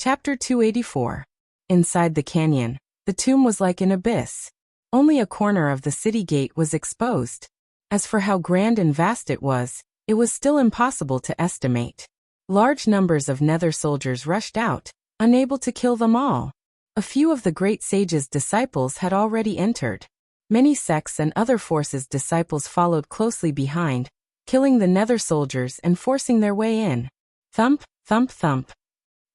Chapter 284. Inside the canyon, the tomb was like an abyss. Only a corner of the city gate was exposed. As for how grand and vast it was still impossible to estimate. Large numbers of Nether soldiers rushed out, unable to kill them all. A few of the great sage's disciples had already entered. Many sects and other forces' disciples followed closely behind, killing the Nether soldiers and forcing their way in. Thump, thump, thump.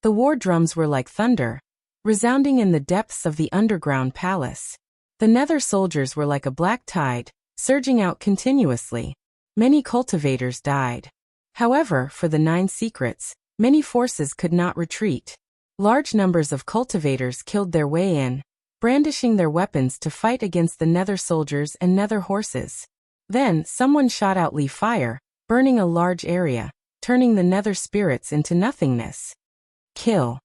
The war drums were like thunder, resounding in the depths of the underground palace. The Nether soldiers were like a black tide, surging out continuously. Many cultivators died. However, for the 9 secrets, many forces could not retreat. Large numbers of cultivators killed their way in, brandishing their weapons to fight against the Nether soldiers and Nether horses. Then, someone shot out fire, burning a large area, turning the Nether spirits into nothingness. Kill.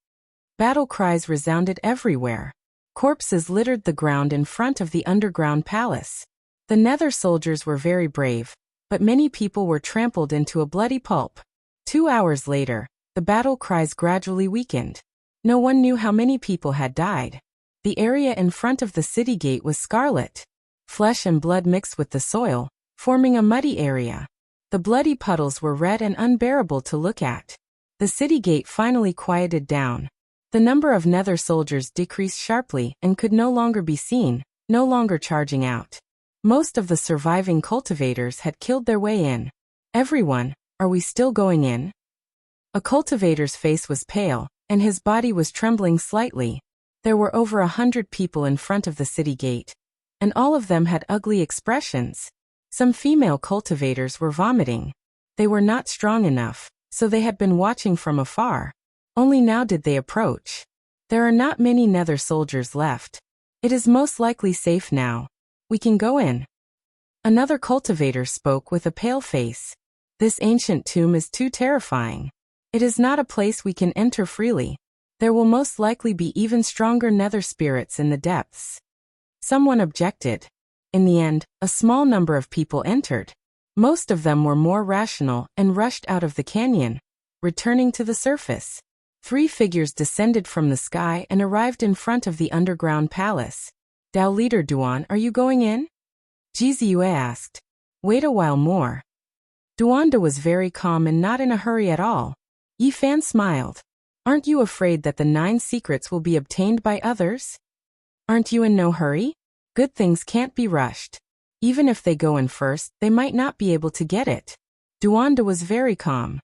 Battle cries resounded everywhere. Corpses littered the ground in front of the underground palace. The Nether soldiers were very brave, but many people were trampled into a bloody pulp. 2 hours later, the battle cries gradually weakened. No one knew how many people had died. The area in front of the city gate was scarlet. Flesh and blood mixed with the soil, forming a muddy area. The bloody puddles were red and unbearable to look at. The city gate finally quieted down. The number of Nether soldiers decreased sharply and could no longer be seen, no longer charging out. Most of the surviving cultivators had killed their way in. Everyone, are we still going in? A cultivator's face was pale, and his body was trembling slightly. There were over 100 people in front of the city gate, and all of them had ugly expressions. Some female cultivators were vomiting. They were not strong enough, so they had been watching from afar. Only now did they approach. There are not many Nether soldiers left. It is most likely safe now. We can go in. Another cultivator spoke with a pale face. This ancient tomb is too terrifying. It is not a place we can enter freely. There will most likely be even stronger Nether spirits in the depths. Someone objected. In the end, a small number of people entered. Most of them were more rational and rushed out of the canyon, returning to the surface. 3 figures descended from the sky and arrived in front of the underground palace. Dao leader Duan, are you going in? Jizue asked. Wait a while more. Duanda was very calm and not in a hurry at all. Yifan smiled. Aren't you afraid that the 9 secrets will be obtained by others? Aren't you in no hurry? Good things can't be rushed. Even if they go in first, they might not be able to get it. Duanda was very calm.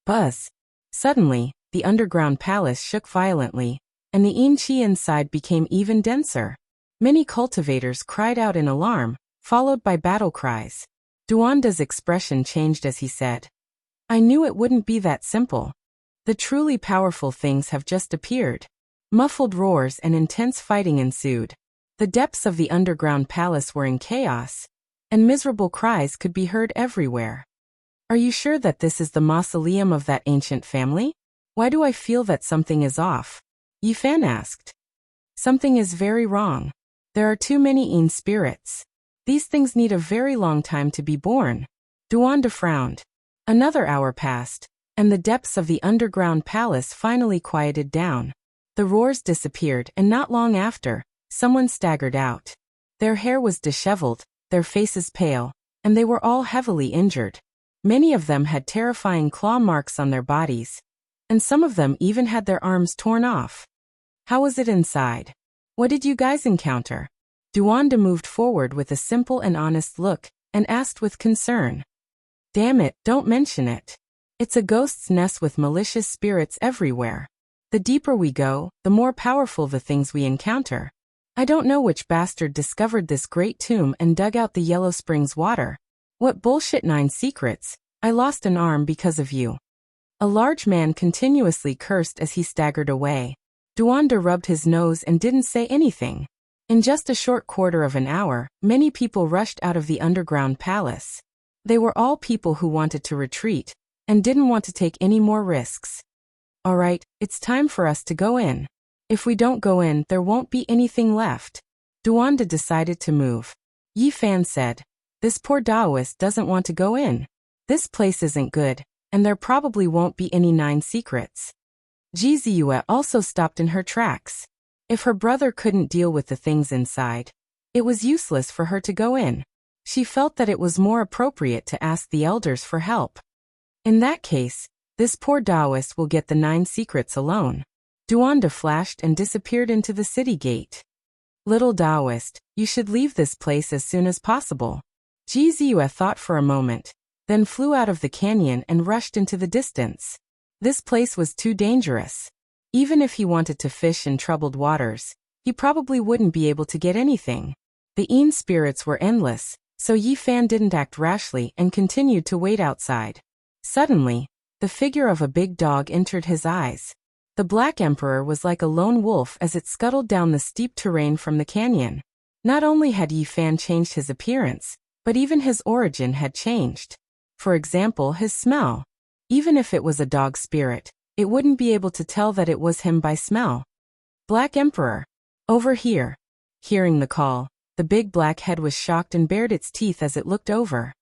Buzz. Suddenly, the underground palace shook violently, and the Yin-Chi inside became even denser. Many cultivators cried out in alarm, followed by battle cries. Duanda's expression changed as he said, I knew it wouldn't be that simple. The truly powerful things have just appeared. Muffled roars and intense fighting ensued. The depths of the underground palace were in chaos, and miserable cries could be heard everywhere. Are you sure that this is the mausoleum of that ancient family? Why do I feel that something is off? Yifan asked. Something is very wrong. There are too many Yin spirits. These things need a very long time to be born. Duanda frowned. Another hour passed, and the depths of the underground palace finally quieted down. The roars disappeared, and not long after, someone staggered out. Their hair was disheveled, their faces pale, and they were all heavily injured. Many of them had terrifying claw marks on their bodies, and some of them even had their arms torn off. How was it inside? What did you guys encounter? Duanda moved forward with a simple and honest look, and asked with concern. Damn it, don't mention it. It's a ghost's nest with malicious spirits everywhere. The deeper we go, the more powerful the things we encounter. I don't know which bastard discovered this great tomb and dug out the Yellow Springs water. What bullshit 9 secrets, I lost an arm because of you. A large man continuously cursed as he staggered away. Duanda rubbed his nose and didn't say anything. In just a short quarter of an hour, many people rushed out of the underground palace. They were all people who wanted to retreat, and didn't want to take any more risks. Alright, it's time for us to go in. If we don't go in, there won't be anything left. Duanda decided to move. Yifan said, this poor Taoist doesn't want to go in. This place isn't good, and there probably won't be any 9 secrets. Jizue also stopped in her tracks. If her brother couldn't deal with the things inside, it was useless for her to go in. She felt that it was more appropriate to ask the elders for help. In that case, this poor Taoist will get the 9 secrets alone. Duanda flashed and disappeared into the city gate. Little Taoist, you should leave this place as soon as possible. Jizue thought for a moment, then flew out of the canyon and rushed into the distance. This place was too dangerous. Even if he wanted to fish in troubled waters, he probably wouldn't be able to get anything. The Yin spirits were endless, so Yi Fan didn't act rashly and continued to wait outside. Suddenly, the figure of a big dog entered his eyes. The Black Emperor was like a lone wolf as it scuttled down the steep terrain from the canyon. Not only had Yi Fan changed his appearance, but even his origin had changed. For example, his smell. Even if it was a dog spirit, it wouldn't be able to tell that it was him by smell. Black Emperor, over here. Hearing the call, the big black head was shocked and bared its teeth as it looked over.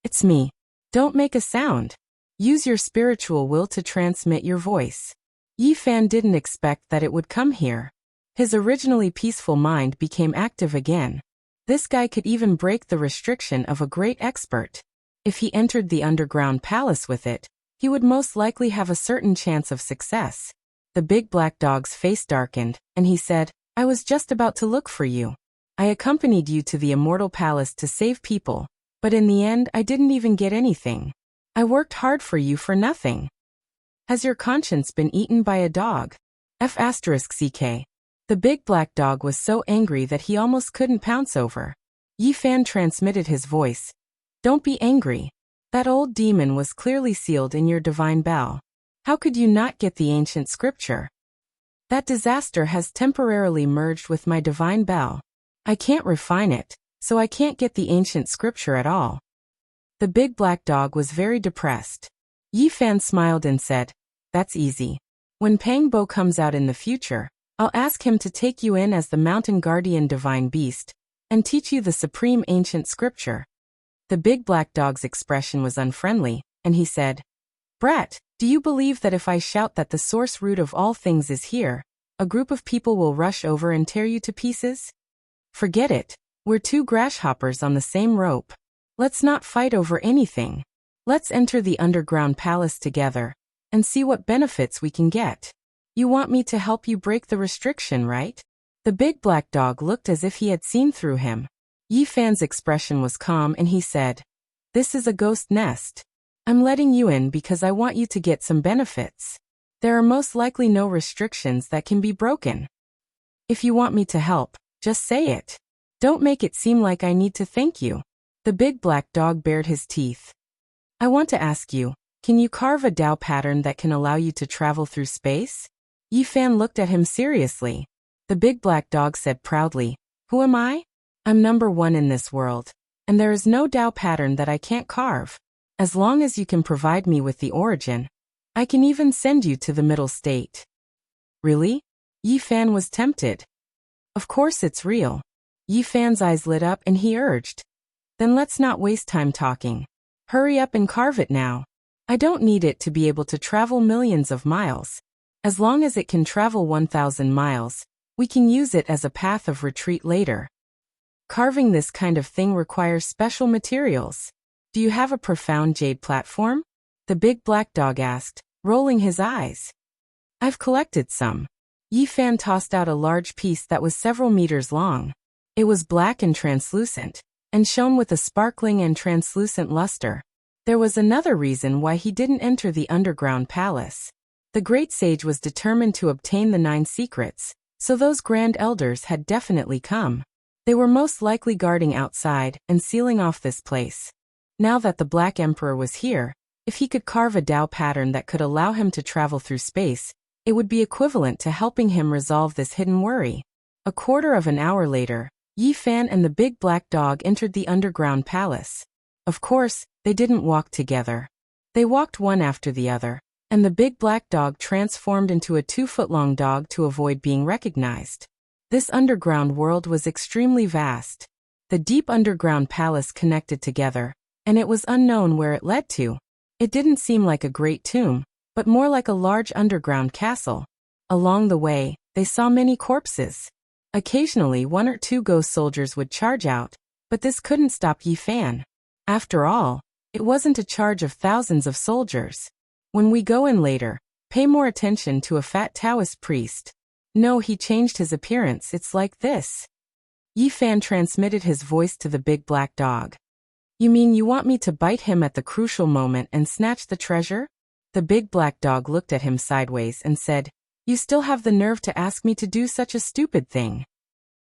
It's me. Don't make a sound. Use your spiritual will to transmit your voice. Yi Fan didn't expect that it would come here. His originally peaceful mind became active again. This guy could even break the restriction of a great expert. If he entered the underground palace with it, he would most likely have a certain chance of success. The big black dog's face darkened, and he said, I was just about to look for you. I accompanied you to the immortal palace to save people, but in the end I didn't even get anything. I worked hard for you for nothing. Has your conscience been eaten by a dog? F***ck. The big black dog was so angry that he almost couldn't pounce over. Yi Fan transmitted his voice. Don't be angry. That old demon was clearly sealed in your divine bell. How could you not get the ancient scripture? That disaster has temporarily merged with my divine bell. I can't refine it, so I can't get the ancient scripture at all. The big black dog was very depressed. Yi Fan smiled and said, That's easy. When Pang Bo comes out in the future, I'll ask him to take you in as the mountain guardian divine beast, and teach you the supreme ancient scripture. The big black dog's expression was unfriendly, and he said, Brat, do you believe that if I shout that the source root of all things is here, a group of people will rush over and tear you to pieces? Forget it. We're 2 grasshoppers on the same rope. Let's not fight over anything. Let's enter the underground palace together, and see what benefits we can get. You want me to help you break the restriction, right? The big black dog looked as if he had seen through him. Yi Fan's expression was calm and he said, This is a ghost nest. I'm letting you in because I want you to get some benefits. There are most likely no restrictions that can be broken. If you want me to help, just say it. Don't make it seem like I need to thank you. The big black dog bared his teeth. I want to ask you, can you carve a Tao pattern that can allow you to travel through space? Yi Fan looked at him seriously. The big black dog said proudly, Who am I? I'm number 1 in this world, and there is no Tao pattern that I can't carve. As long as you can provide me with the origin, I can even send you to the middle state. Really? Yi Fan was tempted. Of course it's real. Yi Fan's eyes lit up and he urged. Then let's not waste time talking. Hurry up and carve it now. I don't need it to be able to travel millions of miles. As long as it can travel 1,000 miles, we can use it as a path of retreat later. Carving this kind of thing requires special materials. Do you have a profound jade platform? The big black dog asked, rolling his eyes. I've collected some. Yi Fan tossed out a large piece that was several meters long. It was black and translucent, and shone with a sparkling and translucent luster. There was another reason why he didn't enter the underground palace. The great sage was determined to obtain the 9 secrets, so those grand elders had definitely come. They were most likely guarding outside and sealing off this place. Now that the Black Emperor was here, if he could carve a Tao pattern that could allow him to travel through space, it would be equivalent to helping him resolve this hidden worry. A quarter of an hour later, Yi Fan and the big black dog entered the underground palace. Of course, they didn't walk together. They walked one after the other, and the big black dog transformed into a 2-foot-long dog to avoid being recognized. This underground world was extremely vast. The deep underground palace connected together, and it was unknown where it led to. It didn't seem like a great tomb, but more like a large underground castle. Along the way, they saw many corpses. Occasionally 1 or 2 ghost soldiers would charge out, but this couldn't stop Yi Fan. After all, it wasn't a charge of thousands of soldiers. When we go in later, pay more attention to a fat Taoist priest. No, he changed his appearance, it's like this. Yi Fan transmitted his voice to the big black dog. You mean you want me to bite him at the crucial moment and snatch the treasure? The big black dog looked at him sideways and said, You still have the nerve to ask me to do such a stupid thing.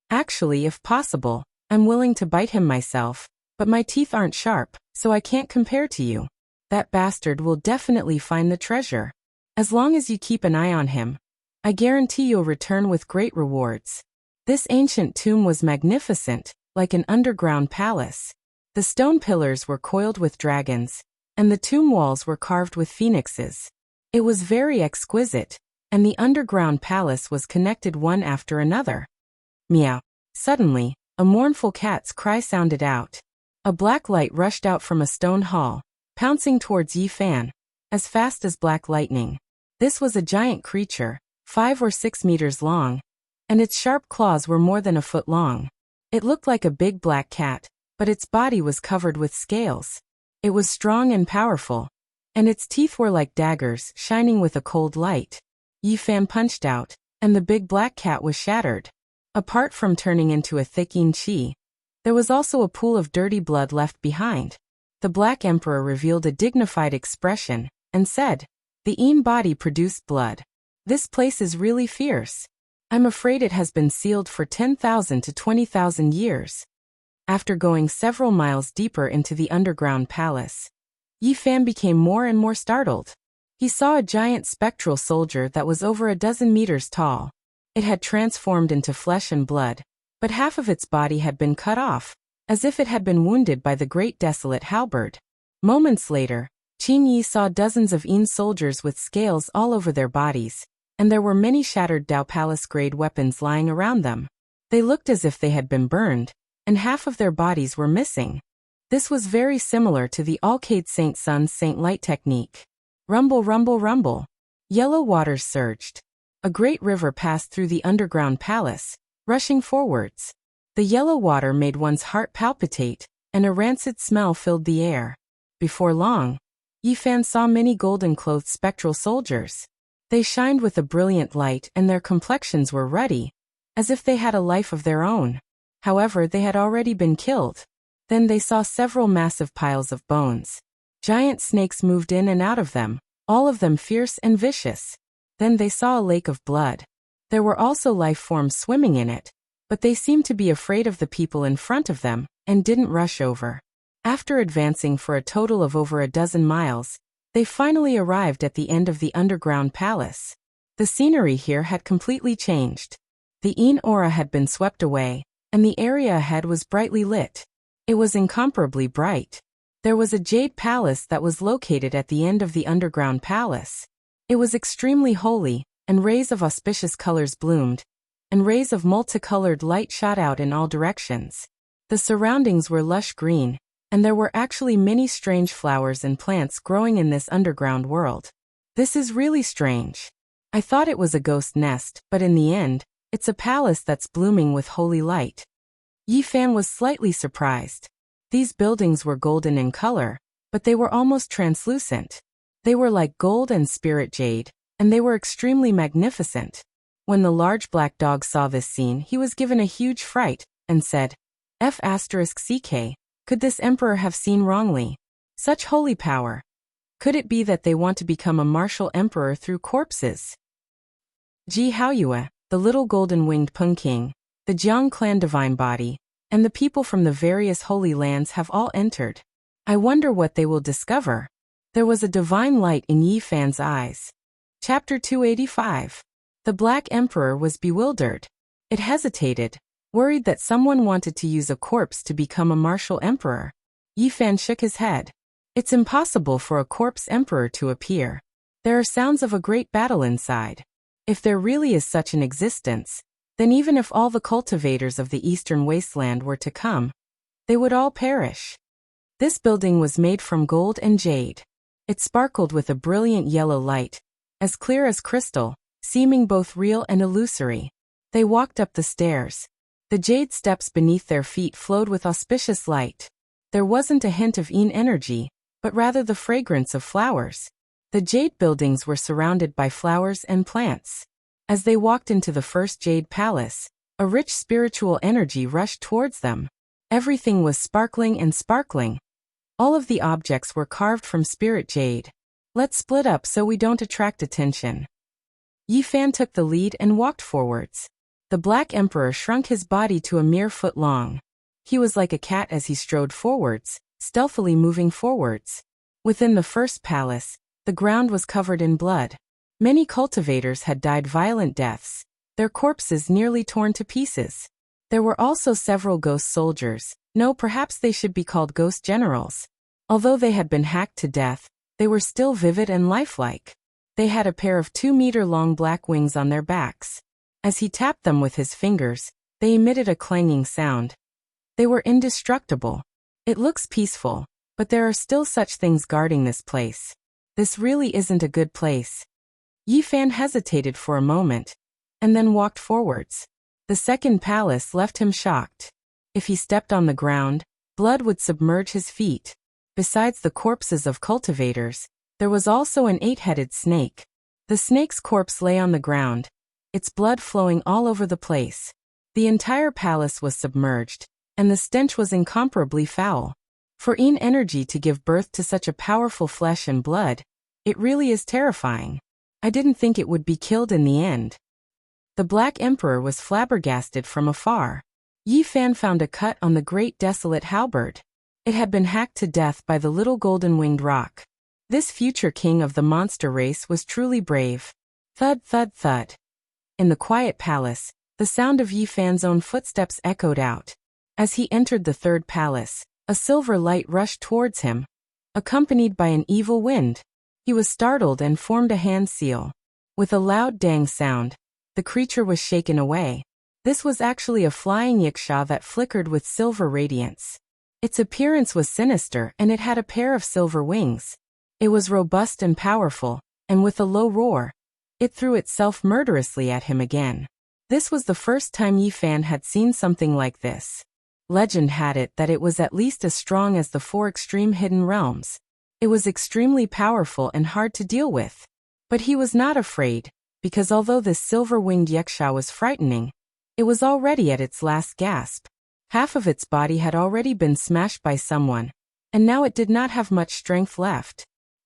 Actually, if possible, I'm willing to bite him myself, but my teeth aren't sharp, so I can't compare to you. That bastard will definitely find the treasure. As long as you keep an eye on him, I guarantee you'll return with great rewards. This ancient tomb was magnificent, like an underground palace. The stone pillars were coiled with dragons, and the tomb walls were carved with phoenixes. It was very exquisite, and the underground palace was connected one after another. Meow. Suddenly, a mournful cat's cry sounded out. A black light rushed out from a stone hall, pouncing towards Yi Fan, as fast as black lightning. This was a giant creature, 5 or 6 meters long, and its sharp claws were more than a foot long. It looked like a big black cat, but its body was covered with scales. It was strong and powerful, and its teeth were like daggers, shining with a cold light. Yi Fan punched out, and the big black cat was shattered. Apart from turning into a thick yin qi, there was also a pool of dirty blood left behind. The Black Emperor revealed a dignified expression, and said, The yin body produced blood. This place is really fierce. I'm afraid it has been sealed for 10,000 to 20,000 years. After going several miles deeper into the underground palace, Yi Fan became more and more startled. He saw a giant spectral soldier that was over a dozen meters tall. It had transformed into flesh and blood, but half of its body had been cut off, as if it had been wounded by the great desolate halberd. Moments later, Qin Yi saw dozens of yin soldiers with scales all over their bodies, and there were many shattered Dao Palace-grade weapons lying around them. They looked as if they had been burned, and half of their bodies were missing. This was very similar to the Alcade Saint Sun Saint Light technique. Rumble, rumble, rumble. Yellow waters surged. A great river passed through the underground palace, rushing forwards. The yellow water made one's heart palpitate, and a rancid smell filled the air. Before long, Yi Fan saw many golden-clothed spectral soldiers. They shined with a brilliant light and their complexions were ruddy, as if they had a life of their own. However, they had already been killed. Then they saw several massive piles of bones. Giant snakes moved in and out of them, all of them fierce and vicious. Then they saw a lake of blood. There were also life forms swimming in it, but they seemed to be afraid of the people in front of them, and didn't rush over. After advancing for a total of over a dozen miles, they finally arrived at the end of the underground palace. The scenery here had completely changed. The yin aura had been swept away, and the area ahead was brightly lit. It was incomparably bright. There was a jade palace that was located at the end of the underground palace. It was extremely holy, and rays of auspicious colors bloomed, and rays of multicolored light shot out in all directions. The surroundings were lush green, and there were actually many strange flowers and plants growing in this underground world. This is really strange. I thought it was a ghost nest, but in the end, it's a palace that's blooming with holy light. Yi Fan was slightly surprised. These buildings were golden in color, but they were almost translucent. They were like gold and spirit jade, and they were extremely magnificent. When the large black dog saw this scene, he was given a huge fright, and said, F***CK, could this emperor have seen wrongly? Such holy power. Could it be that they want to become a martial emperor through corpses? Ji Haoyue, the little golden-winged Peng King, the Jiang clan divine body, and the people from the various holy lands have all entered. I wonder what they will discover. There was a divine light in Yi Fan's eyes. Chapter 285. The Black Emperor was bewildered. It hesitated, worried that someone wanted to use a corpse to become a martial emperor. Yi Fan shook his head. It's impossible for a corpse emperor to appear. There are sounds of a great battle inside. If there really is such an existence, then even if all the cultivators of the eastern wasteland were to come, they would all perish. This building was made from gold and jade. It sparkled with a brilliant yellow light, as clear as crystal, seeming both real and illusory. They walked up the stairs. The jade steps beneath their feet flowed with auspicious light. There wasn't a hint of energy, but rather the fragrance of flowers. The jade buildings were surrounded by flowers and plants. As they walked into the first jade palace, a rich spiritual energy rushed towards them. Everything was sparkling and sparkling. All of the objects were carved from spirit jade. Let's split up so we don't attract attention. Yi Fan took the lead and walked forwards. The Black Emperor shrunk his body to a mere foot long. He was like a cat as he strode forwards, stealthily moving forwards. Within the first palace, the ground was covered in blood. Many cultivators had died violent deaths, their corpses nearly torn to pieces. There were also several ghost soldiers. No, perhaps they should be called ghost generals. Although they had been hacked to death, they were still vivid and lifelike. They had a pair of 2-meter-long black wings on their backs. As he tapped them with his fingers, they emitted a clanging sound. They were indestructible. It looks peaceful, but there are still such things guarding this place. This really isn't a good place. Yi Fan hesitated for a moment, and then walked forwards. The second palace left him shocked. If he stepped on the ground, blood would submerge his feet. Besides the corpses of cultivators, there was also an 8-headed snake. The snake's corpse lay on the ground, its blood flowing all over the place. The entire palace was submerged, and the stench was incomparably foul. For energy to give birth to such a powerful flesh and blood, it really is terrifying. I didn't think it would be killed in the end. The Black Emperor was flabbergasted from afar. Yi Fan found a cut on the great desolate halberd. It had been hacked to death by the little golden-winged rock. This future king of the monster race was truly brave. Thud, thud, thud. In the quiet palace, the sound of Yi Fan's own footsteps echoed out. As he entered the third palace, a silver light rushed towards him, accompanied by an evil wind. He was startled and formed a hand seal. With a loud dang sound, the creature was shaken away. This was actually a flying yiksha that flickered with silver radiance. Its appearance was sinister and it had a pair of silver wings. It was robust and powerful, and with a low roar, it threw itself murderously at him again. This was the first time Yi Fan had seen something like this. Legend had it that it was at least as strong as the 4 extreme hidden realms. It was extremely powerful and hard to deal with. But he was not afraid, because although this silver-winged yiksha was frightening, it was already at its last gasp. Half of its body had already been smashed by someone, and now it did not have much strength left.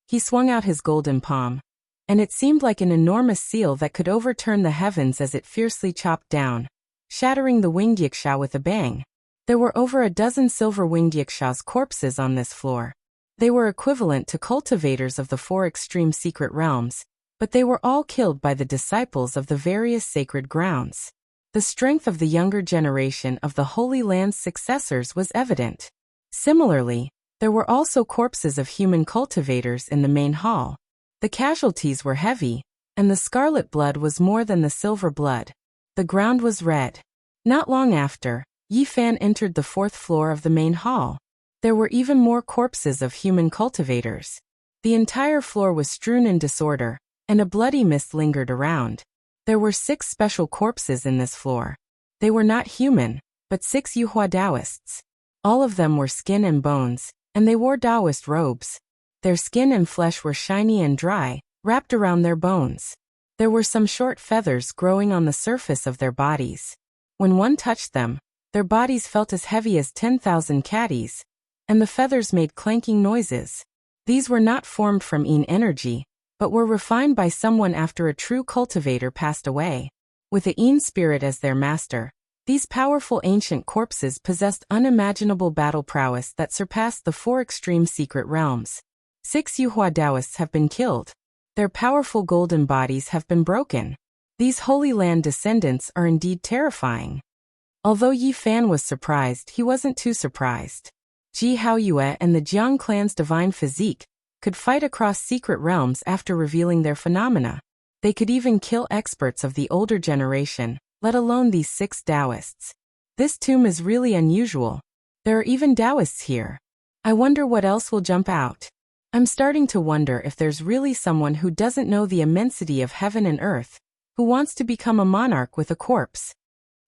He swung out his golden palm, and it seemed like an enormous seal that could overturn the heavens as it fiercely chopped down, shattering the winged yiksha with a bang. There were over a dozen silver-winged yiksha's corpses on this floor. They were equivalent to cultivators of the 4 extreme secret realms, but they were all killed by the disciples of the various sacred grounds. The strength of the younger generation of the Holy Land's successors was evident. Similarly, there were also corpses of human cultivators in the main hall. The casualties were heavy, and the scarlet blood was more than the silver blood. The ground was red. Not long after, Yi Fan entered the 4th floor of the main hall. There were even more corpses of human cultivators. The entire floor was strewn in disorder, and a bloody mist lingered around. There were 6 special corpses in this floor. They were not human, but 6 Yuhua Taoists. All of them were skin and bones, and they wore Taoist robes. Their skin and flesh were shiny and dry, wrapped around their bones. There were some short feathers growing on the surface of their bodies. When one touched them, their bodies felt as heavy as 10,000 caddies, and the feathers made clanking noises. These were not formed from energy, but were refined by someone after a true cultivator passed away. With the spirit as their master, these powerful ancient corpses possessed unimaginable battle prowess that surpassed the 4 extreme secret realms. 6 Yuhua Taoists have been killed. Their powerful golden bodies have been broken. These Holy Land descendants are indeed terrifying. Although Yi Fan was surprised, he wasn't too surprised. Ji Haoyue and the Jiang clan's divine physique could fight across secret realms after revealing their phenomena. They could even kill experts of the older generation, let alone these 6 Taoists. This tomb is really unusual. There are even Taoists here. I wonder what else will jump out. I'm starting to wonder if there's really someone who doesn't know the immensity of heaven and earth, who wants to become a monarch with a corpse.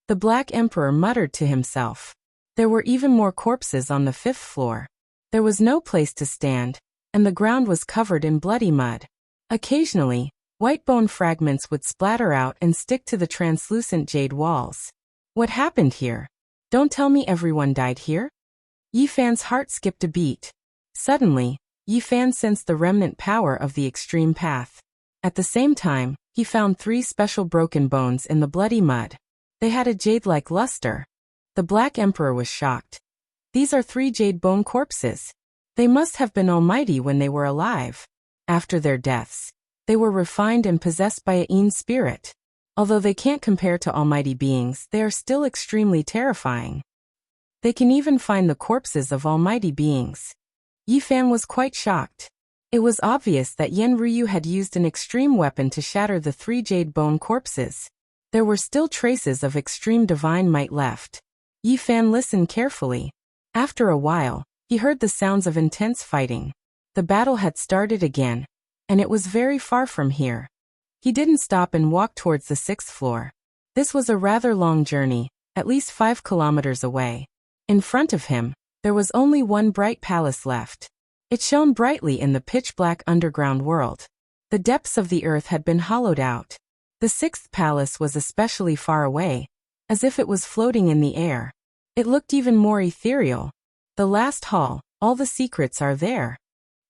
The Black Emperor muttered to himself. There were even more corpses on the 5th floor. There was no place to stand, and the ground was covered in bloody mud. Occasionally, white bone fragments would splatter out and stick to the translucent jade walls. What happened here? Don't tell me everyone died here? Yi Fan's heart skipped a beat. Suddenly, Yi Fan sensed the remnant power of the extreme path. At the same time, he found 3 special broken bones in the bloody mud. They had a jade-like luster. The Black Emperor was shocked. These are 3 jade bone corpses. They must have been almighty when they were alive. After their deaths, they were refined and possessed by a Yin spirit. Although they can't compare to almighty beings, they are still extremely terrifying. They can even find the corpses of almighty beings. Yi Fan was quite shocked. It was obvious that Yen Ryu had used an extreme weapon to shatter the 3 jade bone corpses. There were still traces of extreme divine might left. Yi Fan listened carefully. After a while, he heard the sounds of intense fighting. The battle had started again, and it was very far from here. He didn't stop and walked towards the 6th floor. This was a rather long journey, at least 5 kilometers away. In front of him, there was only one bright palace left. It shone brightly in the pitch-black underground world. The depths of the earth had been hollowed out. The 6th palace was especially far away, as if it was floating in the air. It looked even more ethereal. The last hall, all the secrets are there.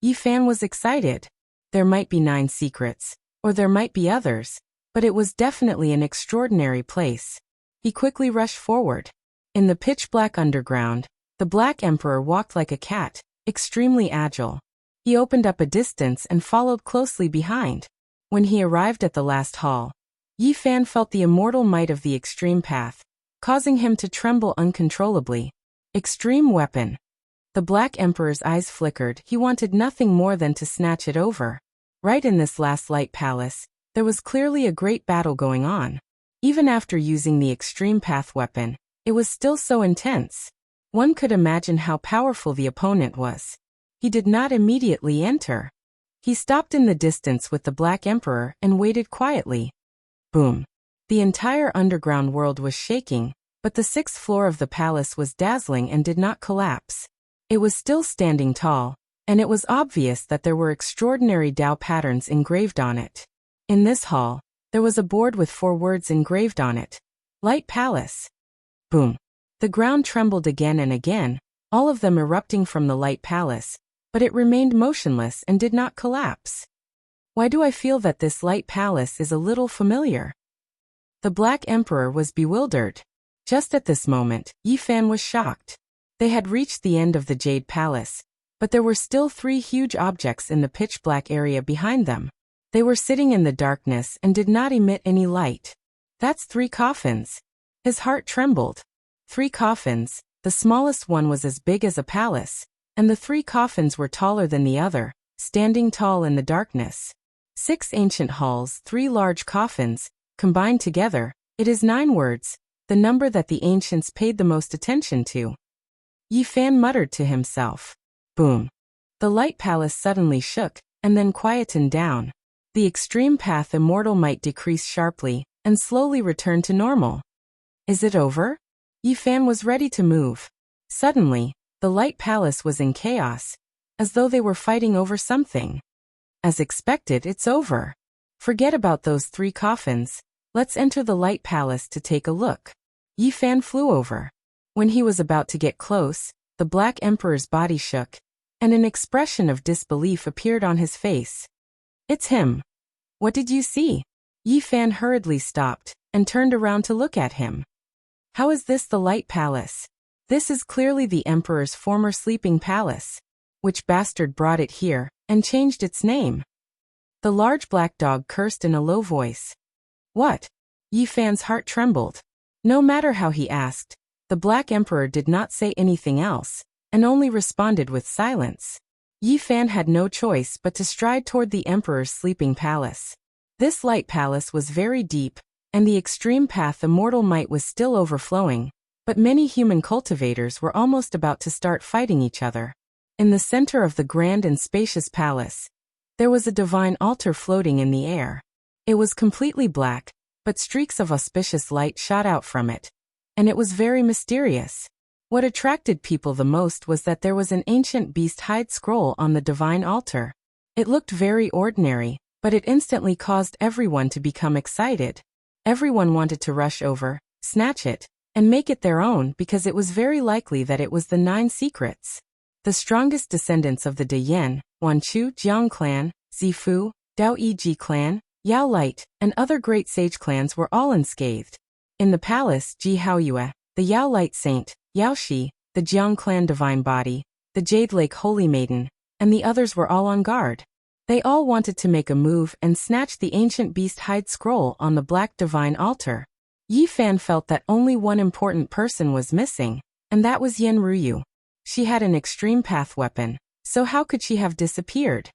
Yi Fan was excited. There might be 9 secrets, or there might be others, but it was definitely an extraordinary place. He quickly rushed forward. In the pitch-black underground, the Black Emperor walked like a cat, extremely agile. He opened up a distance and followed closely behind. When he arrived at the last hall, Yi Fan felt the immortal might of the extreme path, causing him to tremble uncontrollably. Extreme weapon. The Black Emperor's eyes flickered. He wanted nothing more than to snatch it over. Right in this last light palace, there was clearly a great battle going on. Even after using the extreme path weapon, it was still so intense. One could imagine how powerful the opponent was. He did not immediately enter. He stopped in the distance with the Black Emperor and waited quietly. Boom. The entire underground world was shaking, but the 6th floor of the palace was dazzling and did not collapse. It was still standing tall, and it was obvious that there were extraordinary Tao patterns engraved on it. In this hall, there was a board with 4 words engraved on it. Light Palace. Boom. The ground trembled again and again, all of them erupting from the Light Palace, but it remained motionless and did not collapse. Why do I feel that this Light Palace is a little familiar? The Black Emperor was bewildered. Just at this moment, Yi Fan was shocked. They had reached the end of the Jade Palace, but there were still 3 huge objects in the pitch-black area behind them. They were sitting in the darkness and did not emit any light. That's 3 coffins. His heart trembled. 3 coffins, the smallest one was as big as a palace, and the 3 coffins were taller than the other, standing tall in the darkness. 6 ancient halls, 3 large coffins, combined together, it is 9 words, the number that the ancients paid the most attention to. Yi Fan muttered to himself. Boom. The Light Palace suddenly shook, and then quietened down. The extreme path immortal might decreased sharply, and slowly returned to normal. Is it over? Yi Fan was ready to move. Suddenly, the Light Palace was in chaos, as though they were fighting over something. As expected, it's over. Forget about those 3 coffins. Let's enter the Light Palace to take a look. Yi Fan flew over. When he was about to get close, the Black Emperor's body shook, and an expression of disbelief appeared on his face. It's him. What did you see? Yi Fan hurriedly stopped, and turned around to look at him. How is this the Light Palace? This is clearly the Emperor's former sleeping palace. Which bastard brought it here, and changed its name? The large black dog cursed in a low voice. What? Yi Fan's heart trembled. No matter how he asked, the Black Emperor did not say anything else, and only responded with silence. Yi Fan had no choice but to stride toward the Emperor's sleeping palace. This Light Palace was very deep, and the extreme path immortal might was still overflowing, but many human cultivators were almost about to start fighting each other. In the center of the grand and spacious palace, there was a divine altar floating in the air. It was completely black, but streaks of auspicious light shot out from it, and it was very mysterious. What attracted people the most was that there was an ancient beast-hide scroll on the divine altar. It looked very ordinary, but it instantly caused everyone to become excited. Everyone wanted to rush over, snatch it, and make it their own because it was very likely that it was the 9 secrets. The strongest descendants of the De Yen, Wanchu Jiang clan, Zifu, Dao Yi clan, Yao Light, and other great sage clans were all unscathed. In the palace, Ji Haoyue, the Yao Light Saint, Yao Shi, the Jiang clan divine body, the Jade Lake Holy Maiden, and the others were all on guard. They all wanted to make a move and snatch the ancient beast-hide scroll on the black divine altar. Yi Fan felt that only one important person was missing, and that was Yen Ruyu. She had an extreme path weapon, so how could she have disappeared?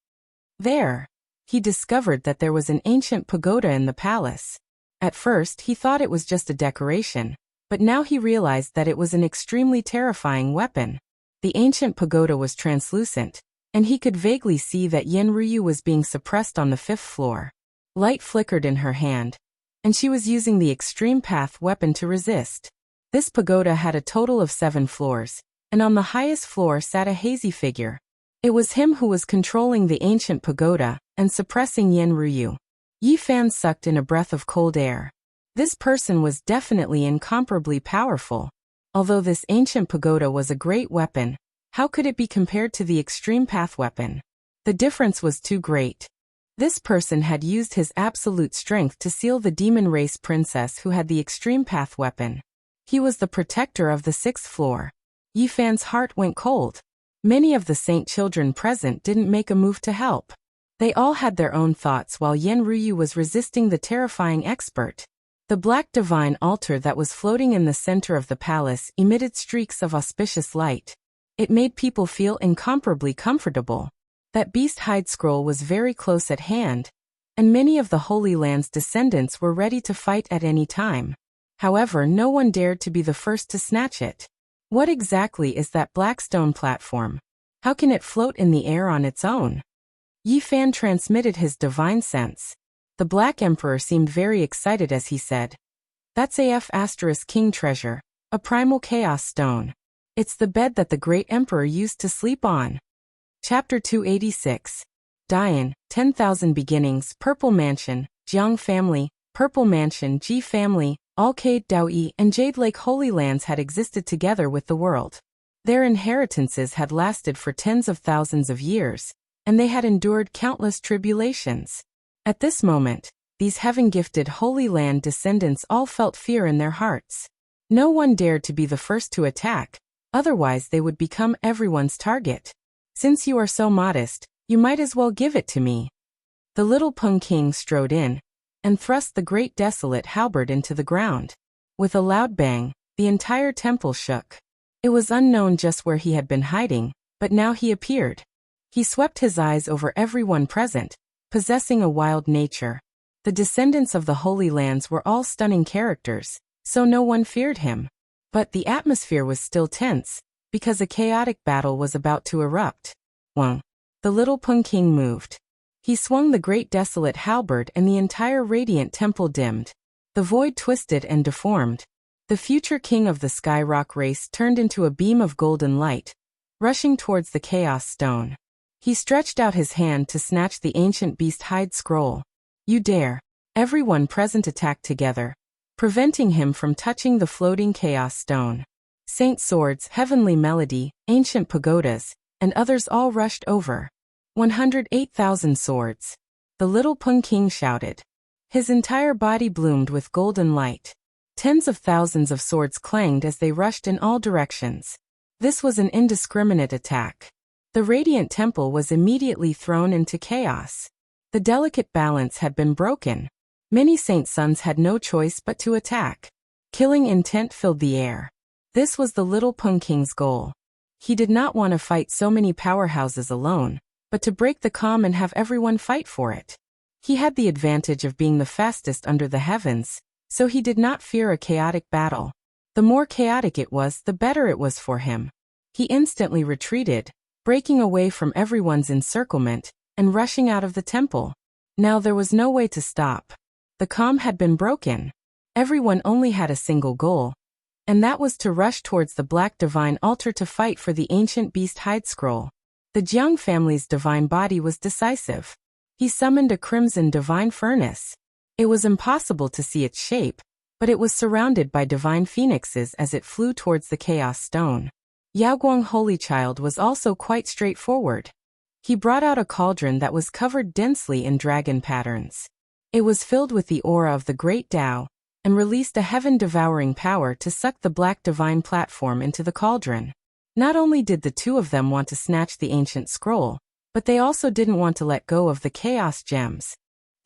There, he discovered that there was an ancient pagoda in the palace. At first, he thought it was just a decoration, but now he realized that it was an extremely terrifying weapon. The ancient pagoda was translucent, and he could vaguely see that Yen Ruyu was being suppressed on the 5th floor. Light flickered in her hand, and she was using the extreme path weapon to resist. This pagoda had a total of 7 floors, and on the highest floor sat a hazy figure. It was him who was controlling the ancient pagoda and suppressing Yen Ruyu. Yi Fan sucked in a breath of cold air. This person was definitely incomparably powerful. Although this ancient pagoda was a great weapon, how could it be compared to the extreme path weapon? The difference was too great. This person had used his absolute strength to seal the demon race princess who had the extreme path weapon. He was the protector of the 6th floor. Yi Fan's heart went cold. Many of the saint children present didn't make a move to help. They all had their own thoughts while Yen Ruyu was resisting the terrifying expert. The black divine altar that was floating in the center of the palace emitted streaks of auspicious light. It made people feel incomparably comfortable. That beast-hide scroll was very close at hand, and many of the Holy Land's descendants were ready to fight at any time. However, no one dared to be the first to snatch it. What exactly is that black stone platform? How can it float in the air on its own? Yi Fan transmitted his divine sense. The Black Emperor seemed very excited as he said, "That's King treasure, a primal chaos stone. It's the bed that the great emperor used to sleep on." Chapter 286. Dian, 10,000 Beginnings, Purple Mansion, Jiang Family, Purple Mansion, Ji Family, Alcade Daoyi and Jade Lake Holy Lands had existed together with the world. Their inheritances had lasted for tens of thousands of years, and they had endured countless tribulations. At this moment, these heaven-gifted Holy Land descendants all felt fear in their hearts. No one dared to be the first to attack, otherwise they would become everyone's target. "Since you are so modest, you might as well give it to me." The little Peng King strode in, and thrust the great desolate halberd into the ground. With a loud bang, the entire temple shook. It was unknown just where he had been hiding, but now he appeared. He swept his eyes over everyone present, possessing a wild nature. The descendants of the Holy Lands were all stunning characters, so no one feared him. But the atmosphere was still tense, because a chaotic battle was about to erupt. Wang. The little Peng King moved. He swung the great desolate halberd and the entire radiant temple dimmed. The void twisted and deformed. The future king of the Sky Rock race turned into a beam of golden light, rushing towards the chaos stone. He stretched out his hand to snatch the ancient beast-hide scroll. "You dare!" Everyone present attacked together, preventing him from touching the floating chaos stone. Saint swords, heavenly melody, ancient pagodas, and others all rushed over. 108,000 swords. The little Peng King shouted. His entire body bloomed with golden light. Tens of thousands of swords clanged as they rushed in all directions. This was an indiscriminate attack. The radiant temple was immediately thrown into chaos. The delicate balance had been broken. Many saint sons had no choice but to attack. Killing intent filled the air. This was the little Peng King's goal. He did not want to fight so many powerhouses alone, but to break the calm and have everyone fight for it. He had the advantage of being the fastest under the heavens, so he did not fear a chaotic battle. The more chaotic it was, the better it was for him. He instantly retreated, breaking away from everyone's encirclement and rushing out of the temple. Now there was no way to stop. The calm had been broken. Everyone only had a single goal, and that was to rush towards the Black Divine Altar to fight for the ancient beast hide scroll. The Jiang family's divine body was decisive. He summoned a crimson divine furnace. It was impossible to see its shape, but it was surrounded by divine phoenixes as it flew towards the Chaos Stone. Yaoguang Holy Child was also quite straightforward. He brought out a cauldron that was covered densely in dragon patterns. It was filled with the aura of the Great Tao, and released a heaven-devouring power to suck the Black Divine Platform into the cauldron. Not only did the two of them want to snatch the ancient scroll, but they also didn't want to let go of the Chaos Gems.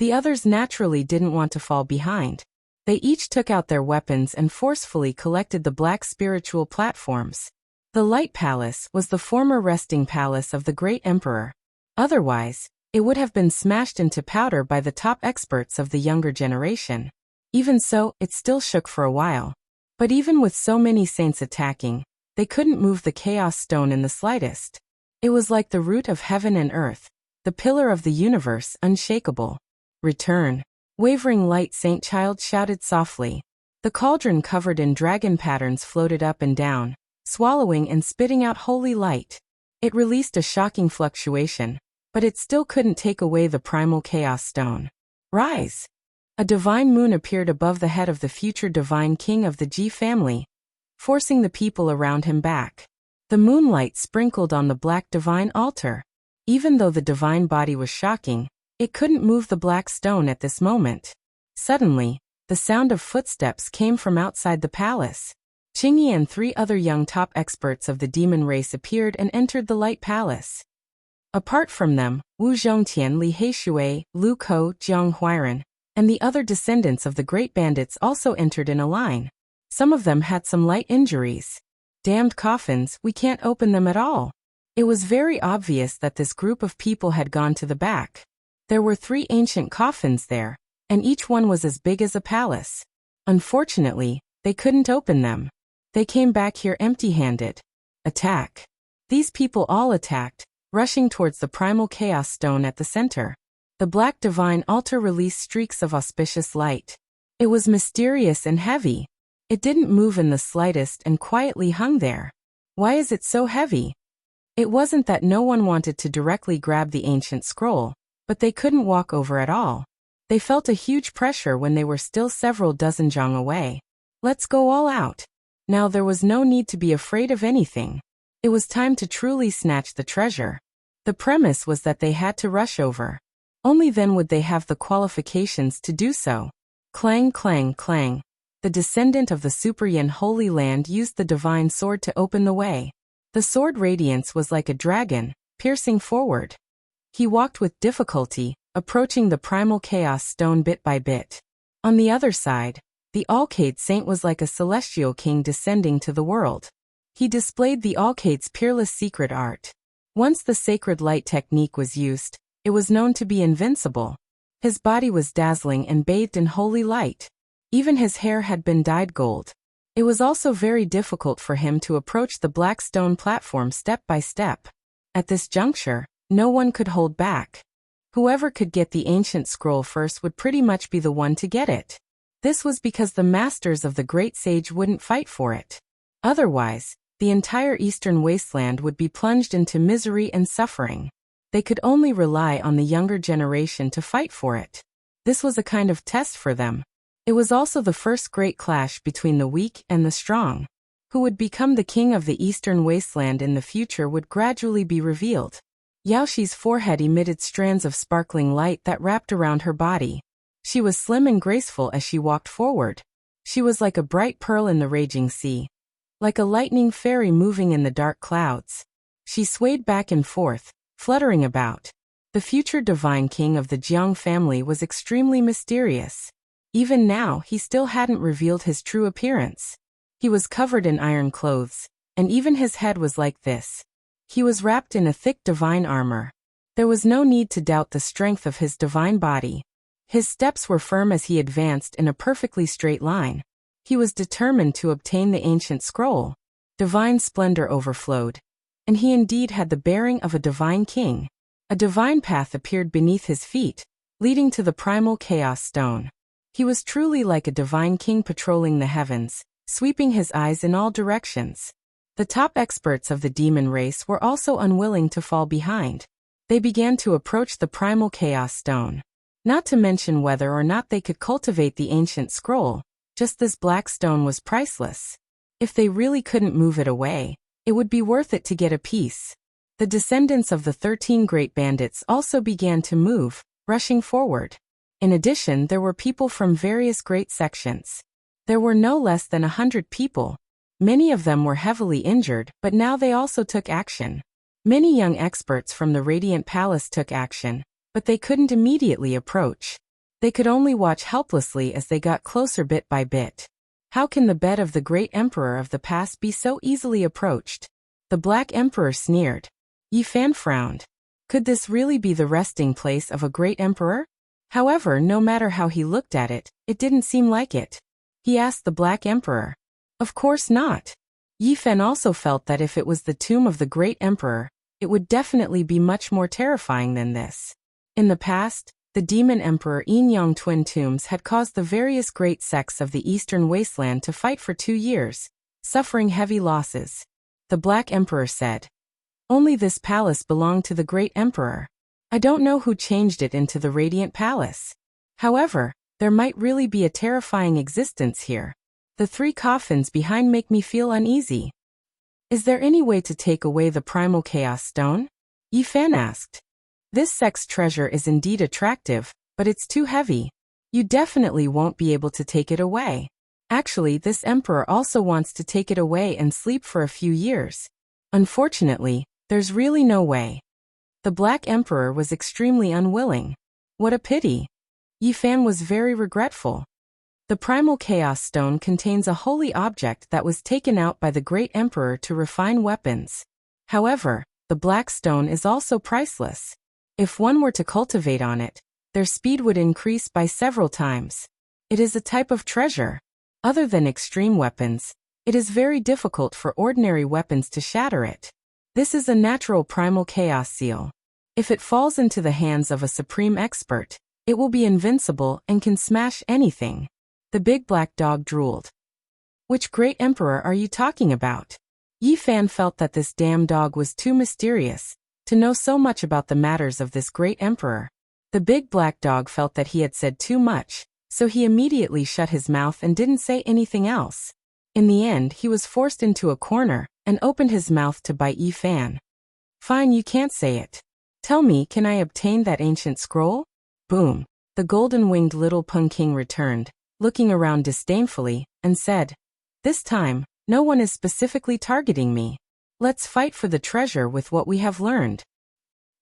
The others naturally didn't want to fall behind. They each took out their weapons and forcefully collected the black spiritual platforms. The Light Palace was the former resting palace of the Great Emperor. Otherwise, it would have been smashed into powder by the top experts of the younger generation. Even so, it still shook for a while. But even with so many saints attacking, they couldn't move the Chaos Stone in the slightest. It was like the root of heaven and earth, the pillar of the universe, unshakable. Return. Wavering Light Saint Child shouted softly. The cauldron covered in dragon patterns floated up and down, swallowing and spitting out holy light. It released a shocking fluctuation, but it still couldn't take away the primal Chaos Stone. Rise! A divine moon appeared above the head of the future divine king of the Ji family, forcing the people around him back. The moonlight sprinkled on the Black Divine Altar. Even though the divine body was shocking, it couldn't move the black stone at this moment. Suddenly, the sound of footsteps came from outside the palace. Qingyi and 3 other young top experts of the demon race appeared and entered the Light Palace. Apart from them, Wu Zhongtian, Li Heishui, Lu Ko, Jiang Huiran, and the other descendants of the great bandits also entered in a line. Some of them had some light injuries. Damned coffins, we can't open them at all. It was very obvious that this group of people had gone to the back. There were 3 ancient coffins there, and each one was as big as a palace. Unfortunately, they couldn't open them. They came back here empty-handed. Attack. These people all attacked, rushing towards the primal Chaos Stone at the center. The Black Divine Altar released streaks of auspicious light. It was mysterious and heavy. It didn't move in the slightest and quietly hung there. Why is it so heavy? It wasn't that no one wanted to directly grab the ancient scroll, but they couldn't walk over at all. They felt a huge pressure when they were still several dozen zhang away. Let's go all out. Now there was no need to be afraid of anything. It was time to truly snatch the treasure. The premise was that they had to rush over. Only then would they have the qualifications to do so. Clang, clang, clang. The descendant of the Super Yin Holy Land used the divine sword to open the way. The sword radiance was like a dragon, piercing forward. He walked with difficulty, approaching the primal Chaos Stone bit by bit. On the other side, the Alcade Saint was like a celestial king descending to the world. He displayed the Alcade's peerless secret art. Once the sacred light technique was used, it was known to be invincible. His body was dazzling and bathed in holy light. Even his hair had been dyed gold. It was also very difficult for him to approach the black stone platform step by step. At this juncture, no one could hold back. Whoever could get the ancient scroll first would pretty much be the one to get it. This was because the masters of the great sage wouldn't fight for it. Otherwise, the entire eastern wasteland would be plunged into misery and suffering. They could only rely on the younger generation to fight for it. This was a kind of test for them. It was also the first great clash between the weak and the strong. Who would become the king of the eastern wasteland in the future would gradually be revealed. Yaoxi's forehead emitted strands of sparkling light that wrapped around her body. She was slim and graceful as she walked forward. She was like a bright pearl in the raging sea. Like a lightning fairy moving in the dark clouds. She swayed back and forth, fluttering about. The future divine king of the Jiang family was extremely mysterious. Even now, he still hadn't revealed his true appearance. He was covered in iron clothes, and even his head was like this. He was wrapped in a thick divine armor. There was no need to doubt the strength of his divine body. His steps were firm as he advanced in a perfectly straight line. He was determined to obtain the ancient scroll. Divine splendor overflowed. and he indeed had the bearing of a divine king. A divine path appeared beneath his feet, leading to the primal chaos stone. He was truly like a divine king patrolling the heavens, sweeping his eyes in all directions. The top experts of the demon race were also unwilling to fall behind. They began to approach the primal chaos stone. Not to mention whether or not they could cultivate the ancient scroll, just this black stone was priceless. If they really couldn't move it away, it would be worth it to get a piece. The descendants of the 13 great bandits also began to move, rushing forward. In addition, there were people from various great sections. There were no less than 100 people. Many of them were heavily injured, but now they also took action. Many young experts from the Radiant Palace took action, but they couldn't immediately approach. They could only watch helplessly as they got closer bit by bit. How can the bed of the great emperor of the past be so easily approached? The Black Emperor sneered. Yi Fan frowned. Could this really be the resting place of a great emperor? However, no matter how he looked at it, it didn't seem like it. He asked the Black Emperor. Of course not. Yi Fan also felt that if it was the tomb of the great emperor, it would definitely be much more terrifying than this. In the past, the demon emperor Yin Yang twin tombs had caused the various great sects of the eastern wasteland to fight for 2 years, suffering heavy losses. The Black Emperor said. Only this palace belonged to the great emperor. I don't know who changed it into the Radiant Palace. However, there might really be a terrifying existence here. The 3 coffins behind make me feel uneasy. Is there any way to take away the primal chaos stone? Yi Fan asked. This sect's treasure is indeed attractive, but it's too heavy. You definitely won't be able to take it away. Actually, this emperor also wants to take it away and sleep for a few years. Unfortunately, there's really no way. The Black Emperor was extremely unwilling. What a pity. Yi Fan was very regretful. The primal chaos stone contains a holy object that was taken out by the great emperor to refine weapons. However, the black stone is also priceless. If one were to cultivate on it, their speed would increase by several times. It is a type of treasure. Other than extreme weapons, it is very difficult for ordinary weapons to shatter it. This is a natural primal chaos seal. If it falls into the hands of a supreme expert, it will be invincible and can smash anything. The big black dog drooled. Which great emperor are you talking about? Yi Fan felt that this damn dog was too mysterious to know so much about the matters of this great emperor. The big black dog felt that he had said too much, so he immediately shut his mouth and didn't say anything else. In the end, he was forced into a corner and opened his mouth to bite Yi Fan. Fine, you can't say it. Tell me, can I obtain that ancient scroll? Boom. The golden-winged little Pung King returned, looking around disdainfully, and said, This time, no one is specifically targeting me. Let's fight for the treasure with what we have learned.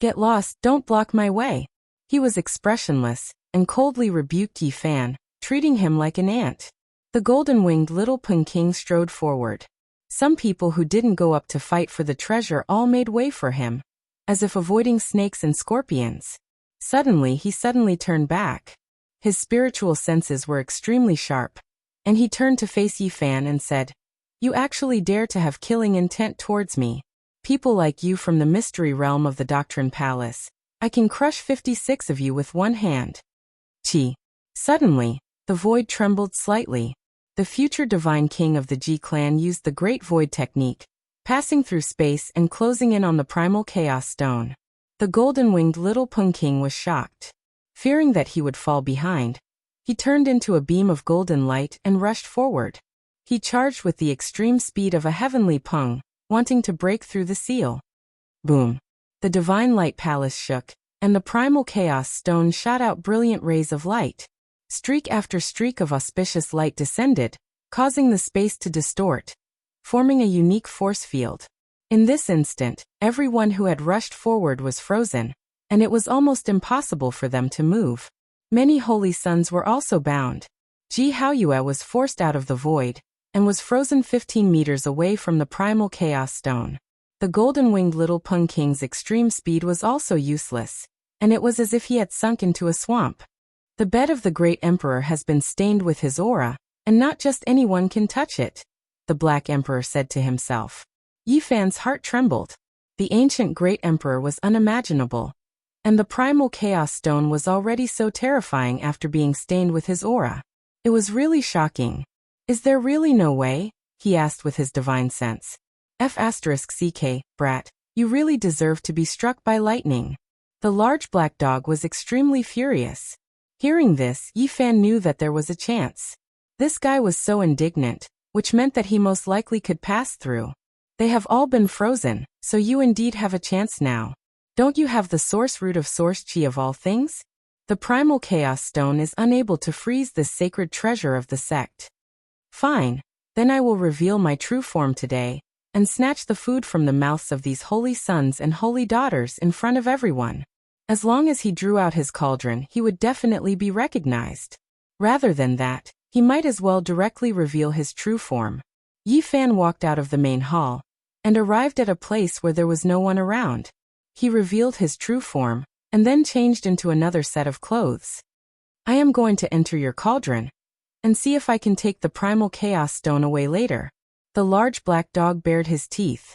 Get lost, don't block my way. He was expressionless, and coldly rebuked Yi Fan, treating him like an ant. The golden-winged little Pung King strode forward. Some people who didn't go up to fight for the treasure all made way for him, as if avoiding snakes and scorpions. Suddenly he turned back. His spiritual senses were extremely sharp, and he turned to face Yi Fan and said, You actually dare to have killing intent towards me. People like you from the mystery realm of the Doctrine Palace. I can crush 56 of you with one hand. Chi. Suddenly, the void trembled slightly. The future divine king of the Ji clan used the Great Void technique, passing through space and closing in on the primal chaos stone. The golden-winged little Pung King was shocked. Fearing that he would fall behind, he turned into a beam of golden light and rushed forward. He charged with the extreme speed of a heavenly Pung, wanting to break through the seal. Boom. The divine light palace shook, and the primal chaos stone shot out brilliant rays of light. Streak after streak of auspicious light descended, causing the space to distort, forming a unique force field. In this instant, everyone who had rushed forward was frozen, and it was almost impossible for them to move. Many holy sons were also bound. Ji Haoyue was forced out of the void, and was frozen 15 meters away from the primal chaos stone. The golden-winged little Pung King's extreme speed was also useless, and it was as if he had sunk into a swamp. The bed of the great emperor has been stained with his aura, and not just anyone can touch it, the Black Emperor said to himself. Yi Fan's heart trembled. The ancient great emperor was unimaginable. And the primal chaos stone was already so terrifying after being stained with his aura. It was really shocking. Is there really no way? He asked with his divine sense. F***ck, brat, you really deserve to be struck by lightning. The large black dog was extremely furious. Hearing this, Yi Fan knew that there was a chance. This guy was so indignant, which meant that he most likely could pass through. They have all been frozen, so you indeed have a chance now. Don't you have the source root of source chi of all things? The primal chaos stone is unable to freeze this sacred treasure of the sect. Fine, then I will reveal my true form today, and snatch the food from the mouths of these holy sons and holy daughters in front of everyone. As long as he drew out his cauldron, he would definitely be recognized. Rather than that, he might as well directly reveal his true form. Yi Fan walked out of the main hall, and arrived at a place where there was no one around. He revealed his true form, and then changed into another set of clothes. I am going to enter your cauldron, and see if I can take the primal chaos stone away later. The large black dog bared his teeth.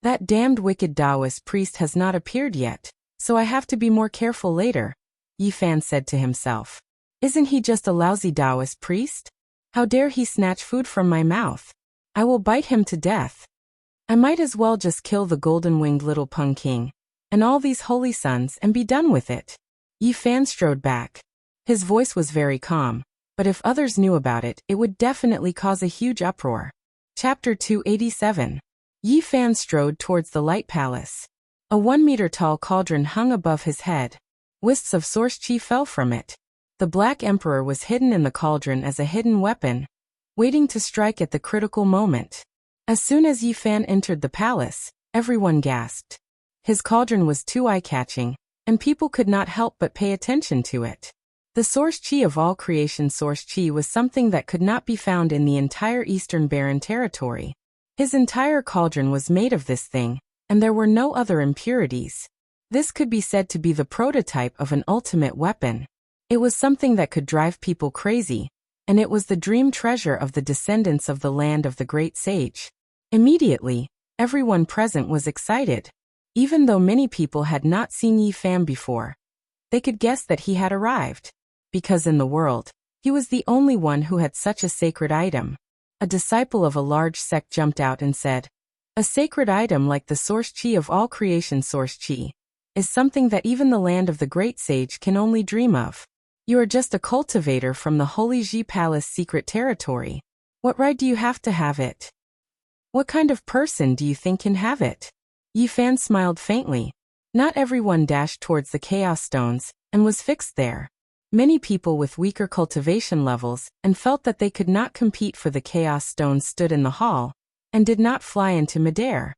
That damned wicked Taoist priest has not appeared yet, so I have to be more careful later, Yi Fan said to himself. Isn't he just a lousy Taoist priest? How dare he snatch food from my mouth? I will bite him to death. I might as well just kill the golden-winged little Pung King, and all these holy sons and be done with it. Yi Fan strode back. His voice was very calm, but if others knew about it, it would definitely cause a huge uproar. Chapter 287. Yi Fan strode towards the light palace. A 1-meter-tall cauldron hung above his head. Wisps of source chi fell from it. The Black Emperor was hidden in the cauldron as a hidden weapon, waiting to strike at the critical moment. As soon as Yi Fan entered the palace, everyone gasped. His cauldron was too eye-catching, and people could not help but pay attention to it. The source chi of all creation source chi was something that could not be found in the entire Eastern Barren territory. His entire cauldron was made of this thing, and there were no other impurities. This could be said to be the prototype of an ultimate weapon. It was something that could drive people crazy, and it was the dream treasure of the descendants of the land of the great sage. Immediately, everyone present was excited. Even though many people had not seen Yi Fan before, they could guess that he had arrived. Because in the world, he was the only one who had such a sacred item. A disciple of a large sect jumped out and said, "A sacred item like the source chi of all creation source chi is something that even the land of the great sage can only dream of. You are just a cultivator from the Holy Ji Palace secret territory. What right do you have to have it? What kind of person do you think can have it?" Yi Fan smiled faintly. Not everyone dashed towards the chaos stones, and was fixed there. Many people with weaker cultivation levels, and felt that they could not compete for the chaos stones stood in the hall, and did not fly into midair.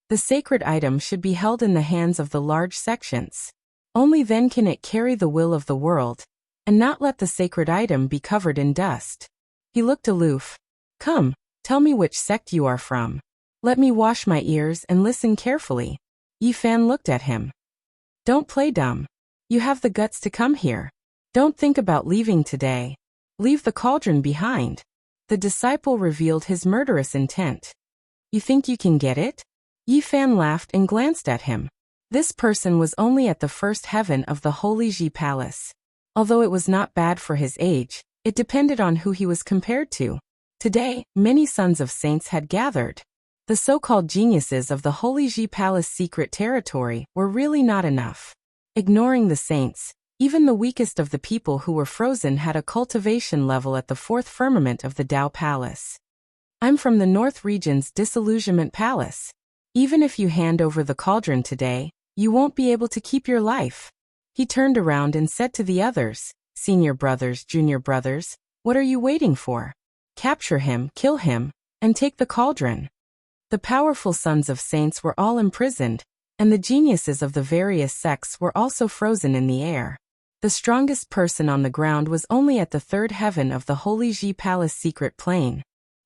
The sacred item should be held in the hands of the large sections. Only then can it carry the will of the world, and not let the sacred item be covered in dust. He looked aloof. Come, tell me which sect you are from. Let me wash my ears and listen carefully. Yi Fan looked at him. Don't play dumb. You have the guts to come here. Don't think about leaving today. Leave the cauldron behind. The disciple revealed his murderous intent. You think you can get it? Yi Fan laughed and glanced at him. This person was only at the first heaven of the Holy Ji Palace. Although it was not bad for his age, it depended on who he was compared to. Today, many sons of saints had gathered. The so-called geniuses of the Holy Ji Palace secret territory were really not enough. Ignoring the saints, even the weakest of the people who were frozen had a cultivation level at the fourth firmament of the Tao Palace. I'm from the North Region's Disillusionment Palace. Even if you hand over the cauldron today, you won't be able to keep your life. He turned around and said to the others, Senior brothers, junior brothers, what are you waiting for? Capture him, kill him, and take the cauldron. The powerful sons of saints were all imprisoned, and the geniuses of the various sects were also frozen in the air. The strongest person on the ground was only at the third heaven of the Holy Ji Palace secret plane.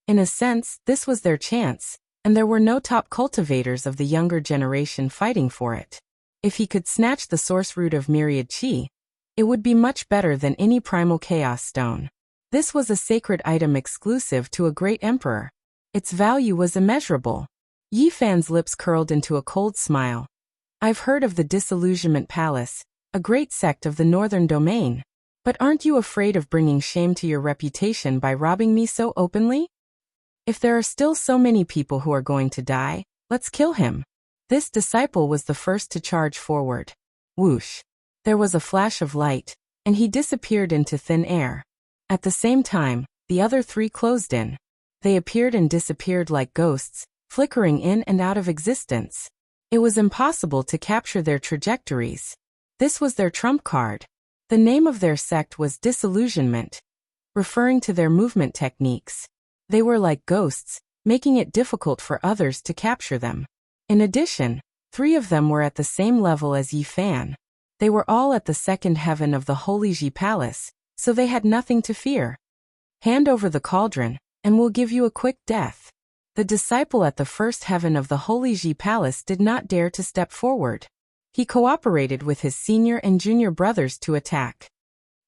In a sense, this was their chance, and there were no top cultivators of the younger generation fighting for it. If he could snatch the source root of myriad chi, it would be much better than any primal chaos stone. This was a sacred item exclusive to a great emperor. Its value was immeasurable. Yi Fan's lips curled into a cold smile. I've heard of the Disillusionment Palace, a great sect of the Northern Domain. But aren't you afraid of bringing shame to your reputation by robbing me so openly? If there are still so many people who are going to die, let's kill him. This disciple was the first to charge forward. Whoosh! There was a flash of light, and he disappeared into thin air. At the same time, the other three closed in. They appeared and disappeared like ghosts, flickering in and out of existence. It was impossible to capture their trajectories. This was their trump card. The name of their sect was Disillusionment, referring to their movement techniques. They were like ghosts, making it difficult for others to capture them. In addition, 3 of them were at the same level as Yi Fan. They were all at the second heaven of the Holy Ji Palace, so they had nothing to fear. Hand over the cauldron, and we'll give you a quick death. The disciple at the first heaven of the Holy Ji Palace did not dare to step forward. He cooperated with his senior and junior brothers to attack.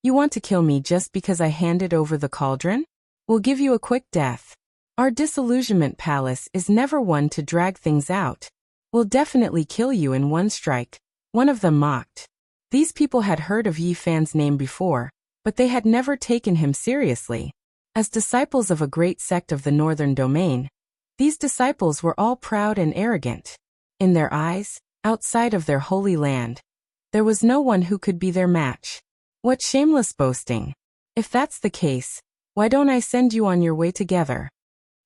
You want to kill me just because I handed over the cauldron? We'll give you a quick death. Our Disillusionment Palace is never one to drag things out. We'll definitely kill you in one strike, one of them mocked. These people had heard of Yi Fan's name before, but they had never taken him seriously. As disciples of a great sect of the Northern Domain, these disciples were all proud and arrogant. In their eyes, outside of their holy land, there was no one who could be their match. What shameless boasting! If that's the case, why don't I send you on your way together?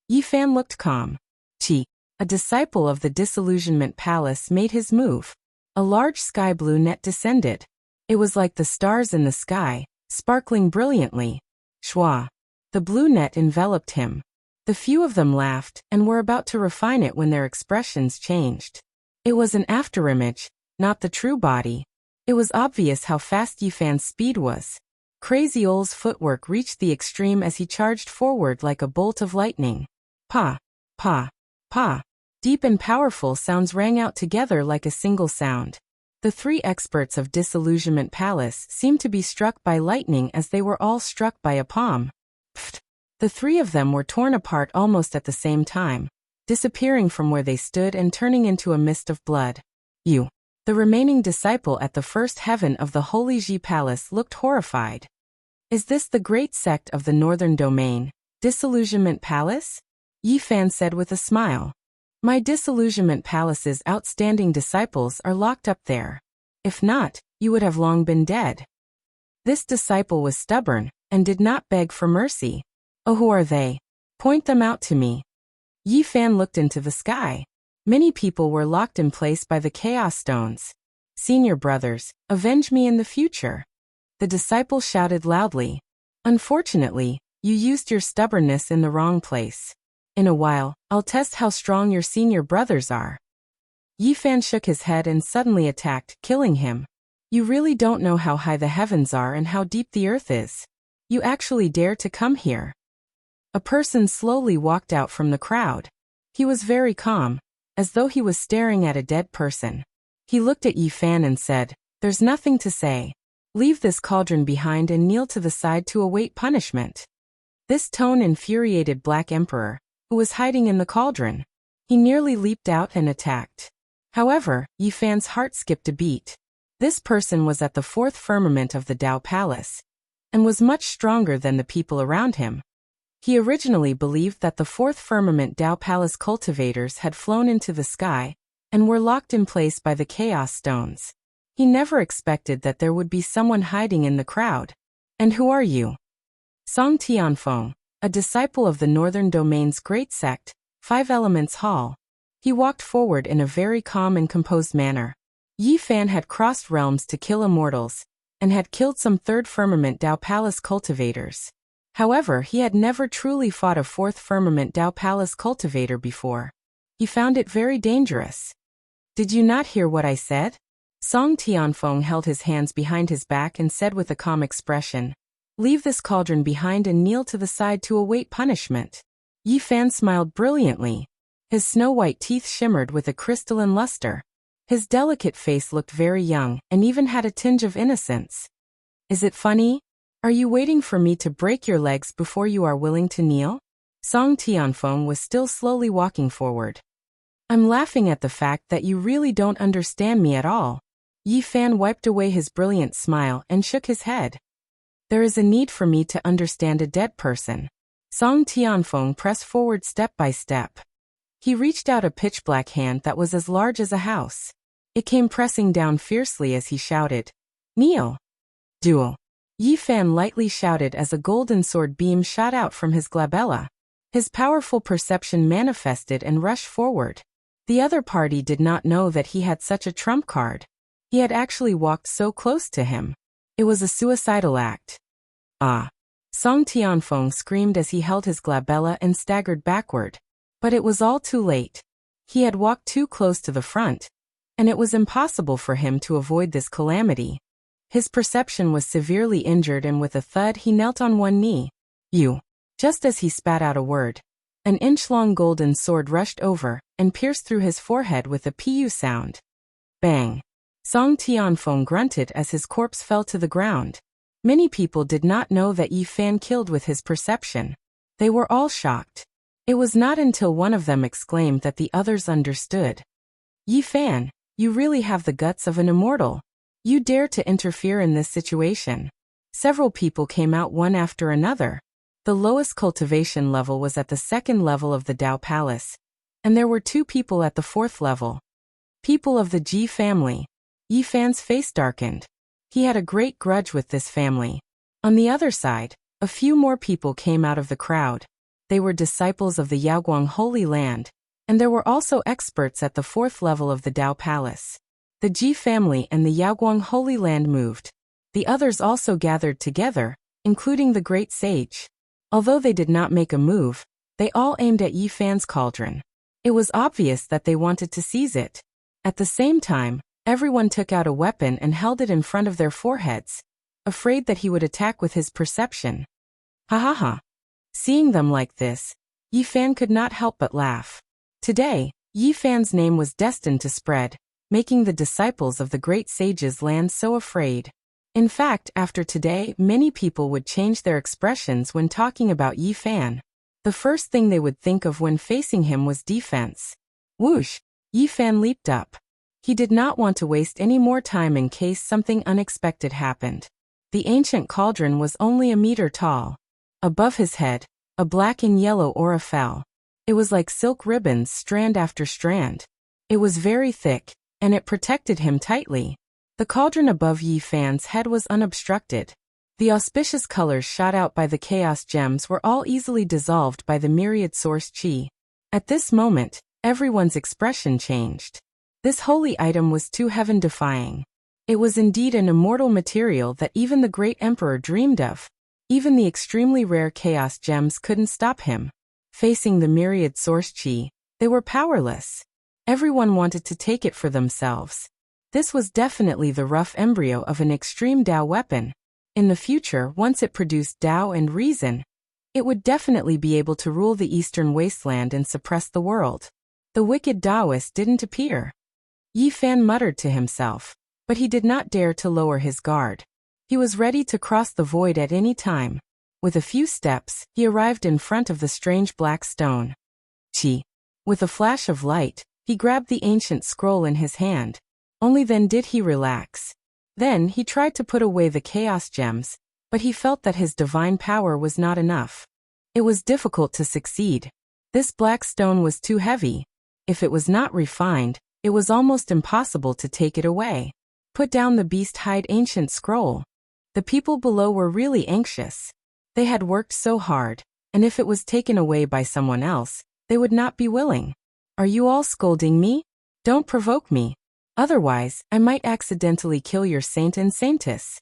Yi Fan looked calm. Chi, a disciple of the Disillusionment Palace, made his move. A large sky blue net descended. It was like the stars in the sky, sparkling brilliantly. Shwa! The blue net enveloped him. The few of them laughed and were about to refine it when their expressions changed. It was an afterimage, not the true body. It was obvious how fast Yi Fan's speed was. Crazy Ol's footwork reached the extreme as he charged forward like a bolt of lightning. Pa, pa, pa. Deep and powerful sounds rang out together like a single sound. The 3 experts of Disillusionment Palace seemed to be struck by lightning as they were all struck by a palm. Pfft! The 3 of them were torn apart almost at the same time, disappearing from where they stood and turning into a mist of blood. You. The remaining disciple at the first heaven of the Holy Ji Palace looked horrified. Is this the great sect of the Northern Domain, Disillusionment Palace? Yi Fan said with a smile. My Disillusionment Palace's outstanding disciples are locked up there. If not, you would have long been dead. This disciple was stubborn, and did not beg for mercy. Oh, who are they? Point them out to me. Yi Fan looked into the sky. Many people were locked in place by the chaos stones. Senior brothers, avenge me in the future. The disciple shouted loudly. Unfortunately, you used your stubbornness in the wrong place. In a while, I'll test how strong your senior brothers are. Yi Fan shook his head and suddenly attacked, killing him. You really don't know how high the heavens are and how deep the earth is. You actually dare to come here. A person slowly walked out from the crowd. He was very calm, as though he was staring at a dead person. He looked at Yi Fan and said, There's nothing to say. Leave this cauldron behind and kneel to the side to await punishment. This tone infuriated Black Emperor, who was hiding in the cauldron. He nearly leaped out and attacked. However, Yi Fan's heart skipped a beat. This person was at the 4th firmament of the Dao Palace, and was much stronger than the people around him. He originally believed that the 4th firmament Dao Palace cultivators had flown into the sky, and were locked in place by the chaos stones. He never expected that there would be someone hiding in the crowd. And who are you? Song Tianfeng, a disciple of the Northern Domain's great sect, 5 Elements Hall. He walked forward in a very calm and composed manner. Yi Fan had crossed realms to kill immortals, and had killed some 3rd firmament Dao Palace cultivators. However, he had never truly fought a 4th firmament Dao Palace cultivator before. He found it very dangerous. Did you not hear what I said? Song Tianfeng held his hands behind his back and said with a calm expression, Leave this cauldron behind and kneel to the side to await punishment. Yi Fan smiled brilliantly. His snow-white teeth shimmered with a crystalline luster. His delicate face looked very young and even had a tinge of innocence. Is it funny? Are you waiting for me to break your legs before you are willing to kneel? Song Tianfeng was still slowly walking forward. I'm laughing at the fact that you really don't understand me at all. Yi Fan wiped away his brilliant smile and shook his head. There is a need for me to understand a dead person. Song Tianfeng pressed forward step by step. He reached out a pitch-black hand that was as large as a house. It came pressing down fiercely as he shouted, "Kneel!" Duel. Yi Fan lightly shouted as a golden sword beam shot out from his glabella. His powerful perception manifested and rushed forward. The other party did not know that he had such a trump card. He had actually walked so close to him. It was a suicidal act. Ah! Song Tianfeng screamed as he held his glabella and staggered backward. But it was all too late. He had walked too close to the front, and it was impossible for him to avoid this calamity. His perception was severely injured, and with a thud he knelt on one knee. "You!" Just as he spat out a word, an inch-long golden sword rushed over and pierced through his forehead with a pu sound. Bang! Song Tianfeng grunted as his corpse fell to the ground. Many people did not know that Yi Fan killed with his perception. They were all shocked. It was not until one of them exclaimed that the others understood. "Yi Fan, you really have the guts of an immortal. You dare to interfere in this situation." Several people came out one after another. The lowest cultivation level was at the second level of the Dao Palace, and there were 2 people at the 4th level. People of the Ji family. Yi Fan's face darkened. He had a great grudge with this family. On the other side, a few more people came out of the crowd. They were disciples of the Yaoguang Holy Land, and there were also experts at the 4th level of the Dao Palace. The Ji family and the Yaoguang Holy Land moved. The others also gathered together, including the great sage. Although they did not make a move, they all aimed at Yi Fan's cauldron. It was obvious that they wanted to seize it. At the same time, everyone took out a weapon and held it in front of their foreheads, afraid that he would attack with his perception. Ha ha ha. Seeing them like this, Yi Fan could not help but laugh. Today, Yi Fan's name was destined to spread, making the disciples of the great sage's land so afraid. In fact, after today, many people would change their expressions when talking about Yi Fan. The first thing they would think of when facing him was defense. Whoosh! Yi Fan leaped up. He did not want to waste any more time in case something unexpected happened. The ancient cauldron was only a meter tall. Above his head, a black and yellow aura fell. It was like silk ribbons, strand after strand. It was very thick, and it protected him tightly. The cauldron above Yi Fan's head was unobstructed. The auspicious colors shot out by the chaos gems were all easily dissolved by the myriad source qi. At this moment, everyone's expression changed. This holy item was too heaven-defying. It was indeed an immortal material that even the great emperor dreamed of. Even the extremely rare chaos gems couldn't stop him. Facing the myriad source qi, they were powerless. Everyone wanted to take it for themselves. This was definitely the rough embryo of an extreme Dao weapon. In the future, once it produced Dao and reason, it would definitely be able to rule the eastern wasteland and suppress the world. The wicked Taoist didn't appear. Yi Fan muttered to himself, but he did not dare to lower his guard. He was ready to cross the void at any time. With a few steps, he arrived in front of the strange black stone. Qi. With a flash of light, he grabbed the ancient scroll in his hand. Only then did he relax. Then he tried to put away the chaos gems, but he felt that his divine power was not enough. It was difficult to succeed. This black stone was too heavy. If it was not refined, it was almost impossible to take it away. Put down the beast-hide ancient scroll. The people below were really anxious. They had worked so hard, and if it was taken away by someone else, they would not be willing. Are you all scolding me? Don't provoke me. Otherwise, I might accidentally kill your saint and saintess.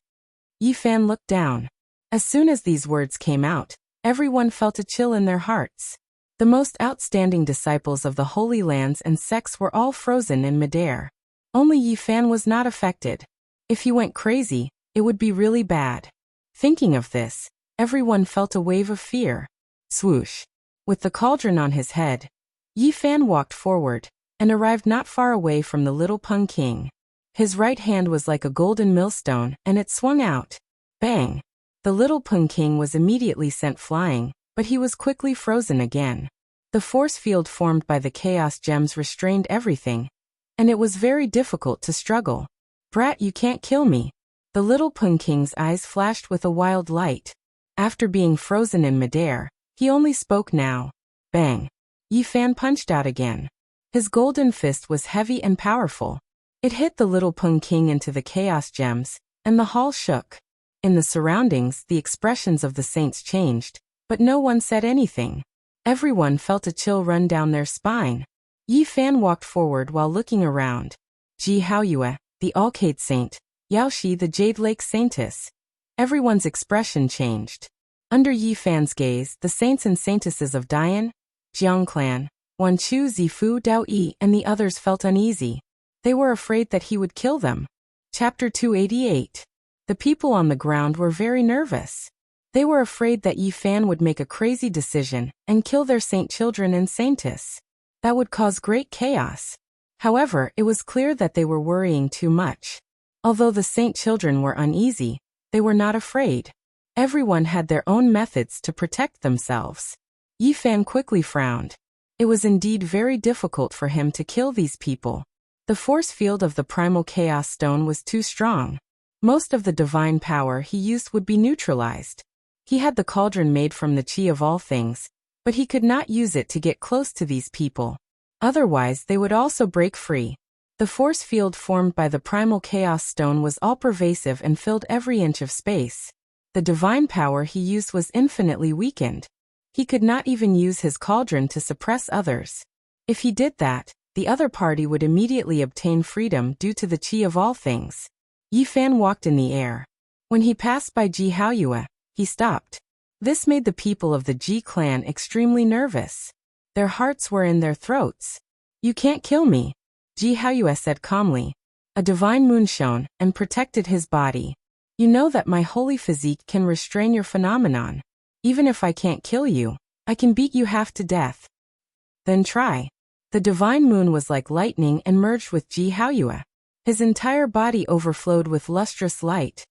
Yi Fan looked down. As soon as these words came out, everyone felt a chill in their hearts. The most outstanding disciples of the Holy Lands and sects were all frozen in midair. Only Yi Fan was not affected. If he went crazy, it would be really bad. Thinking of this, everyone felt a wave of fear. Swoosh. With the cauldron on his head, Yi Fan walked forward and arrived not far away from the little Peng King. His right hand was like a golden millstone, and it swung out. Bang! The little Peng King was immediately sent flying, but he was quickly frozen again. The force field formed by the chaos gems restrained everything, and it was very difficult to struggle. Brat, you can't kill me. The little Pung King's eyes flashed with a wild light. After being frozen in midair, he only spoke now. Bang! Yi Fan punched out again. His golden fist was heavy and powerful. It hit the little Pung King into the chaos gems, and the hall shook. In the surroundings, the expressions of the saints changed, but no one said anything. Everyone felt a chill run down their spine. Yi Fan walked forward while looking around. Ji Haoyue, the Alcade Saint, Yao Shi, the Jade Lake Saintess. Everyone's expression changed. Under Yi Fan's gaze, the saints and saintesses of Dian, Jiang Clan, Wanchu, Zifu, Dao Yi, and the others felt uneasy. They were afraid that he would kill them. Chapter 288. The people on the ground were very nervous. They were afraid that Yi Fan would make a crazy decision and kill their saint children and saintess. That would cause great chaos. However, it was clear that they were worrying too much. Although the saint children were uneasy, they were not afraid. Everyone had their own methods to protect themselves. Yi Fan quickly frowned. It was indeed very difficult for him to kill these people. The force field of the primal chaos stone was too strong. Most of the divine power he used would be neutralized. He had the cauldron made from the chi of all things, but he could not use it to get close to these people. Otherwise, they would also break free. The force field formed by the primal chaos stone was all-pervasive and filled every inch of space. The divine power he used was infinitely weakened. He could not even use his cauldron to suppress others. If he did that, the other party would immediately obtain freedom due to the chi of all things. Yi Fan walked in the air. When he passed by Ji Haoyue, he stopped. This made the people of the Ji clan extremely nervous. Their hearts were in their throats. You can't kill me, Ji Haoyue said calmly. A divine moon shone and protected his body. You know that my holy physique can restrain your phenomenon. Even if I can't kill you, I can beat you half to death. Then try. The divine moon was like lightning and merged with Ji Haoyue. His entire body overflowed with lustrous light.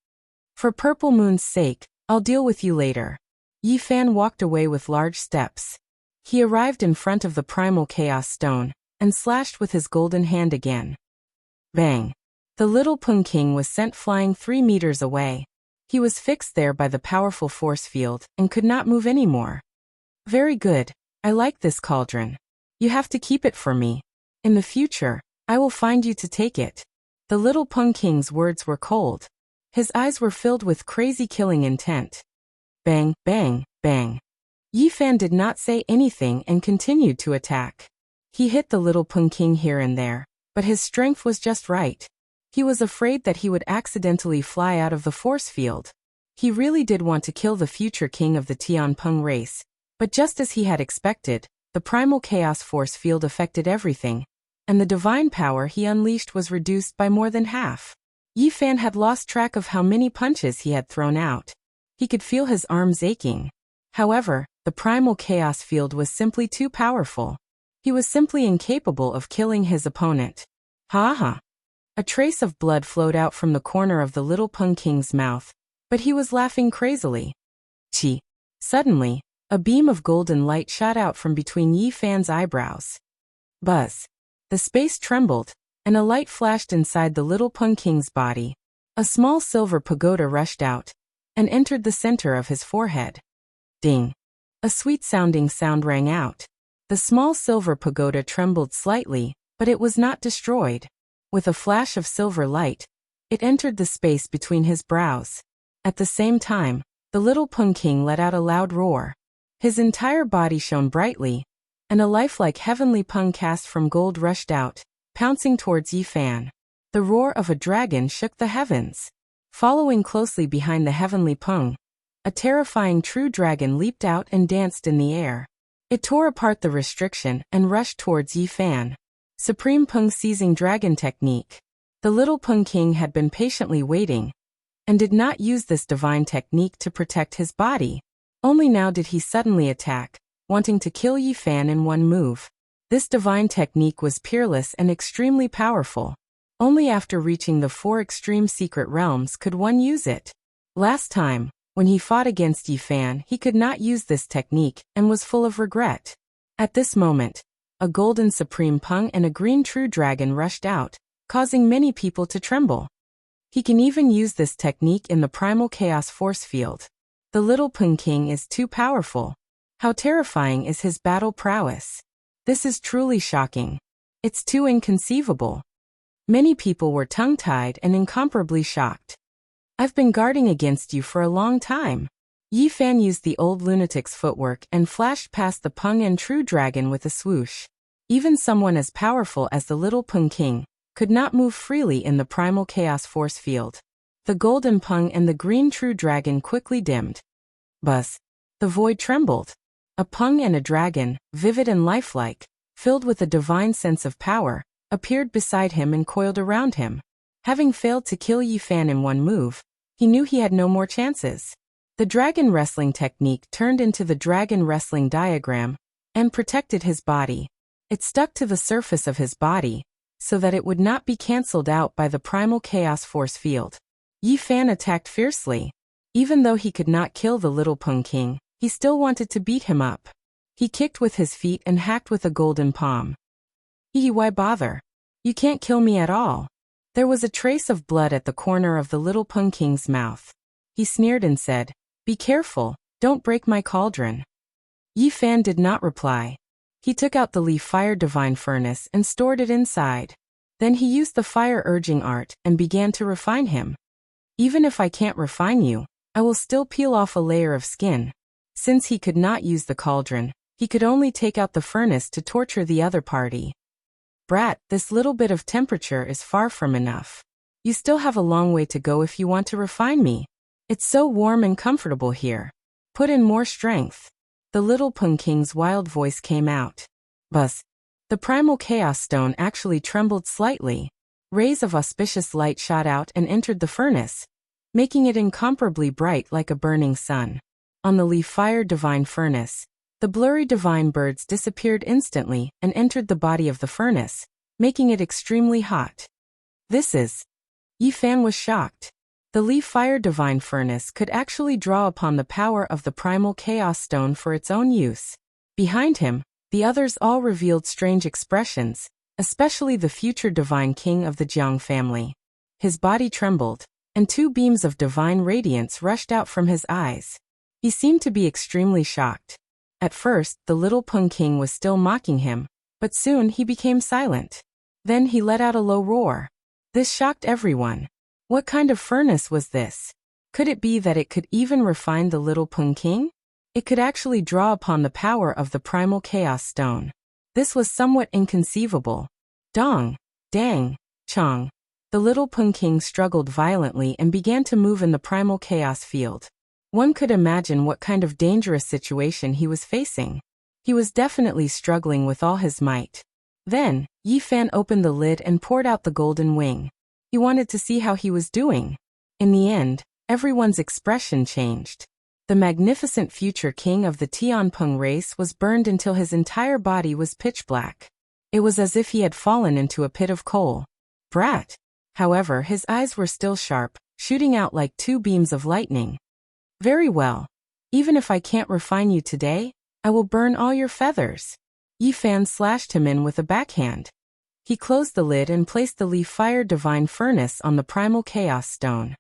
For Purple Moon's sake, I'll deal with you later. Yi Fan walked away with large steps. He arrived in front of the primal chaos stone, and slashed with his golden hand again. Bang! The little Pung King was sent flying 3 meters away. He was fixed there by the powerful force field, and could not move anymore. Very good, I like this cauldron. You have to keep it for me. In the future, I will find you to take it. The little Pung King's words were cold. His eyes were filled with crazy killing intent. Bang, bang, bang. Yi Fan did not say anything and continued to attack. He hit the little Pung King here and there, but his strength was just right. He was afraid that he would accidentally fly out of the force field. He really did want to kill the future king of the Tianpeng race, but just as he had expected, the primal chaos force field affected everything, and the divine power he unleashed was reduced by more than half. Yi Fan had lost track of how many punches he had thrown out. He could feel his arms aching. However, the primal chaos field was simply too powerful. He was simply incapable of killing his opponent. Ha ha! A trace of blood flowed out from the corner of the little Pung King's mouth, but he was laughing crazily. Chi! Suddenly, a beam of golden light shot out from between Yi Fan's eyebrows. Buzz! The space trembled, and a light flashed inside the little Pung King's body. A small silver pagoda rushed out, and entered the center of his forehead. Ding! A sweet-sounding sound rang out. The small silver pagoda trembled slightly, but it was not destroyed. With a flash of silver light, it entered the space between his brows. At the same time, the little Pung King let out a loud roar. His entire body shone brightly, and a lifelike heavenly Pung cast from gold rushed out, pouncing towards Yi Fan. The roar of a dragon shook the heavens. Following closely behind the heavenly Pung, a terrifying true dragon leaped out and danced in the air. It tore apart the restriction and rushed towards Yi Fan. Supreme Pung seizing dragon technique. The little Pung King had been patiently waiting, and did not use this divine technique to protect his body. Only now did he suddenly attack, wanting to kill Yi Fan in one move. This divine technique was peerless and extremely powerful. Only after reaching the 4 extreme secret realms could one use it. Last time, when he fought against Yi Fan, he could not use this technique and was full of regret. At this moment, a golden supreme Peng and a green true dragon rushed out, causing many people to tremble. He can even use this technique in the primal chaos force field. The little Peng King is too powerful. How terrifying is his battle prowess? This is truly shocking. It's too inconceivable. Many people were tongue-tied and incomparably shocked. I've been guarding against you for a long time. Yi Fan used the old lunatic's footwork and flashed past the Peng and true dragon with a swoosh. Even someone as powerful as the little Peng King could not move freely in the primal chaos force field. The golden Peng and the green true dragon quickly dimmed. Buzz. The void trembled. A Peng and a dragon, vivid and lifelike, filled with a divine sense of power, appeared beside him and coiled around him. Having failed to kill Yi Fan in one move, he knew he had no more chances. The dragon wrestling technique turned into the dragon wrestling diagram and protected his body. It stuck to the surface of his body so that it would not be cancelled out by the primal chaos force field. Yi Fan attacked fiercely. Even though he could not kill the little Peng King, he still wanted to beat him up. He kicked with his feet and hacked with a golden palm. Why bother? You can't kill me at all. There was a trace of blood at the corner of the little Peng King's mouth. He sneered and said, "Be careful, don't break my cauldron." Yi Fan did not reply. He took out the leaf fire divine furnace and stored it inside. Then he used the fire urging art and began to refine him. Even if I can't refine you, I will still peel off a layer of skin. Since he could not use the cauldron, he could only take out the furnace to torture the other party. Brat, this little bit of temperature is far from enough. You still have a long way to go if you want to refine me. It's so warm and comfortable here. Put in more strength. The little Peng King's wild voice came out. Buzz. The primal chaos stone actually trembled slightly. Rays of auspicious light shot out and entered the furnace, making it incomparably bright like a burning sun. On the leaf fire divine furnace, the blurry divine birds disappeared instantly and entered the body of the furnace, making it extremely hot. This is... Yi Fan was shocked. The leaf fire divine furnace could actually draw upon the power of the primal chaos stone for its own use. Behind him, the others all revealed strange expressions, especially the future divine king of the Jiang family. His body trembled, and two beams of divine radiance rushed out from his eyes. He seemed to be extremely shocked. At first, the little Peng King was still mocking him, but soon he became silent. Then he let out a low roar. This shocked everyone. What kind of furnace was this? Could it be that it could even refine the little Peng King? It could actually draw upon the power of the primal chaos stone. This was somewhat inconceivable. Dong, dang, chong. The little Peng King struggled violently and began to move in the primal chaos field. One could imagine what kind of dangerous situation he was facing. He was definitely struggling with all his might. Then, Yi Fan opened the lid and poured out the golden wing. He wanted to see how he was doing. In the end, everyone's expression changed. The magnificent future king of the Tianpeng race was burned until his entire body was pitch black. It was as if he had fallen into a pit of coal. Brat! However, his eyes were still sharp, shooting out like two beams of lightning. Very well. Even if I can't refine you today, I will burn all your feathers. Yi Fan slashed him in with a backhand. He closed the lid and placed the leaf fire divine furnace on the primal chaos stone.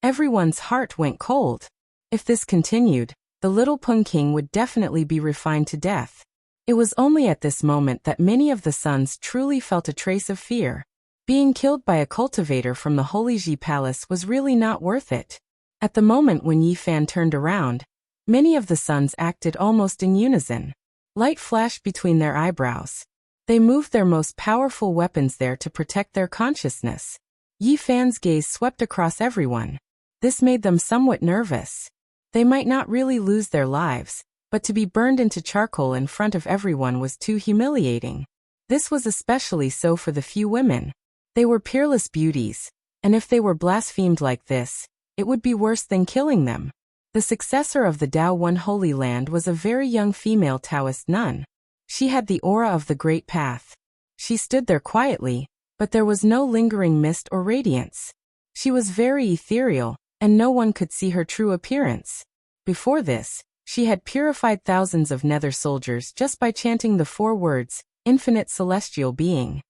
Everyone's heart went cold. If this continued, the little Peng King would definitely be refined to death. It was only at this moment that many of the sons truly felt a trace of fear. Being killed by a cultivator from the Holy Ji Palace was really not worth it. At the moment when Yi Fan turned around, many of the sons acted almost in unison. Light flashed between their eyebrows. They moved their most powerful weapons there to protect their consciousness. Yi Fan's gaze swept across everyone. This made them somewhat nervous. They might not really lose their lives, but to be burned into charcoal in front of everyone was too humiliating. This was especially so for the few women. They were peerless beauties, and if they were blasphemed like this, it would be worse than killing them. The successor of the Dao One Holy Land was a very young female Taoist nun. She had the aura of the Great Path. She stood there quietly, but there was no lingering mist or radiance. She was very ethereal, and no one could see her true appearance. Before this, She had purified thousands of nether soldiers just by chanting the 4 words, infinite celestial being.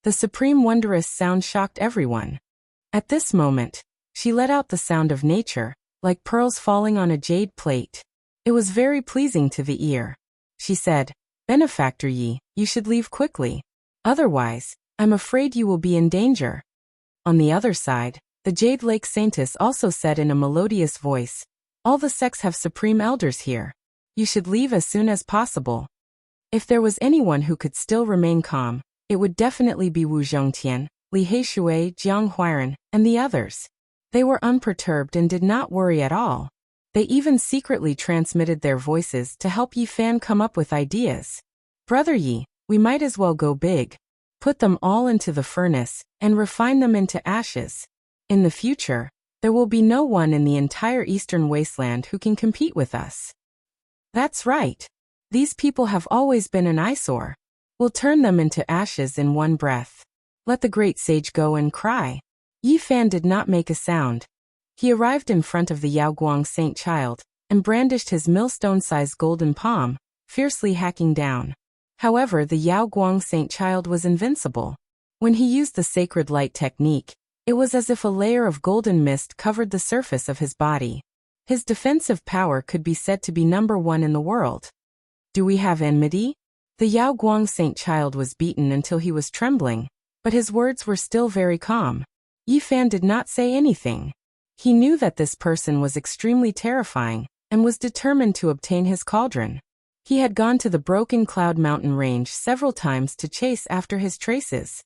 The supreme wondrous sound shocked everyone. At this moment, she let out the sound of nature, like pearls falling on a jade plate. It was very pleasing to the ear. She said, "Benefactor Yi, you should leave quickly. Otherwise, I'm afraid you will be in danger." On the other side, the Jade Lake Saintess also said in a melodious voice, "All the sects have supreme elders here. You should leave as soon as possible." If there was anyone who could still remain calm, it would definitely be Wu Zhongtian, Li Heishui, Jiang Huiran, and the others. They were unperturbed and did not worry at all. They even secretly transmitted their voices to help Yi Fan come up with ideas. "Brother Yi, we might as well go big. Put them all into the furnace, and refine them into ashes. In the future, there will be no one in the entire eastern wasteland who can compete with us." "That's right. These people have always been an eyesore. We'll turn them into ashes in one breath. Let the great sage go and cry." Yi Fan did not make a sound. He arrived in front of the Yaoguang Saint Child, and brandished his millstone-sized golden palm, fiercely hacking down. However, the Yaoguang Saint Child was invincible. When he used the sacred light technique, it was as if a layer of golden mist covered the surface of his body. His defensive power could be said to be #1 in the world. "Do we have enmity?" The Yaoguang Saint Child was beaten until he was trembling, but his words were still very calm. Yi Fan did not say anything. He knew that this person was extremely terrifying, and was determined to obtain his cauldron. He had gone to the Broken Cloud Mountain range several times to chase after his traces.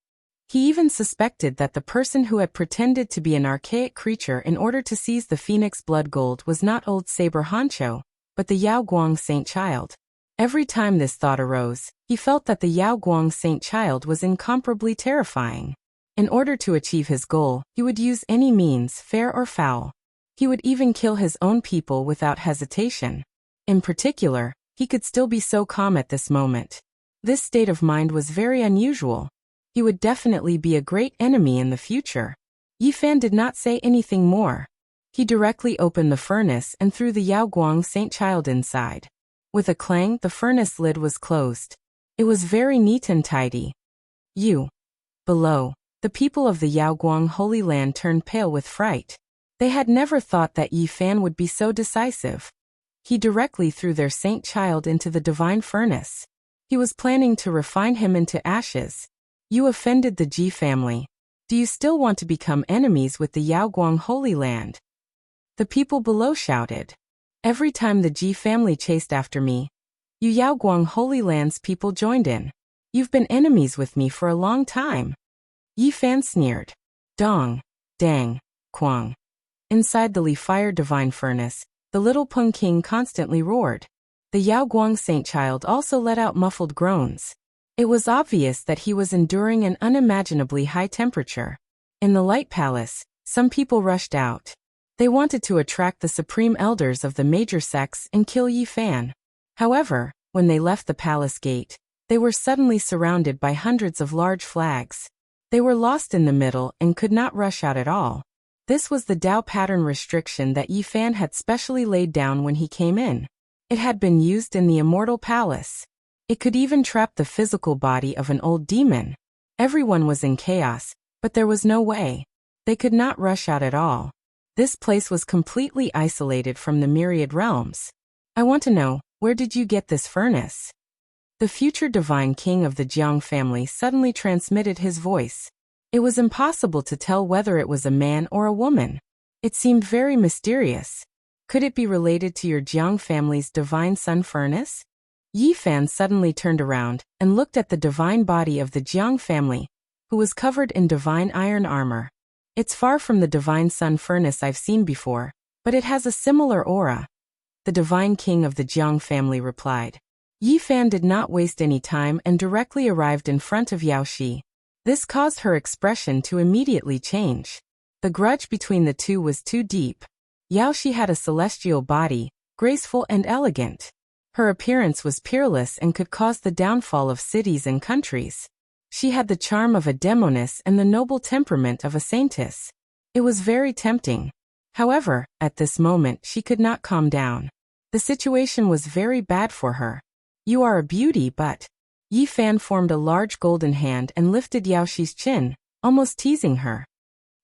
He even suspected that the person who had pretended to be an archaic creature in order to seize the Phoenix Blood Gold was not old Saber Hancho, but the Yaoguang Saint Child. Every time this thought arose, he felt that the Yaoguang Saint Child was incomparably terrifying. In order to achieve his goal, he would use any means, fair or foul. He would even kill his own people without hesitation. In particular, he could still be so calm at this moment. This state of mind was very unusual. He would definitely be a great enemy in the future. Yi Fan did not say anything more. He directly opened the furnace and threw the Yaoguang Saint Child inside. With a clang, the furnace lid was closed. It was very neat and tidy. Below, the people of the Yaoguang Holy Land turned pale with fright. They had never thought that Yi Fan would be so decisive. He directly threw their Saint Child into the divine furnace. He was planning to refine him into ashes. "You offended the Ji family. Do you still want to become enemies with the Yaoguang Holy Land?" The people below shouted. "Every time the Ji family chased after me, you Yaoguang Holy Land's people joined in. You've been enemies with me for a long time." Yi Fan sneered. Dong, dang, quang. Inside the Li-Fire divine furnace, the little Peng King constantly roared. The Yaoguang Saint Child also let out muffled groans. It was obvious that he was enduring an unimaginably high temperature. In the Light Palace, some people rushed out. They wanted to attract the supreme elders of the major sects and kill Yi Fan. However, when they left the palace gate, they were suddenly surrounded by hundreds of large flags. They were lost in the middle and could not rush out at all. This was the Dao pattern restriction that Yi Fan had specially laid down when he came in. It had been used in the Immortal Palace. It could even trap the physical body of an old demon. Everyone was in chaos, but there was no way. They could not rush out at all. This place was completely isolated from the myriad realms. "I want to know, where did you get this furnace?" The future divine king of the Jiang family suddenly transmitted his voice. It was impossible to tell whether it was a man or a woman. It seemed very mysterious. Could it be related to your Jiang family's divine sun furnace? Yi Fan suddenly turned around and looked at the divine body of the Jiang family, who was covered in divine iron armor. "It's far from the divine sun furnace I've seen before, but it has a similar aura," the divine king of the Jiang family replied. Yi Fan did not waste any time and directly arrived in front of Yao Shi. This caused her expression to immediately change. The grudge between the two was too deep. Yao Shi had a celestial body, graceful and elegant. Her appearance was peerless and could cause the downfall of cities and countries. She had the charm of a demoness and the noble temperament of a saintess. It was very tempting. However, at this moment she could not calm down. The situation was very bad for her. You are a beauty, but... Yi Fan formed a large golden hand and lifted Yao Shi's chin, almost teasing her.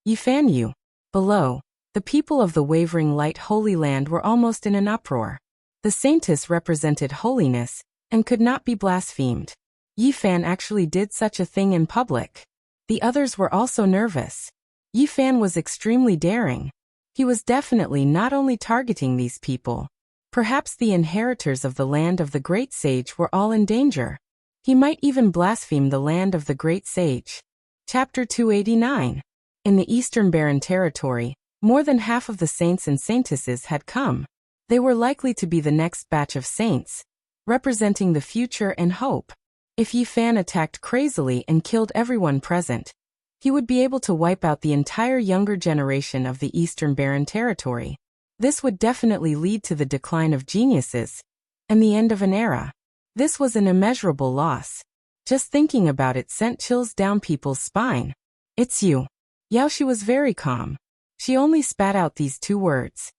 Yi Fan, you. Below, the people of the Wavering Light Holy Land were almost in an uproar. The saintess represented holiness, and could not be blasphemed. Yi Fan actually did such a thing in public. The others were also nervous. Yi Fan was extremely daring. He was definitely not only targeting these people. Perhaps the inheritors of the land of the great sage were all in danger. He might even blaspheme the land of the great sage. Chapter 289. In the Eastern Barren Territory, more than half of the saints and saintesses had come. They were likely to be the next batch of saints, representing the future and hope. If Yi Fan attacked crazily and killed everyone present, he would be able to wipe out the entire younger generation of the Eastern Barren Territory. This would definitely lead to the decline of geniuses and the end of an era. This was an immeasurable loss. Just thinking about it sent chills down people's spine. It's you. Yao Shi was very calm. She only spat out these two words.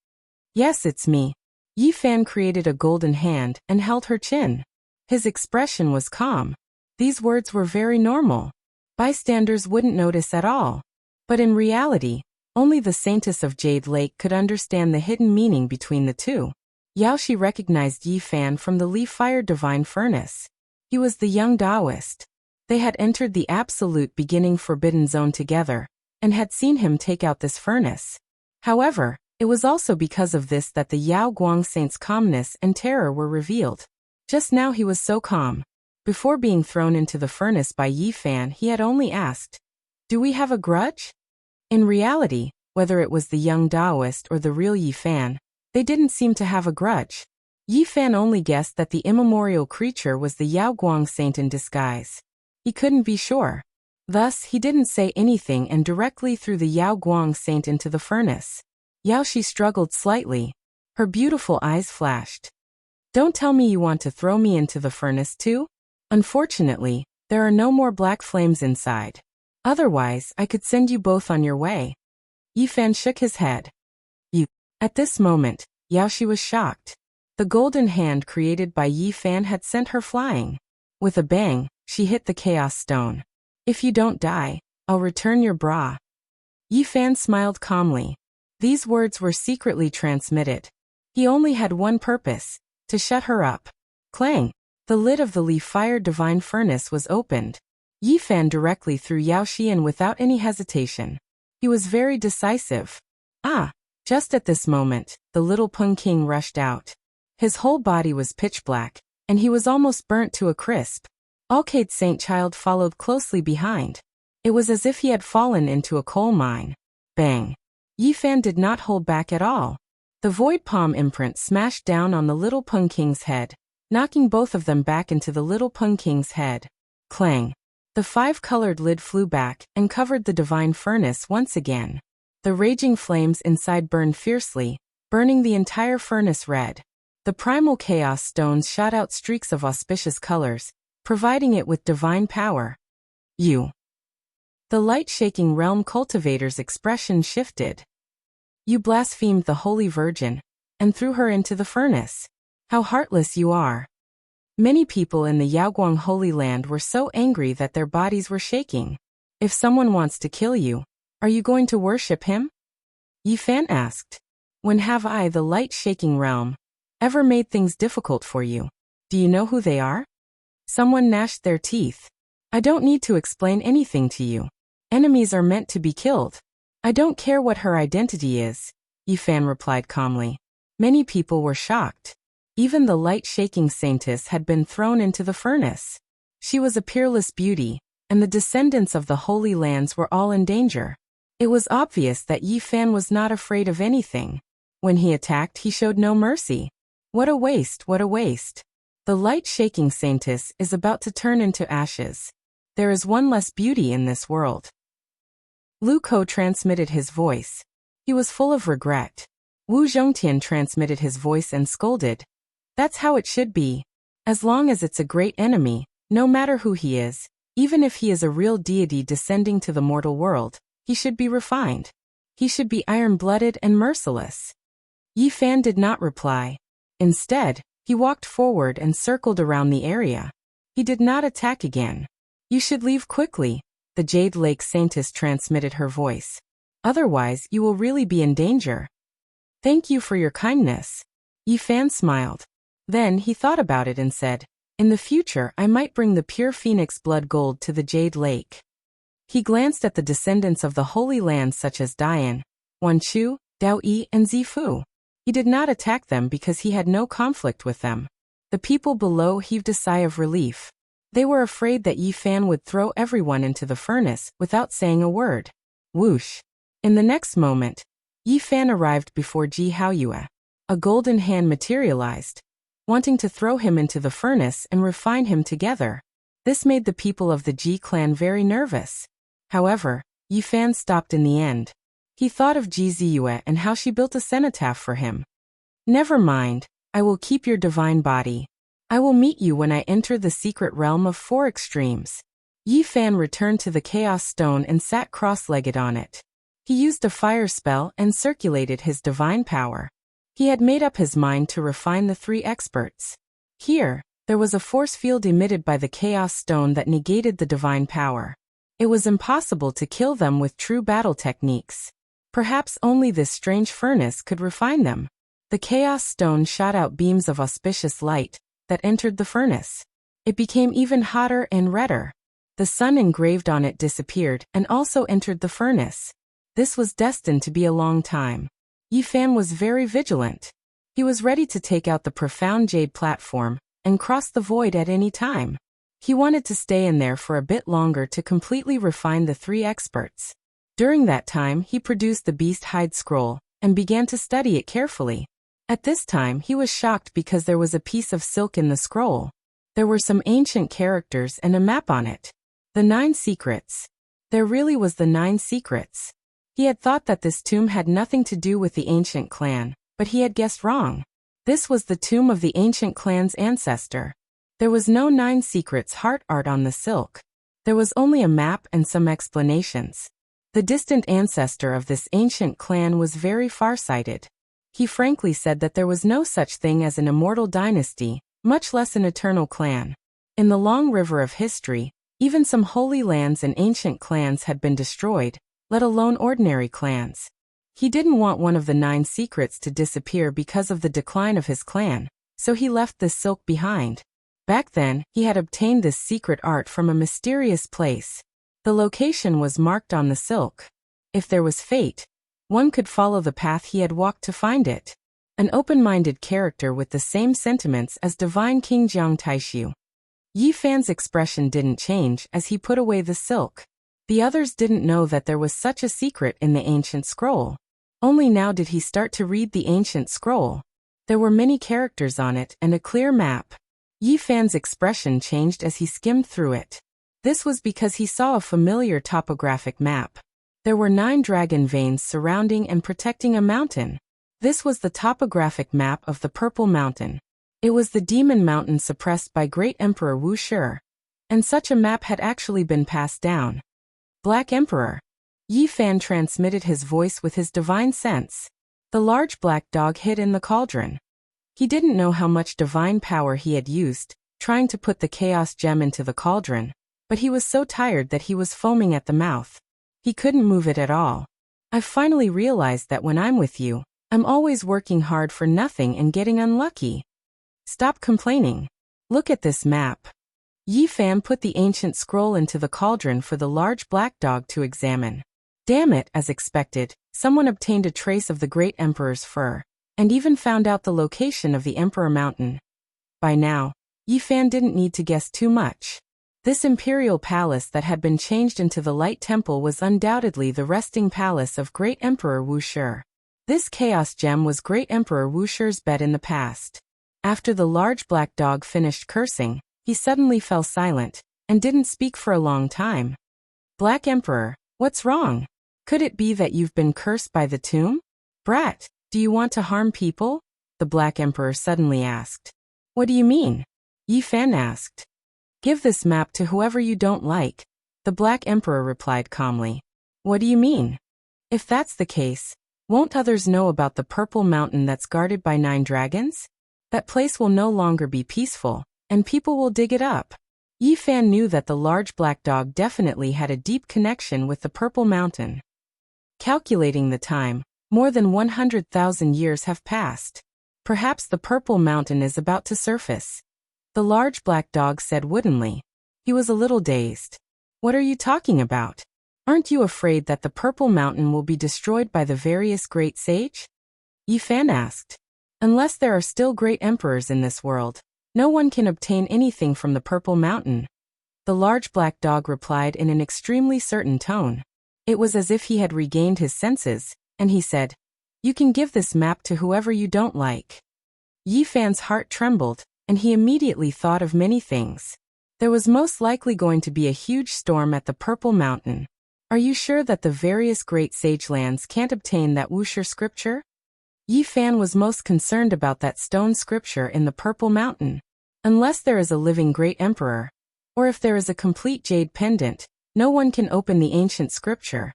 Yes, it's me. Yi Fan created a golden hand and held her chin. His expression was calm. These words were very normal. Bystanders wouldn't notice at all. But in reality, only the saintess of Jade Lake could understand the hidden meaning between the two. Yao Shi recognized Yi Fan from the leaf-fired divine furnace. He was the young Taoist. They had entered the absolute beginning forbidden zone together, and had seen him take out this furnace. However, it was also because of this that the Yao Guang saint's calmness and terror were revealed. Just now he was so calm. Before being thrown into the furnace by Yi Fan, he had only asked, "Do we have a grudge?" In reality, whether it was the young Taoist or the real Yi Fan, they didn't seem to have a grudge. Yi Fan only guessed that the immemorial creature was the Yao Guang saint in disguise. He couldn't be sure. Thus, he didn't say anything and directly threw the Yao Guang saint into the furnace. Yao Shi struggled slightly. Her beautiful eyes flashed. "Don't tell me you want to throw me into the furnace too? Unfortunately, there are no more black flames inside. Otherwise, I could send you both on your way." Yi Fan shook his head. "You..." At this moment, Yao Shi was shocked. The golden hand created by Yi Fan had sent her flying. With a bang, she hit the chaos stone. "If you don't die, I'll return your bra." Yi Fan smiled calmly. These words were secretly transmitted. He only had one purpose, to shut her up. Clang! The lid of the leaf-fired divine furnace was opened. Yi Fan directly threw Yao Shi in without any hesitation. He was very decisive. Ah! Just at this moment, the little Peng King rushed out. His whole body was pitch black, and he was almost burnt to a crisp. Alcade Saint Child followed closely behind. It was as if he had fallen into a coal mine. Bang! Yi Fan did not hold back at all. The void palm imprint smashed down on the little Peng King's head, knocking both of them back into the little Peng King's head. Clang! The five-colored lid flew back and covered the divine furnace once again. The raging flames inside burned fiercely, burning the entire furnace red. The primal chaos stones shot out streaks of auspicious colors, providing it with divine power. You. The light-shaking realm cultivator's expression shifted. You blasphemed the Holy Virgin, and threw her into the furnace. How heartless you are. Many people in the Yaoguang Holy Land were so angry that their bodies were shaking. If someone wants to kill you, are you going to worship him? Yi Fan asked. When have I, the light-shaking realm, ever made things difficult for you? Do you know who they are? Someone gnashed their teeth. I don't need to explain anything to you. Enemies are meant to be killed. I don't care what her identity is, Yi Fan replied calmly. Many people were shocked. Even the light-shaking saintess had been thrown into the furnace. She was a peerless beauty, and the descendants of the Holy Lands were all in danger. It was obvious that Yi Fan was not afraid of anything. When he attacked, he showed no mercy. What a waste, what a waste. The light-shaking saintess is about to turn into ashes. There is one less beauty in this world. Lu Ko transmitted his voice. He was full of regret. Wu Zhongtian transmitted his voice and scolded. That's how it should be. As long as it's a great enemy, no matter who he is, even if he is a real deity descending to the mortal world, he should be refined. He should be iron-blooded and merciless. Yi Fan did not reply. Instead, he walked forward and circled around the area. He did not attack again. You should leave quickly, the Jade Lake Saintess transmitted her voice. Otherwise, you will really be in danger. Thank you for your kindness. Yi Fan smiled. Then he thought about it and said, in the future I might bring the pure phoenix blood gold to the Jade Lake. He glanced at the descendants of the Holy Land such as Dian, Wanchu, Dao Yi, and Zifu. He did not attack them because he had no conflict with them. The people below heaved a sigh of relief. They were afraid that Yi Fan would throw everyone into the furnace without saying a word. Whoosh! In the next moment, Yi Fan arrived before Ji Haoyue. A golden hand materialized, wanting to throw him into the furnace and refine him together. This made the people of the Ji clan very nervous. However, Yi Fan stopped in the end. He thought of Ji Ziyue and how she built a cenotaph for him. Never mind, I will keep your divine body. I will meet you when I enter the secret realm of 4 extremes. Yi Fan returned to the Chaos Stone and sat cross-legged on it. He used a fire spell and circulated his divine power. He had made up his mind to refine the 3 experts. Here, there was a force field emitted by the Chaos Stone that negated the divine power. It was impossible to kill them with true battle techniques. Perhaps only this strange furnace could refine them. The Chaos Stone shot out beams of auspicious light that entered the furnace. It became even hotter and redder. The sun engraved on it disappeared and also entered the furnace. This was destined to be a long time. Yi Fan was very vigilant. He was ready to take out the profound jade platform and cross the void at any time. He wanted to stay in there for a bit longer to completely refine the 3 experts. During that time, he produced the Beast Hide Scroll and began to study it carefully. At this time, he was shocked because there was a piece of silk in the scroll. There were some ancient characters and a map on it. The 9 secrets. There really was the 9 secrets. He had thought that this tomb had nothing to do with the ancient clan, but he had guessed wrong. This was the tomb of the ancient clan's ancestor. There was no 9 secrets heart art on the silk. There was only a map and some explanations. The distant ancestor of this ancient clan was very farsighted. He frankly said that there was no such thing as an immortal dynasty, much less an eternal clan. In the long river of history, even some holy lands and ancient clans had been destroyed, let alone ordinary clans. He didn't want one of the 9 secrets to disappear because of the decline of his clan, so he left this silk behind. Back then, he had obtained this secret art from a mysterious place. The location was marked on the silk. If there was fate, one could follow the path he had walked to find it. An open-minded character with the same sentiments as Divine King Jiang Taishu. Yi Fan's expression didn't change as he put away the silk. The others didn't know that there was such a secret in the ancient scroll. Only now did he start to read the ancient scroll. There were many characters on it and a clear map. Yi Fan's expression changed as he skimmed through it. This was because he saw a familiar topographic map. There were 9 dragon veins surrounding and protecting a mountain. This was the topographic map of the Purple Mountain. It was the demon mountain suppressed by Great Emperor Wu Shi, and such a map had actually been passed down. Black Emperor. Yi Fan transmitted his voice with his divine sense. The large black dog hid in the cauldron. He didn't know how much divine power he had used, trying to put the chaos gem into the cauldron, but he was so tired that he was foaming at the mouth. He couldn't move it at all. I've finally realized that when I'm with you, I'm always working hard for nothing and getting unlucky. Stop complaining. Look at this map. Yi Fan put the ancient scroll into the cauldron for the large black dog to examine. Damn it, as expected, someone obtained a trace of the Great Emperor's fur, and even found out the location of the Emperor Mountain. By now, Yi Fan didn't need to guess too much. This imperial palace that had been changed into the Light Temple was undoubtedly the resting palace of Great Emperor Wu Shi. This chaos gem was Great Emperor Wu Shi's bed in the past. After the large black dog finished cursing, he suddenly fell silent, and didn't speak for a long time. Black Emperor, what's wrong? Could it be that you've been cursed by the tomb? Brat, do you want to harm people? The Black Emperor suddenly asked. What do you mean? Yi Fan asked. Give this map to whoever you don't like. The Black Emperor replied calmly. What do you mean? If that's the case, won't others know about the Purple Mountain that's guarded by 9 dragons? That place will no longer be peaceful, and people will dig it up. Yi Fan knew that the large black dog definitely had a deep connection with the Purple Mountain. Calculating the time, more than 100,000 years have passed. Perhaps the Purple Mountain is about to surface. The large black dog said woodenly. He was a little dazed. What are you talking about? Aren't you afraid that the Purple Mountain will be destroyed by the various great sage? Yi Fan asked. Unless there are still great emperors in this world, no one can obtain anything from the Purple Mountain. The large black dog replied in an extremely certain tone. It was as if he had regained his senses, and he said, "You can give this map to whoever you don't like." Yi Fan's heart trembled, and he immediately thought of many things. There was most likely going to be a huge storm at the Purple Mountain. Are you sure that the various great sage lands can't obtain that Wuxia scripture? Yi Fan was most concerned about that stone scripture in the Purple Mountain. Unless there is a living great emperor, or if there is a complete jade pendant, no one can open the ancient scripture.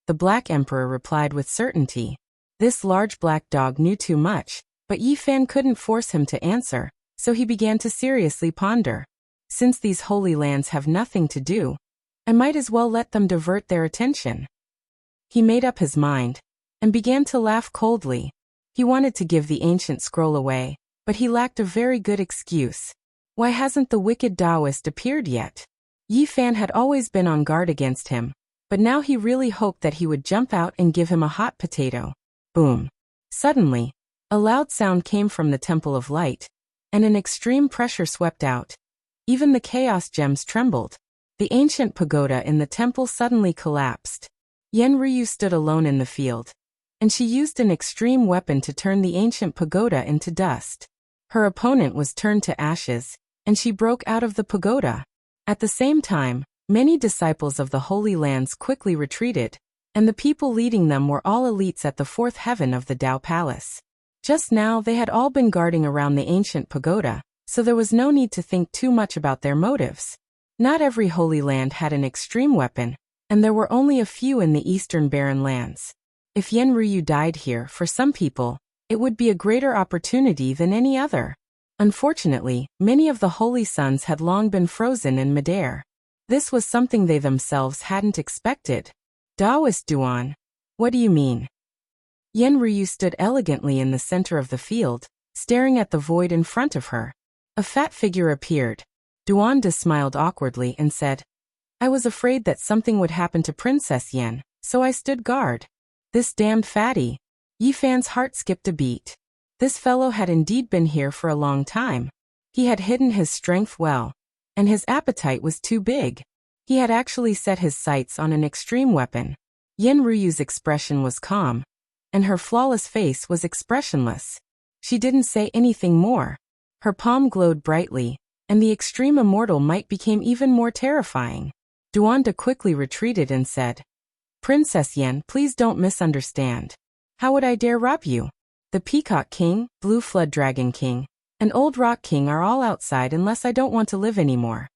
The Black Emperor replied with certainty. This large black dog knew too much, but Yi Fan couldn't force him to answer, so he began to seriously ponder. Since these holy lands have nothing to do, I might as well let them divert their attention. He made up his mind, and began to laugh coldly. He wanted to give the ancient scroll away, but he lacked a very good excuse. Why hasn't the wicked Taoist appeared yet? Yi Fan had always been on guard against him, but now he really hoped that he would jump out and give him a hot potato. Boom! Suddenly, a loud sound came from the Temple of Light, and an extreme pressure swept out. Even the chaos gems trembled. The ancient pagoda in the temple suddenly collapsed. Yen Ryu stood alone in the field, and she used an extreme weapon to turn the ancient pagoda into dust. Her opponent was turned to ashes, and she broke out of the pagoda. At the same time, many disciples of the Holy Lands quickly retreated, and the people leading them were all elites at the fourth heaven of the Tao Palace. Just now they had all been guarding around the ancient pagoda, so there was no need to think too much about their motives. Not every Holy Land had an extreme weapon, and there were only a few in the eastern barren lands. If Yen Ryu died here, for some people, it would be a greater opportunity than any other. Unfortunately, many of the Holy Sons had long been frozen in midair. This was something they themselves hadn't expected. Taoist Duan. What do you mean? Yen Ryu stood elegantly in the center of the field, staring at the void in front of her. A fat figure appeared. Duanda smiled awkwardly and said, I was afraid that something would happen to Princess Yen, so I stood guard. This damned fatty. Yi Fan's heart skipped a beat. This fellow had indeed been here for a long time. He had hidden his strength well, and his appetite was too big. He had actually set his sights on an extreme weapon. Yen Ryu's expression was calm, and her flawless face was expressionless. She didn't say anything more. Her palm glowed brightly, and the extreme immortal might became even more terrifying. Duanda quickly retreated and said, Princess Yen, please don't misunderstand. How would I dare rob you? The Peacock King, Blue Flood Dragon King, and Old Rock King are all outside unless I don't want to live anymore.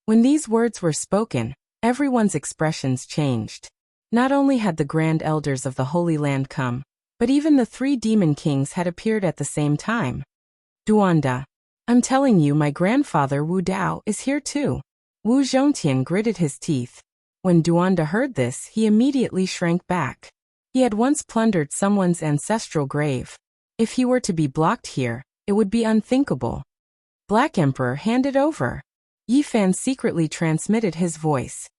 When these words were spoken, everyone's expressions changed. Not only had the Grand Elders of the Holy Land come, but even the 3 Demon Kings had appeared at the same time. Duanda, I'm telling you, my grandfather Wu Dao is here too. Wu Zhongtian gritted his teeth. When Duanda heard this, he immediately shrank back. He had once plundered someone's ancestral grave. If he were to be blocked here, it would be unthinkable. Black Emperor, hand it over. Yi Fan secretly transmitted his voice.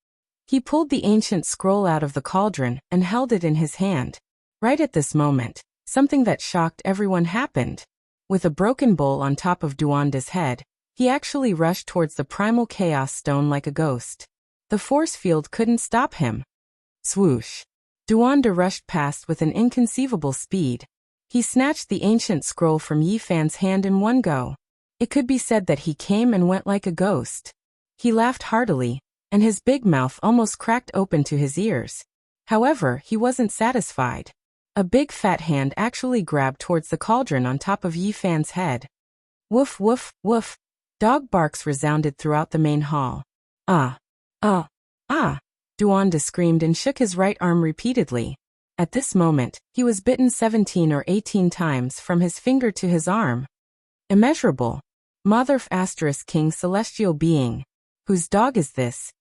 He pulled the ancient scroll out of the cauldron and held it in his hand. Right at this moment, something that shocked everyone happened. With a broken bowl on top of Duanda's head, he actually rushed towards the primal chaos stone like a ghost. The force field couldn't stop him. Swoosh! Duanda rushed past with an inconceivable speed. He snatched the ancient scroll from Yi Fan's hand in one go. It could be said that he came and went like a ghost. He laughed heartily, and his big mouth almost cracked open to his ears. However, he wasn't satisfied. A big fat hand actually grabbed towards the cauldron on top of Yi Fan's head. Woof woof woof. Dog barks resounded throughout the main hall. Ah! Ah! Ah! Duanda screamed and shook his right arm repeatedly. At this moment, he was bitten 17 or 18 times from his finger to his arm. Immeasurable. Mother * King Celestial Being. Whose dog is this?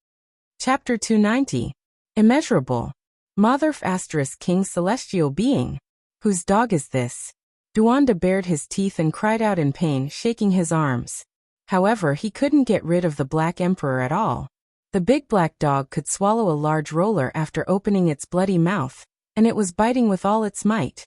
Chapter 290. Immeasurable. Mother * King Celestial Being. Whose dog is this? Duanda bared his teeth and cried out in pain, shaking his arms. However, he couldn't get rid of the Black Emperor at all. The big black dog could swallow a large roller after opening its bloody mouth, and it was biting with all its might.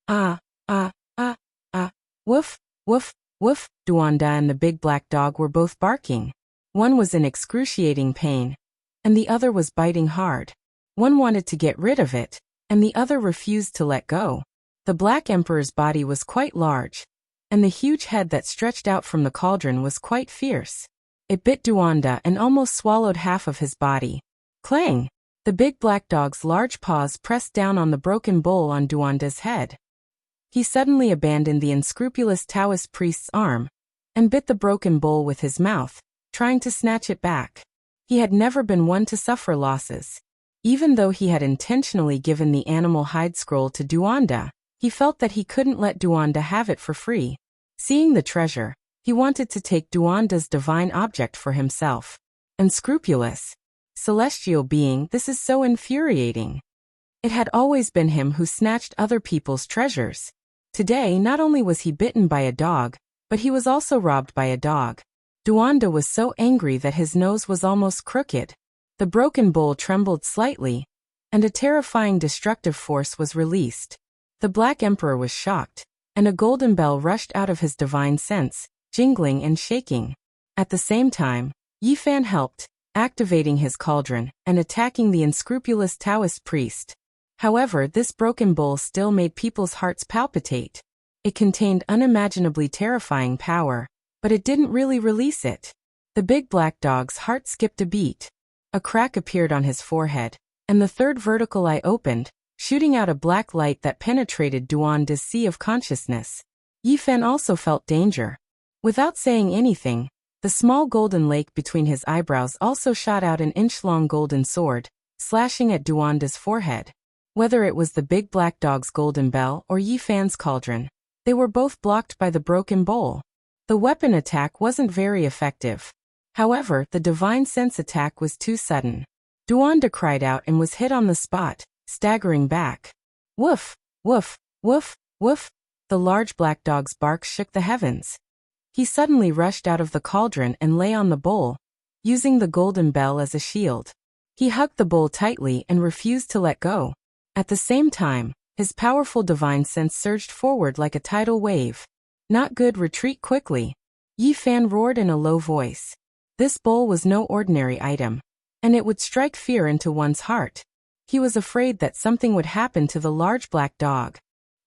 Ah, ah, ah, ah, woof, woof, woof. Duanda and the big black dog were both barking. One was in excruciating pain, and the other was biting hard. One wanted to get rid of it, and the other refused to let go. The Black Emperor's body was quite large, and the huge head that stretched out from the cauldron was quite fierce. It bit Duanda and almost swallowed half of his body. Clang! The big black dog's large paws pressed down on the broken bowl on Duanda's head. He suddenly abandoned the unscrupulous Taoist priest's arm and bit the broken bowl with his mouth, trying to snatch it back. He had never been one to suffer losses. Even though he had intentionally given the animal hide scroll to Duanda, he felt that he couldn't let Duanda have it for free. Seeing the treasure, he wanted to take Duanda's divine object for himself. Unscrupulous. Celestial being, this is so infuriating. It had always been him who snatched other people's treasures. Today, not only was he bitten by a dog, but he was also robbed by a dog. Duanda was so angry that his nose was almost crooked. The broken bowl trembled slightly, and a terrifying destructive force was released. The Black Emperor was shocked, and a golden bell rushed out of his divine sense, jingling and shaking. At the same time, Yifan helped, activating his cauldron and attacking the unscrupulous Taoist priest. However, this broken bowl still made people's hearts palpitate. It contained unimaginably terrifying power, but it didn't really release it. The big black dog's heart skipped a beat. A crack appeared on his forehead, and the third vertical eye opened, shooting out a black light that penetrated Duanda's sea of consciousness. Yifan also felt danger. Without saying anything, the small golden lake between his eyebrows also shot out an inch-long golden sword, slashing at Duanda's forehead. Whether it was the big black dog's golden bell or Yifan's cauldron, they were both blocked by the broken bowl. The weapon attack wasn't very effective. However, the divine sense attack was too sudden. Duanda cried out and was hit on the spot, staggering back. Woof, woof, woof, woof. The large black dog's bark shook the heavens. He suddenly rushed out of the cauldron and lay on the bowl, using the golden bell as a shield. He hugged the bowl tightly and refused to let go. At the same time, his powerful divine sense surged forward like a tidal wave. Not good, retreat quickly. Yifan roared in a low voice. This bowl was no ordinary item, and it would strike fear into one's heart. He was afraid that something would happen to the large black dog.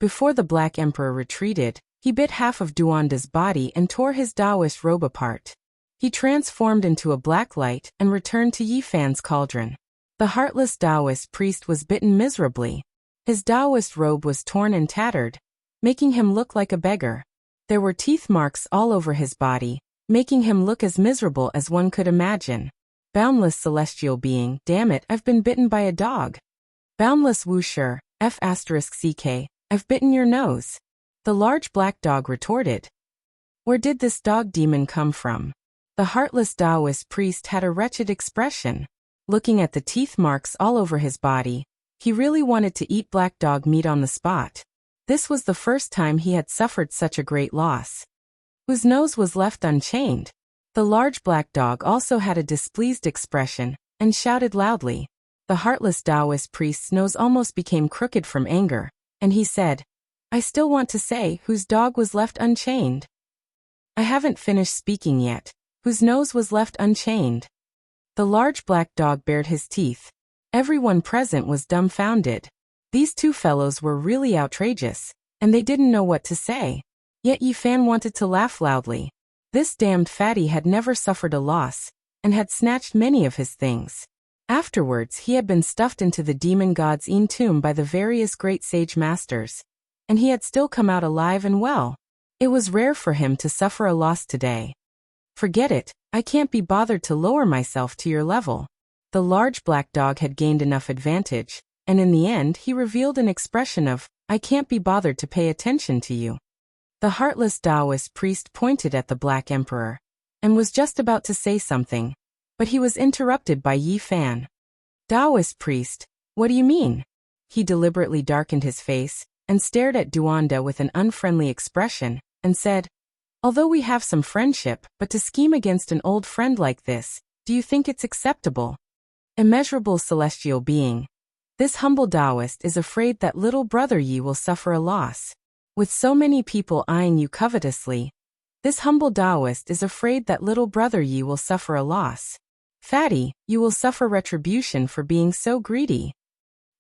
Before the Black Emperor retreated, he bit half of Duanda's body and tore his Taoist robe apart. He transformed into a black light and returned to Yifan's cauldron. The heartless Taoist priest was bitten miserably. His Taoist robe was torn and tattered, making him look like a beggar. There were teeth marks all over his body, making him look as miserable as one could imagine. Boundless celestial being, damn it, I've been bitten by a dog. Boundless Wuxer, F***ck, I've bitten your nose. The large black dog retorted. Where did this dog demon come from? The heartless Taoist priest had a wretched expression. Looking at the teeth marks all over his body, he really wanted to eat black dog meat on the spot. This was the first time he had suffered such a great loss. Whose nose was left unchained? The large black dog also had a displeased expression, and shouted loudly. The heartless Taoist priest's nose almost became crooked from anger, and he said, I still want to say whose dog was left unchained. I haven't finished speaking yet. Whose nose was left unchained? The large black dog bared his teeth. Everyone present was dumbfounded. These two fellows were really outrageous, and they didn't know what to say. Yet Yifan wanted to laugh loudly. This damned fatty had never suffered a loss, and had snatched many of his things. Afterwards he had been stuffed into the demon god's tomb by the various great sage masters, and he had still come out alive and well. It was rare for him to suffer a loss today. Forget it, I can't be bothered to lower myself to your level. The large black dog had gained enough advantage, and in the end he revealed an expression of, I can't be bothered to pay attention to you. The heartless Taoist priest pointed at the Black Emperor and was just about to say something, but he was interrupted by Yi Fan. Taoist priest, what do you mean? He deliberately darkened his face and stared at Duanda with an unfriendly expression and said, although we have some friendship, but to scheme against an old friend like this, do you think it's acceptable? Immeasurable celestial being, this humble Taoist is afraid that little brother Yi will suffer a loss. With so many people eyeing you covetously, this humble Taoist is afraid that little brother Yi will suffer a loss. Fatty, you will suffer retribution for being so greedy.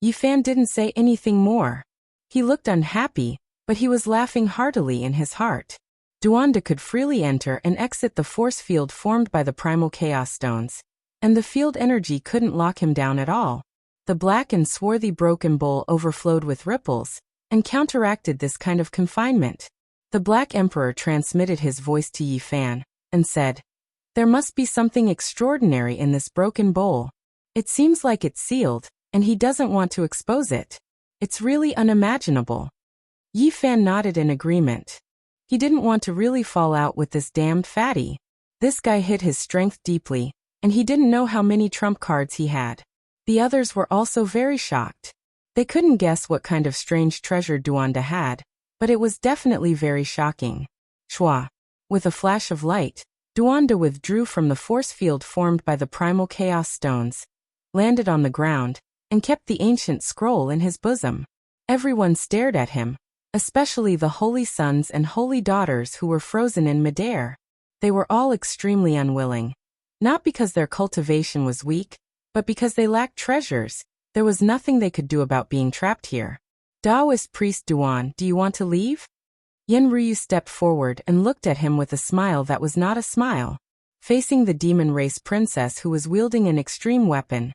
Yi Fan didn't say anything more. He looked unhappy, but he was laughing heartily in his heart. Duanda could freely enter and exit the force field formed by the primal chaos stones, and the field energy couldn't lock him down at all. The black and swarthy broken bowl overflowed with ripples, and counteracted this kind of confinement. The Black Emperor transmitted his voice to Yi Fan, and said, there must be something extraordinary in this broken bowl. It seems like it's sealed, and he doesn't want to expose it. It's really unimaginable. Yi Fan nodded in agreement. He didn't want to really fall out with this damned fatty. This guy hid his strength deeply, and he didn't know how many trump cards he had. The others were also very shocked. They couldn't guess what kind of strange treasure Duanda had, but it was definitely very shocking. Shwa. With a flash of light, Duanda withdrew from the force field formed by the primal chaos stones, landed on the ground, and kept the ancient scroll in his bosom. Everyone stared at him, especially the holy sons and holy daughters who were frozen in midair. They were all extremely unwilling. Not because their cultivation was weak, but because they lacked treasures. There was nothing they could do about being trapped here. Taoist priest Duan, do you want to leave? Yen Ryu stepped forward and looked at him with a smile that was not a smile. Facing the demon race princess who was wielding an extreme weapon,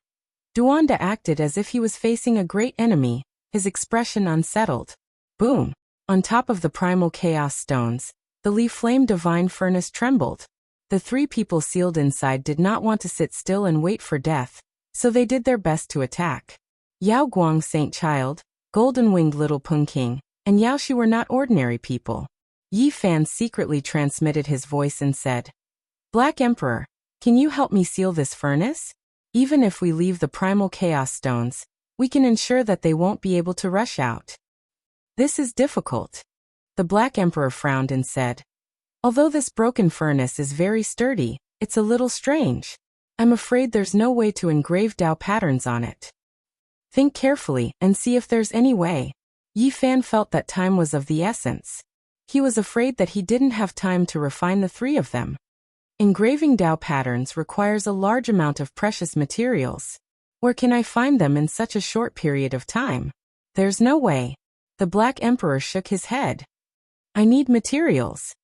Duanda acted as if he was facing a great enemy, his expression unsettled. Boom! On top of the primal chaos stones, the Li Flame divine furnace trembled. The three people sealed inside did not want to sit still and wait for death, so they did their best to attack. Yao Guang Saint Child, Golden-Winged Little Pung King, and Yao Shi were not ordinary people. Yi Fan secretly transmitted his voice and said, Black Emperor, can you help me seal this furnace? Even if we leave the primal chaos stones, we can ensure that they won't be able to rush out. This is difficult. The Black Emperor frowned and said, although this broken furnace is very sturdy, it's a little strange. I'm afraid there's no way to engrave Dao patterns on it. Think carefully and see if there's any way. Yi Fan felt that time was of the essence. He was afraid that he didn't have time to refine the three of them. Engraving Dao patterns requires a large amount of precious materials. Where can I find them in such a short period of time? There's no way. The Black Emperor shook his head. I need materials.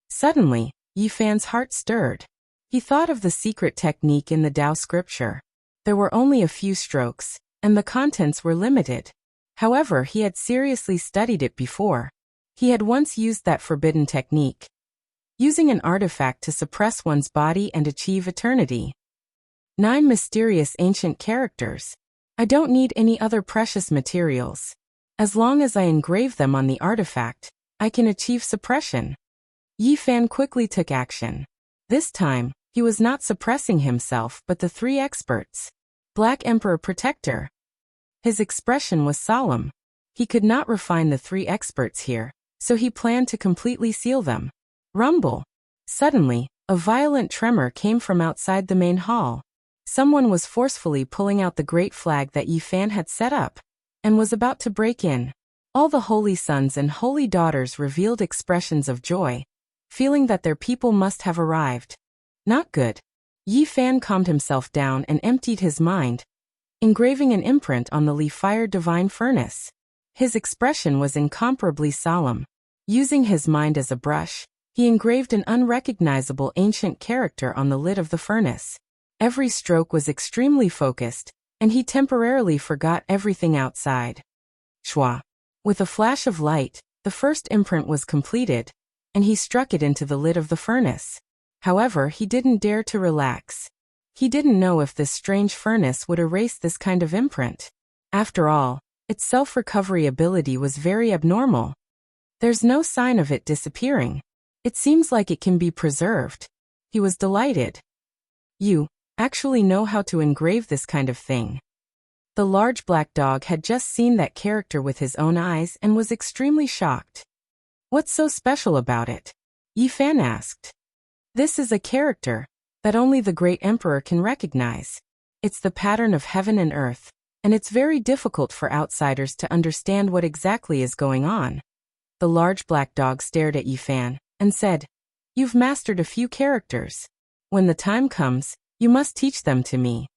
Suddenly, Yi Fan's heart stirred. He thought of the secret technique in the Dao scripture. There were only a few strokes, and the contents were limited. However, he had seriously studied it before. He had once used that forbidden technique, using an artifact to suppress one's body and achieve eternity. 9 mysterious ancient characters. I don't need any other precious materials. As long as I engrave them on the artifact, I can achieve suppression. Yi Fan quickly took action. This time, he was not suppressing himself but the 3 experts. Black Emperor Protector. His expression was solemn. He could not refine the 3 experts here, so he planned to completely seal them. Rumble. Suddenly, a violent tremor came from outside the main hall. Someone was forcefully pulling out the great flag that Yi Fan had set up, and was about to break in. All the holy sons and holy daughters revealed expressions of joy, feeling that their people must have arrived. Not good. Yi Fan calmed himself down and emptied his mind, engraving an imprint on the Li Fire divine furnace. His expression was incomparably solemn. Using his mind as a brush, he engraved an unrecognizable ancient character on the lid of the furnace. Every stroke was extremely focused, and he temporarily forgot everything outside. Shwa. With a flash of light, the first imprint was completed, and he struck it into the lid of the furnace. However, he didn't dare to relax. He didn't know if this strange furnace would erase this kind of imprint. After all, its self-recovery ability was very abnormal. There's no sign of it disappearing. It seems like it can be preserved. He was delighted. You actually know how to engrave this kind of thing. The large black dog had just seen that character with his own eyes and was extremely shocked. What's so special about it? Yi Fan asked. This is a character that only the great emperor can recognize. It's the pattern of heaven and earth, and it's very difficult for outsiders to understand what exactly is going on. The large black dog stared at Yi Fan and said, You've mastered a few characters. When the time comes, you must teach them to me.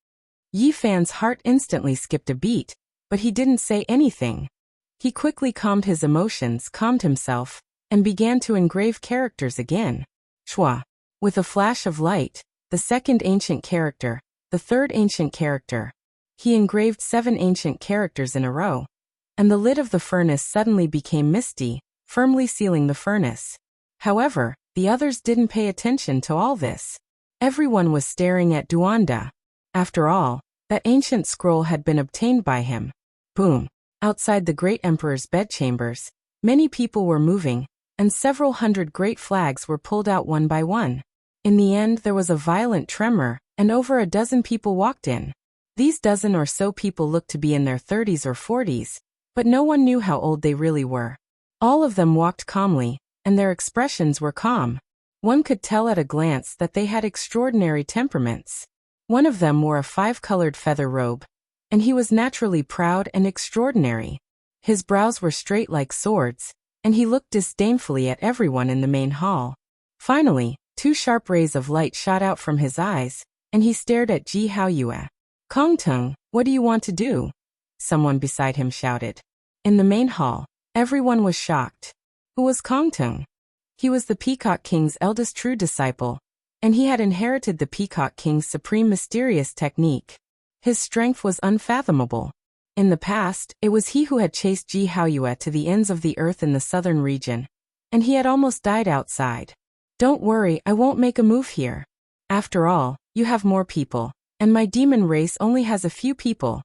Yi Fan's heart instantly skipped a beat, but he didn't say anything. He quickly calmed his emotions, calmed himself, and began to engrave characters again. Shua. With a flash of light, the second ancient character, the third ancient character. He engraved 7 ancient characters in a row, and the lid of the furnace suddenly became misty, firmly sealing the furnace. However, the others didn't pay attention to all this. Everyone was staring at Duanda. After all, that ancient scroll had been obtained by him. Boom! Outside the great emperor's bedchambers, many people were moving, and several hundred great flags were pulled out one by one. In the end, there was a violent tremor, and over a dozen people walked in. These dozen or so people looked to be in their 30s or 40s, but no one knew how old they really were. All of them walked calmly, and their expressions were calm. One could tell at a glance that they had extraordinary temperaments. One of them wore a 5-colored feather robe, and he was naturally proud and extraordinary. His brows were straight like swords, and he looked disdainfully at everyone in the main hall. Finally, 2 sharp rays of light shot out from his eyes, and he stared at Ji Haoyue. Kongtung, what do you want to do? Someone beside him shouted. In the main hall, everyone was shocked. Who was Kongtung? He was the Peacock King's eldest true disciple, and he had inherited the Peacock King's supreme mysterious technique. His strength was unfathomable. In the past, it was he who had chased Ji Haoyue to the ends of the earth in the southern region, and he had almost died outside. Don't worry, I won't make a move here. After all, you have more people, and my demon race only has a few people.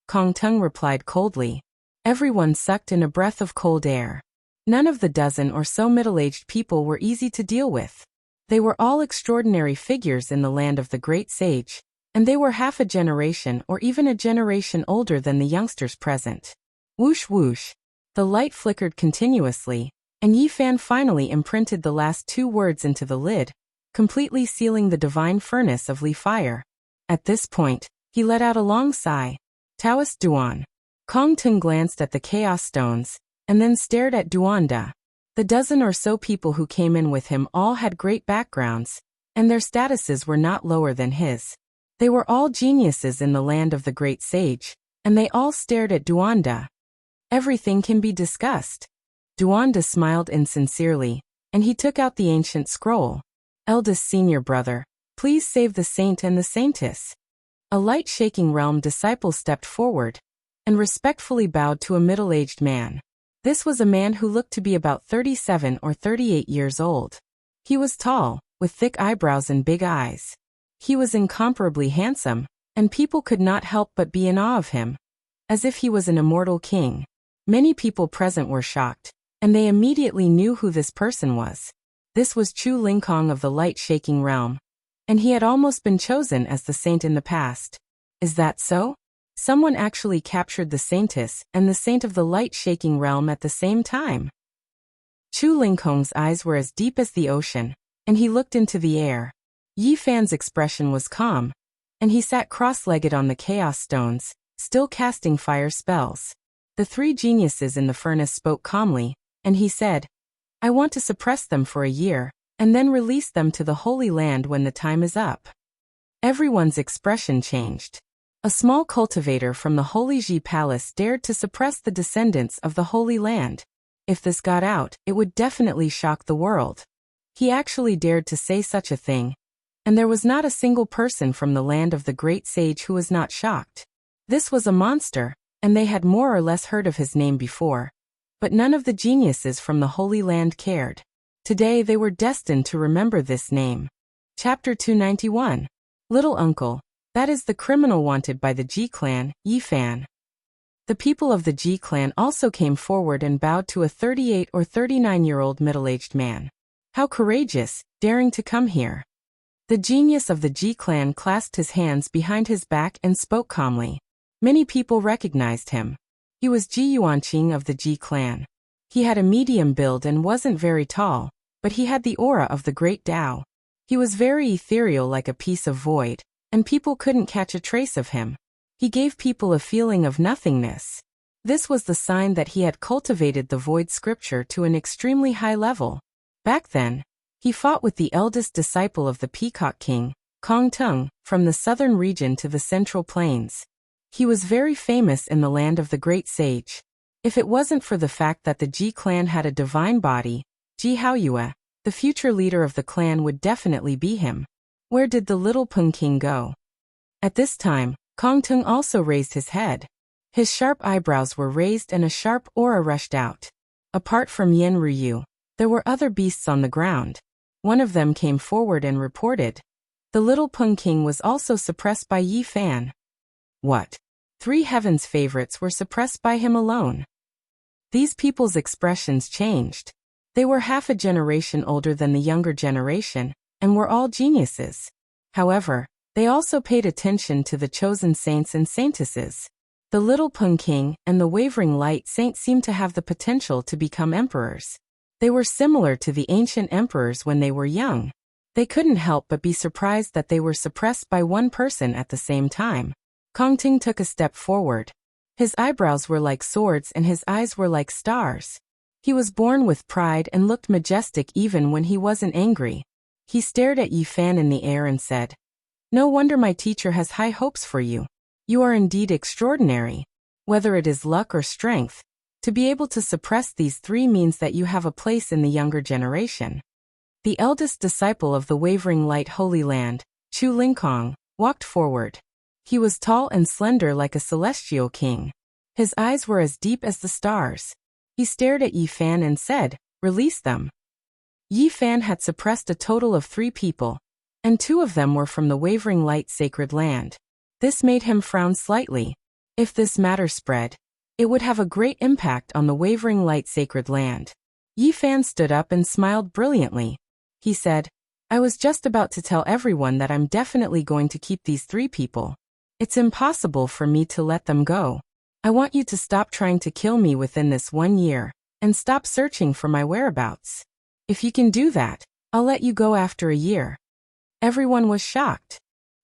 Kongtung replied coldly. Everyone sucked in a breath of cold air. None of the dozen or so middle-aged people were easy to deal with. They were all extraordinary figures in the land of the great sage, and they were half a generation or even a generation older than the youngsters present. Whoosh whoosh. The light flickered continuously, and Yi Fan finally imprinted the last 2 words into the lid, completely sealing the divine furnace of Li fire. At this point, he let out a long sigh. Taoist Duan. Kongtung glanced at the chaos stones, and then stared at Duanda. The dozen or so people who came in with him all had great backgrounds, and their statuses were not lower than his. They were all geniuses in the land of the great sage, and they all stared at Duanda. Everything can be discussed. Duanda smiled insincerely, and he took out the ancient scroll. Eldest senior brother, please save the saint and the saintess. A light-shaking realm disciple stepped forward, and respectfully bowed to a middle-aged man. This was a man who looked to be about 37 or 38 years old. He was tall, with thick eyebrows and big eyes. He was incomparably handsome, and people could not help but be in awe of him, as if he was an immortal king. Many people present were shocked, and they immediately knew who this person was. This was Chu Lingkong of the light-shaking realm, and he had almost been chosen as the saint in the past. Is that so? Someone actually captured the saintess and the saint of the light-shaking realm at the same time. Chu Lingkong's eyes were as deep as the ocean, and he looked into the air. Yi Fan's expression was calm, and he sat cross-legged on the chaos stones, still casting fire spells. The 3 geniuses in the furnace spoke calmly, and he said, I want to suppress them for a year, and then release them to the Holy Land when the time is up. Everyone's expression changed. A small cultivator from the Holy Ji Palace dared to suppress the descendants of the Holy Land. If this got out, it would definitely shock the world. He actually dared to say such a thing, and there was not a single person from the land of the great sage who was not shocked. This was a monster, and they had more or less heard of his name before, but none of the geniuses from the Holy Land cared. Today they were destined to remember this name. Chapter 291. Little Uncle. That is the criminal wanted by the Ji clan, Yi Fan. The people of the Ji clan also came forward and bowed to a 38 or 39-year-old middle-aged man. How courageous, daring to come here. The genius of the Ji clan clasped his hands behind his back and spoke calmly. Many people recognized him. He was Ji Yuanqing of the Ji clan. He had a medium build and wasn't very tall, but he had the aura of the great Tao. He was very ethereal like a piece of void, and people couldn't catch a trace of him. He gave people a feeling of nothingness. This was the sign that he had cultivated the void scripture to an extremely high level. Back then, he fought with the eldest disciple of the Peacock King, Kong Tung, from the southern region to the Central Plains. He was very famous in the land of the great sage. If it wasn't for the fact that the Ji clan had a divine body, Ji Haoyue, the future leader of the clan would definitely be him. Where did the little Peng King go? At this time, Kong Tung also raised his head. His sharp eyebrows were raised and a sharp aura rushed out. Apart from Yen Ryu, there were other beasts on the ground. One of them came forward and reported. The little Peng King was also suppressed by Yi Fan. What? 3 heavens favorites were suppressed by him alone. These people's expressions changed. They were half a generation older than the younger generation, and were all geniuses. However, they also paid attention to the chosen saints and saintesses. The little Peng King and the wavering light saint seemed to have the potential to become emperors. They were similar to the ancient emperors when they were young. They couldn't help but be surprised that they were suppressed by one person at the same time. Kong Ting took a step forward. His eyebrows were like swords and his eyes were like stars. He was born with pride and looked majestic even when he wasn't angry. He stared at Yi Fan in the air and said, "No wonder my teacher has high hopes for you. You are indeed extraordinary. Whether it is luck or strength, to be able to suppress these 3 means that you have a place in the younger generation." The eldest disciple of the wavering light Holy Land, Chu Lingkong, walked forward. He was tall and slender like a celestial king. His eyes were as deep as the stars. He stared at Yi Fan and said, "Release them." Yi Fan had suppressed a total of 3 people, and 2 of them were from the wavering light sacred land. This made him frown slightly. If this matter spread, it would have a great impact on the wavering light sacred land. Yi Fan stood up and smiled brilliantly. He said, "I was just about to tell everyone that I'm definitely going to keep these 3 people. It's impossible for me to let them go. I want you to stop trying to kill me within this 1 year, and stop searching for my whereabouts. If you can do that, I'll let you go after a year." Everyone was shocked.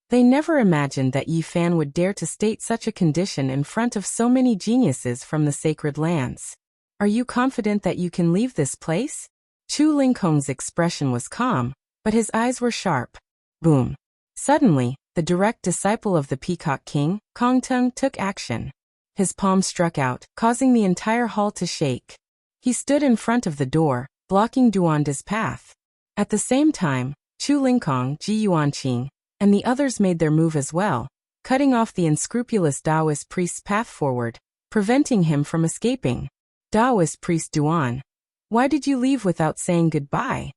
They never imagined that Yi Fan would dare to state such a condition in front of so many geniuses from the sacred lands. "Are you confident that you can leave this place?" Chu Lingkong's expression was calm, but his eyes were sharp. Boom. Suddenly, the direct disciple of the Peacock King, Kong Tung, took action. His palm struck out, causing the entire hall to shake. He stood in front of the door, blocking Duanda's path. At the same time, Chu Lingkong, Ji Yuanqing, and the others made their move as well, cutting off the unscrupulous Taoist priest's path forward, preventing him from escaping. Taoist priest Duan, why did you leave without saying goodbye?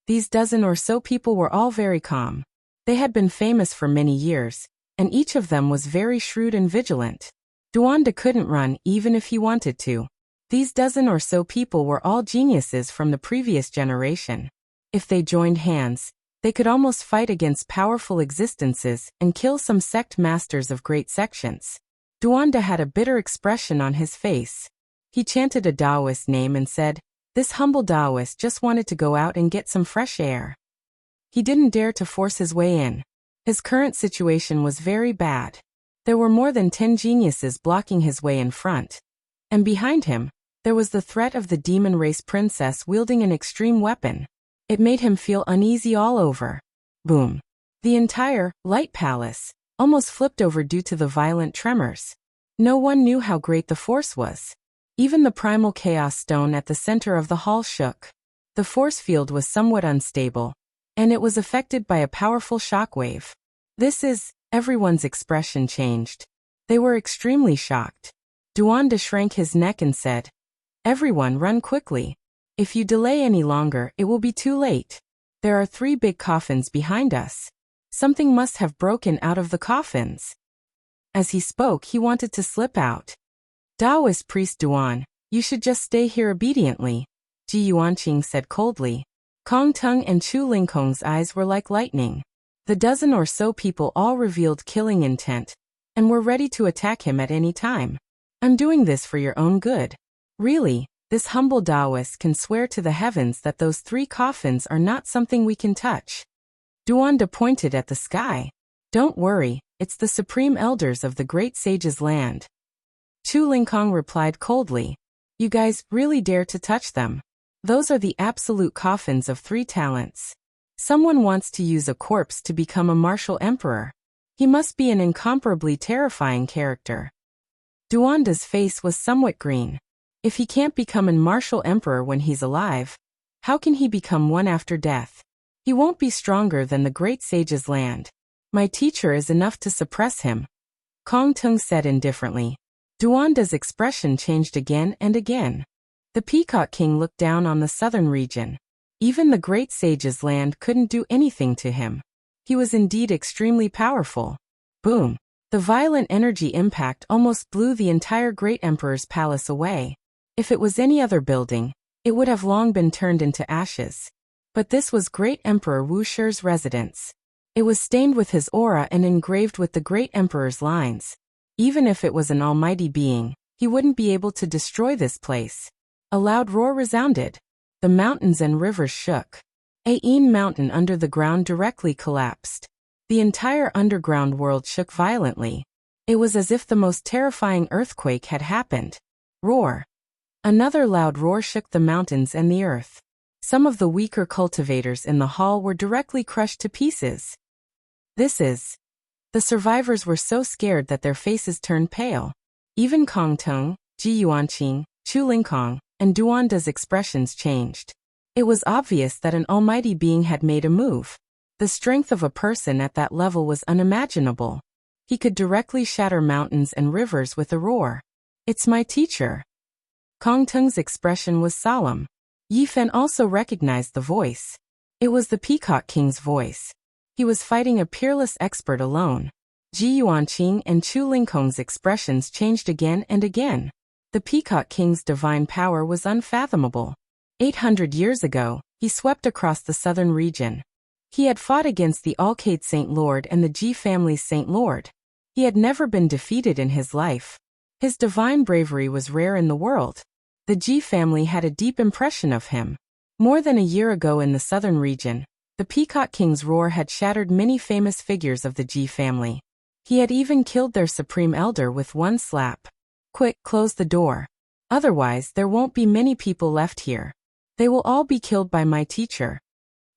These dozen or so people were all very calm. They had been famous for many years, and each of them was very shrewd and vigilant. Duanda couldn't run even if he wanted to. These dozen or so people were all geniuses from the previous generation. If they joined hands, they could almost fight against powerful existences and kill some sect masters of great sections. Duanda had a bitter expression on his face. He chanted a Taoist name and said, "This humble Taoist just wanted to go out and get some fresh air." He didn't dare to force his way in. His current situation was very bad. There were more than 10 geniuses blocking his way in front. And behind him, there was the threat of the demon race princess wielding an extreme weapon. It made him feel uneasy all over. Boom. The entire light palace almost flipped over due to the violent tremors. No one knew how great the force was. Even the primal chaos stone at the center of the hall shook. The force field was somewhat unstable, and it was affected by a powerful shockwave. Everyone's expression changed. They were extremely shocked. Duanda shrank his neck and said, "Everyone run quickly. If you delay any longer, it will be too late. There are 3 big coffins behind us. Something must have broken out of the coffins." As he spoke, he wanted to slip out. Taoist priest Duan, you should just stay here obediently, Ji Yuanqing said coldly. Kong Tung and Chu Lingkong's eyes were like lightning. The dozen or so people all revealed killing intent, and were ready to attack him at any time. I'm doing this for your own good. Really, this humble Taoist can swear to the heavens that those 3 coffins are not something we can touch. Duanda pointed at the sky. Don't worry, it's the supreme elders of the great sage's land. Chu Lingkong replied coldly. You guys really dare to touch them? Those are the absolute coffins of 3 talents. Someone wants to use a corpse to become a martial emperor. He must be an incomparably terrifying character. Duanda's face was somewhat green. If he can't become an martial emperor when he's alive, how can he become one after death? He won't be stronger than the great sage's land. My teacher is enough to suppress him, Kong Tung said indifferently. Duanda's expression changed again and again. The Peacock King looked down on the southern region. Even the great sage's land couldn't do anything to him. He was indeed extremely powerful. Boom! The violent energy impact almost blew the entire great emperor's palace away. If it was any other building, it would have long been turned into ashes. But this was great Emperor Wu Shi's residence. It was stained with his aura and engraved with the great emperor's lines. Even if it was an almighty being, he wouldn't be able to destroy this place. A loud roar resounded. The mountains and rivers shook. Ain Mountain under the ground directly collapsed. The entire underground world shook violently. It was as if the most terrifying earthquake had happened. Roar. Another loud roar shook the mountains and the earth. Some of the weaker cultivators in the hall were directly crushed to pieces. The survivors were so scared that their faces turned pale. Even Kong Tung, Ji Yuanqing, Chu Lingkong, and Duanda's expressions changed. It was obvious that an almighty being had made a move. The strength of a person at that level was unimaginable. He could directly shatter mountains and rivers with a roar. It's my teacher. Kong Tung's expression was solemn. Yi Fan also recognized the voice. It was the Peacock King's voice. He was fighting a peerless expert alone. Ji Yuanqing and Chu Lingkong's expressions changed again and again. The Peacock King's divine power was unfathomable. 800 years ago, he swept across the southern region. He had fought against the Alcade Saint Lord and the Ji family's Saint Lord. He had never been defeated in his life. His divine bravery was rare in the world. The Ji family had a deep impression of him. More than a year ago in the southern region, the Peacock King's roar had shattered many famous figures of the Ji family. He had even killed their supreme elder with one slap. Quick, close the door. Otherwise, there won't be many people left here. They will all be killed by my teacher.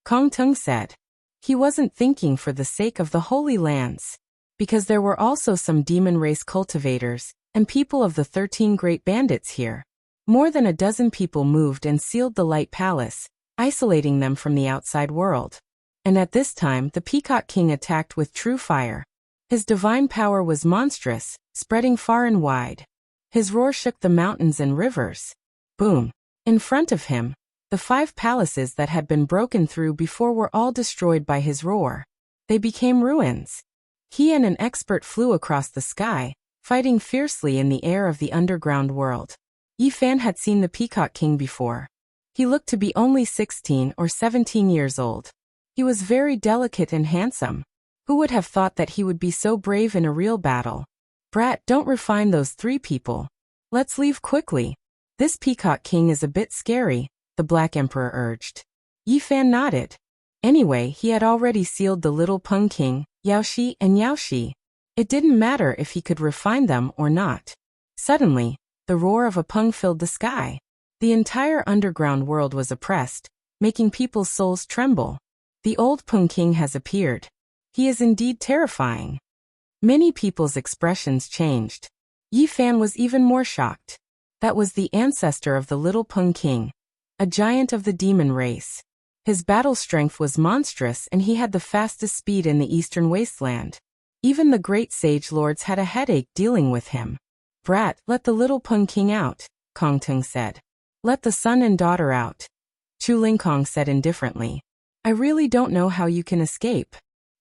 Kong Tung said. He wasn't thinking for the sake of the Holy Lands. Because there were also some demon race cultivators, and people of the 13 great bandits here. More than a dozen people moved and sealed the Light Palace, isolating them from the outside world. And at this time the Peacock King attacked with true fire. His divine power was monstrous, spreading far and wide. His roar shook the mountains and rivers. Boom! In front of him, the 5 palaces that had been broken through before were all destroyed by his roar. They became ruins. He and an expert flew across the sky, fighting fiercely in the air of the underground world. Yi Fan had seen the Peacock King before. He looked to be only 16 or 17 years old. He was very delicate and handsome. Who would have thought that he would be so brave in a real battle? Brat, don't refine those 3 people. Let's leave quickly. This Peacock King is a bit scary, the Black Emperor urged. Yi Fan nodded. Anyway, he had already sealed the little Peng King, Yaoshi and Yaoshi. It didn't matter if he could refine them or not. Suddenly, the roar of a Peng filled the sky. The entire underground world was oppressed, making people's souls tremble. The old Peng King has appeared. He is indeed terrifying. Many people's expressions changed. Yi Fan was even more shocked. That was the ancestor of the little Peng King, a giant of the demon race. His battle strength was monstrous and he had the fastest speed in the eastern wasteland. Even the great sage lords had a headache dealing with him. Brat, let the little Peng King out, Kong Tung said. Let the son and daughter out. Chu Lingkong said indifferently. I really don't know how you can escape.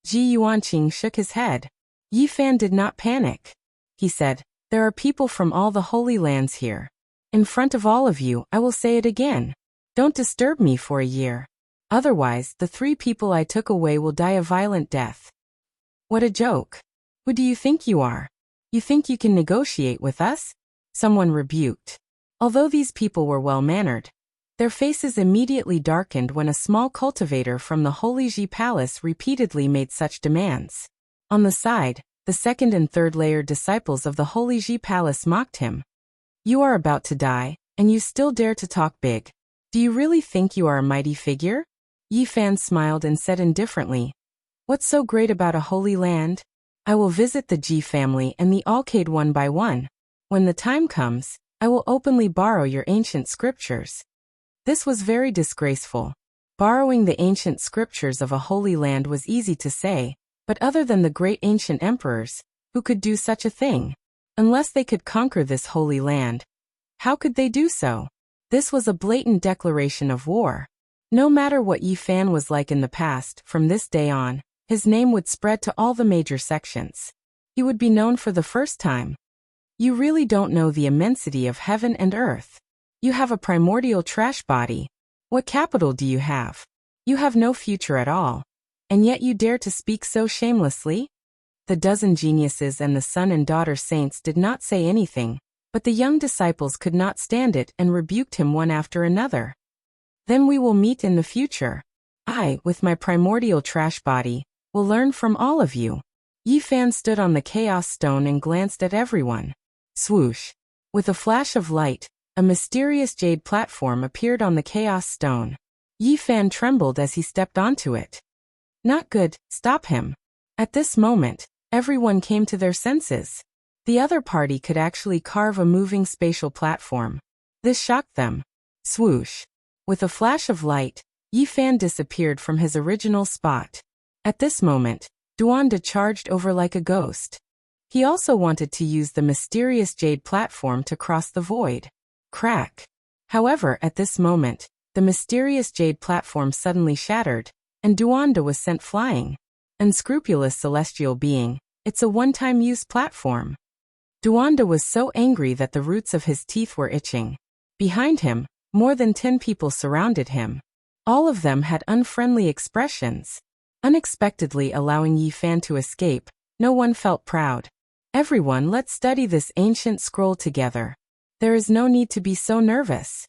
Ji Yuanqing shook his head. Yi Fan did not panic. He said, There are people from all the Holy Lands here. In front of all of you, I will say it again. Don't disturb me for a year. Otherwise, the 3 people I took away will die a violent death. What a joke. Who do you think you are? You think you can negotiate with us? Someone rebuked. Although these people were well-mannered, their faces immediately darkened when a small cultivator from the Holy Ji Palace repeatedly made such demands. On the side, the 2nd and 3rd layer disciples of the Holy Ji Palace mocked him. You are about to die, and you still dare to talk big. Do you really think you are a mighty figure? Yi Fan smiled and said indifferently, What's so great about a holy land? I will visit the Ji family and the Alcade one by one. When the time comes, I will openly borrow your ancient scriptures. This was very disgraceful. Borrowing the ancient scriptures of a holy land was easy to say, but other than the great ancient emperors, who could do such a thing? Unless they could conquer this holy land. How could they do so? This was a blatant declaration of war. No matter what Yi Fan was like in the past, from this day on, his name would spread to all the major sections. He would be known for the first time. You really don't know the immensity of heaven and earth. You have a primordial trash body. What capital do you have? You have no future at all. And yet you dare to speak so shamelessly? The dozen geniuses and the son and daughter saints did not say anything, but the young disciples could not stand it and rebuked him one after another. Then we will meet in the future. I, with my primordial trash body, will learn from all of you. Yi Fan stood on the chaos stone and glanced at everyone. Swoosh! With a flash of light, a mysterious jade platform appeared on the chaos stone. Yi Fan trembled as he stepped onto it. Not good, stop him. At this moment, everyone came to their senses. The other party could actually carve a moving spatial platform. This shocked them. Swoosh! With a flash of light, Yi Fan disappeared from his original spot. At this moment, Duanda charged over like a ghost. He also wanted to use the mysterious jade platform to cross the void. Crack! However, at this moment, the mysterious jade platform suddenly shattered, and Duanda was sent flying. Unscrupulous celestial being, it's a one-time use platform. Duanda was so angry that the roots of his teeth were itching. Behind him, more than 10 people surrounded him. All of them had unfriendly expressions. Unexpectedly allowing Yi Fan to escape, no one felt proud. Everyone, let's study this ancient scroll together. There is no need to be so nervous.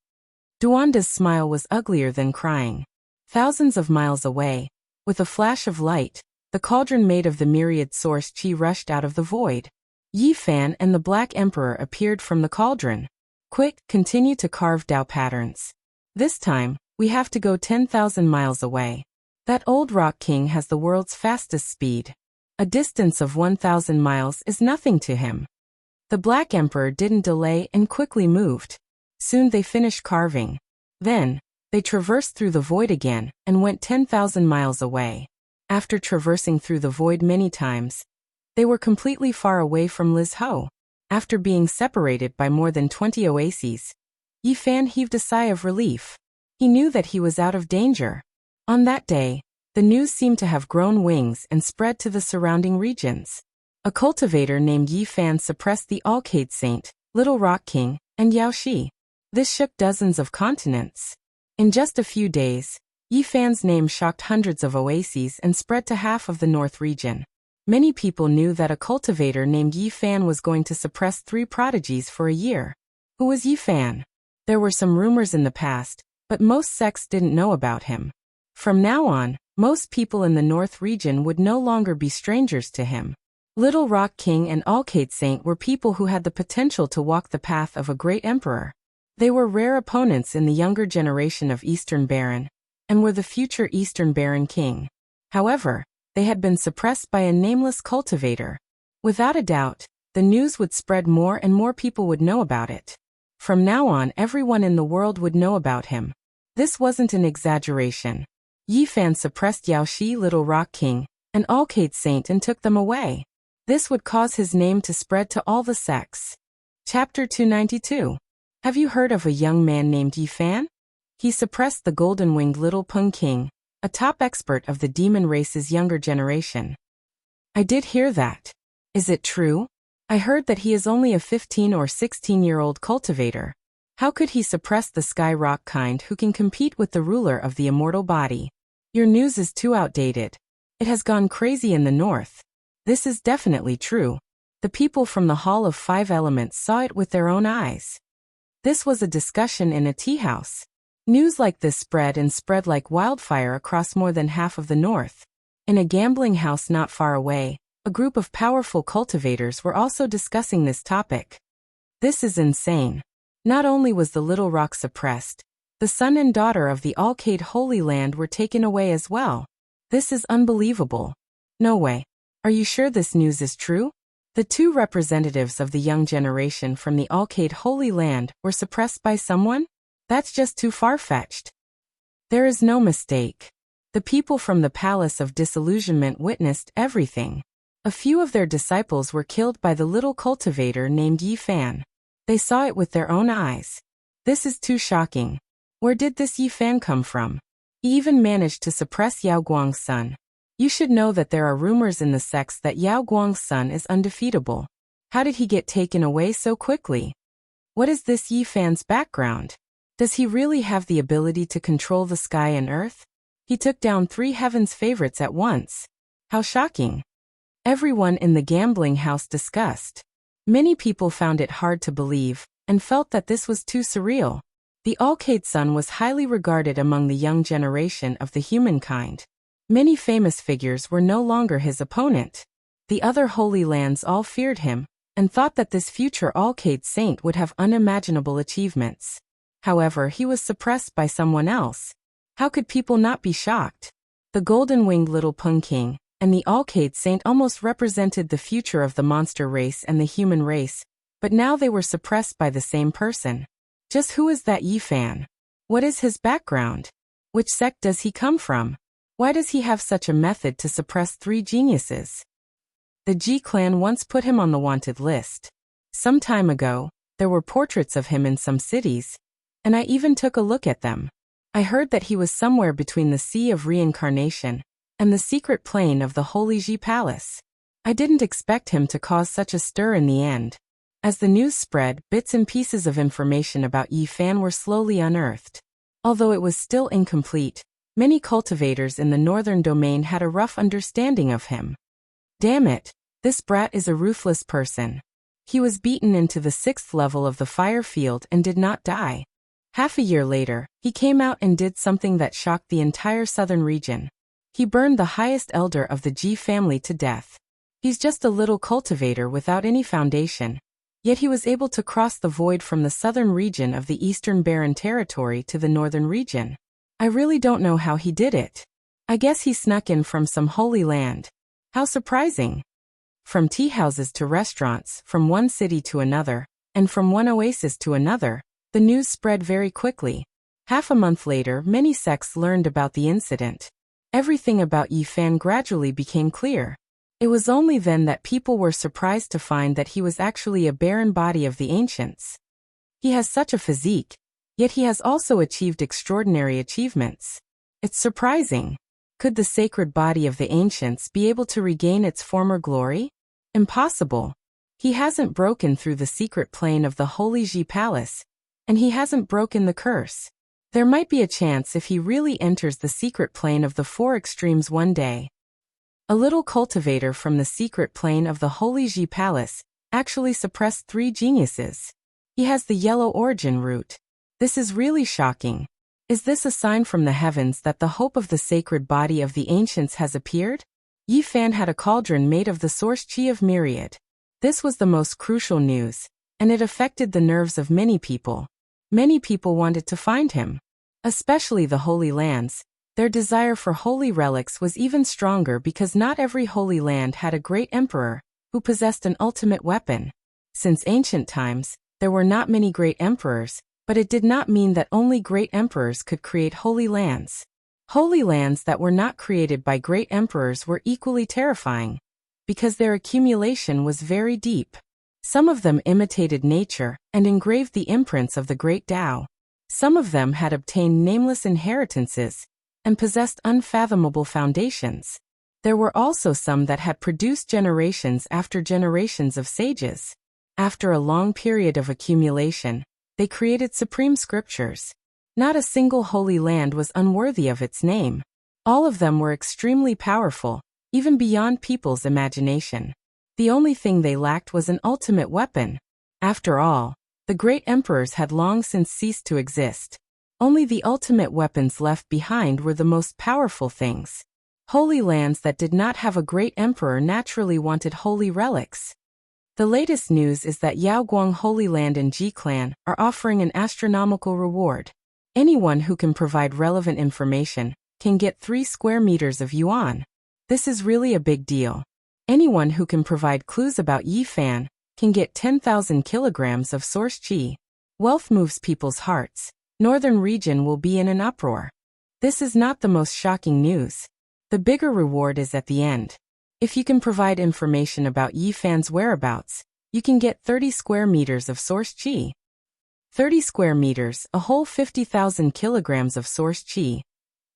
Duanda's smile was uglier than crying. Thousands of miles away, with a flash of light, the cauldron made of the myriad source chi rushed out of the void. Yi Fan and the Black Emperor appeared from the cauldron. Quick, continue to carve Dao patterns. This time, we have to go 10,000 miles away. That old rock king has the world's fastest speed. A distance of 1,000 miles is nothing to him. The Black Emperor didn't delay and quickly moved. Soon they finished carving. Then, they traversed through the void again and went 10,000 miles away. After traversing through the void many times, they were completely far away from Liz Ho. After being separated by more than 20 oases, Yi Fan heaved a sigh of relief. He knew that he was out of danger. On that day, the news seemed to have grown wings and spread to the surrounding regions. A cultivator named Yi Fan suppressed the Alcade Saint, Little Rock King, and Yao Shi. This shook dozens of continents. In just a few days, Yi Fan's name shocked hundreds of oases and spread to half of the North region. Many people knew that a cultivator named Yi Fan was going to suppress 3 prodigies for a year. Who was Yi Fan? There were some rumors in the past, but most sects didn't know about him. From now on, most people in the North region would no longer be strangers to him. Little Rock King and Alcade Saint were people who had the potential to walk the path of a great emperor. They were rare opponents in the younger generation of Eastern Baron, and were the future Eastern Baron King. However, they had been suppressed by a nameless cultivator. Without a doubt, the news would spread more and more people would know about it. From now on, everyone in the world would know about him. This wasn't an exaggeration. Yi Fan suppressed Yao Shi, Little Rock King, and Alcade Saint and took them away. This would cause his name to spread to all the sects. Chapter 292. Have you heard of a young man named Yi Fan? He suppressed the golden-winged Little Peng King, a top expert of the demon race's younger generation. I did hear that. Is it true? I heard that he is only a 15 or 16-year-old cultivator. How could he suppress the sky rock kind who can compete with the ruler of the immortal body? Your news is too outdated. It has gone crazy in the north. This is definitely true. The people from the Hall of Five Elements saw it with their own eyes. This was a discussion in a tea house. News like this spread like wildfire across more than half of the north. In a gambling house not far away, a group of powerful cultivators were also discussing this topic. This is insane. Not only was the Little Rock suppressed, the son and daughter of the Alcade Holy Land were taken away as well. This is unbelievable. No way. Are you sure this news is true? The two representatives of the young generation from the Alcade Holy Land were suppressed by someone? That's just too far-fetched. There is no mistake. The people from the Palace of Disillusionment witnessed everything. A few of their disciples were killed by the little cultivator named Yi Fan. They saw it with their own eyes. This is too shocking. Where did this Yi Fan come from? He even managed to suppress Yao Guang's son. You should know that there are rumors in the sects that Yao Guang's son is undefeatable. How did he get taken away so quickly? What is this Yi Fan's background? Does he really have the ability to control the sky and earth? He took down 3 heaven's favorites at once. How shocking. Everyone in the gambling house discussed. Many people found it hard to believe, and felt that this was too surreal. The Alcade son was highly regarded among the young generation of the humankind. Many famous figures were no longer his opponent. The other Holy Lands all feared him, and thought that this future Alcade saint would have unimaginable achievements. However, he was suppressed by someone else. How could people not be shocked? The golden-winged little Pung King and the Alcade saint almost represented the future of the monster race and the human race, but now they were suppressed by the same person. Just who is that Yi Fan? What is his background? Which sect does he come from? Why does he have such a method to suppress 3 geniuses? The Ji clan once put him on the wanted list. Some time ago, there were portraits of him in some cities, and I even took a look at them. I heard that he was somewhere between the Sea of Reincarnation and the secret plane of the Holy Ji Palace. I didn't expect him to cause such a stir in the end. As the news spread, bits and pieces of information about Yi Fan were slowly unearthed. Although it was still incomplete, many cultivators in the northern domain had a rough understanding of him. Damn it, this brat is a ruthless person. He was beaten into the 6th level of the fire field and did not die. Half a year later, he came out and did something that shocked the entire southern region. He burned the highest elder of the Ji family to death. He's just a little cultivator without any foundation. Yet he was able to cross the void from the southern region of the eastern barren territory to the northern region. I really don't know how he did it. I guess he snuck in from some holy land. How surprising. From tea houses to restaurants, from one city to another, and from one oasis to another, the news spread very quickly. Half a month later, many sects learned about the incident. Everything about Yi Fan gradually became clear. It was only then that people were surprised to find that he was actually a barren body of the ancients. He has such a physique, yet he has also achieved extraordinary achievements. It's surprising. Could the sacred body of the ancients be able to regain its former glory? Impossible. He hasn't broken through the secret plane of the Holy Ji Palace, and he hasn't broken the curse. There might be a chance if he really enters the secret plane of the 4 extremes one day. A little cultivator from the secret plane of the Holy Ji Palace actually suppressed 3 geniuses. He has the yellow origin root. This is really shocking. Is this a sign from the heavens that the hope of the sacred body of the ancients has appeared? Yi Fan had a cauldron made of the source chi of Myriad. This was the most crucial news, and it affected the nerves of many people. Many people wanted to find him. Especially the Holy Lands. Their desire for holy relics was even stronger because not every holy land had a great emperor who possessed an ultimate weapon. Since ancient times, there were not many great emperors, but it did not mean that only great emperors could create holy lands. Holy lands that were not created by great emperors were equally terrifying, because their accumulation was very deep. Some of them imitated nature and engraved the imprints of the great Tao. Some of them had obtained nameless inheritances and possessed unfathomable foundations. There were also some that had produced generations after generations of sages. After a long period of accumulation, they created supreme scriptures. Not a single holy land was unworthy of its name. All of them were extremely powerful, even beyond people's imagination. The only thing they lacked was an ultimate weapon. After all, the great emperors had long since ceased to exist. Only the ultimate weapons left behind were the most powerful things. Holy lands that did not have a great emperor naturally wanted holy relics. The latest news is that Yaoguang Holy Land and Ji Clan are offering an astronomical reward. Anyone who can provide relevant information can get 3 square meters of yuan. This is really a big deal. Anyone who can provide clues about Yifan can get 10,000 kilograms of source qi. Wealth moves people's hearts. Northern region will be in an uproar. This is not the most shocking news. The bigger reward is at the end. If you can provide information about Yifan's whereabouts, you can get 30 square meters of source qi. 30 square meters, a whole 50,000 kilograms of source qi.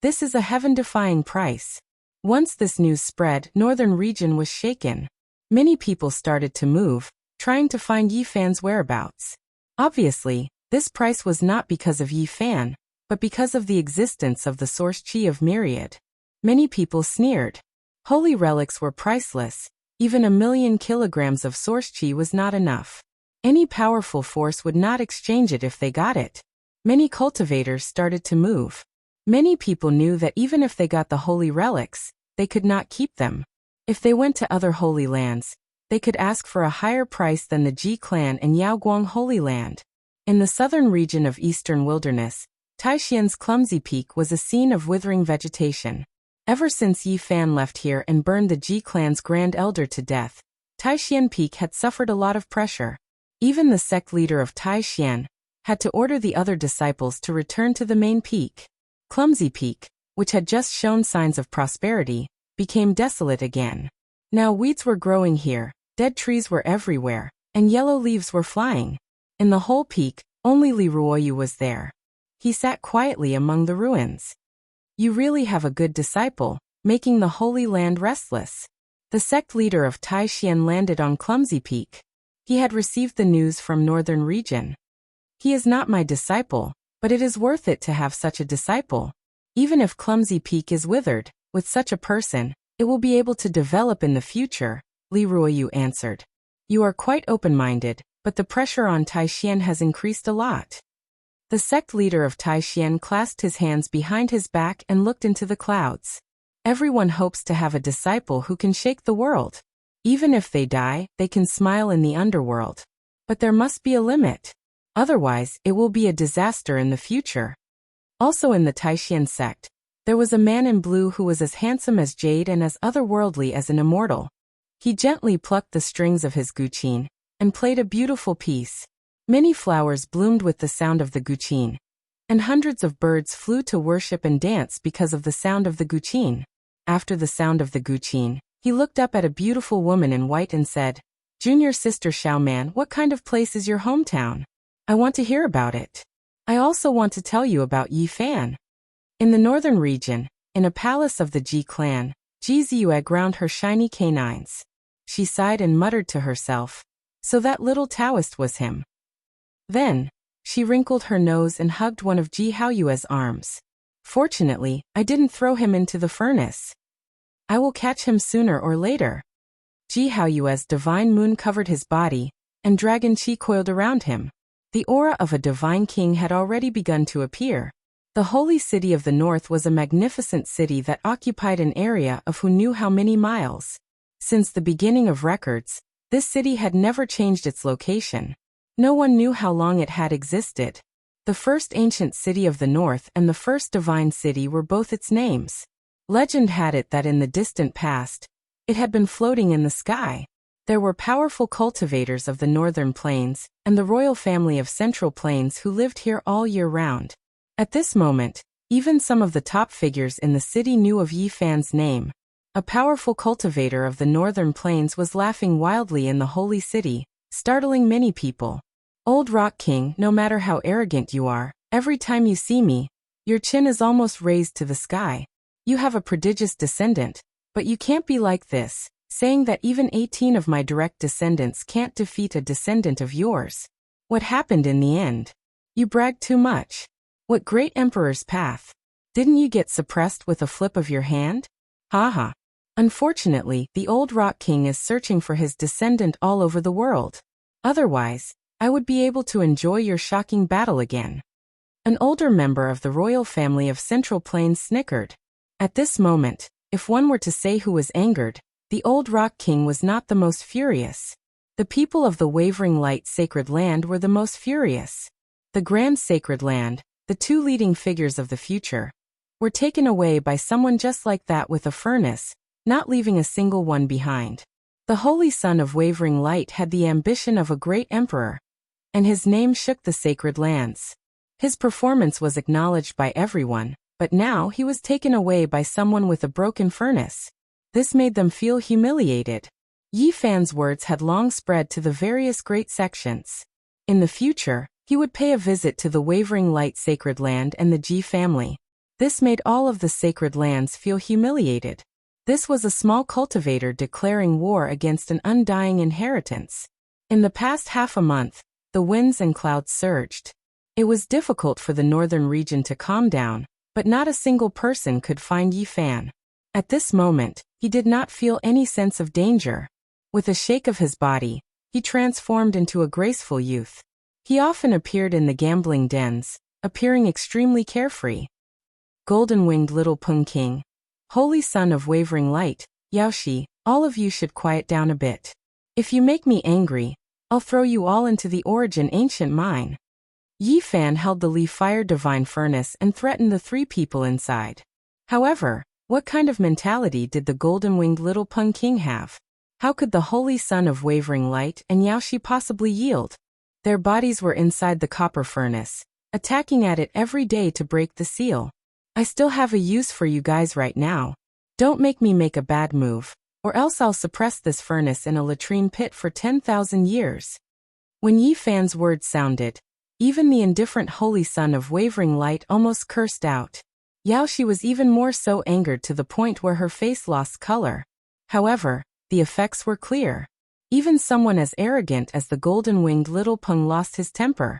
This is a heaven-defying price. Once this news spread, northern region was shaken. Many people started to move, trying to find Yifan's whereabouts. Obviously, this price was not because of Yifan, but because of the existence of the source qi of Myriad. Many people sneered. Holy relics were priceless. Even 1,000,000 kilograms of source qi was not enough. Any powerful force would not exchange it if they got it. Many cultivators started to move. Many people knew that even if they got the holy relics, they could not keep them. If they went to other holy lands, they could ask for a higher price than the Ji clan and Yaoguang Holy Land. In the southern region of eastern wilderness, Taixian's clumsy peak was a scene of withering vegetation. Ever since Yifan left here and burned the Ji clan's grand elder to death, Taixian Peak had suffered a lot of pressure. Even the sect leader of Taixian had to order the other disciples to return to the main peak. Clumsy Peak, which had just shown signs of prosperity, became desolate again. Now weeds were growing here, dead trees were everywhere, and yellow leaves were flying. In the whole peak, only Li Ruoyu was there. He sat quietly among the ruins. You really have a good disciple, making the Holy Land restless. The sect leader of Taixian landed on Clumsy Peak. He had received the news from northern region. He is not my disciple, but it is worth it to have such a disciple. Even if Clumsy Peak is withered, with such a person, it will be able to develop in the future, Li Ruoyu answered. You are quite open-minded, but the pressure on Taixian has increased a lot. The sect leader of Taixian clasped his hands behind his back and looked into the clouds. Everyone hopes to have a disciple who can shake the world. Even if they die, they can smile in the underworld. But there must be a limit. Otherwise, it will be a disaster in the future. Also in the Taixian sect, there was a man in blue who was as handsome as jade and as otherworldly as an immortal. He gently plucked the strings of his guqin and played a beautiful piece. Many flowers bloomed with the sound of the guqin, and hundreds of birds flew to worship and dance because of the sound of the guqin. After the sound of the guqin, he looked up at a beautiful woman in white and said, "Junior sister Xiaoman, what kind of place is your hometown? I want to hear about it. I also want to tell you about Yifan." In the northern region, in a palace of the Ji clan, Ji Ziyue ground her shiny canines. She sighed and muttered to herself, "So that little Taoist was him." Then, she wrinkled her nose and hugged one of Ji Haoyue's arms. "Fortunately, I didn't throw him into the furnace. I will catch him sooner or later." Ji Haoyue's divine moon covered his body, and dragon qi coiled around him. The aura of a divine king had already begun to appear. The holy city of the north was a magnificent city that occupied an area of who knew how many miles. Since the beginning of records, this city had never changed its location. No one knew how long it had existed. The first ancient city of the north and the first divine city were both its names. Legend had it that in the distant past, it had been floating in the sky. There were powerful cultivators of the northern plains and the royal family of central plains who lived here all year round. At this moment, even some of the top figures in the city knew of Yifan's name. A powerful cultivator of the northern plains was laughing wildly in the holy city, startling many people. "Old Rock King, no matter how arrogant you are, every time you see me, your chin is almost raised to the sky. You have a prodigious descendant. But you can't be like this, saying that even 18 of my direct descendants can't defeat a descendant of yours. What happened in the end? You bragged too much. What great emperor's path? Didn't you get suppressed with a flip of your hand? Haha. Unfortunately, the old Rock King is searching for his descendant all over the world. Otherwise, I would be able to enjoy your shocking battle again. An older member of the royal family of Central Plains snickered. At this moment, if one were to say who was angered, the old Rock King was not the most furious. The people of the Wavering Light Sacred Land were the most furious. The Grand Sacred Land, the two leading figures of the future, were taken away by someone just like that with a furnace, not leaving a single one behind. The Holy Son of Wavering Light had the ambition of a great emperor, and his name shook the sacred lands. His performance was acknowledged by everyone, but now he was taken away by someone with a broken furnace. This made them feel humiliated. Yi Fan's words had long spread to the various great sections. In the future, he would pay a visit to the Wavering Light Sacred Land and the Ji family. This made all of the sacred lands feel humiliated. This was a small cultivator declaring war against an undying inheritance. In the past half a month, the winds and clouds surged. It was difficult for the northern region to calm down, but not a single person could find Yi Fan. At this moment, he did not feel any sense of danger. With a shake of his body, he transformed into a graceful youth. He often appeared in the gambling dens, appearing extremely carefree. Golden-winged little Pung King, Holy Son of Wavering Light, Yaoshi, all of you should quiet down a bit. If you make me angry, I'll throw you all into the Origin Ancient Mine. Yi Fan held the Li Fire Divine Furnace and threatened the three people inside. However, what kind of mentality did the golden-winged little Pung King have? How could the Holy Son of Wavering Light and Yaoshi possibly yield? Their bodies were inside the copper furnace, attacking at it every day to break the seal. I still have a use for you guys right now. Don't make me make a bad move, or else I'll suppress this furnace in a latrine pit for 10,000 years. When Yi Fan's words sounded, even the indifferent Holy Son of Wavering Light almost cursed out. Yaoshi was even more so angered to the point where her face lost color. However, the effects were clear. Even someone as arrogant as the golden-winged little Pung lost his temper.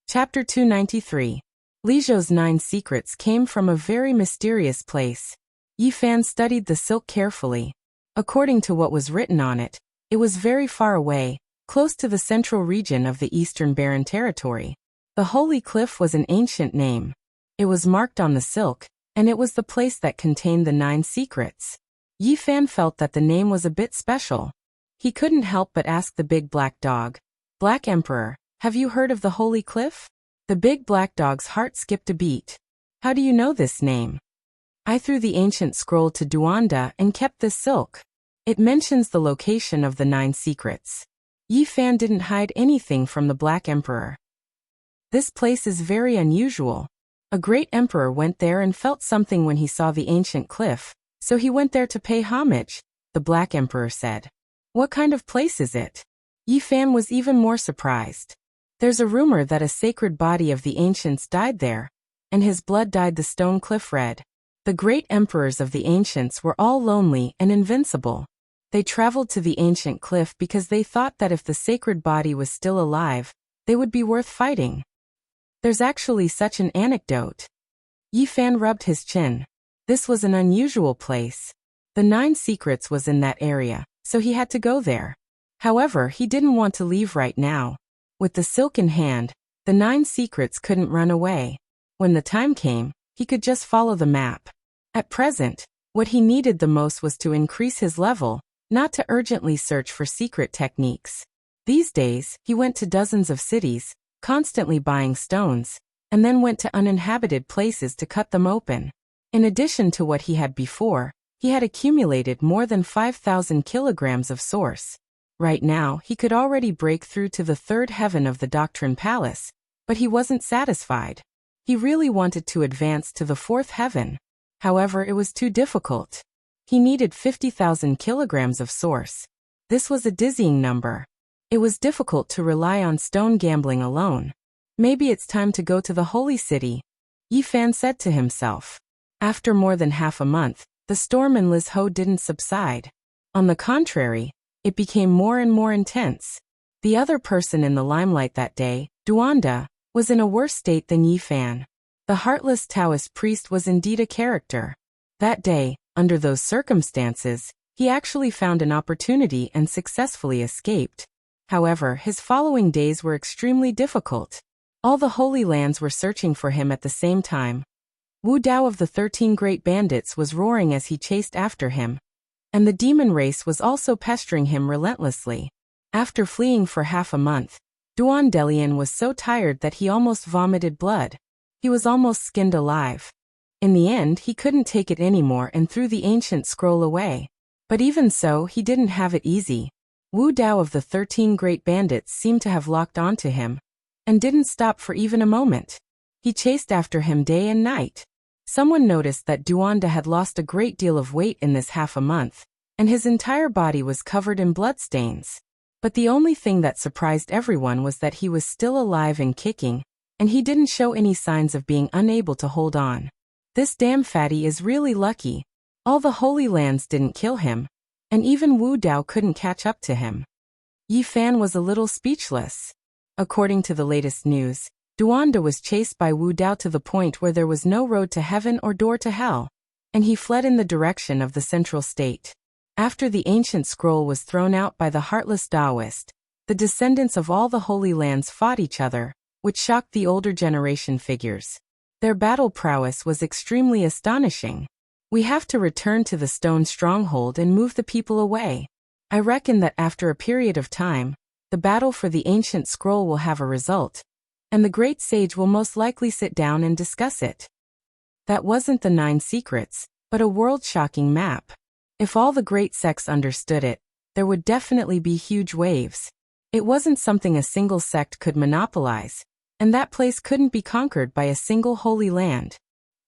Chapter 293. Li Zhou's 9 secrets came from a very mysterious place. Yi Fan studied the silk carefully. According to what was written on it, it was very far away, close to the central region of the Eastern Barren Territory. The Holy Cliff was an ancient name. It was marked on the silk, and it was the place that contained the 9 secrets. Yi Fan felt that the name was a bit special. He couldn't help but ask the big black dog, "Black Emperor, have you heard of the Holy Cliff?" The big black dog's heart skipped a beat. "How do you know this name?" "I threw the ancient scroll to Duanda and kept this silk. It mentions the location of the 9 secrets." Yi Fan didn't hide anything from the Black Emperor. "This place is very unusual. A great emperor went there and felt something when he saw the ancient cliff, so he went there to pay homage," the Black Emperor said. "What kind of place is it?" Yi Fan was even more surprised. "There's a rumor that a sacred body of the ancients died there, and his blood dyed the stone cliff red. The great emperors of the ancients were all lonely and invincible. They traveled to the ancient cliff because they thought that if the sacred body was still alive, they would be worth fighting. There's actually such an anecdote." Yi Fan rubbed his chin. This was an unusual place. The 9 secrets was in that area, so he had to go there. However, he didn't want to leave right now. With the silk in hand, the 9 secrets couldn't run away. When the time came, he could just follow the map. At present, what he needed the most was to increase his level, not to urgently search for secret techniques. These days, he went to dozens of cities, constantly buying stones, and then went to uninhabited places to cut them open. In addition to what he had before, he had accumulated more than 5,000 kilograms of source. Right now, he could already break through to the 3rd heaven of the Doctrine Palace, but he wasn't satisfied. He really wanted to advance to the 4th heaven. However, it was too difficult. He needed 50,000 kilograms of source. This was a dizzying number. It was difficult to rely on stone gambling alone. Maybe it's time to go to the Holy City, Yi Fan said to himself. After more than half a month, the storm in Liz Ho didn't subside. On the contrary, it became more and more intense. The other person in the limelight that day, Duanda, was in a worse state than Yi Fan. The heartless Taoist priest was indeed a character. That day, under those circumstances, he actually found an opportunity and successfully escaped. However, his following days were extremely difficult. All the Holy Lands were searching for him at the same time. Wu Dao of the 13 Great Bandits was roaring as he chased after him, and the demon race was also pestering him relentlessly. After fleeing for half a month, Duan Delian was so tired that he almost vomited blood. He was almost skinned alive. In the end, he couldn't take it anymore and threw the ancient scroll away. But even so, he didn't have it easy. Wu Dao of the 13 Great Bandits seemed to have locked onto him, and didn't stop for even a moment. He chased after him day and night. Someone noticed that Duanda had lost a great deal of weight in this half a month, and his entire body was covered in bloodstains. But the only thing that surprised everyone was that he was still alive and kicking, and he didn't show any signs of being unable to hold on. This damn fatty is really lucky. All the Holy Lands didn't kill him, and even Wu Dao couldn't catch up to him. Yi Fan was a little speechless. According to the latest news, Duanda was chased by Wu Dao to the point where there was no road to heaven or door to hell, and he fled in the direction of the central state. After the ancient scroll was thrown out by the heartless Taoist, the descendants of all the Holy Lands fought each other, which shocked the older generation figures. Their battle prowess was extremely astonishing. We have to return to the stone stronghold and move the people away. I reckon that after a period of time, the battle for the ancient scroll will have a result, and the great sage will most likely sit down and discuss it. That wasn't the 9 secrets, but a world-shocking map. If all the great sects understood it, there would definitely be huge waves. It wasn't something a single sect could monopolize, and that place couldn't be conquered by a single holy land.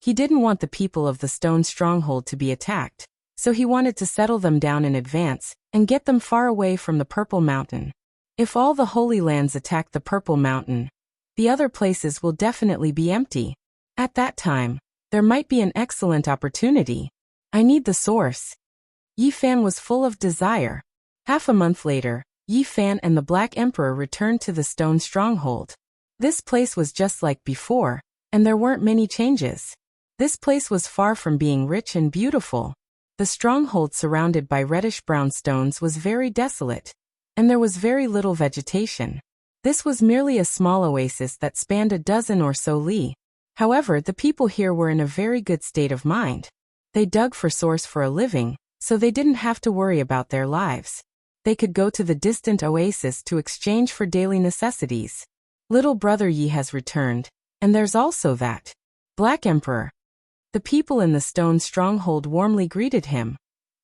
He didn't want the people of the stone stronghold to be attacked, so he wanted to settle them down in advance and get them far away from the Purple Mountain. If all the Holy Lands attack the Purple Mountain, the other places will definitely be empty. At that time, there might be an excellent opportunity. I need the source. Yi Fan was full of desire. Half a month later, Yi Fan and the Black Emperor returned to the stone stronghold. This place was just like before, and there weren't many changes. This place was far from being rich and beautiful. The stronghold surrounded by reddish-brown stones was very desolate, and there was very little vegetation. This was merely a small oasis that spanned a dozen or so li. However, the people here were in a very good state of mind. They dug for source for a living, so they didn't have to worry about their lives. They could go to the distant oasis to exchange for daily necessities. Little brother Yi has returned, and there's also that Black Emperor. The people in the stone stronghold warmly greeted him,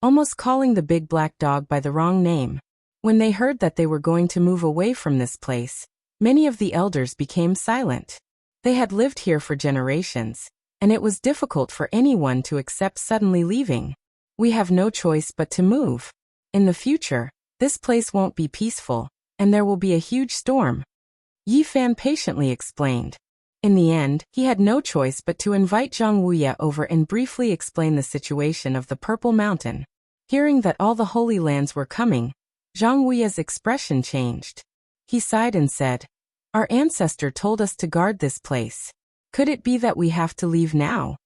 almost calling the big black dog by the wrong name. When they heard that they were going to move away from this place, many of the elders became silent. They had lived here for generations, and it was difficult for anyone to accept suddenly leaving. We have no choice but to move. In the future, this place won't be peaceful, and there will be a huge storm. Yi Fan patiently explained. In the end, he had no choice but to invite Zhang Wuya over and briefly explain the situation of the Purple Mountain. Hearing that all the Holy Lands were coming, Zhang Wuya's expression changed. He sighed and said, "Our ancestor told us to guard this place. Could it be that we have to leave now?"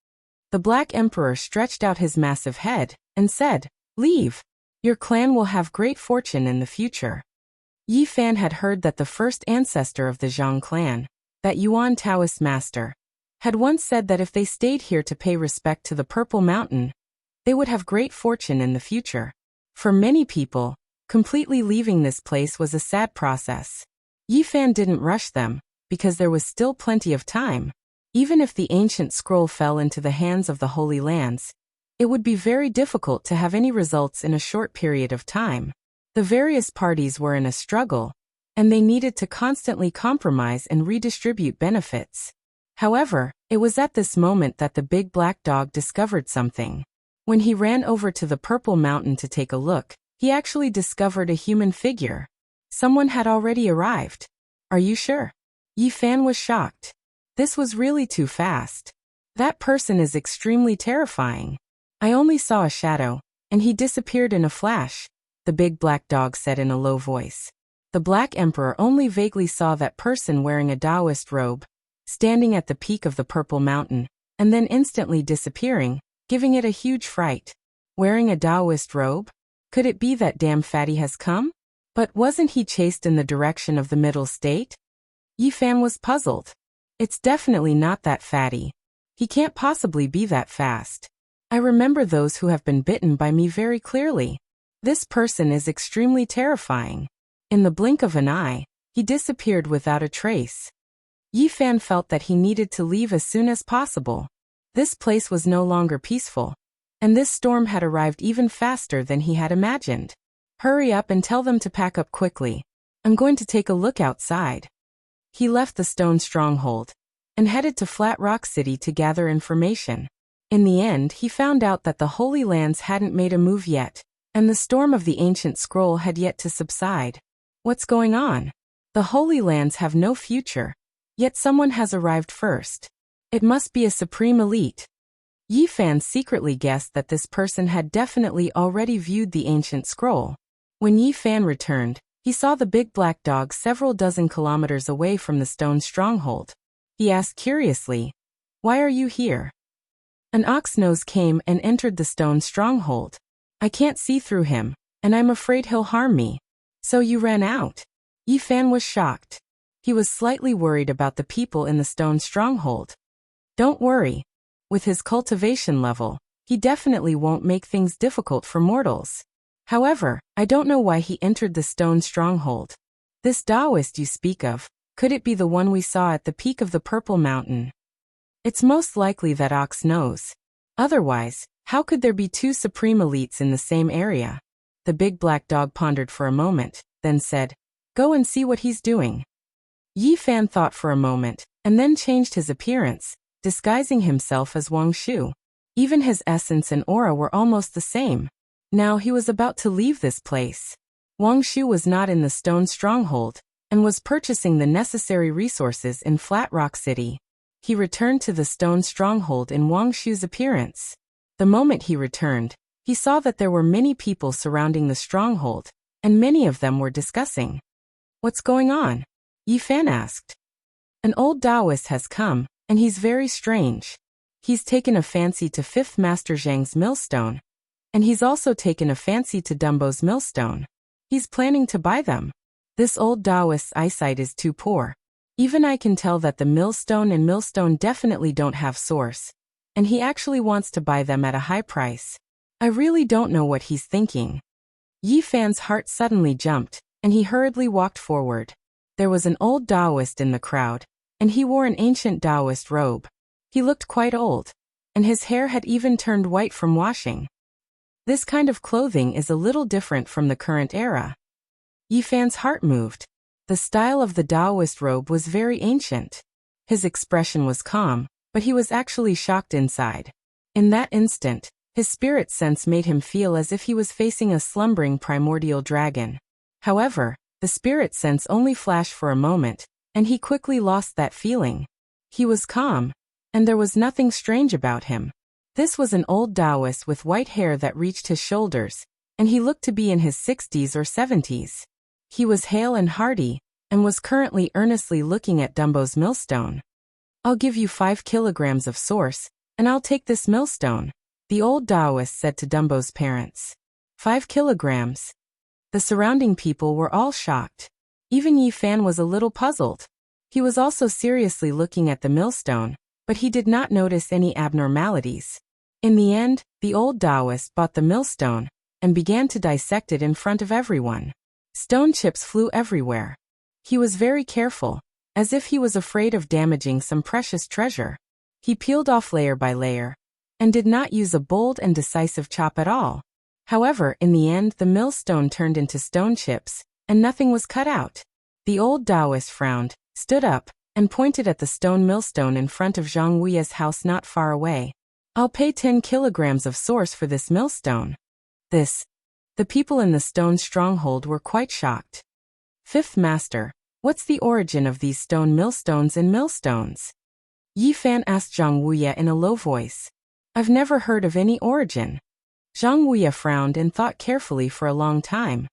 The Black Emperor stretched out his massive head and said, "Leave. Your clan will have great fortune in the future." Yi Fan had heard that the first ancestor of the Zhang clan, that Yuan Taoist master, had once said that if they stayed here to pay respect to the Purple Mountain, they would have great fortune in the future. For many people, completely leaving this place was a sad process. Yi Fan didn't rush them, because there was still plenty of time. Even if the ancient scroll fell into the hands of the Holy Lands, it would be very difficult to have any results in a short period of time. The various parties were in a struggle, and they needed to constantly compromise and redistribute benefits. However, it was at this moment that the big black dog discovered something. When he ran over to the Purple Mountain to take a look, he actually discovered a human figure. Someone had already arrived. "Are you sure?" Yi Fan was shocked. This was really too fast. That person is extremely terrifying. I only saw a shadow, and he disappeared in a flash, the big black dog said in a low voice. The Black Emperor only vaguely saw that person wearing a Taoist robe, standing at the peak of the purple mountain, and then instantly disappearing, giving it a huge fright. Wearing a Taoist robe? Could it be that damn fatty has come? But wasn't he chased in the direction of the middle state? Yi Fan was puzzled. It's definitely not that fatty. He can't possibly be that fast. I remember those who have been bitten by me very clearly. This person is extremely terrifying. In the blink of an eye, he disappeared without a trace. Yi Fan felt that he needed to leave as soon as possible. This place was no longer peaceful, and this storm had arrived even faster than he had imagined. Hurry up and tell them to pack up quickly. I'm going to take a look outside. He left the stone stronghold and headed to Flat Rock City to gather information. In the end, he found out that the Holy Lands hadn't made a move yet, and the storm of the ancient scroll had yet to subside. What's going on? The Holy Lands have no future, yet someone has arrived first. It must be a supreme elite. Yi Fan secretly guessed that this person had definitely already viewed the ancient scroll. When Yi Fan returned, he saw the big black dog several dozen kilometers away from the stone stronghold. He asked curiously, "Why are you here?" An ox nose came and entered the stone stronghold. "I can't see through him, and I'm afraid he'll harm me." "So you ran out?" Yi Fan was shocked. He was slightly worried about the people in the stone stronghold. Don't worry. With his cultivation level, he definitely won't make things difficult for mortals. However, I don't know why he entered the stone stronghold. This Taoist you speak of, could it be the one we saw at the peak of the Purple Mountain? It's most likely that ox knows. Otherwise, how could there be two supreme elites in the same area? The big black dog pondered for a moment, then said, "Go and see what he's doing." Yi Fan thought for a moment, and then changed his appearance, disguising himself as Wang Shu. Even his essence and aura were almost the same. Now he was about to leave this place. Wang Shu was not in the stone stronghold, and was purchasing the necessary resources in Flat Rock City. He returned to the stone stronghold in Wang Shu's appearance. The moment he returned, he saw that there were many people surrounding the stronghold, and many of them were discussing. "What's going on?" Yi Fan asked. "An old Taoist has come, and he's very strange. He's taken a fancy to Fifth Master Zhang's millstone, and he's also taken a fancy to Dumbo's millstone. He's planning to buy them. This old Taoist's eyesight is too poor. Even I can tell that the millstone definitely don't have source, and he actually wants to buy them at a high price. I really don't know what he's thinking." Yi Fan's heart suddenly jumped, and he hurriedly walked forward. There was an old Taoist in the crowd, and he wore an ancient Taoist robe. He looked quite old, and his hair had even turned white from washing. This kind of clothing is a little different from the current era. Yi Fan's heart moved. The style of the Taoist robe was very ancient. His expression was calm, but he was actually shocked inside. In that instant, his spirit sense made him feel as if he was facing a slumbering primordial dragon. However, the spirit sense only flashed for a moment, and he quickly lost that feeling. He was calm, and there was nothing strange about him. This was an old Taoist with white hair that reached his shoulders, and he looked to be in his 60s or 70s. He was hale and hearty, and was currently earnestly looking at Dumbo's millstone. "I'll give you 5 kilograms of source, and I'll take this millstone," the old Taoist said to Dumbo's parents. 5 kilograms. The surrounding people were all shocked. Even Yi Fan was a little puzzled. He was also seriously looking at the millstone, but he did not notice any abnormalities. In the end, the old Taoist bought the millstone, and began to dissect it in front of everyone. Stone chips flew everywhere. He was very careful, as if he was afraid of damaging some precious treasure. He peeled off layer by layer, and did not use a bold and decisive chop at all. However, in the end the millstone turned into stone chips, and nothing was cut out. The old Taoist frowned, stood up, and pointed at the stone millstone in front of Zhang Wuye's house not far away. "I'll pay 10 kilograms of source for this millstone." The people in the stone stronghold were quite shocked. "Fifth Master, what's the origin of these stone millstones and millstones?" Yi Fan asked Zhang Wuye in a low voice. I've never heard of any origin. Zhang Wuya frowned and thought carefully for a long time.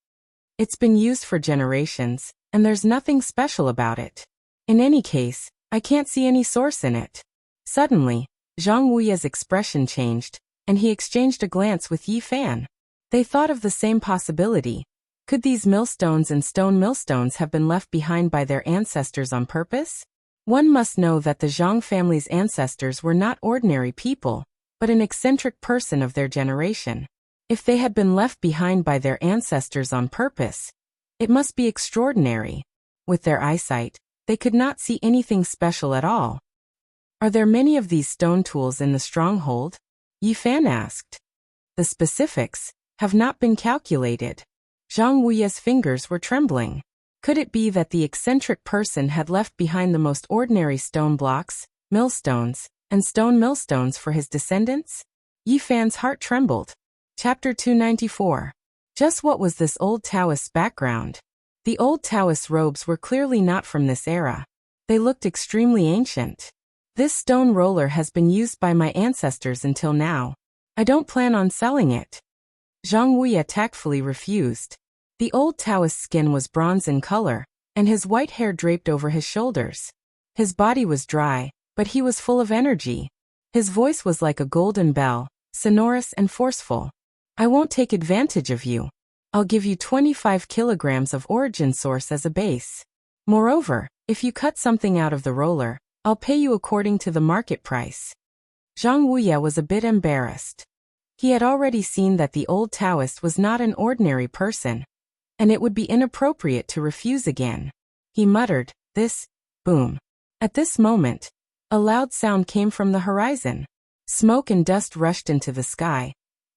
It's been used for generations, and there's nothing special about it. In any case, I can't see any source in it. Suddenly, Zhang Wuya's expression changed, and he exchanged a glance with Yi Fan. They thought of the same possibility. Could these millstones and stone millstones have been left behind by their ancestors on purpose? One must know that the Zhang family's ancestors were not ordinary people, but an eccentric person of their generation. If they had been left behind by their ancestors on purpose, it must be extraordinary. With their eyesight, they could not see anything special at all. Are there many of these stone tools in the stronghold? Yi Fan asked. The specifics have not been calculated. Zhang Wuya's fingers were trembling. Could it be that the eccentric person had left behind the most ordinary stone blocks, millstones, and stone millstones for his descendants? Yi Fan's heart trembled. Chapter 294. Just what was this old Taoist's background? The old Taoist robes were clearly not from this era. They looked extremely ancient. This stone roller has been used by my ancestors until now. I don't plan on selling it. Zhang Wuya tactfully refused. The old Taoist's skin was bronze in color, and his white hair draped over his shoulders. His body was dry, but he was full of energy. His voice was like a golden bell, sonorous and forceful. I won't take advantage of you. I'll give you 25 kilograms of origin source as a base. Moreover, if you cut something out of the roller, I'll pay you according to the market price. Zhang Wuya was a bit embarrassed. He had already seen that the old Taoist was not an ordinary person, and it would be inappropriate to refuse again. He muttered, boom. At this moment, a loud sound came from the horizon. Smoke and dust rushed into the sky,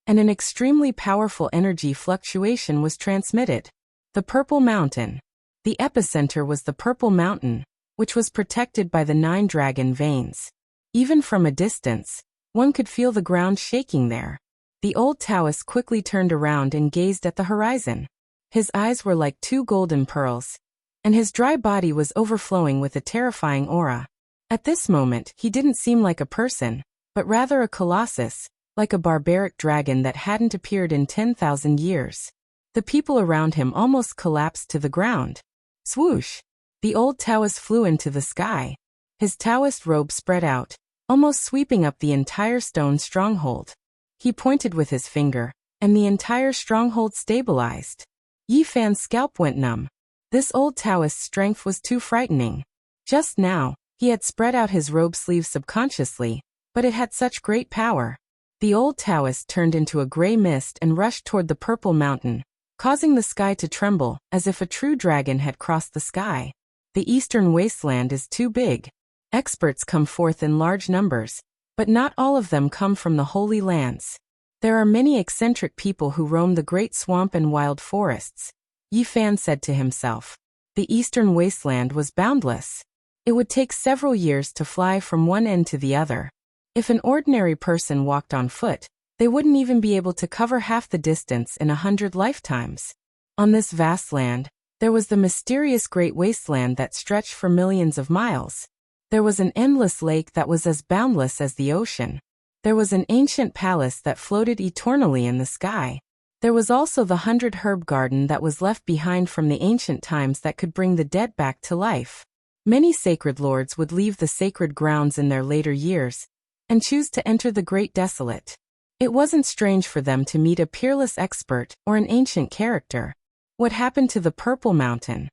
and an extremely powerful energy fluctuation was transmitted. The Purple Mountain. The epicenter was the Purple Mountain, which was protected by the 9 dragon veins. Even from a distance, one could feel the ground shaking there. The old Taoist quickly turned around and gazed at the horizon. His eyes were like 2 golden pearls, and his dry body was overflowing with a terrifying aura. At this moment, he didn't seem like a person, but rather a colossus, like a barbaric dragon that hadn't appeared in 10,000 years. The people around him almost collapsed to the ground. Swoosh! The old Taoist flew into the sky. His Taoist robe spread out, almost sweeping up the entire stone stronghold. He pointed with his finger, and the entire stronghold stabilized. Yi Fan's scalp went numb. This old Taoist's strength was too frightening. Just now, he had spread out his robe sleeves subconsciously, but it had such great power. The old Taoist turned into a gray mist and rushed toward the Purple Mountain, causing the sky to tremble as if a true dragon had crossed the sky. The eastern wasteland is too big. Experts come forth in large numbers, but not all of them come from the Holy Lands. There are many eccentric people who roam the great swamp and wild forests. Yi Fan said to himself. The eastern wasteland was boundless. It would take several years to fly from one end to the other. If an ordinary person walked on foot, they wouldn't even be able to cover half the distance in 100 lifetimes. On this vast land, there was the mysterious great wasteland that stretched for millions of miles. There was an endless lake that was as boundless as the ocean. There was an ancient palace that floated eternally in the sky. There was also the 100 herb garden that was left behind from the ancient times that could bring the dead back to life. Many sacred lords would leave the sacred grounds in their later years and choose to enter the great desolate. It wasn't strange for them to meet a peerless expert or an ancient character. What happened to the Purple Mountain?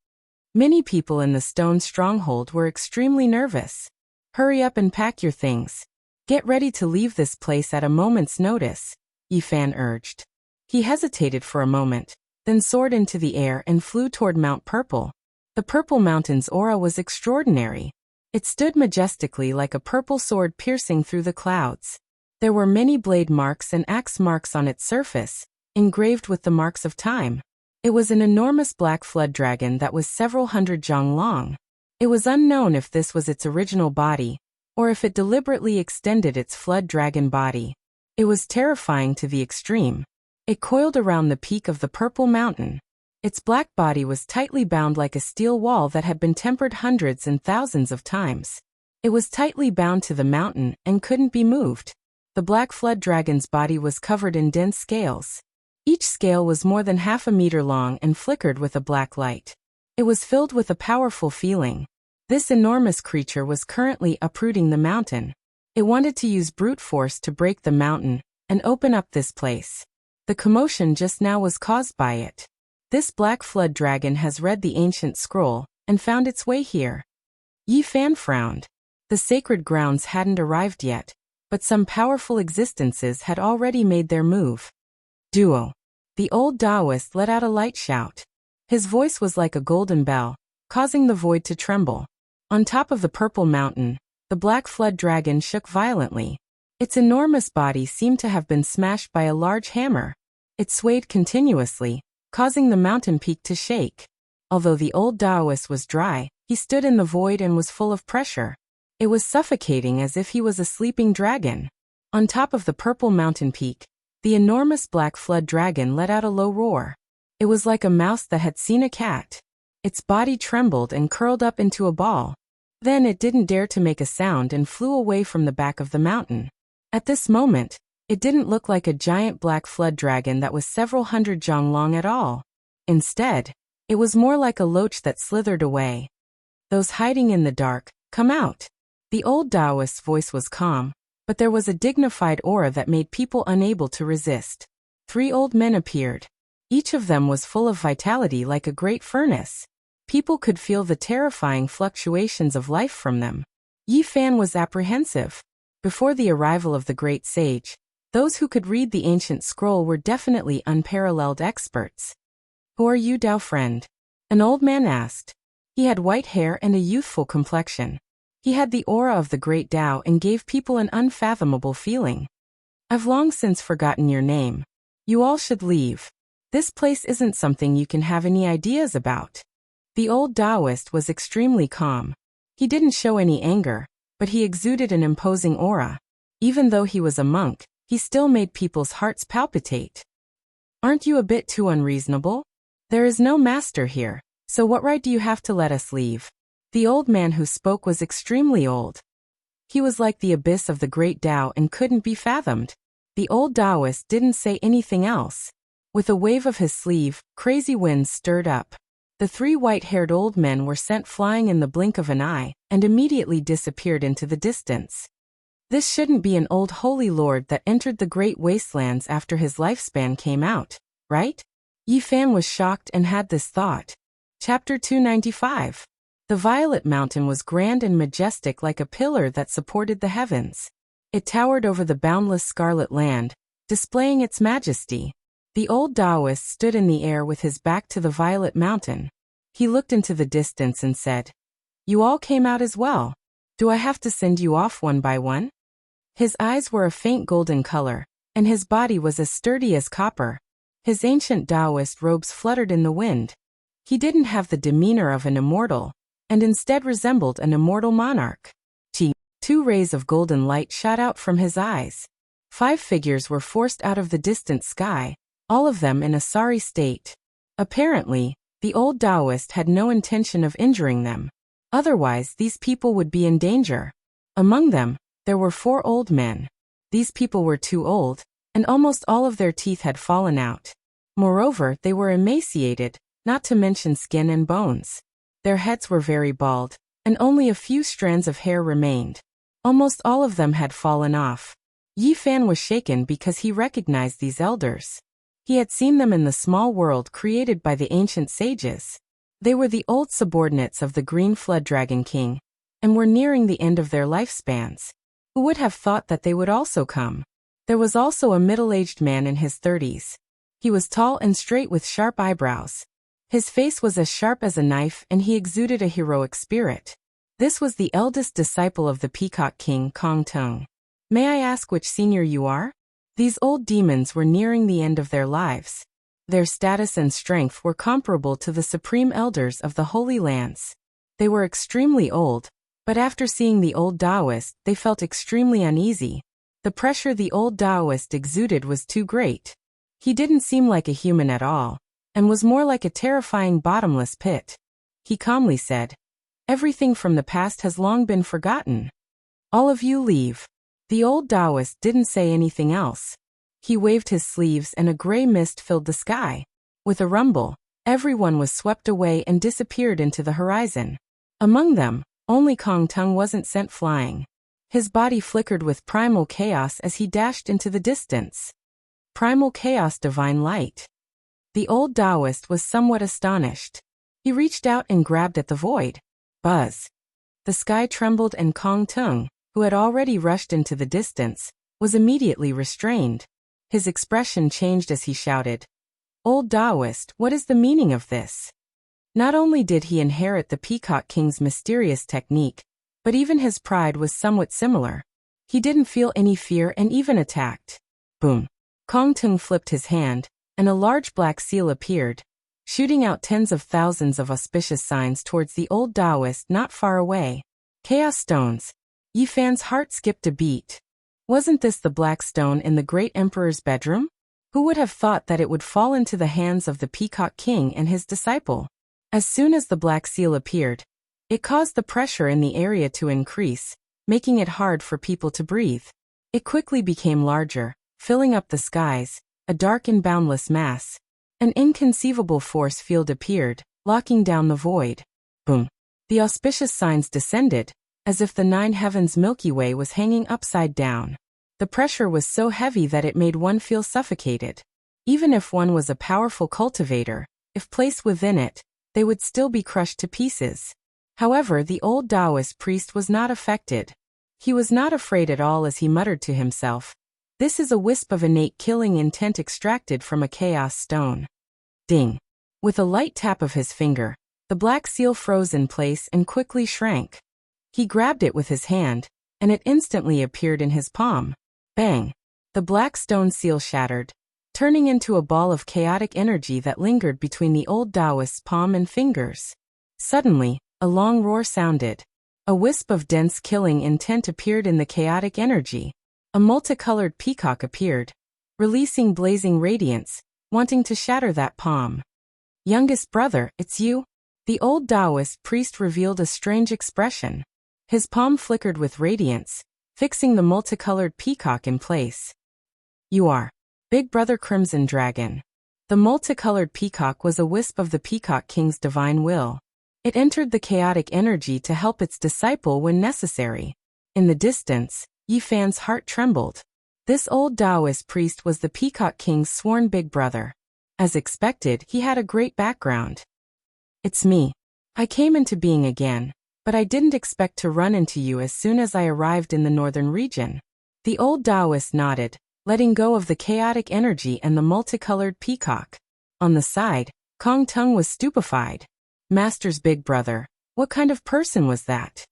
Many people in the stone stronghold were extremely nervous. Hurry up and pack your things. Get ready to leave this place at a moment's notice, Yi Fan urged. He hesitated for a moment, then soared into the air and flew toward Mount Purple. The Purple Mountain's aura was extraordinary. It stood majestically like a purple sword piercing through the clouds. There were many blade marks and axe marks on its surface, engraved with the marks of time. It was an enormous black flood dragon that was several hundred zhang long. It was unknown if this was its original body, or if it deliberately extended its flood dragon body. It was terrifying to the extreme. It coiled around the peak of the Purple Mountain. Its black body was tightly bound like a steel wall that had been tempered hundreds and thousands of times. It was tightly bound to the mountain and couldn't be moved. The black flood dragon's body was covered in dense scales. Each scale was more than half a meter long and flickered with a black light. It was filled with a powerful feeling. This enormous creature was currently uprooting the mountain. It wanted to use brute force to break the mountain and open up this place. The commotion just now was caused by it. This black flood dragon has read the ancient scroll and found its way here. Yi Fan frowned. The sacred grounds hadn't arrived yet, but some powerful existences had already made their move. Duo. The old Taoist let out a light shout. His voice was like a golden bell, causing the void to tremble. On top of the purple mountain, the black flood dragon shook violently. Its enormous body seemed to have been smashed by a large hammer. It swayed continuously, causing the mountain peak to shake. Although the old Taoist was dry, he stood in the void and was full of pressure. It was suffocating as if he was a sleeping dragon. On top of the purple mountain peak, the enormous black flood dragon let out a low roar. It was like a mouse that had seen a cat. Its body trembled and curled up into a ball. Then it didn't dare to make a sound and flew away from the back of the mountain. At this moment, it didn't look like a giant black flood dragon that was several hundred zhang long at all. Instead, it was more like a loach that slithered away. Those hiding in the dark, come out. The old Taoist's voice was calm, but there was a dignified aura that made people unable to resist. 3 old men appeared. Each of them was full of vitality like a great furnace. People could feel the terrifying fluctuations of life from them. Yi Fan was apprehensive. Before the arrival of the great sage, those who could read the ancient scroll were definitely unparalleled experts. Who are you, Dao friend? An old man asked. He had white hair and a youthful complexion. He had the aura of the great Dao and gave people an unfathomable feeling. I've long since forgotten your name. You all should leave. This place isn't something you can have any ideas about. The old Taoist was extremely calm. He didn't show any anger, but he exuded an imposing aura. Even though he was a monk, he still made people's hearts palpitate. Aren't you a bit too unreasonable? There is no master here, so what right do you have to let us leave? The old man who spoke was extremely old. He was like the abyss of the great Tao and couldn't be fathomed. The old Taoist didn't say anything else. With a wave of his sleeve, crazy winds stirred up. The 3 white-haired old men were sent flying in the blink of an eye and immediately disappeared into the distance. This shouldn't be an old holy lord that entered the great wastelands after his lifespan came out, right? Yi Fan was shocked and had this thought. Chapter 295. The Violet Mountain was grand and majestic like a pillar that supported the heavens. It towered over the boundless scarlet land, displaying its majesty. The old Taoist stood in the air with his back to the Violet Mountain. He looked into the distance and said, "You all came out as well. Do I have to send you off one by one?" His eyes were a faint golden color, and his body was as sturdy as copper. His ancient Taoist robes fluttered in the wind. He didn't have the demeanor of an immortal, and instead resembled an immortal monarch. 2 rays of golden light shot out from his eyes. 5 figures were forced out of the distant sky, all of them in a sorry state. Apparently, the old Taoist had no intention of injuring them. Otherwise, these people would be in danger. Among them, there were 4 old men. These people were too old, and almost all of their teeth had fallen out. Moreover, they were emaciated, not to mention skin and bones. Their heads were very bald, and only a few strands of hair remained. Almost all of them had fallen off. Yi Fan was shaken because he recognized these elders. He had seen them in the small world created by the ancient sages. They were the old subordinates of the Green Flood Dragon King, and were nearing the end of their lifespans. Who would have thought that they would also come? There was also a middle-aged man in his 30s. He was tall and straight with sharp eyebrows. His face was as sharp as a knife and he exuded a heroic spirit. This was the eldest disciple of the Peacock King, Kong Tung. May I ask which senior you are? These old demons were nearing the end of their lives. Their status and strength were comparable to the supreme elders of the Holy Lands. They were extremely old, but after seeing the old Taoist, they felt extremely uneasy. The pressure the old Taoist exuded was too great. He didn't seem like a human at all, and was more like a terrifying bottomless pit. He calmly said, "Everything from the past has long been forgotten. All of you leave." The old Taoist didn't say anything else. He waved his sleeves and a gray mist filled the sky. With a rumble, everyone was swept away and disappeared into the horizon. Among them, only Kong Tung wasn't sent flying. His body flickered with primal chaos as he dashed into the distance. Primal chaos, divine light. The old Taoist was somewhat astonished. He reached out and grabbed at the void. Buzz. The sky trembled and Kong Tung, who had already rushed into the distance, was immediately restrained. His expression changed as he shouted, "Old Taoist, what is the meaning of this?" Not only did he inherit the Peacock King's mysterious technique, but even his pride was somewhat similar. He didn't feel any fear and even attacked. Boom. Kong Tung flipped his hand, and a large black seal appeared, shooting out tens of thousands of auspicious signs towards the old Taoist not far away. Chaos stones. Yi Fan's heart skipped a beat. Wasn't this the black stone in the great emperor's bedroom? Who would have thought that it would fall into the hands of the Peacock King and his disciple? As soon as the black seal appeared, it caused the pressure in the area to increase, making it hard for people to breathe. It quickly became larger, filling up the skies, a dark and boundless mass. An inconceivable force field appeared, locking down the void. Boom. The auspicious signs descended, as if the nine heavens Milky Way was hanging upside down. The pressure was so heavy that it made one feel suffocated. Even if one was a powerful cultivator, if placed within it, they would still be crushed to pieces. However, the old Taoist priest was not affected. He was not afraid at all as he muttered to himself, "This is a wisp of innate killing intent extracted from a chaos stone." Ding. With a light tap of his finger, the black seal froze in place and quickly shrank. He grabbed it with his hand, and it instantly appeared in his palm. Bang! The black stone seal shattered, turning into a ball of chaotic energy that lingered between the old Taoist's palm and fingers. Suddenly, a long roar sounded. A wisp of dense killing intent appeared in the chaotic energy. A multicolored peacock appeared, releasing blazing radiance, wanting to shatter that palm. "Youngest brother, it's you?" The old Taoist priest revealed a strange expression. His palm flickered with radiance, fixing the multicolored peacock in place. "You are Big Brother Crimson Dragon." The multicolored peacock was a wisp of the Peacock King's divine will. It entered the chaotic energy to help its disciple when necessary. In the distance, Yi Fan's heart trembled. This old Taoist priest was the Peacock King's sworn big brother. As expected, he had a great background. "It's me. I came into being again, but I didn't expect to run into you as soon as I arrived in the northern region." The old Taoist nodded, letting go of the chaotic energy and the multicolored peacock. On the side, Kong Tung was stupefied. "Master's big brother, what kind of person was that?"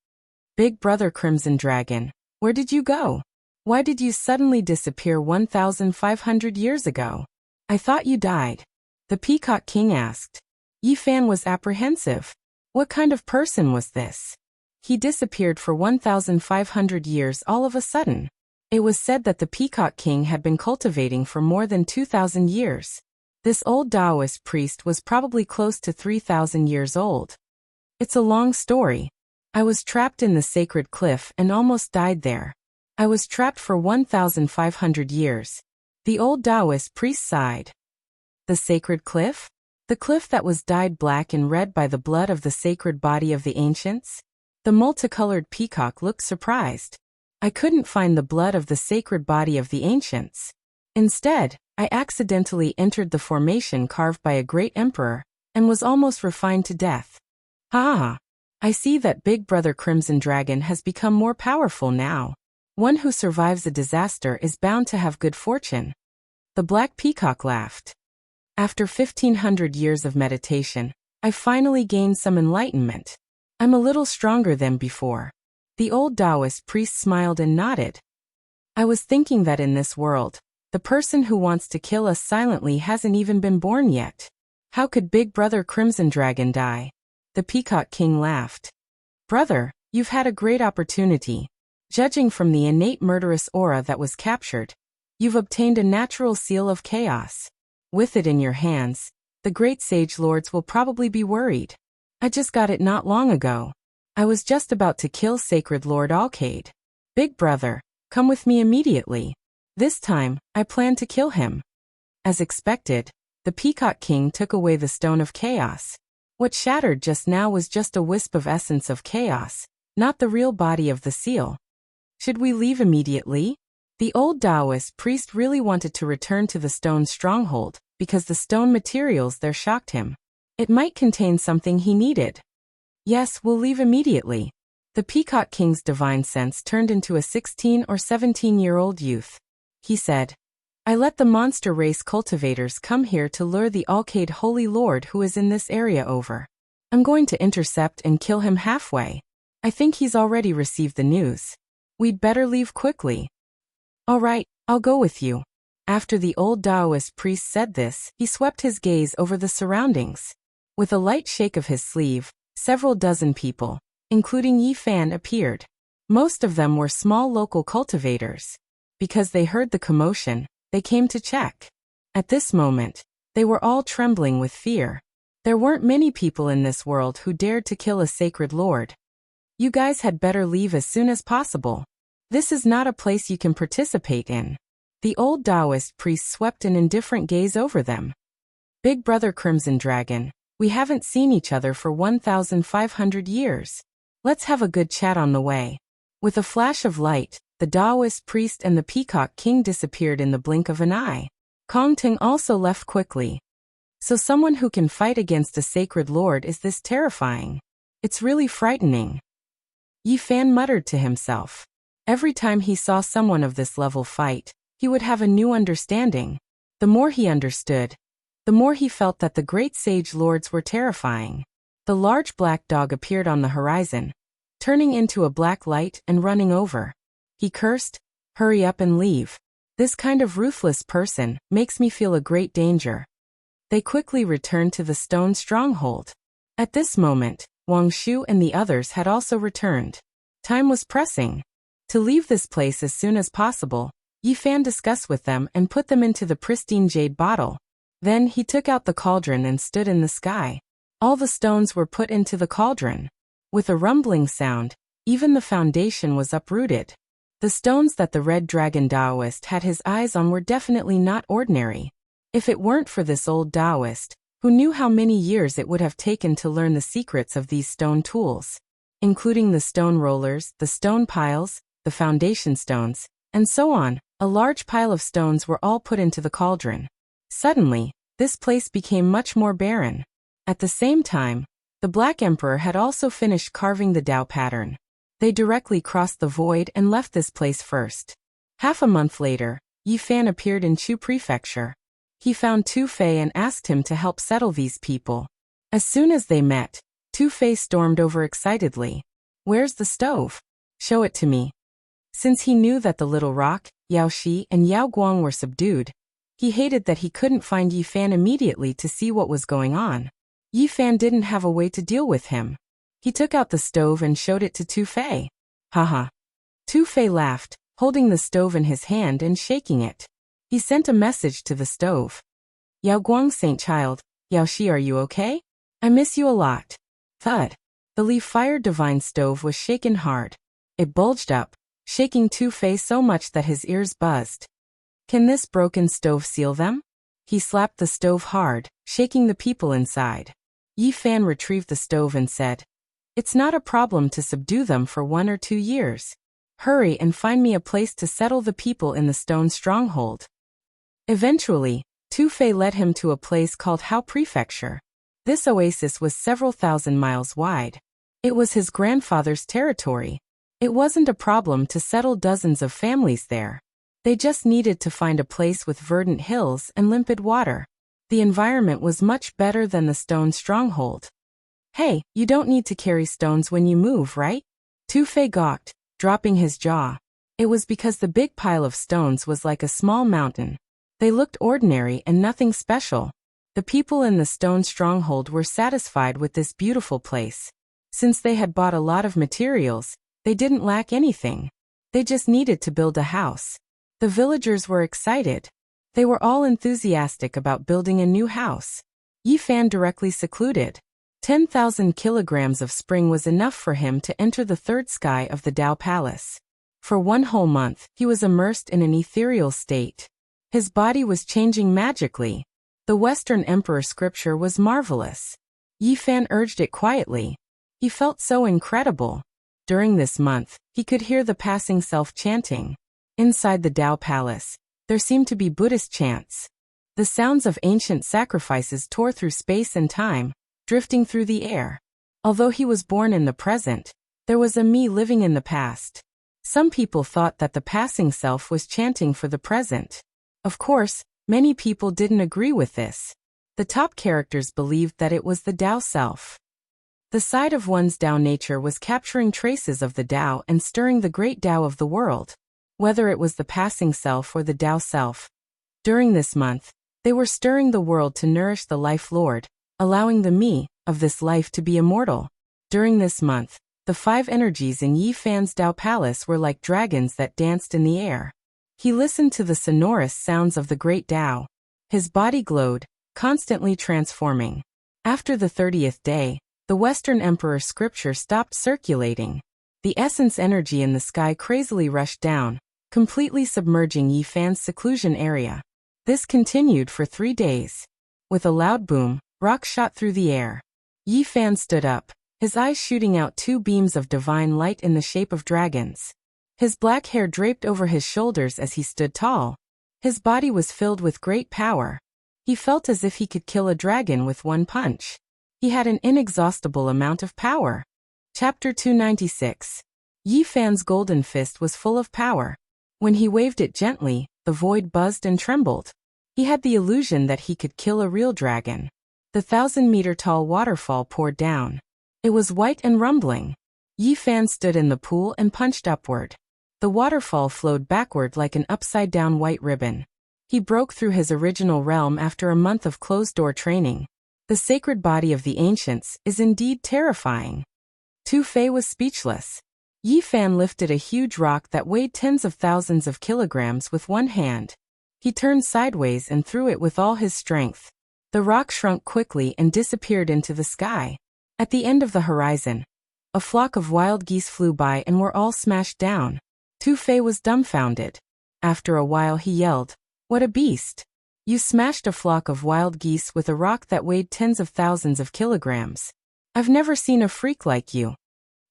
"Big Brother Crimson Dragon, where did you go? Why did you suddenly disappear 1,500 years ago? I thought you died," the Peacock King asked. Yi Fan was apprehensive. What kind of person was this? He disappeared for 1,500 years all of a sudden. It was said that the Peacock King had been cultivating for more than 2,000 years. This old Taoist priest was probably close to 3,000 years old. "It's a long story. I was trapped in the sacred cliff and almost died there. I was trapped for 1,500 years. The old Taoist priest sighed. "The sacred cliff? The cliff that was dyed black and red by the blood of the sacred body of the ancients?" The multicolored peacock looked surprised. "I couldn't find the blood of the sacred body of the ancients. Instead, I accidentally entered the formation carved by a great emperor, and was almost refined to death." "Ha! I see that Big Brother Crimson Dragon has become more powerful now. One who survives a disaster is bound to have good fortune." The black peacock laughed. "After 1,500 years of meditation, I finally gained some enlightenment. I'm a little stronger than before." The old Taoist priest smiled and nodded. "I was thinking that in this world, the person who wants to kill us silently hasn't even been born yet. How could Big Brother Crimson Dragon die?" The Peacock King laughed. "Brother, you've had a great opportunity. Judging from the innate murderous aura that was captured, you've obtained a natural seal of chaos. With it in your hands, the great sage lords will probably be worried. I just got it not long ago. I was just about to kill Sacred Lord Alcade." "Big Brother, Come with me immediately. This time, I plan to kill him." As expected, the Peacock King took away the Stone of Chaos. What shattered just now was just a wisp of essence of chaos, not the real body of the seal. Should we leave immediately? The old Taoist priest really wanted to return to the stone stronghold, because the stone materials there shocked him. It might contain something he needed. "Yes, we'll leave immediately." The Peacock King's divine sense turned into a 16 or 17-year-old youth. He said, "I let the monster race cultivators come here to lure the Alcade Holy Lord who is in this area over. I'm going to intercept and kill him halfway. I think he's already received the news. We'd better leave quickly." "All right, I'll go with you." After the old Taoist priest said this, he swept his gaze over the surroundings. With a light shake of his sleeve, several dozen people, including Yi Fan, appeared. Most of them were small local cultivators. Because they heard the commotion, they came to check. At this moment, they were all trembling with fear. There weren't many people in this world who dared to kill a sacred lord. "You guys had better leave as soon as possible. This is not a place you can participate in." The old Taoist priest swept an indifferent gaze over them. "Big Brother Crimson Dragon, we haven't seen each other for 1,500 years. Let's have a good chat on the way." With a flash of light, the Taoist priest and the Peacock King disappeared in the blink of an eye. Kong Ting also left quickly. So someone who can fight against a sacred lord is this terrifying. It's really frightening. Yi Fan muttered to himself. Every time he saw someone of this level fight, he would have a new understanding. The more he understood, the more he felt that the great sage lords were terrifying. The large black dog appeared on the horizon, turning into a black light and running over. He cursed, "Hurry up and leave. This kind of ruthless person makes me feel a great danger." They quickly returned to the stone stronghold. At this moment, Wang Shu and the others had also returned. Time was pressing. To leave this place as soon as possible, Yi Fan discussed with them and put them into the pristine jade bottle. Then he took out the cauldron and stood in the sky. All the stones were put into the cauldron. With a rumbling sound, even the foundation was uprooted. The stones that the Red Dragon Taoist had his eyes on were definitely not ordinary. If it weren't for this old Taoist, who knew how many years it would have taken to learn the secrets of these stone tools, including the stone rollers, the stone piles, the foundation stones, and so on, a large pile of stones were all put into the cauldron. Suddenly, this place became much more barren. At the same time, the Black Emperor had also finished carving the Tao pattern. They directly crossed the void and left this place first. Half a month later, Yi Fan appeared in Chu Prefecture. He found Tu Fei and asked him to help settle these people. As soon as they met, Tu Fei stormed over excitedly. "Where's the stove? Show it to me." Since he knew that the Little Rock, Yao Shi and Yao Guang were subdued, he hated that he couldn't find Yi Fan immediately to see what was going on. Yi Fan didn't have a way to deal with him. He took out the stove and showed it to Tu Fei. "Haha." Tu Fei laughed, holding the stove in his hand and shaking it. He sent a message to the stove. "Yao Guang, Saint Child, Yao Shi, are you okay? I miss you a lot." Thud. The leaf-fired divine stove was shaken hard. It bulged up, shaking Tu Fei so much that his ears buzzed. "Can this broken stove seal them?" He slapped the stove hard, shaking the people inside. Yi Fan retrieved the stove and said, "It's not a problem to subdue them for 1 or 2 years. Hurry and find me a place to settle the people in the stone stronghold." Eventually, Tu Fei led him to a place called Hao Prefecture. This oasis was several thousand miles wide. It was his grandfather's territory. It wasn't a problem to settle dozens of families there. They just needed to find a place with verdant hills and limpid water. The environment was much better than the stone stronghold. "Hey, you don't need to carry stones when you move, right?" Tu Fei gawked, dropping his jaw. It was because the big pile of stones was like a small mountain. They looked ordinary and nothing special. The people in the stone stronghold were satisfied with this beautiful place. Since they had bought a lot of materials, they didn't lack anything. They just needed to build a house. The villagers were excited. They were all enthusiastic about building a new house. Yi Fan directly secluded. 10,000 kilograms of spring was enough for him to enter the third sky of the Tao Palace. For 1 whole month, he was immersed in an ethereal state. His body was changing magically. The Western Emperor scripture was marvelous. Yi Fan urged it quietly. He felt so incredible. During this month, he could hear the passing self chanting. Inside the Tao Palace, there seemed to be Buddhist chants. The sounds of ancient sacrifices tore through space and time, drifting through the air. Although he was born in the present, there was a me living in the past. Some people thought that the passing self was chanting for the present. Of course, many people didn't agree with this. The top characters believed that it was the Tao self. The side of one's Tao nature was capturing traces of the Tao and stirring the great Tao of the world, whether it was the passing self or the Tao self. During this month, they were stirring the world to nourish the life Lord, allowing the me of this life to be immortal. During this month, the 5 energies in Yi Fan's Tao Palace were like dragons that danced in the air. He listened to the sonorous sounds of the great Tao. His body glowed, constantly transforming. After the 30th day, the Western Emperor scripture stopped circulating. The essence energy in the sky crazily rushed down, completely submerging Yi Fan's seclusion area. This continued for 3 days. With a loud boom, rocks shot through the air. Yi Fan stood up, his eyes shooting out 2 beams of divine light in the shape of dragons. His black hair draped over his shoulders as he stood tall. His body was filled with great power. He felt as if he could kill a dragon with one punch. He had an inexhaustible amount of power. Chapter 296. Yi Fan's golden fist was full of power. When he waved it gently, the void buzzed and trembled. He had the illusion that he could kill a real dragon. The 1,000-meter-tall waterfall poured down. It was white and rumbling. Yi Fan stood in the pool and punched upward. The waterfall flowed backward like an upside-down white ribbon. He broke through his original realm after a month of closed-door training. The sacred body of the ancients is indeed terrifying. Tu Fei was speechless. Yi Fan lifted a huge rock that weighed tens of thousands of kilograms with one hand. He turned sideways and threw it with all his strength. The rock shrunk quickly and disappeared into the sky. At the end of the horizon, a flock of wild geese flew by and were all smashed down. Tu Fei was dumbfounded. After a while he yelled, "What a beast! You smashed a flock of wild geese with a rock that weighed tens of thousands of kilograms. I've never seen a freak like you."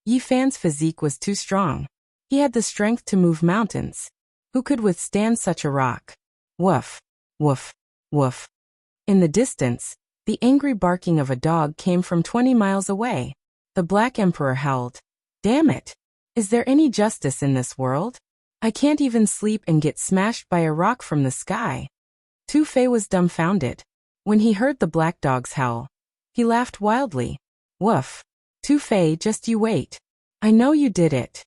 Yi Fan's physique was too strong. He had the strength to move mountains. Who could withstand such a rock? Woof, woof, woof. In the distance, the angry barking of a dog came from 20 miles away. The Black Emperor howled, "Damn it! Is there any justice in this world? I can't even sleep and get smashed by a rock from the sky." Tu Fei was dumbfounded. When he heard the black dog's howl, he laughed wildly. "Woof. Tu Fei, just you wait. I know you did it."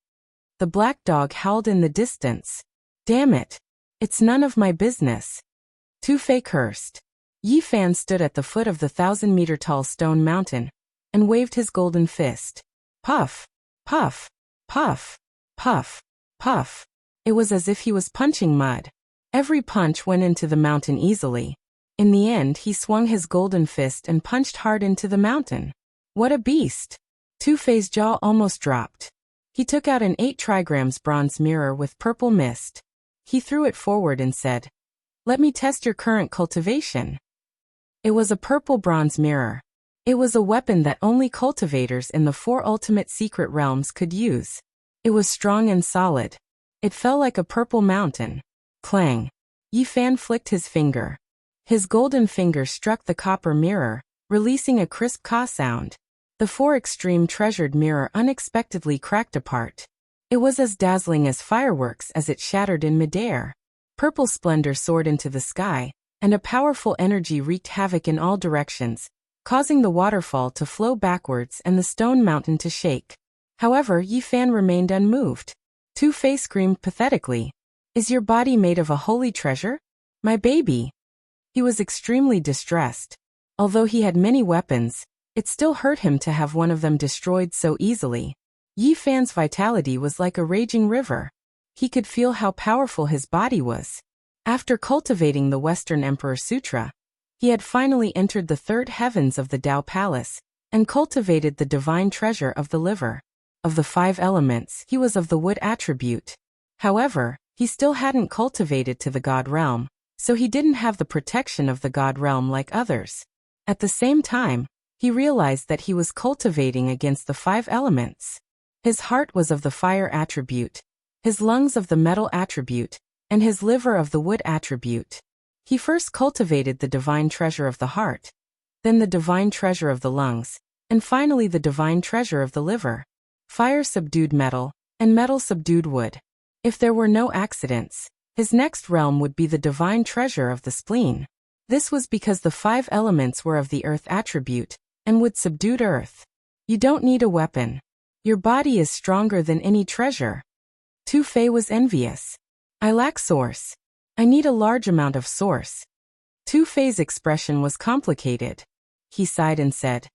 The black dog howled in the distance. "Damn it. It's none of my business." Tu Fei cursed. Yi Fan stood at the foot of the 1,000-meter-tall stone mountain and waved his golden fist. Puff, puff, puff, puff, puff. It was as if he was punching mud. Every punch went into the mountain easily. In the end, he swung his golden fist and punched hard into the mountain. What a beast! Tu Fei's jaw almost dropped. He took out an 8 trigrams bronze mirror with purple mist. He threw it forward and said, "Let me test your current cultivation." It was a purple bronze mirror. It was a weapon that only cultivators in the 4 ultimate secret realms could use. It was strong and solid. It fell like a purple mountain. Clang. Yi Fan flicked his finger. His golden finger struck the copper mirror, releasing a crisp caw sound. The 4 extreme treasured mirror unexpectedly cracked apart. It was as dazzling as fireworks as it shattered in midair. Purple splendor soared into the sky, and a powerful energy wreaked havoc in all directions, causing the waterfall to flow backwards and the stone mountain to shake. However, Yi Fan remained unmoved. Tu Fei screamed pathetically, "Is your body made of a holy treasure? My baby!" He was extremely distressed. Although he had many weapons, it still hurt him to have one of them destroyed so easily. Yi Fan's vitality was like a raging river. He could feel how powerful his body was. After cultivating the Western Emperor Sutra, he had finally entered the 3rd heavens of the Tao Palace and cultivated the divine treasure of the liver. Of the 5 elements, he was of the wood attribute. However, he still hadn't cultivated to the God realm, so he didn't have the protection of the God realm like others. At the same time, he realized that he was cultivating against the 5 elements. His heart was of the fire attribute, his lungs of the metal attribute, and his liver of the wood attribute. He first cultivated the divine treasure of the heart, then the divine treasure of the lungs, and finally the divine treasure of the liver. Fire subdued metal, and metal subdued wood. If there were no accidents, his next realm would be the divine treasure of the spleen. This was because the 5 elements were of the earth attribute, and wood subdued earth. You don't need a weapon. Your body is stronger than any treasure. Tu Fei was envious. I lack source. I need a large amount of source. Tu Fei's expression was complicated. He sighed and said,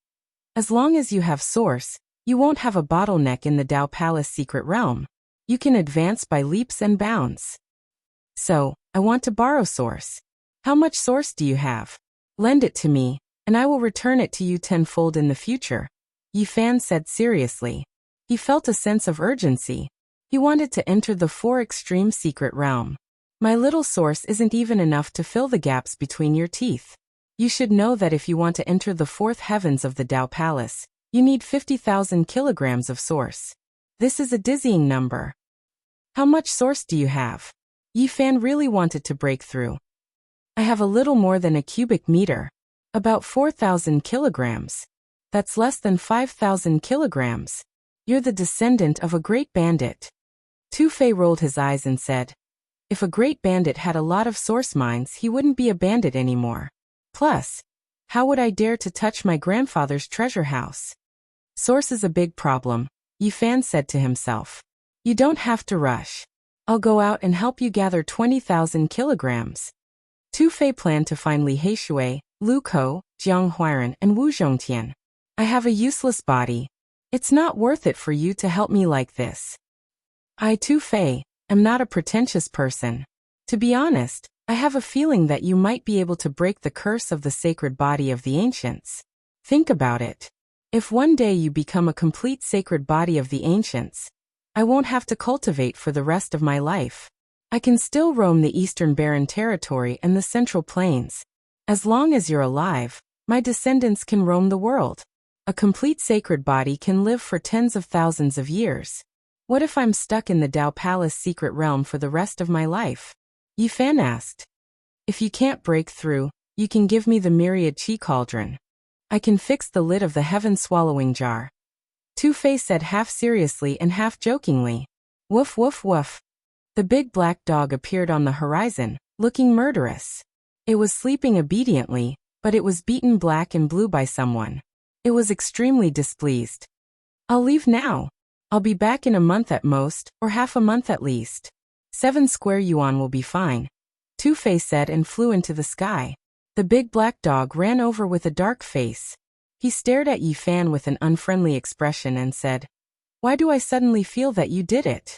as long as you have source, you won't have a bottleneck in the Dao Palace secret realm. You can advance by leaps and bounds. So, I want to borrow source. How much source do you have? Lend it to me, and I will return it to you tenfold in the future, Yi Fan said seriously. He felt a sense of urgency. He wanted to enter the 4 extreme secret realm. My little source isn't even enough to fill the gaps between your teeth. You should know that if you want to enter the 4th heavens of the Dao Palace, you need 50,000 kilograms of source. This is a dizzying number. How much source do you have? Yi Fan really wanted to break through. I have a little more than a cubic meter. About 4,000 kilograms. That's less than 5,000 kilograms. You're the descendant of a great bandit. Tu Fei rolled his eyes and said, if a great bandit had a lot of source mines, he wouldn't be a bandit anymore. Plus, how would I dare to touch my grandfather's treasure house? Source is a big problem, Yi Fan said to himself. You don't have to rush. I'll go out and help you gather 20,000 kilograms. Tu Fei planned to find Li Heishui, Lu Kou, Jiang Huiran, and Wu Zhongtian. I have a useless body. It's not worth it for you to help me like this. I, Tu Fei, am not a pretentious person. To be honest, I have a feeling that you might be able to break the curse of the sacred body of the ancients. Think about it. If one day you become a complete sacred body of the ancients, I won't have to cultivate for the rest of my life. I can still roam the Eastern Barren Territory and the Central Plains. As long as you're alive, my descendants can roam the world. A complete sacred body can live for tens of thousands of years. What if I'm stuck in the Dao Palace secret realm for the rest of my life? Yi Fan asked. If you can't break through, you can give me the myriad qi cauldron. I can fix the lid of the heaven-swallowing jar. Tu Fei said half seriously and half jokingly. Woof woof woof. The big black dog appeared on the horizon, looking murderous. It was sleeping obediently, but it was beaten black and blue by someone. It was extremely displeased. I'll leave now. I'll be back in a month at most, or half a month at least. 7 square yuan will be fine, Tu Fei said and flew into the sky. The big black dog ran over with a dark face. He stared at Yi Fan with an unfriendly expression and said, why do I suddenly feel that you did it?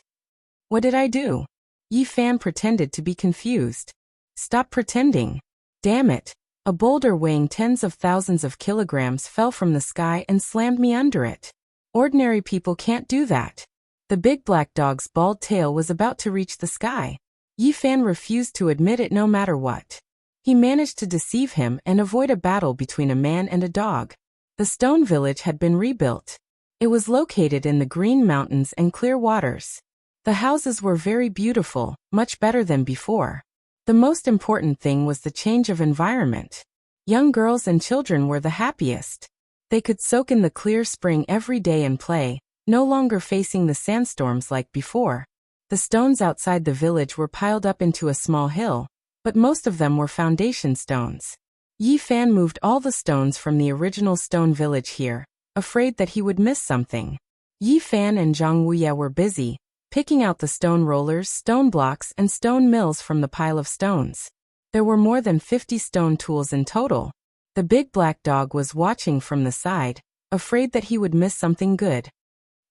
What did I do? Yi Fan pretended to be confused. Stop pretending. Damn it. A boulder weighing tens of thousands of kilograms fell from the sky and slammed me under it. Ordinary people can't do that. The big black dog's bald tail was about to reach the sky. Yi Fan refused to admit it no matter what. He managed to deceive him and avoid a battle between a man and a dog. The stone village had been rebuilt. It was located in the green mountains and clear waters. The houses were very beautiful, much better than before. The most important thing was the change of environment. Young girls and children were the happiest. They could soak in the clear spring every day and play, no longer facing the sandstorms like before. The stones outside the village were piled up into a small hill, but most of them were foundation stones. Yi Fan moved all the stones from the original stone village here, afraid that he would miss something. Yi Fan and Zhang Wuye were busy, picking out the stone rollers, stone blocks, and stone mills from the pile of stones. There were more than 50 stone tools in total. The big black dog was watching from the side, afraid that he would miss something good.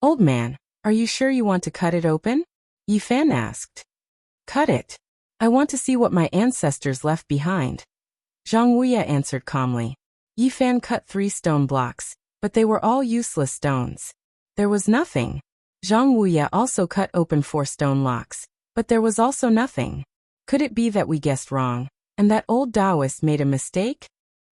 Old man, are you sure you want to cut it open? Yi Fan asked. Cut it. I want to see what my ancestors left behind. Zhang Wuye answered calmly. Yi Fan cut 3 stone blocks, but they were all useless stones. There was nothing. Zhang Wuye also cut open 4 stone locks, But there was also nothing. Could it be that we guessed wrong, and that old Taoist made a mistake?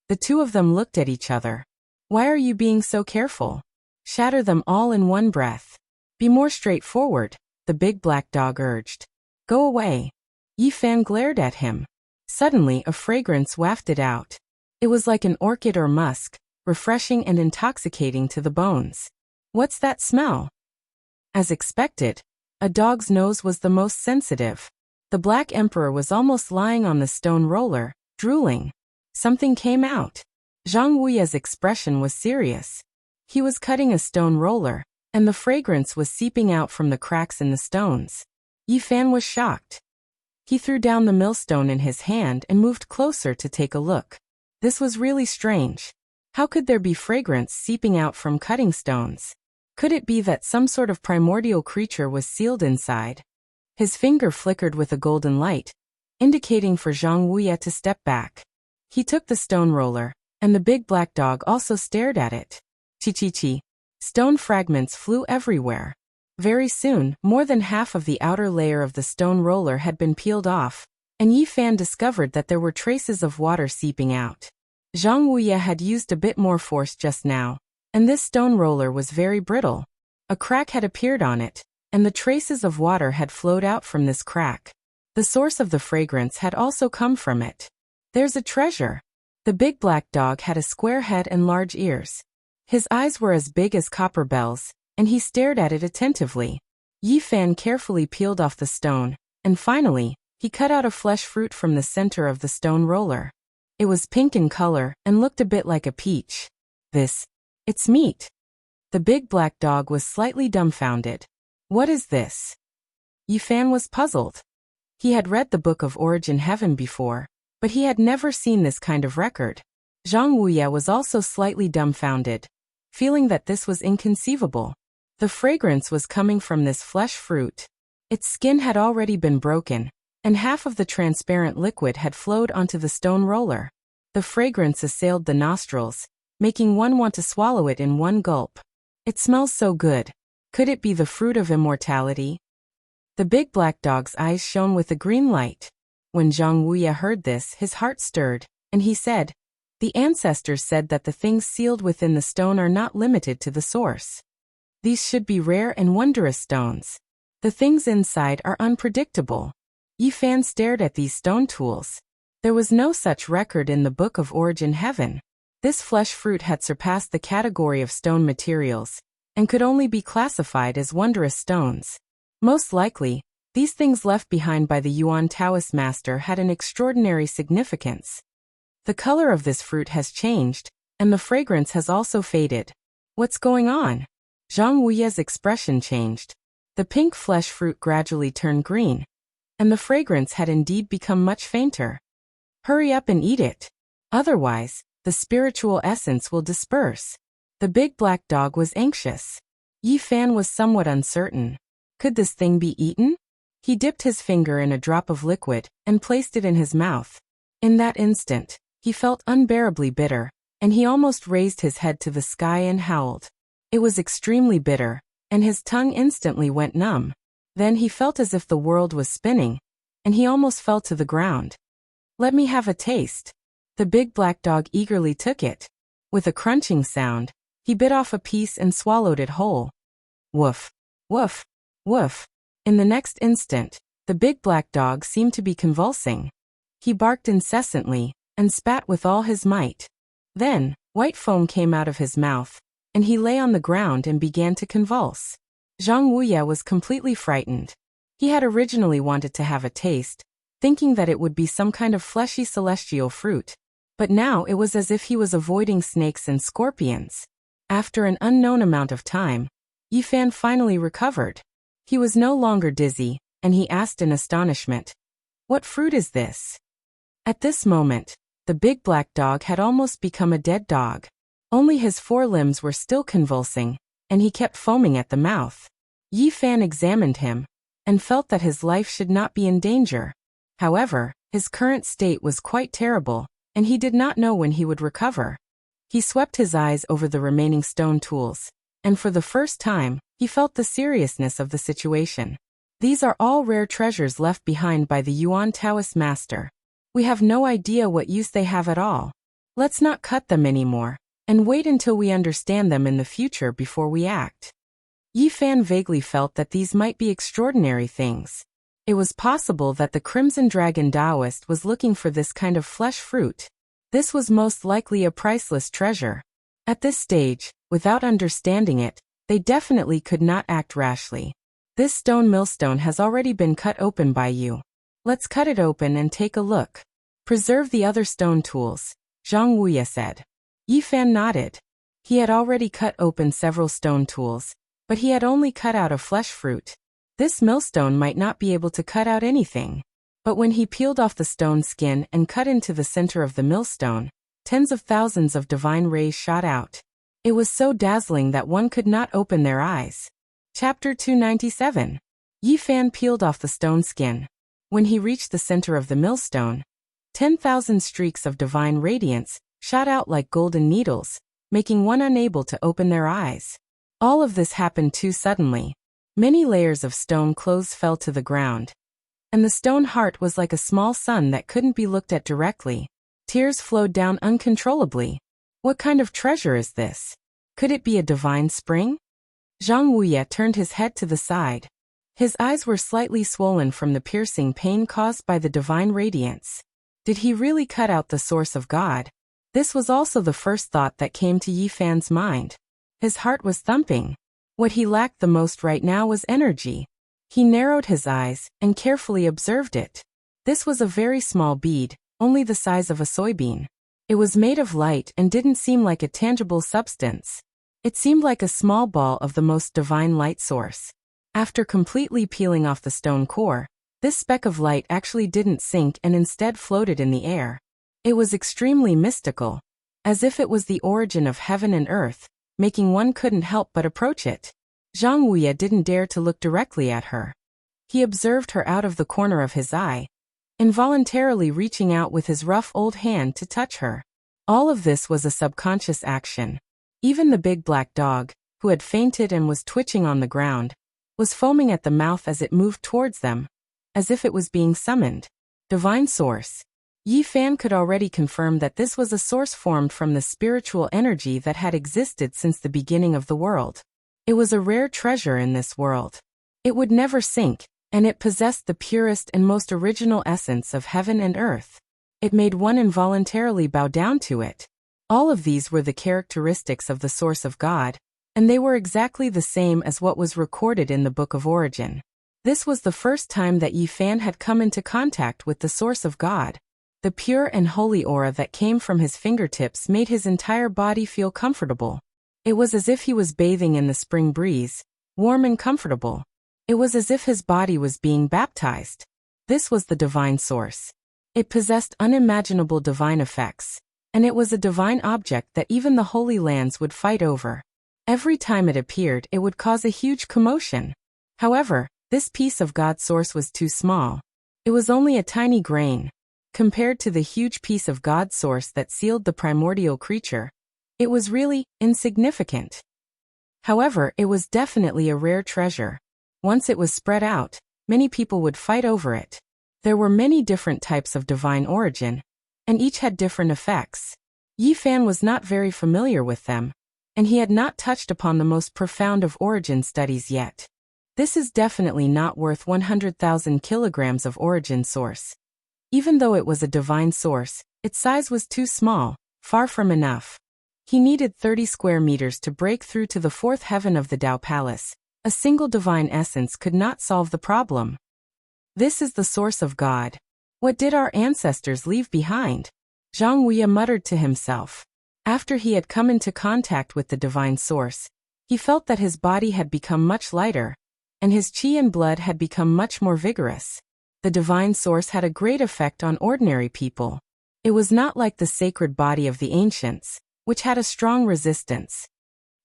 The two of them looked at each other. Why are you being so careful? Shatter them all in one breath. Be more straightforward, the big black dog urged. Go away. Yi Fan glared at him. Suddenly a fragrance wafted out. It was like an orchid or musk, refreshing and intoxicating to the bones. What's that smell? As expected, a dog's nose was the most sensitive. The Black Emperor was almost lying on the stone roller, drooling. Something came out. Zhang Wuya's expression was serious. He was cutting a stone roller, and the fragrance was seeping out from the cracks in the stones. Yi Fan was shocked. He threw down the millstone in his hand and moved closer to take a look. This was really strange. How could there be fragrance seeping out from cutting stones? Could it be that some sort of primordial creature was sealed inside? His finger flickered with a golden light, indicating for Zhang Wuya to step back. He took the stone roller, and the big black dog also stared at it. Chi-chi-chi. Stone fragments flew everywhere. Very soon, more than half of the outer layer of the stone roller had been peeled off, and Yi Fan discovered that there were traces of water seeping out. Zhang Wuya had used a bit more force just now, and this stone roller was very brittle. A crack had appeared on it, and the traces of water had flowed out from this crack. The source of the fragrance had also come from it. There's a treasure. The big black dog had a square head and large ears. His eyes were as big as copper bells, and he stared at it attentively. Yi Fan carefully peeled off the stone, and finally, he cut out a flesh fruit from the center of the stone roller. It was pink in color and looked a bit like a peach. It's meat. The big black dog was slightly dumbfounded. What is this? Yi Fan was puzzled. He had read the Book of Origin Heaven before, but he had never seen this kind of record. Zhang Wuya was also slightly dumbfounded, feeling that this was inconceivable. The fragrance was coming from this flesh fruit. Its skin had already been broken, and half of the transparent liquid had flowed onto the stone roller. The fragrance assailed the nostrils, making one want to swallow it in one gulp. It smells so good. Could it be the fruit of immortality? The big black dog's eyes shone with a green light. When Zhang Wuya heard this, his heart stirred, and he said, the ancestors said that the things sealed within the stone are not limited to the source. These should be rare and wondrous stones. The things inside are unpredictable. Yi Fan stared at these stone tools. There was no such record in the Book of Origin Heaven. This flesh fruit had surpassed the category of stone materials, and could only be classified as wondrous stones. Most likely, these things left behind by the Yuan Taoist master had an extraordinary significance. The color of this fruit has changed, and the fragrance has also faded. What's going on? Zhang Wuya's expression changed. The pink flesh fruit gradually turned green, and the fragrance had indeed become much fainter. Hurry up and eat it. Otherwise, the spiritual essence will disperse. The big black dog was anxious. Yi Fan was somewhat uncertain. Could this thing be eaten? He dipped his finger in a drop of liquid and placed it in his mouth. In that instant, he felt unbearably bitter, and he almost raised his head to the sky and howled. It was extremely bitter, and his tongue instantly went numb. Then he felt as if the world was spinning, and he almost fell to the ground. Let me have a taste. The big black dog eagerly took it. With a crunching sound, he bit off a piece and swallowed it whole. Woof, woof, woof. In the next instant, the big black dog seemed to be convulsing. He barked incessantly, and spat with all his might. Then, white foam came out of his mouth, and he lay on the ground and began to convulse. Zhang Wuya was completely frightened. He had originally wanted to have a taste, thinking that it would be some kind of fleshy celestial fruit. But now it was as if he was avoiding snakes and scorpions. After an unknown amount of time, Yi Fan finally recovered. He was no longer dizzy, and he asked in astonishment, "What fruit is this?" At this moment, the big black dog had almost become a dead dog. Only his forelimbs were still convulsing, and he kept foaming at the mouth. Yi Fan examined him, and felt that his life should not be in danger. However, his current state was quite terrible, and he did not know when he would recover. He swept his eyes over the remaining stone tools, and for the first time, he felt the seriousness of the situation. These are all rare treasures left behind by the Yuan Taoist master. We have no idea what use they have at all. Let's not cut them anymore, and wait until we understand them in the future before we act. Yi Fan vaguely felt that these might be extraordinary things. It was possible that the Crimson Dragon Taoist was looking for this kind of flesh fruit. This was most likely a priceless treasure. At this stage, without understanding it, they definitely could not act rashly. This stone millstone has already been cut open by you. Let's cut it open and take a look. Preserve the other stone tools, Zhang Wuye said. Yi Fan nodded. He had already cut open several stone tools, but he had only cut out a flesh fruit. This millstone might not be able to cut out anything. But when he peeled off the stone skin and cut into the center of the millstone, tens of thousands of divine rays shot out. It was so dazzling that one could not open their eyes. Chapter 297. Yi Fan peeled off the stone skin. When he reached the center of the millstone, 10,000 streaks of divine radiance shot out like golden needles, making one unable to open their eyes. All of this happened too suddenly. Many layers of stone clothes fell to the ground, and the stone heart was like a small sun that couldn't be looked at directly. Tears flowed down uncontrollably. What kind of treasure is this? Could it be a divine spring? Zhang Wuye turned his head to the side. His eyes were slightly swollen from the piercing pain caused by the divine radiance. Did he really cut out the source of God? This was also the first thought that came to Yi Fan's mind. His heart was thumping. What he lacked the most right now was energy. He narrowed his eyes and carefully observed it. This was a very small bead, only the size of a soybean. It was made of light and didn't seem like a tangible substance. It seemed like a small ball of the most divine light source. After completely peeling off the stone core, this speck of light actually didn't sink and instead floated in the air. It was extremely mystical, as if it was the origin of heaven and earth, making one couldn't help but approach it. Zhang Wuye didn't dare to look directly at her. He observed her out of the corner of his eye, involuntarily reaching out with his rough old hand to touch her. All of this was a subconscious action. Even the big black dog, who had fainted and was twitching on the ground, was foaming at the mouth as it moved towards them, as if it was being summoned. Divine source. Yi Fan could already confirm that this was a source formed from the spiritual energy that had existed since the beginning of the world. It was a rare treasure in this world. It would never sink, and it possessed the purest and most original essence of heaven and earth. It made one involuntarily bow down to it. All of these were the characteristics of the source of God, and they were exactly the same as what was recorded in the Book of Origin. This was the first time that Yi Fan had come into contact with the source of God. The pure and holy aura that came from his fingertips made his entire body feel comfortable. It was as if he was bathing in the spring breeze, warm and comfortable. It was as if his body was being baptized. This was the divine source. It possessed unimaginable divine effects, and it was a divine object that even the Holy Lands would fight over. Every time it appeared, it would cause a huge commotion. However, this piece of God's source was too small. It was only a tiny grain. Compared to the huge piece of God's source that sealed the primordial creature, it was really insignificant. However, it was definitely a rare treasure. Once it was spread out, many people would fight over it. There were many different types of divine origin, and each had different effects. Yi Fan was not very familiar with them, and he had not touched upon the most profound of origin studies yet. This is definitely not worth 100,000 kilograms of origin source. Even though it was a divine source, its size was too small, far from enough. He needed 30 square meters to break through to the fourth heaven of the Tao Palace. A single divine essence could not solve the problem. This is the source of God. What did our ancestors leave behind? Zhang Wuye muttered to himself. After he had come into contact with the divine source, he felt that his body had become much lighter, and his qi and blood had become much more vigorous. The divine source had a great effect on ordinary people. It was not like the sacred body of the ancients, which had a strong resistance.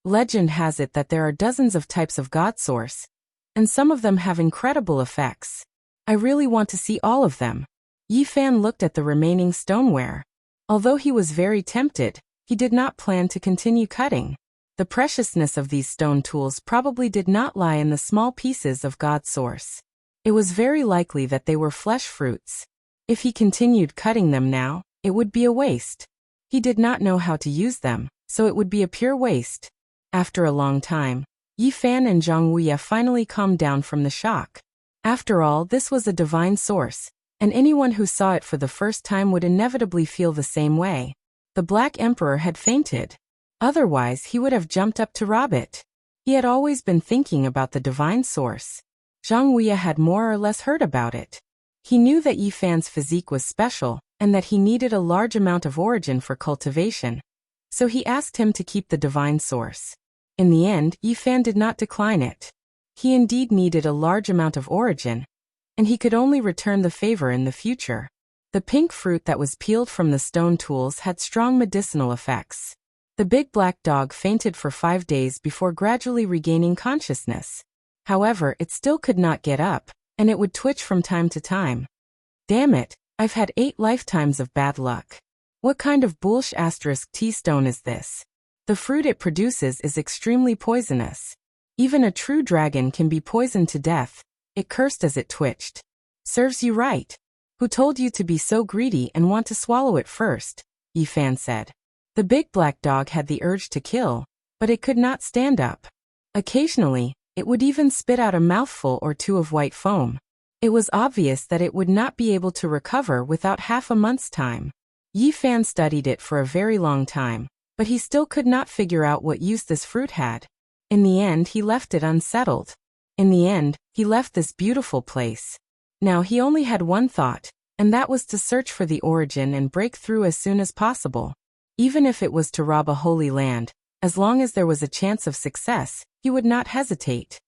Legend has it that there are dozens of types of God source, and some of them have incredible effects. I really want to see all of them. Yi Fan looked at the remaining stoneware. Although he was very tempted, he did not plan to continue cutting. The preciousness of these stone tools probably did not lie in the small pieces of God's source. It was very likely that they were flesh fruits. If he continued cutting them now, it would be a waste. He did not know how to use them, so it would be a pure waste. After a long time, Yi Fan and Zhang Wuya finally calmed down from the shock. After all, this was a divine source, and anyone who saw it for the first time would inevitably feel the same way. The Black Emperor had fainted. Otherwise, he would have jumped up to rob it. He had always been thinking about the divine source. Zhang Wuya had more or less heard about it. He knew that Yi Fan's physique was special, and that he needed a large amount of origin for cultivation. So he asked him to keep the divine source. In the end, Yi Fan did not decline it. He indeed needed a large amount of origin, and he could only return the favor in the future. The pink fruit that was peeled from the stone tools had strong medicinal effects. The big black dog fainted for 5 days before gradually regaining consciousness. However, it still could not get up, and it would twitch from time to time. Damn it, I've had 8 lifetimes of bad luck. What kind of bullsh** tea stone is this? The fruit it produces is extremely poisonous. Even a true dragon can be poisoned to death, it cursed as it twitched. Serves you right. Who told you to be so greedy and want to swallow it first? Yi Fan said. The big black dog had the urge to kill, but it could not stand up. Occasionally, it would even spit out a mouthful or two of white foam. It was obvious that it would not be able to recover without half a month's time. Yi Fan studied it for a very long time, but he still could not figure out what use this fruit had. In the end, he left it unsettled. In the end, he left this beautiful place. Now he only had one thought, and that was to search for the origin and break through as soon as possible. Even if it was to rob a holy land, as long as there was a chance of success, he would not hesitate.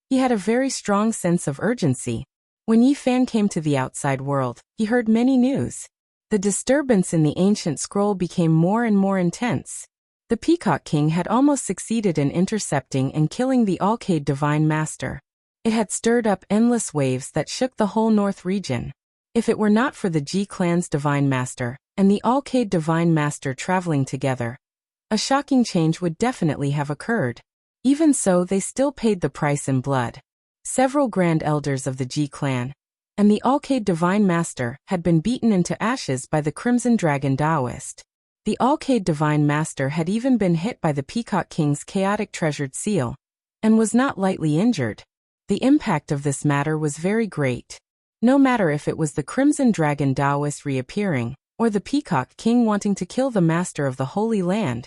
He had a very strong sense of urgency. When Yi Fan came to the outside world, he heard many news. The disturbance in the ancient scroll became more and more intense. The Peacock King had almost succeeded in intercepting and killing the Alcade Divine Master. It had stirred up endless waves that shook the whole North region. If it were not for the Ji clan's Divine Master and the Alcade Divine Master traveling together, a shocking change would definitely have occurred. Even so, they still paid the price in blood. Several grand elders of the Ji clan and the Alcade Divine Master had been beaten into ashes by the Crimson Dragon Taoist. The Alcade Divine Master had even been hit by the Peacock King's chaotic treasured seal, and was not lightly injured. The impact of this matter was very great. No matter if it was the Crimson Dragon Taoist reappearing, or the Peacock King wanting to kill the Master of the Holy Land,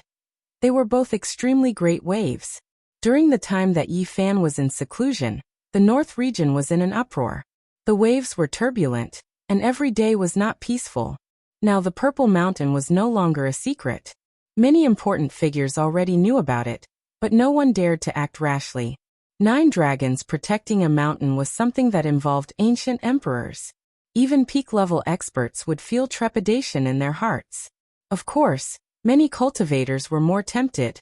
they were both extremely great waves. During the time that Yi Fan was in seclusion, the North region was in an uproar. The waves were turbulent, and every day was not peaceful. Now the Purple Mountain was no longer a secret. Many important figures already knew about it, but no one dared to act rashly. 9 dragons protecting a mountain was something that involved ancient emperors. Even peak-level experts would feel trepidation in their hearts. Of course, many cultivators were more tempted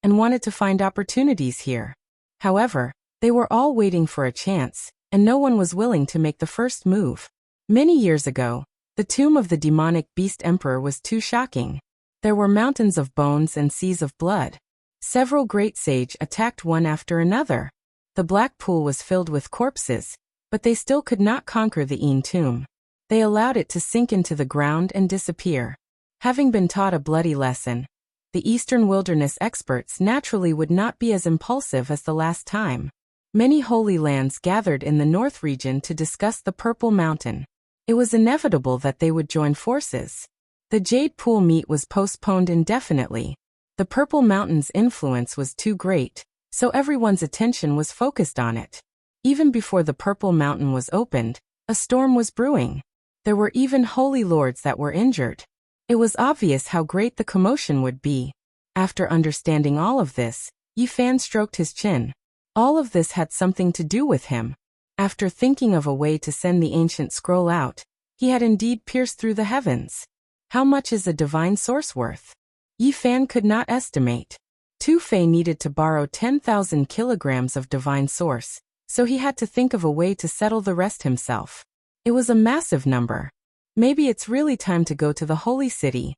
and wanted to find opportunities here. However, they were all waiting for a chance, and no one was willing to make the first move. Many years ago, the tomb of the demonic beast emperor was too shocking. There were mountains of bones and seas of blood. Several great sage attacked one after another. The black pool was filled with corpses, but they still could not conquer the Een tomb. They allowed it to sink into the ground and disappear. Having been taught a bloody lesson, the Eastern wilderness experts naturally would not be as impulsive as the last time. Many holy lands gathered in the North region to discuss the Purple Mountain. It was inevitable that they would join forces. The Jade Pool meet was postponed indefinitely. The Purple Mountain's influence was too great, so everyone's attention was focused on it. Even before the Purple Mountain was opened, a storm was brewing. There were even holy lords that were injured. It was obvious how great the commotion would be. After understanding all of this, Yi Fan stroked his chin. All of this had something to do with him. After thinking of a way to send the ancient scroll out, he had indeed pierced through the heavens. How much is a divine source worth? Yi Fan could not estimate. Tu Fei needed to borrow 10,000 kilograms of divine source, so he had to think of a way to settle the rest himself. It was a massive number. Maybe it's really time to go to the holy city.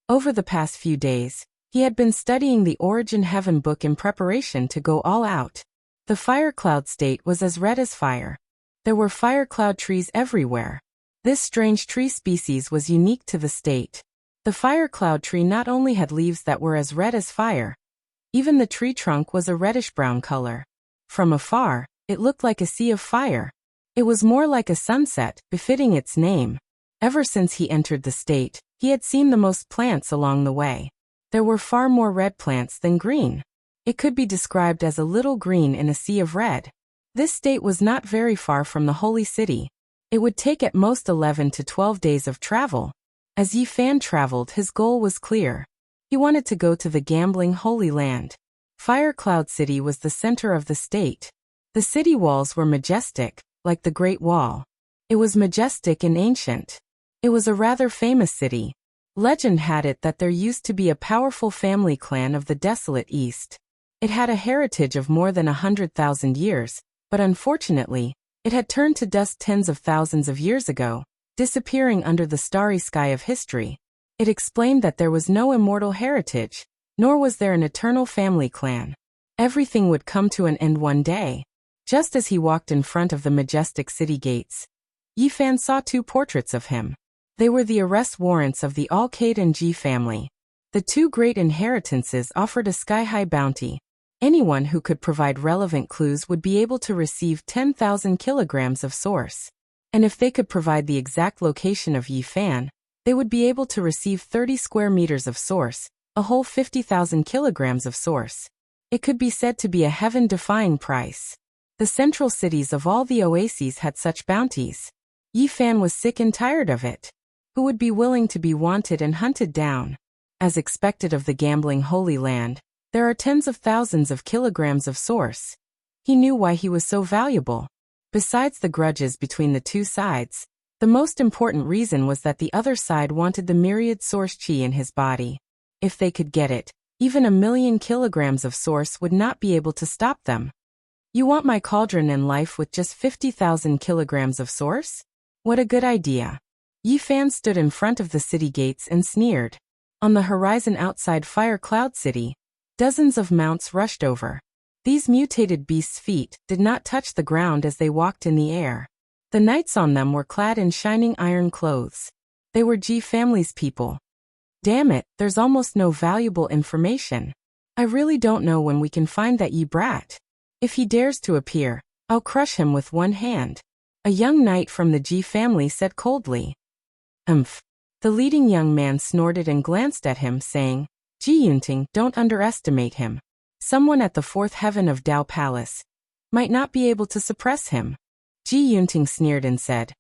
Over the past few days, he had been studying the Origin Heaven book in preparation to go all out. The fire cloud state was as red as fire. There were fire cloud trees everywhere. This strange tree species was unique to the state. The fire cloud tree not only had leaves that were as red as fire, even the tree trunk was a reddish-brown color. From afar, it looked like a sea of fire. It was more like a sunset, befitting its name. Ever since he entered the state, he had seen the most plants along the way. There were far more red plants than green. It could be described as a little green in a sea of red. This state was not very far from the holy city. It would take at most 11 to 12 days of travel. As Yi Fan traveled, his goal was clear. He wanted to go to the gambling Holy Land. Fire Cloud City was the center of the state. The city walls were majestic, like the Great Wall. It was majestic and ancient. It was a rather famous city. Legend had it that there used to be a powerful family clan of the desolate East. It had a heritage of more than 100,000 years, but unfortunately, it had turned to dust tens of thousands of years ago, disappearing under the starry sky of history. It explained that there was no immortal heritage, nor was there an eternal family clan. Everything would come to an end one day. Just as he walked in front of the majestic city gates, Yi Fan saw two portraits of him. They were the arrest warrants of the Alcade and Ji family. The two great inheritances offered a sky-high bounty. Anyone who could provide relevant clues would be able to receive 10,000 kilograms of source. And if they could provide the exact location of Yi Fan, they would be able to receive 30 square meters of source, a whole 50,000 kilograms of source. It could be said to be a heaven-defying price. The central cities of all the oases had such bounties. Yi Fan was sick and tired of it. Who would be willing to be wanted and hunted down? As expected of the gambling Holy Land, there are tens of thousands of kilograms of source. He knew why he was so valuable. Besides the grudges between the two sides, the most important reason was that the other side wanted the myriad source chi in his body. If they could get it, even 1,000,000 kilograms of source would not be able to stop them. You want my cauldron and life with just 50,000 kilograms of source? What a good idea. Yi Fan stood in front of the city gates and sneered. On the horizon outside Fire Cloud City, dozens of mounts rushed over. These mutated beasts' feet did not touch the ground as they walked in the air. The knights on them were clad in shining iron clothes. They were Ji family's people. Damn it, there's almost no valuable information. I really don't know when we can find that Yi brat. If he dares to appear, I'll crush him with one hand. A young knight from the Ji family said coldly. The leading young man snorted and glanced at him, saying, Ji Yunting, don't underestimate him. Someone at the fourth heaven of Dao Palace might not be able to suppress him. Ji Yunting sneered and said,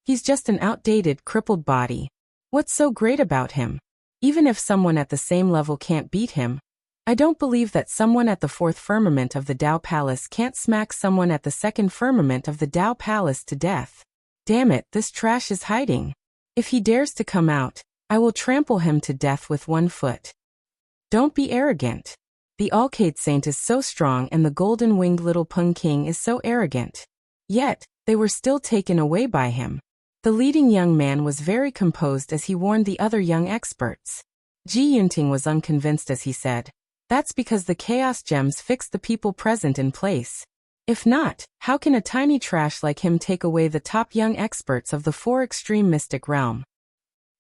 he's just an outdated, crippled body. What's so great about him? Even if someone at the same level can't beat him, I don't believe that someone at the fourth firmament of the Dao Palace can't smack someone at the second firmament of the Dao Palace to death. Damn it, this trash is hiding. If he dares to come out, I will trample him to death with one foot. Don't be arrogant. The Alcade Saint is so strong and the golden-winged little Peng King is so arrogant. Yet, they were still taken away by him. The leading young man was very composed as he warned the other young experts. Ji Yunting was unconvinced as he said, that's because the chaos gems fixed the people present in place. If not, how can a tiny trash like him take away the top young experts of the four extreme mystic realm?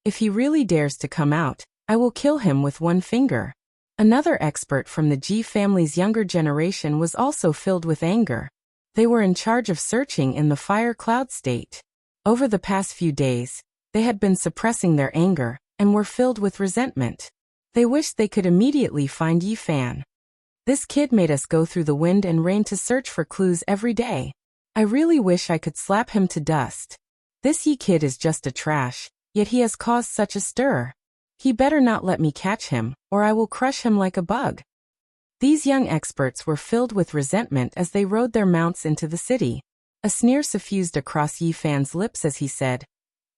If he really dares to come out, I will kill him with one finger. Another expert from the Ji family's younger generation was also filled with anger. They were in charge of searching in the Fire Cloud State. Over the past few days, they had been suppressing their anger and were filled with resentment. They wished they could immediately find Yi Fan. This kid made us go through the wind and rain to search for clues every day. I really wish I could slap him to dust. This Yi kid is just a trash, yet he has caused such a stir. He better not let me catch him, or I will crush him like a bug. These young experts were filled with resentment as they rode their mounts into the city. A sneer suffused across Yi Fan's lips as he said,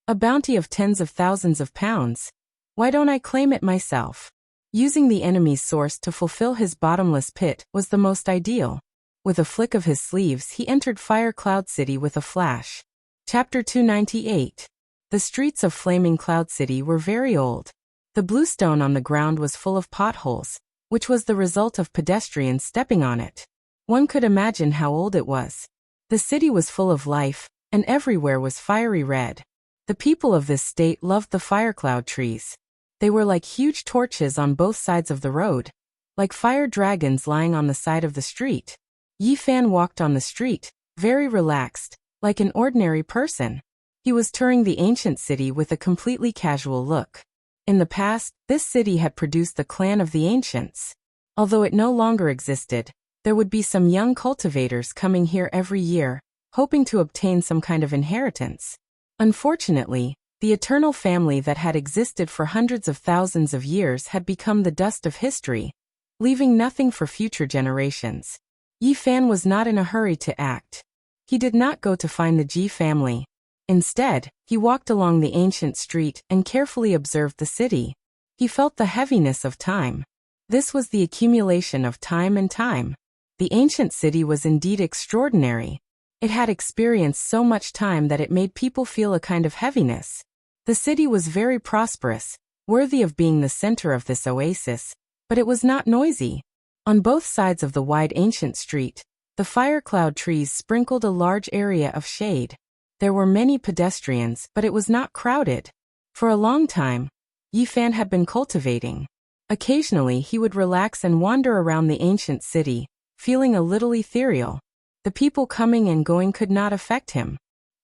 a bounty of tens of thousands of pounds. Why don't I claim it myself? Using the enemy's source to fulfill his bottomless pit was the most ideal. With a flick of his sleeves, he entered Fire Cloud City with a flash. Chapter 298. The streets of Flaming Cloud City were very old. The blue stone on the ground was full of potholes, which was the result of pedestrians stepping on it. One could imagine how old it was. The city was full of life, and everywhere was fiery red. The people of this state loved the firecloud trees. They were like huge torches on both sides of the road, like fire dragons lying on the side of the street. Yi Fan walked on the street, very relaxed, like an ordinary person. He was touring the ancient city with a completely casual look. In the past, this city had produced the clan of the ancients. Although it no longer existed, there would be some young cultivators coming here every year, hoping to obtain some kind of inheritance. Unfortunately, the eternal family that had existed for hundreds of thousands of years had become the dust of history, leaving nothing for future generations. Yi Fan was not in a hurry to act. He did not go to find the Ji family. Instead, he walked along the ancient street and carefully observed the city. He felt the heaviness of time. This was the accumulation of time and time. The ancient city was indeed extraordinary. It had experienced so much time that it made people feel a kind of heaviness. The city was very prosperous, worthy of being the center of this oasis, but it was not noisy. On both sides of the wide ancient street, the firecloud trees sprinkled a large area of shade. There were many pedestrians, but it was not crowded. For a long time, Yi Fan had been cultivating. Occasionally he would relax and wander around the ancient city, feeling a little ethereal. The people coming and going could not affect him.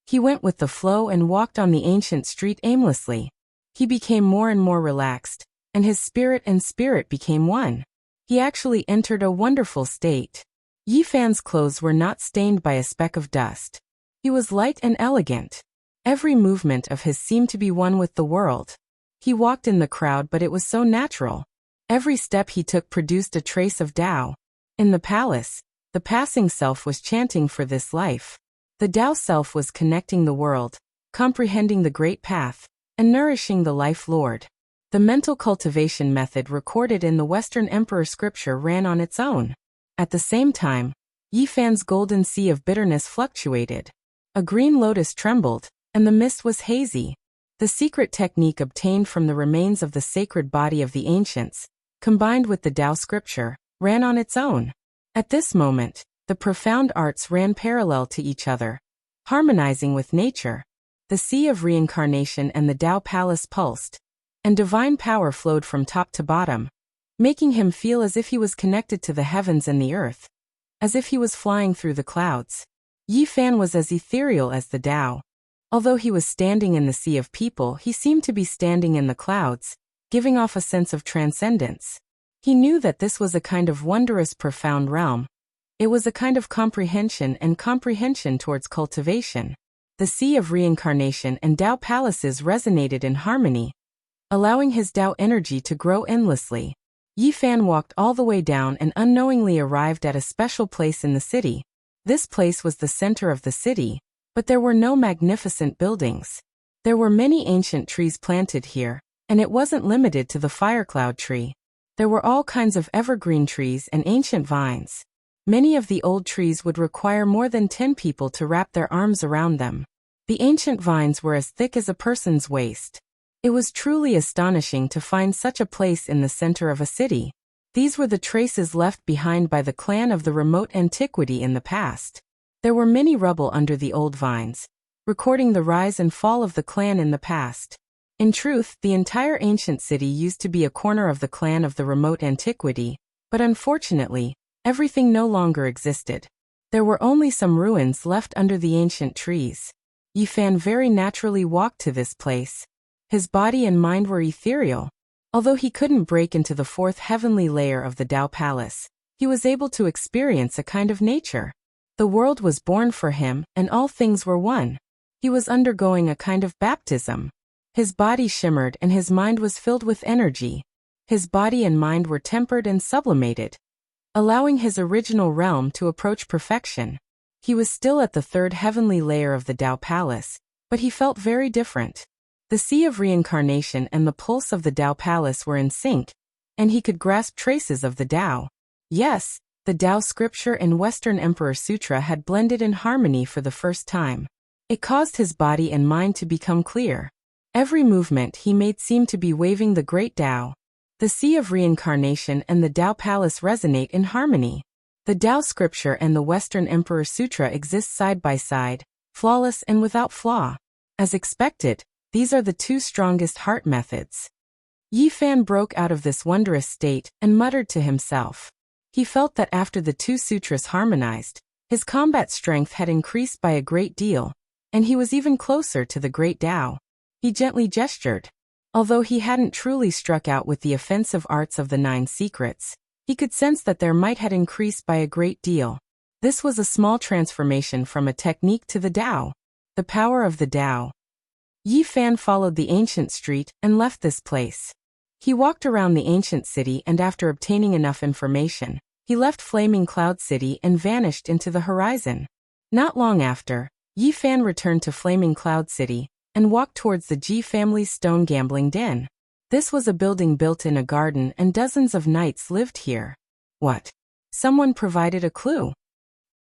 He went with the flow and walked on the ancient street aimlessly. He became more and more relaxed, and his spirit and spirit became one. He actually entered a wonderful state. Yi Fan's clothes were not stained by a speck of dust. He was light and elegant. Every movement of his seemed to be one with the world. He walked in the crowd, but it was so natural. Every step he took produced a trace of Tao. In the palace, the passing self was chanting for this life. The Tao self was connecting the world, comprehending the great path, and nourishing the life lord. The mental cultivation method recorded in the Western Emperor scripture ran on its own. At the same time, Yi Fan's golden sea of bitterness fluctuated. A green lotus trembled, and the mist was hazy. The secret technique obtained from the remains of the sacred body of the ancients, combined with the Tao scripture, ran on its own. At this moment, the profound arts ran parallel to each other, harmonizing with nature. The sea of reincarnation and the Tao palace pulsed, and divine power flowed from top to bottom, making him feel as if he was connected to the heavens and the earth, as if he was flying through the clouds. Yi Fan was as ethereal as the Tao. Although he was standing in the sea of people, he seemed to be standing in the clouds, giving off a sense of transcendence. He knew that this was a kind of wondrous, profound realm. It was a kind of comprehension and comprehension towards cultivation. The sea of reincarnation and Tao palaces resonated in harmony, allowing his Tao energy to grow endlessly. Yi Fan walked all the way down and unknowingly arrived at a special place in the city. This place was the center of the city, but there were no magnificent buildings. There were many ancient trees planted here, and it wasn't limited to the firecloud tree. There were all kinds of evergreen trees and ancient vines. Many of the old trees would require more than 10 people to wrap their arms around them. The ancient vines were as thick as a person's waist. It was truly astonishing to find such a place in the center of a city. These were the traces left behind by the clan of the remote antiquity in the past. There were many rubble under the old vines, recording the rise and fall of the clan in the past. In truth, the entire ancient city used to be a corner of the clan of the remote antiquity, but unfortunately, everything no longer existed. There were only some ruins left under the ancient trees. Yi Fan very naturally walked to this place. His body and mind were ethereal. Although he couldn't break into the fourth heavenly layer of the Tao Palace, he was able to experience a kind of nature. The world was born for him, and all things were one. He was undergoing a kind of baptism. His body shimmered and his mind was filled with energy. His body and mind were tempered and sublimated, allowing his original realm to approach perfection. He was still at the third heavenly layer of the Tao Palace, but he felt very different. The sea of reincarnation and the pulse of the Tao Palace were in sync, and he could grasp traces of the Tao. Yes, the Tao scripture and Western Emperor Sutra had blended in harmony for the first time. It caused his body and mind to become clear. Every movement he made seemed to be waving the great Tao. The sea of reincarnation and the Tao Palace resonate in harmony. The Tao scripture and the Western Emperor Sutra exist side by side, flawless and without flaw. As expected, these are the two strongest heart methods. Yi Fan broke out of this wondrous state and muttered to himself. He felt that after the two sutras harmonized, his combat strength had increased by a great deal, and he was even closer to the great Tao. He gently gestured. Although he hadn't truly struck out with the offensive arts of the 9 secrets, he could sense that their might had increased by a great deal. This was a small transformation from a technique to the Tao. The power of the Tao. Yi Fan followed the ancient street and left this place. He walked around the ancient city, and after obtaining enough information, he left Flaming Cloud City and vanished into the horizon. Not long after, Yi Fan returned to Flaming Cloud City and walked towards the Ji family's stone gambling den. This was a building built in a garden, and dozens of knights lived here. What? Someone provided a clue.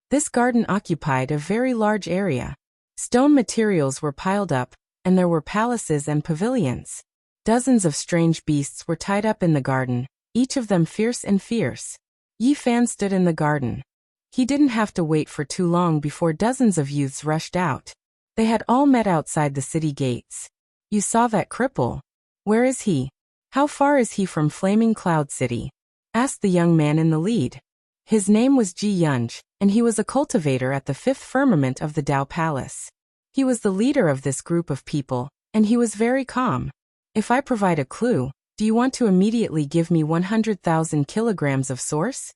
This garden occupied a very large area. Stone materials were piled up, and there were palaces and pavilions. Dozens of strange beasts were tied up in the garden, each of them fierce and fierce. Yi Fan stood in the garden. He didn't have to wait for too long before dozens of youths rushed out. They had all met outside the city gates. You saw that cripple? Where is he? How far is he from Flaming Cloud City? Asked the young man in the lead. His name was Ji Yunj, and he was a cultivator at the 5th firmament of the Tao Palace. He was the leader of this group of people, and he was very calm. If I provide a clue, do you want to immediately give me 100,000 kilograms of source?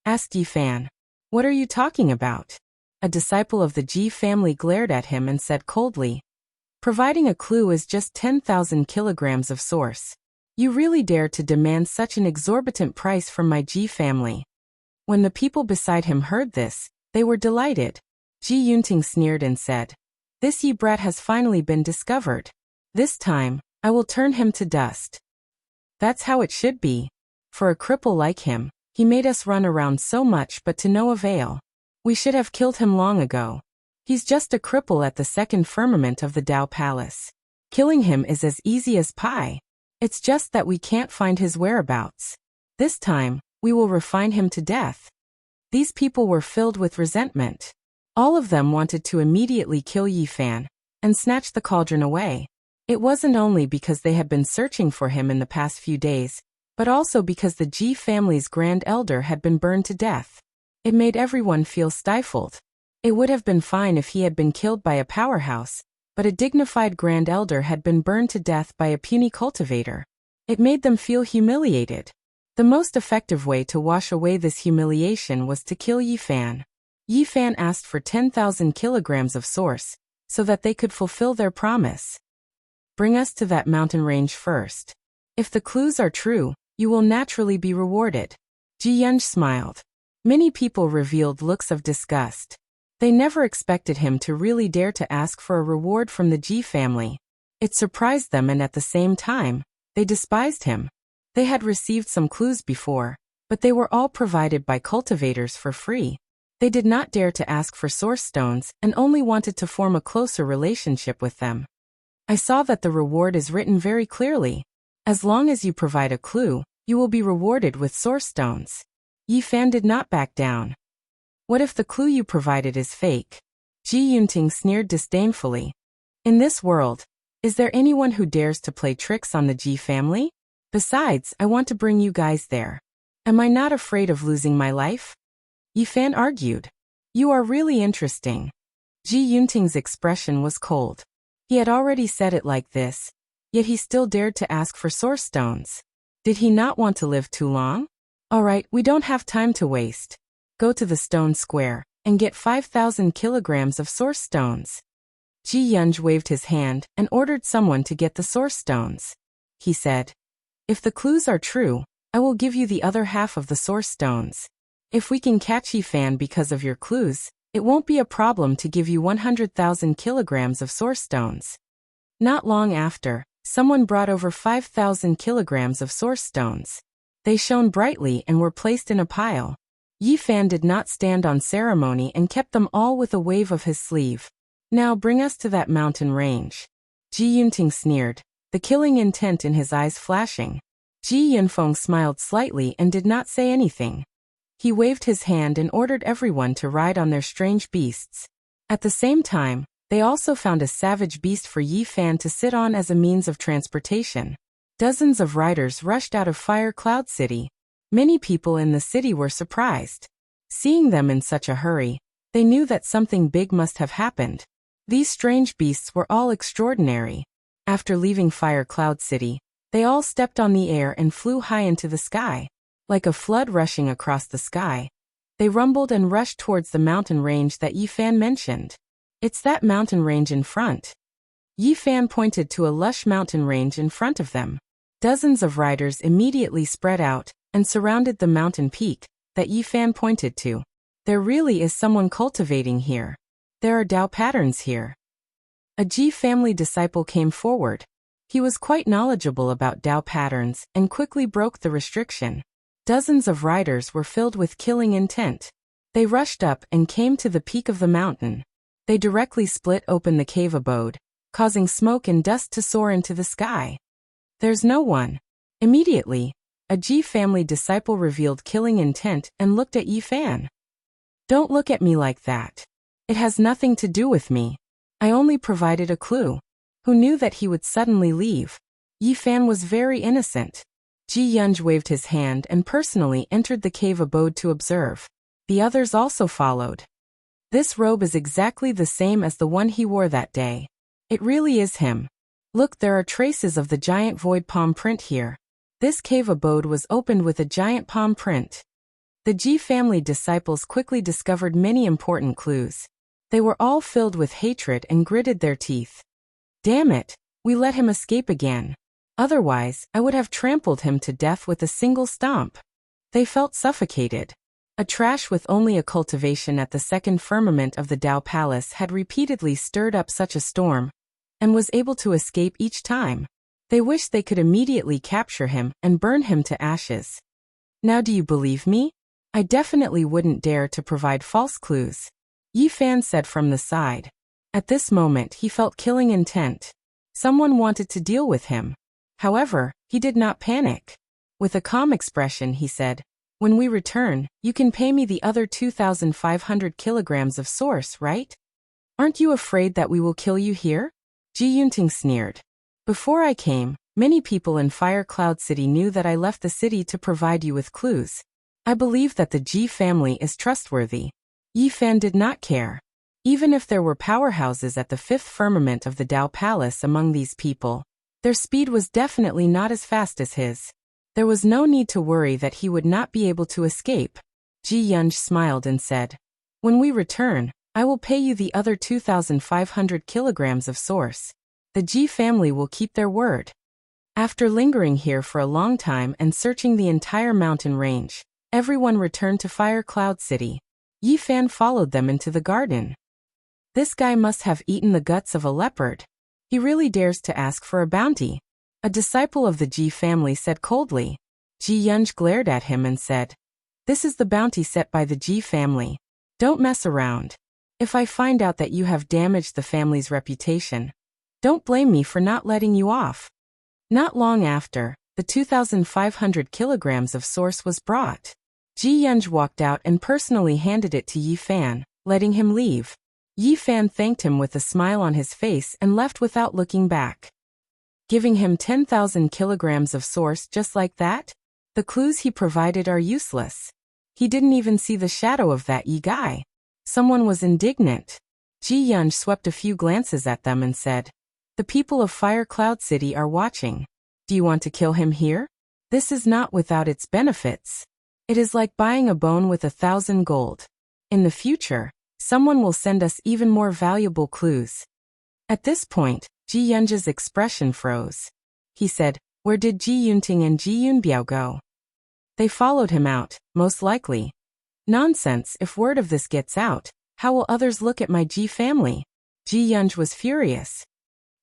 Asked Yi Fan. What are you talking about? A disciple of the Ji family glared at him and said coldly. Providing a clue is just 10,000 kilograms of source. You really dare to demand such an exorbitant price from my Ji family? When the people beside him heard this, they were delighted. Ji Yunting sneered and said, This Yi brat has finally been discovered. This time, I will turn him to dust. That's how it should be. For a cripple like him, he made us run around so much but to no avail. We should have killed him long ago. He's just a cripple at the 2nd firmament of the Tao Palace. Killing him is as easy as pie. It's just that we can't find his whereabouts. This time, we will refine him to death. These people were filled with resentment. All of them wanted to immediately kill Yi Fan and snatch the cauldron away. It wasn't only because they had been searching for him in the past few days, but also because the Ji family's grand elder had been burned to death. It made everyone feel stifled. It would have been fine if he had been killed by a powerhouse, but a dignified grand elder had been burned to death by a puny cultivator. It made them feel humiliated. The most effective way to wash away this humiliation was to kill Yi Fan. Yi Fan asked for 10,000 kilograms of source, so that they could fulfill their promise. Bring us to that mountain range first. If the clues are true, you will naturally be rewarded. Ji Yunj smiled. Many people revealed looks of disgust. They never expected him to really dare to ask for a reward from the Ji family. It surprised them, and at the same time, they despised him. They had received some clues before, but they were all provided by cultivators for free. They did not dare to ask for source stones and only wanted to form a closer relationship with them. I saw that the reward is written very clearly. As long as you provide a clue, you will be rewarded with source stones. Yi Fan did not back down. What if the clue you provided is fake? Ji Yunting sneered disdainfully. In this world, is there anyone who dares to play tricks on the Ji family? Besides, I want to bring you guys there. Am I not afraid of losing my life? Yi Fan argued. You are really interesting. Ji Yunting's expression was cold. He had already said it like this, yet he still dared to ask for source stones. Did he not want to live too long? All right, we don't have time to waste. Go to the stone square and get 5,000 kilograms of source stones. Ji Yunj waved his hand and ordered someone to get the source stones. He said, If the clues are true, I will give you the other half of the source stones. If we can catch Yi Fan because of your clues, it won't be a problem to give you 100,000 kilograms of source stones. Not long after, someone brought over 5,000 kilograms of source stones. They shone brightly and were placed in a pile. Yi Fan did not stand on ceremony and kept them all with a wave of his sleeve. Now bring us to that mountain range. Ji Yunting sneered, the killing intent in his eyes flashing. Ji Yunfeng smiled slightly and did not say anything. He waved his hand and ordered everyone to ride on their strange beasts. At the same time, they also found a savage beast for Yi Fan to sit on as a means of transportation. Dozens of riders rushed out of Fire Cloud City. Many people in the city were surprised. Seeing them in such a hurry, they knew that something big must have happened. These strange beasts were all extraordinary. After leaving Fire Cloud City, they all stepped on the air and flew high into the sky. Like a flood rushing across the sky, they rumbled and rushed towards the mountain range that Yi Fan mentioned. It's that mountain range in front. Yi Fan pointed to a lush mountain range in front of them. Dozens of riders immediately spread out and surrounded the mountain peak that Yi Fan pointed to. There really is someone cultivating here. There are Dao patterns here. A Ji family disciple came forward. He was quite knowledgeable about Dao patterns and quickly broke the restriction. Dozens of riders were filled with killing intent. They rushed up and came to the peak of the mountain. They directly split open the cave abode, causing smoke and dust to soar into the sky. There's no one. Immediately, a Ji family disciple revealed killing intent and looked at Yi Fan. Don't look at me like that. It has nothing to do with me. I only provided a clue. Who knew that he would suddenly leave? Yi Fan was very innocent. Ji Yunj waved his hand and personally entered the cave abode to observe. The others also followed. This robe is exactly the same as the one he wore that day. It really is him. Look, there are traces of the giant void palm print here. This cave abode was opened with a giant palm print. The Ji family disciples quickly discovered many important clues. They were all filled with hatred and gritted their teeth. Damn it, we let him escape again. Otherwise, I would have trampled him to death with a single stomp. They felt suffocated. A trash with only a cultivation at the second firmament of the Dao Palace had repeatedly stirred up such a storm, and was able to escape each time. They wished they could immediately capture him and burn him to ashes. Now do you believe me? I definitely wouldn't dare to provide false clues. Yi Fan said from the side. At this moment he felt killing intent. Someone wanted to deal with him. However, he did not panic. With a calm expression he said, when we return, you can pay me the other 2,500 kilograms of source, right? Aren't you afraid that we will kill you here? Ji Yunting sneered. Before I came, many people in Fire Cloud City knew that I left the city to provide you with clues. I believe that the Ji family is trustworthy. Yi Fan did not care. Even if there were powerhouses at the fifth firmament of the Dao Palace among these people, their speed was definitely not as fast as his. There was no need to worry that he would not be able to escape. Ji Yunj smiled and said, when we return, I will pay you the other 2,500 kilograms of source. The Ji family will keep their word. After lingering here for a long time and searching the entire mountain range, everyone returned to Fire Cloud City. Yi Fan followed them into the garden. This guy must have eaten the guts of a leopard. He really dares to ask for a bounty. A disciple of the Ji family said coldly. Ji Yunj glared at him and said, this is the bounty set by the Ji family. Don't mess around. If I find out that you have damaged the family's reputation, don't blame me for not letting you off. Not long after, the 2,500 kilograms of source was brought. Ji Yunj walked out and personally handed it to Yi Fan, letting him leave. Yi Fan thanked him with a smile on his face and left without looking back. Giving him 10,000 kilograms of source just like that? The clues he provided are useless. He didn't even see the shadow of that Yi guy. Someone was indignant. Ji Yunj swept a few glances at them and said, the people of Fire Cloud City are watching. Do you want to kill him here? This is not without its benefits. It is like buying a bone with 1,000 gold. In the future, someone will send us even more valuable clues. At this point, Ji Yunj's expression froze. He said, where did Ji Yunting and Ji Yunbiao go? They followed him out, most likely. Nonsense, if word of this gets out, how will others look at my Ji family? Ji Yunj was furious.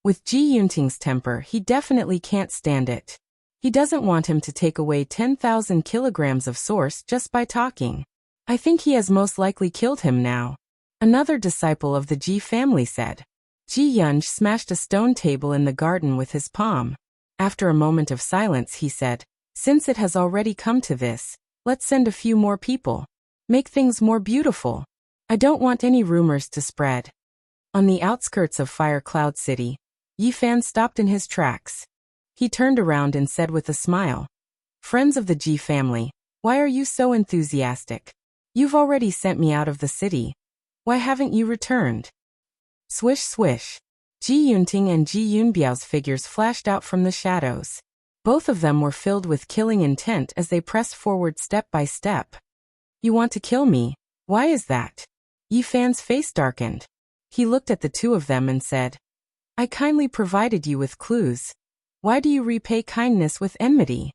With Ji Yunting's temper, he definitely can't stand it. He doesn't want him to take away 10,000 kilograms of source just by talking. I think he has most likely killed him now. Another disciple of the Ji family said. Ji Yunj smashed a stone table in the garden with his palm. After a moment of silence he said, since it has already come to this, let's send a few more people. Make things more beautiful. I don't want any rumors to spread. On the outskirts of Fire Cloud City, Yi Fan stopped in his tracks. He turned around and said with a smile, "Friends of the Ji family, why are you so enthusiastic? You've already sent me out of the city. Why haven't you returned?" Swish swish. Ji Yunting and Ji Yunbiao's figures flashed out from the shadows. Both of them were filled with killing intent as they pressed forward step by step. "You want to kill me? Why is that?" Yi Fan's face darkened. He looked at the two of them and said, "I kindly provided you with clues. Why do you repay kindness with enmity?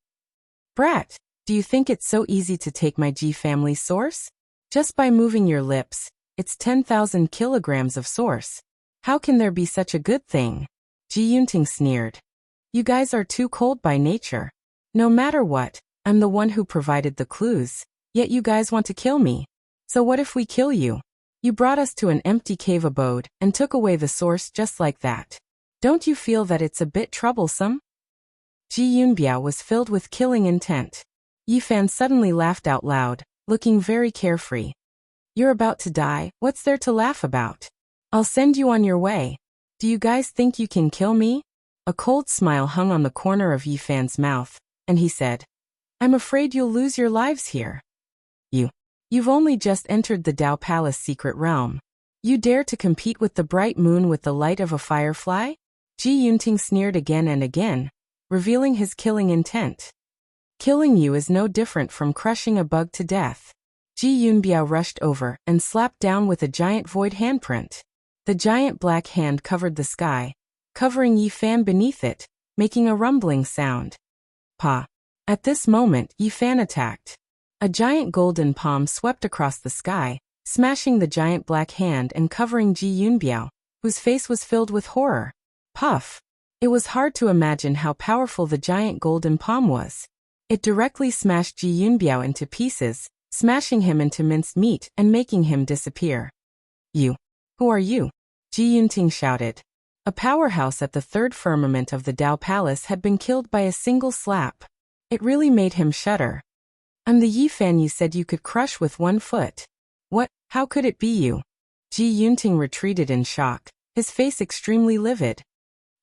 Brat, do you think it's so easy to take my Ji family source? Just by moving your lips, it's 10,000 kilograms of source. How can there be such a good thing?" Ji Yunting sneered. "You guys are too cold by nature. No matter what, I'm the one who provided the clues, yet you guys want to kill me. So what if we kill you? You brought us to an empty cave abode and took away the source just like that. Don't you feel that it's a bit troublesome?" Ji Yunbiao was filled with killing intent. Yi Fan suddenly laughed out loud, looking very carefree. "You're about to die, what's there to laugh about? I'll send you on your way. Do you guys think you can kill me?" A cold smile hung on the corner of Yi Fan's mouth, and he said, "I'm afraid you'll lose your lives here. You've only just entered the Dao Palace secret realm. You dare to compete with the bright moon with the light of a firefly?" Ji Yunting sneered again and again, revealing his killing intent. "Killing you is no different from crushing a bug to death." Ji Yunbiao rushed over and slapped down with a giant void handprint. The giant black hand covered the sky, covering Yi Fan beneath it, making a rumbling sound. Pa! At this moment, Yi Fan attacked. A giant golden palm swept across the sky, smashing the giant black hand and covering Ji Yunbiao, whose face was filled with horror. Puff! It was hard to imagine how powerful the giant golden palm was. It directly smashed Ji Yunbiao into pieces, smashing him into minced meat and making him disappear. "You! Who are you?" Ji Yunting shouted. A powerhouse at the third firmament of the Dao Palace had been killed by a single slap. It really made him shudder. "I'm the Yi Fan you said you could crush with one foot. What? How could it be you?" Ji Yunting retreated in shock, his face extremely livid.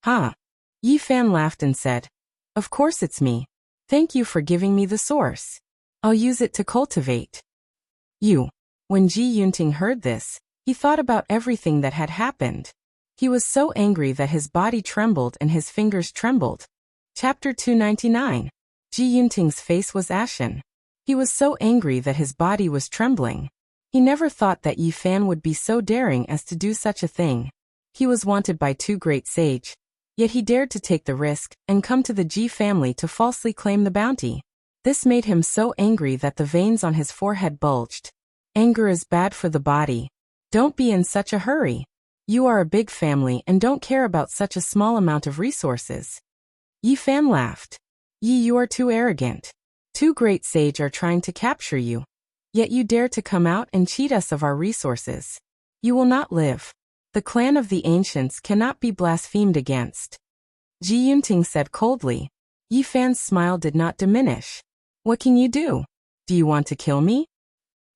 "Huh?" Yi Fan laughed and said, "Of course it's me. Thank you for giving me the source. I'll use it to cultivate you." When Ji Yunting heard this, he thought about everything that had happened. He was so angry that his body trembled and his fingers trembled. Chapter 299. Ji Yunting's face was ashen. He was so angry that his body was trembling. He never thought that Yi Fan would be so daring as to do such a thing. He was wanted by two great sage, yet he dared to take the risk and come to the Ji family to falsely claim the bounty. This made him so angry that the veins on his forehead bulged. Anger is bad for the body. Don't be in such a hurry. You are a big family and don't care about such a small amount of resources. Yi Fan laughed. You are too arrogant. Two great sage are trying to capture you. Yet you dare to come out and cheat us of our resources. You will not live. The clan of the ancients cannot be blasphemed against. Ji Yunting said coldly. Yi Fan's smile did not diminish. What can you do? Do you want to kill me?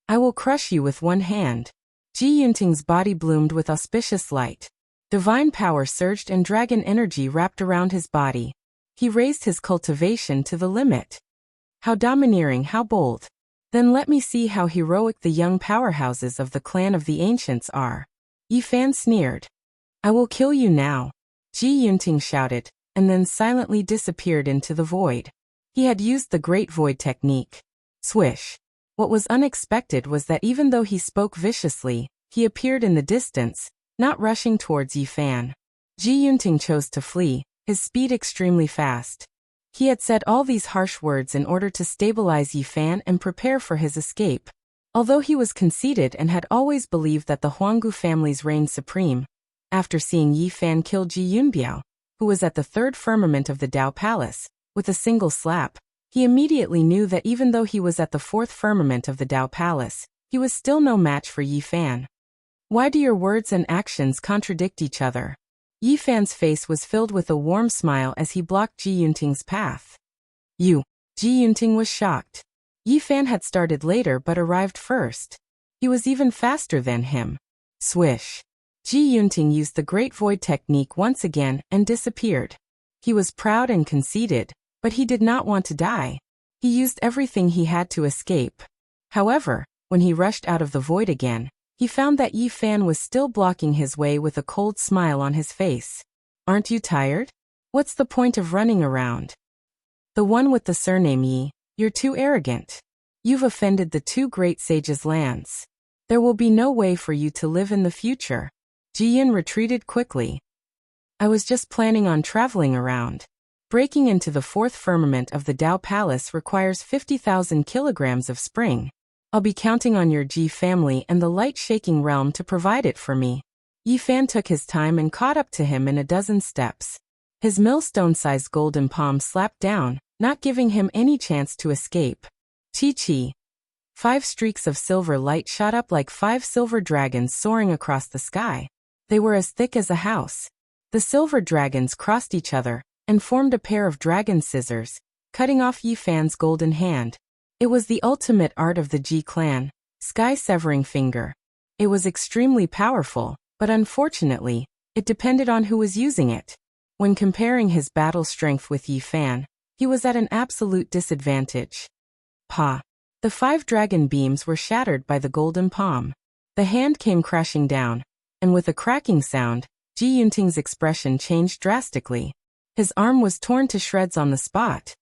I will crush you with one hand. Ji Yunting's body bloomed with auspicious light. Divine power surged and dragon energy wrapped around his body. He raised his cultivation to the limit. How domineering, how bold. Then let me see how heroic the young powerhouses of the clan of the ancients are. Yi Fan sneered. I will kill you now. Ji Yunting shouted, and then silently disappeared into the void. He had used the great void technique. Swish. What was unexpected was that even though he spoke viciously, he appeared in the distance, not rushing towards Yi Fan. Ji Yunting chose to flee, his speed extremely fast. He had said all these harsh words in order to stabilize Yi Fan and prepare for his escape. Although he was conceited and had always believed that the Huanggu families reigned supreme, after seeing Yi Fan kill Ji Yunbiao, who was at the third firmament of the Dao Palace, with a single slap, he immediately knew that even though he was at the fourth firmament of the Dao Palace, he was still no match for Yi Fan. Why do your words and actions contradict each other? Yi Fan's face was filled with a warm smile as he blocked Ji Yunting's path. Ji Yunting was shocked. Yi Fan had started later but arrived first. He was even faster than him. Swish. Ji Yunting used the Great Void technique once again and disappeared. He was proud and conceited, but he did not want to die. He used everything he had to escape. However, when he rushed out of the void again, he found that Yi Fan was still blocking his way with a cold smile on his face. "Aren't you tired? What's the point of running around? The one with the surname Yi, you're too arrogant. You've offended the two great sages' lands. There will be no way for you to live in the future." Ji Yin retreated quickly. "I was just planning on traveling around. Breaking into the fourth firmament of the Dao Palace requires 50,000 kilograms of spring. I'll be counting on your Ji family and the light-shaking realm to provide it for me." Yi Fan took his time and caught up to him in a dozen steps. His millstone-sized golden palm slapped down, not giving him any chance to escape. Chi-chi. 5 streaks of silver light shot up like 5 silver dragons soaring across the sky. They were as thick as a house. The silver dragons crossed each other and formed a pair of dragon scissors, cutting off Yi Fan's golden hand. It was the ultimate art of the Ji clan, sky-severing finger. It was extremely powerful, but unfortunately, it depended on who was using it. When comparing his battle strength with Yi Fan, he was at an absolute disadvantage. Pa. The 5 dragon beams were shattered by the golden palm. The hand came crashing down, and with a cracking sound, Ji Yunting's expression changed drastically. His arm was torn to shreds on the spot.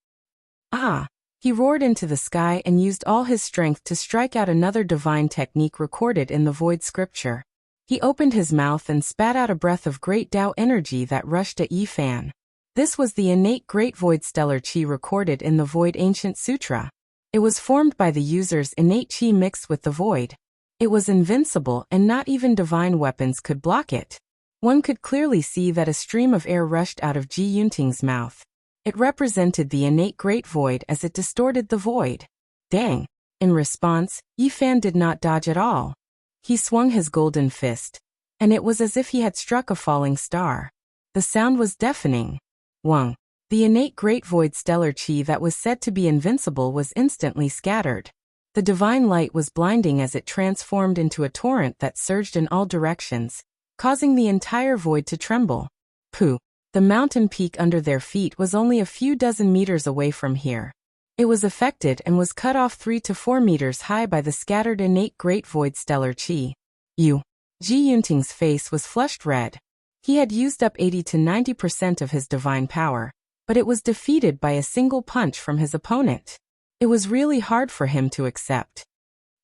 "Ah!" He roared into the sky and used all his strength to strike out another divine technique recorded in the Void scripture. He opened his mouth and spat out a breath of great Tao energy that rushed at Yi Fan. This was the innate Great Void stellar qi recorded in the Void Ancient Sutra. It was formed by the user's innate qi mixed with the void. It was invincible and not even divine weapons could block it. One could clearly see that a stream of air rushed out of Ji Yunting's mouth. It represented the innate Great Void as it distorted the void. Dang! In response, Yi Fan did not dodge at all. He swung his golden fist, and it was as if he had struck a falling star. The sound was deafening. Wang! The innate Great Void stellar qi that was said to be invincible was instantly scattered. The divine light was blinding as it transformed into a torrent that surged in all directions, causing the entire void to tremble. Pooh! The mountain peak under their feet was only a few dozen meters away from here. It was affected and was cut off 3 to 4 meters high by the scattered innate Great Void stellar qi. Ji Yunting's face was flushed red. He had used up 80 to 90% of his divine power, but it was defeated by a single punch from his opponent. It was really hard for him to accept.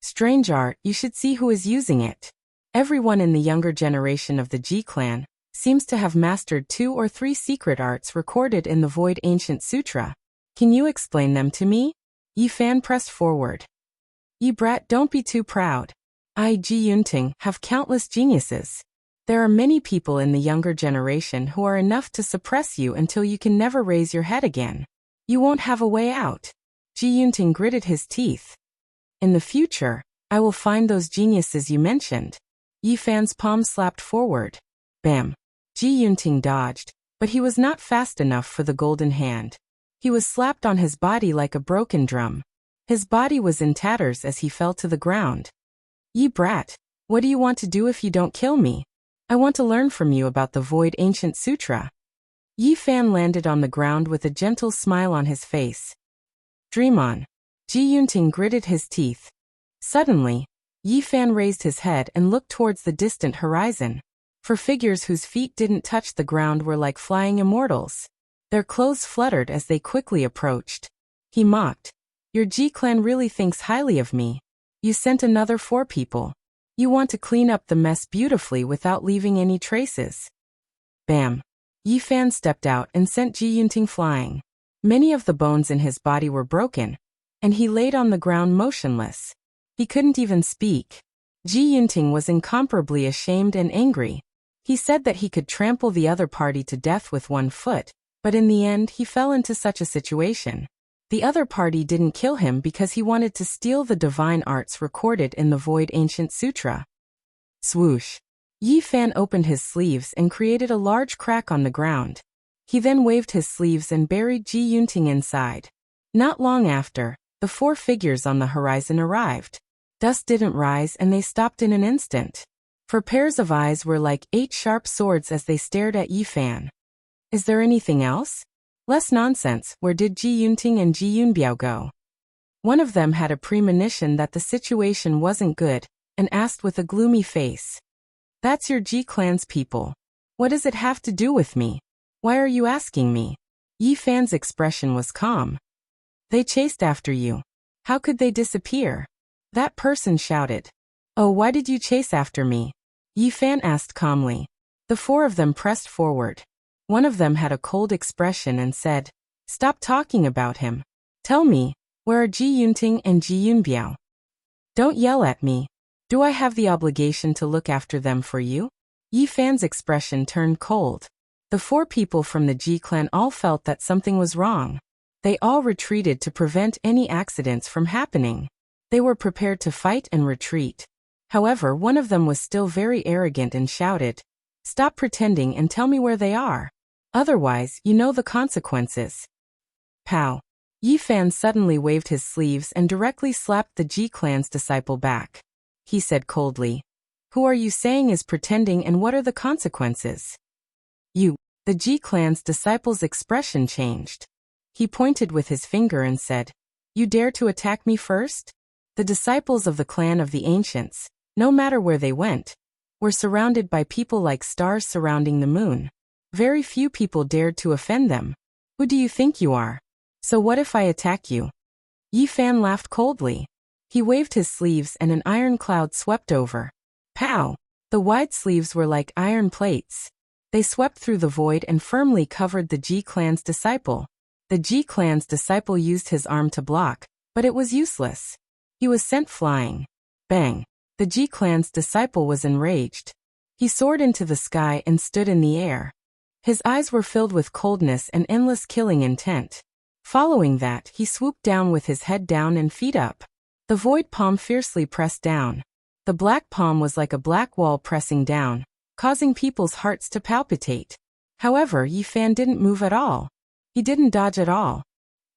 Strange art, you should see who is using it. Everyone in the younger generation of the Ji clan seems to have mastered 2 or 3 secret arts recorded in the Void Ancient Sutra. Can you explain them to me? Yi Fan pressed forward. Yi brat, don't be too proud. I, Ji Yunting, have countless geniuses. There are many people in the younger generation who are enough to suppress you until you can never raise your head again. You won't have a way out. Ji Yunting gritted his teeth. In the future, I will find those geniuses you mentioned. Yi Fan's palm slapped forward. Bam! Ji Yunting dodged, but he was not fast enough for the golden hand. He was slapped on his body like a broken drum. His body was in tatters as he fell to the ground. Yi brat, what do you want to do if you don't kill me? I want to learn from you about the Void Ancient Sutra. Yi Fan landed on the ground with a gentle smile on his face. Dream on. Ji Yunting gritted his teeth. Suddenly, Yi Fan raised his head and looked towards the distant horizon. For figures whose feet didn't touch the ground were like flying immortals. Their clothes fluttered as they quickly approached. He mocked. Your Ji clan really thinks highly of me. You sent another 4 people. You want to clean up the mess beautifully without leaving any traces. Bam! Yi Fan stepped out and sent Ji Yunting flying. Many of the bones in his body were broken, and he laid on the ground motionless. He couldn't even speak. Ji Yunting was incomparably ashamed and angry. He said that he could trample the other party to death with 1 foot, but in the end he fell into such a situation. The other party didn't kill him because he wanted to steal the divine arts recorded in the Void Ancient Sutra. Swoosh! Yi Fan opened his sleeves and created a large crack on the ground. He then waved his sleeves and buried Ji Yunting inside. Not long after, the 4 figures on the horizon arrived. Dust didn't rise and they stopped in an instant. For pairs of eyes were like 8 sharp swords as they stared at Yifan. Is there anything else? Less nonsense, where did Ji Yunting and Ji Yunbiao go? One of them had a premonition that the situation wasn't good, and asked with a gloomy face. That's your Ji clan's people. What does it have to do with me? Why are you asking me? Yifan's expression was calm. They chased after you. How could they disappear? That person shouted. Oh, why did you chase after me? Yifan asked calmly. The 4 of them pressed forward. One of them had a cold expression and said, Stop talking about him. Tell me, where are Ji Yunting and Ji Yunbiao? Don't yell at me. Do I have the obligation to look after them for you? Yifan's expression turned cold. The 4 people from the Ji clan all felt that something was wrong. They all retreated to prevent any accidents from happening. They were prepared to fight and retreat. However, one of them was still very arrogant and shouted, Stop pretending and tell me where they are. Otherwise, you know the consequences. Pow. Yifan suddenly waved his sleeves and directly slapped the Ji clan's disciple back. He said coldly, Who are you saying is pretending and what are the consequences? You. The Ji clan's disciple's expression changed. He pointed with his finger and said, You dare to attack me first? The disciples of the clan of the ancients, no matter where they went, were surrounded by people like stars surrounding the moon. Very few people dared to offend them. Who do you think you are? So what if I attack you? Yifan laughed coldly. He waved his sleeves and an iron cloud swept over. Pow! The wide sleeves were like iron plates. They swept through the void and firmly covered the Ji clan's disciple. The Ji clan's disciple used his arm to block, but it was useless. He was sent flying. Bang! The Ji clan's disciple was enraged. He soared into the sky and stood in the air. His eyes were filled with coldness and endless killing intent. Following that, he swooped down with his head down and feet up. The void palm fiercely pressed down. The black palm was like a black wall pressing down, causing people's hearts to palpitate. However, Yifan didn't move at all. He didn't dodge at all.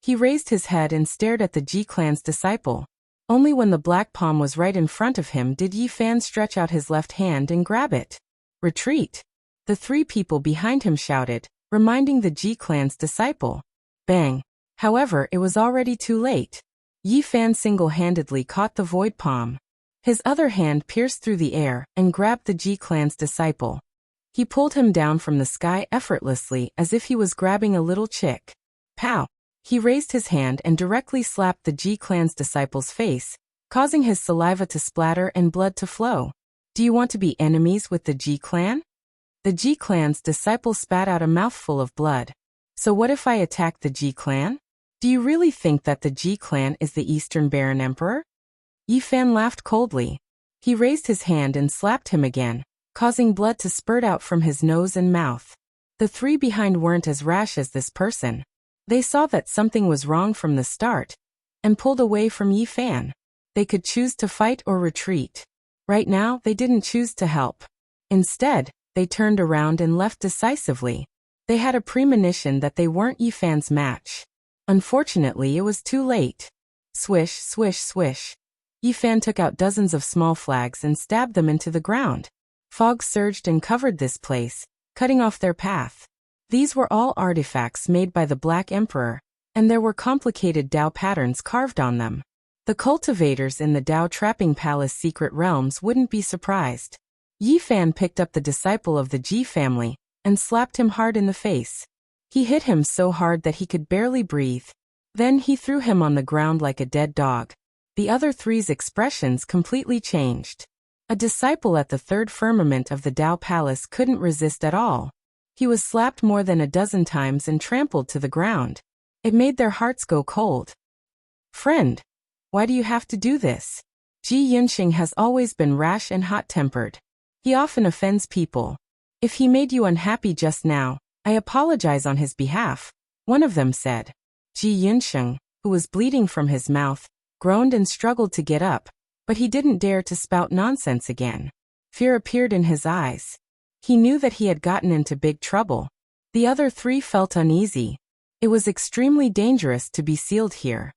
He raised his head and stared at the Ji clan's disciple. Only when the black palm was right in front of him did Yifan stretch out his left hand and grab it. Retreat! The 3 people behind him shouted, reminding the Ji clan's disciple. Bang! However, it was already too late. Yifan single-handedly caught the void palm. His other hand pierced through the air and grabbed the Ji clan's disciple. He pulled him down from the sky effortlessly as if he was grabbing a little chick. Pow! He raised his hand and directly slapped the Ji clan's disciple's face, causing his saliva to splatter and blood to flow. Do you want to be enemies with the Ji clan? The Ji clan's disciple spat out a mouthful of blood. So what if I attack the Ji clan? Do you really think that the Ji clan is the Eastern Baron Emperor? Yifan laughed coldly. He raised his hand and slapped him again, causing blood to spurt out from his nose and mouth. The 3 behind weren't as rash as this person. They saw that something was wrong from the start, and pulled away from Yifan. They could choose to fight or retreat. Right now, they didn't choose to help. Instead, they turned around and left decisively. They had a premonition that they weren't Yifan's match. Unfortunately, it was too late. Swish, swish, swish. Yifan took out dozens of small flags and stabbed them into the ground. Fog surged and covered this place, cutting off their path. These were all artifacts made by the Black Emperor, and there were complicated Dao patterns carved on them. The cultivators in the Dao Trapping Palace secret realms wouldn't be surprised. Yifan picked up the disciple of the Ji family and slapped him hard in the face. He hit him so hard that he could barely breathe. Then he threw him on the ground like a dead dog. The other 3's expressions completely changed. A disciple at the 3rd firmament of the Dao Palace couldn't resist at all. He was slapped more than a dozen times and trampled to the ground. It made their hearts go cold. Friend, why do you have to do this? Ji Yunxing has always been rash and hot-tempered. He often offends people. If he made you unhappy just now, I apologize on his behalf, one of them said. Ji Yunxing, who was bleeding from his mouth, groaned and struggled to get up, but he didn't dare to spout nonsense again. Fear appeared in his eyes. He knew that he had gotten into big trouble. The other 3 felt uneasy. It was extremely dangerous to be sealed here.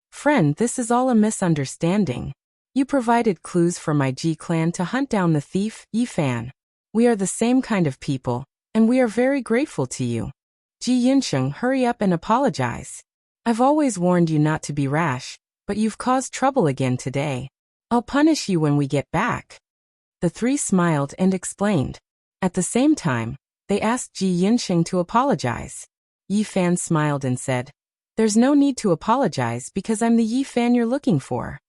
Friend, this is all a misunderstanding. You provided clues for my Ji clan to hunt down the thief, Yi Fan. We are the same kind of people, and we are very grateful to you. Ji Yunsheng, hurry up and apologize. I've always warned you not to be rash, but you've caused trouble again today. I'll punish you when we get back. The three smiled and explained. At the same time, they asked Ji Yunsheng to apologize. Yi Fan smiled and said, "There's no need to apologize because I'm the Yi Fan you're looking for."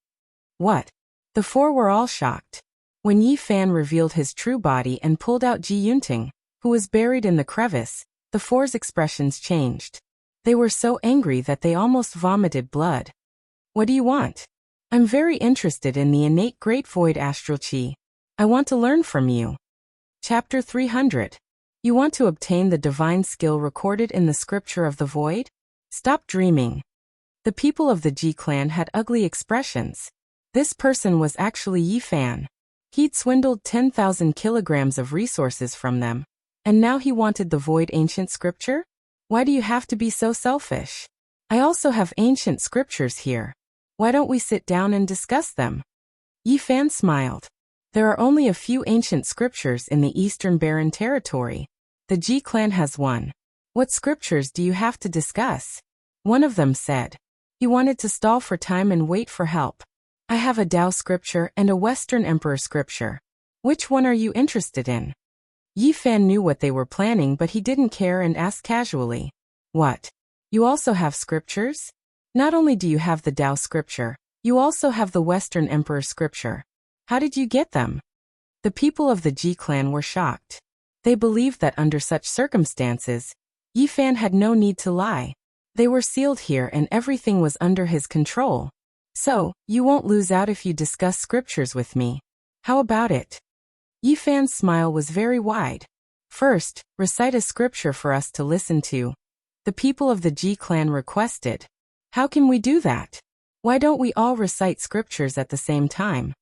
What? The four were all shocked. When Yi Fan revealed his true body and pulled out Ji Yunting, who was buried in the crevice, the four's expressions changed. They were so angry that they almost vomited blood. What do you want? I'm very interested in the innate great void astral chi. I want to learn from you. Chapter 300. You want to obtain the divine skill recorded in the scripture of the void? Stop dreaming. The people of the Ji clan had ugly expressions. This person was actually Yi Fan. He'd swindled 10,000 kilograms of resources from them. And now he wanted the void ancient scripture? Why do you have to be so selfish? I also have ancient scriptures here. Why don't we sit down and discuss them? Yi Fan smiled. There are only a few ancient scriptures in the Eastern Barren Territory. The Ji clan has one. What scriptures do you have to discuss? One of them said. He wanted to stall for time and wait for help. I have a Tao scripture and a Western Emperor scripture. Which one are you interested in? Yi Fan knew what they were planning, but he didn't care and asked casually. What? You also have scriptures? Not only do you have the Tao scripture, you also have the Western Emperor scripture. How did you get them? The people of the Ji clan were shocked. They believed that under such circumstances, Yi Fan had no need to lie. They were sealed here and everything was under his control. So, you won't lose out if you discuss scriptures with me. How about it? Yi Fan's smile was very wide. First, recite a scripture for us to listen to. The people of the Ji clan requested. How can we do that? Why don't we all recite scriptures at the same time?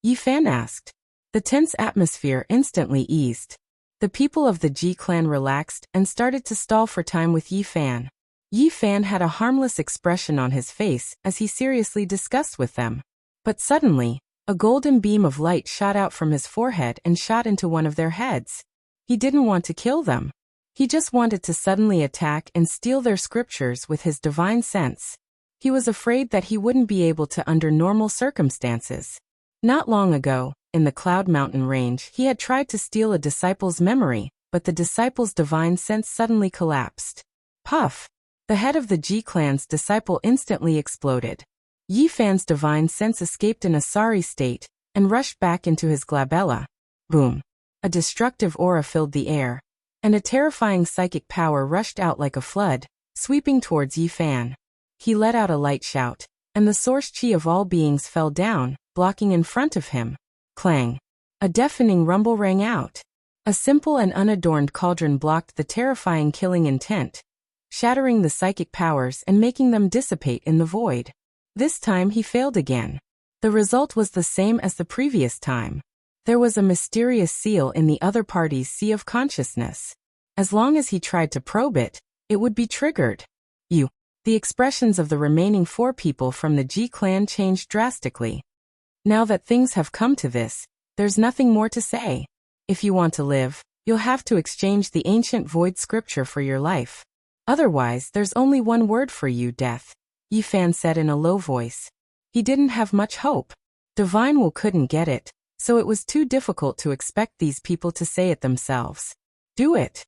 Yi Fan asked. The tense atmosphere instantly eased. The people of the Ji clan relaxed and started to stall for time with Yi Fan. Yi Fan had a harmless expression on his face as he seriously discussed with them. But suddenly, a golden beam of light shot out from his forehead and shot into one of their heads. He didn't want to kill them. He just wanted to suddenly attack and steal their scriptures with his divine sense. He was afraid that he wouldn't be able to under normal circumstances. Not long ago, in the Cloud Mountain range, he had tried to steal a disciple's memory, but the disciple's divine sense suddenly collapsed. Puff! The head of the Ji clan's disciple instantly exploded. Yi Fan's divine sense escaped in a sorry state and rushed back into his glabella. Boom! A destructive aura filled the air, and a terrifying psychic power rushed out like a flood, sweeping towards Yi Fan. He let out a light shout, and the source chi of all beings fell down, blocking in front of him. Clang! A deafening rumble rang out. A simple and unadorned cauldron blocked the terrifying killing intent, shattering the psychic powers and making them dissipate in the void. This time he failed again. The result was the same as the previous time. There was a mysterious seal in the other party's sea of consciousness. As long as he tried to probe it, it would be triggered. The expressions of the remaining four people from the Ji clan changed drastically. Now that things have come to this, there's nothing more to say. If you want to live, you'll have to exchange the ancient void scripture for your life. Otherwise, there's only one word for you, death, Yi Fan said in a low voice. He didn't have much hope. Divine Will couldn't get it, so it was too difficult to expect these people to say it themselves. Do it.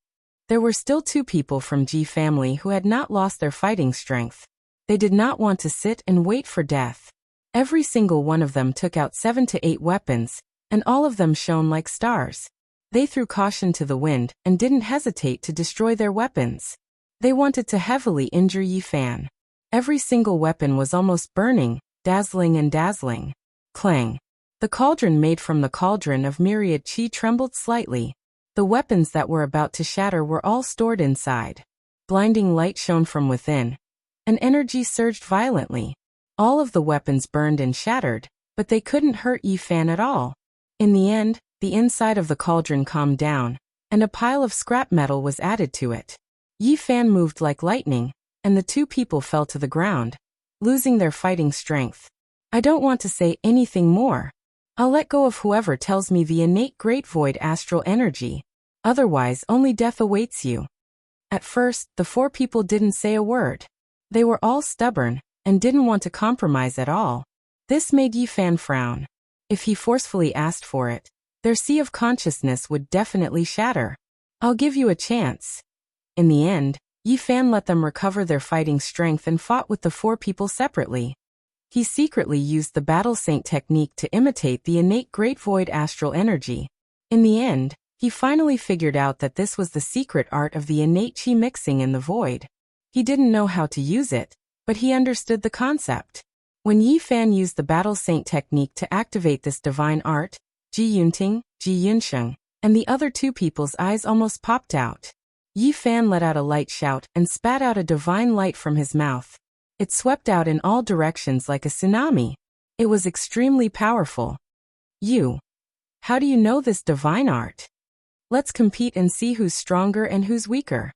There were still two people from Ji family who had not lost their fighting strength. They did not want to sit and wait for death. Every single one of them took out 7 to 8 weapons, and all of them shone like stars. They threw caution to the wind and didn't hesitate to destroy their weapons. They wanted to heavily injure Yi Fan. Every single weapon was almost burning, dazzling and dazzling. Clang! The cauldron made from the cauldron of myriad chi trembled slightly. The weapons that were about to shatter were all stored inside. Blinding light shone from within. An energy surged violently. All of the weapons burned and shattered, but they couldn't hurt Yi Fan at all. In the end, the inside of the cauldron calmed down, and a pile of scrap metal was added to it. Yi Fan moved like lightning, and the two people fell to the ground, losing their fighting strength. I don't want to say anything more. I'll let go of whoever tells me the innate great void astral energy. Otherwise, only death awaits you. At first, the 4 people didn't say a word. They were all stubborn and didn't want to compromise at all. This made Yifan frown. If he forcefully asked for it, their sea of consciousness would definitely shatter. I'll give you a chance. In the end, Yifan let them recover their fighting strength and fought with the 4 people separately. He secretly used the battle saint technique to imitate the innate great void astral energy. In the end, he finally figured out that this was the secret art of the innate chi mixing in the void. He didn't know how to use it, but he understood the concept. When Yifan used the battle saint technique to activate this divine art, Ji Yunting, Ji Yunsheng, and the other 2 people's eyes almost popped out. Yifan let out a light shout and spat out a divine light from his mouth. It swept out in all directions like a tsunami. It was extremely powerful. How do you know this divine art? Let's compete and see who's stronger and who's weaker.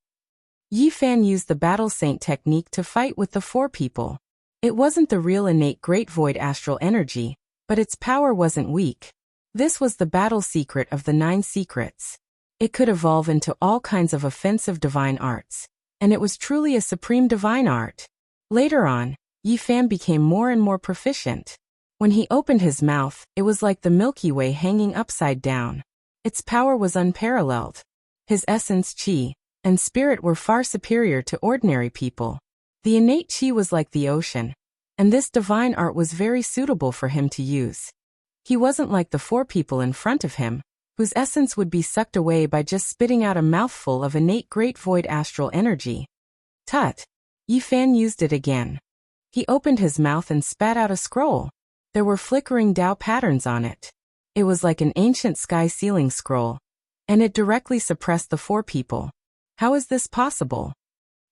Yifan used the battle saint technique to fight with the 4 people. It wasn't the real innate great void astral energy, but its power wasn't weak. This was the battle secret of the 9 secrets. It could evolve into all kinds of offensive divine arts, and it was truly a supreme divine art. Later on, Yifan became more and more proficient. When he opened his mouth, it was like the Milky Way hanging upside down. Its power was unparalleled. His essence, chi, and spirit were far superior to ordinary people. The innate chi was like the ocean, and this divine art was very suitable for him to use. He wasn't like the 4 people in front of him, whose essence would be sucked away by just spitting out a mouthful of innate great void astral energy. Tut! Yifan used it again. He opened his mouth and spat out a scroll. There were flickering Tao patterns on it. It was like an ancient sky ceiling scroll, and it directly suppressed the 4 people. How is this possible?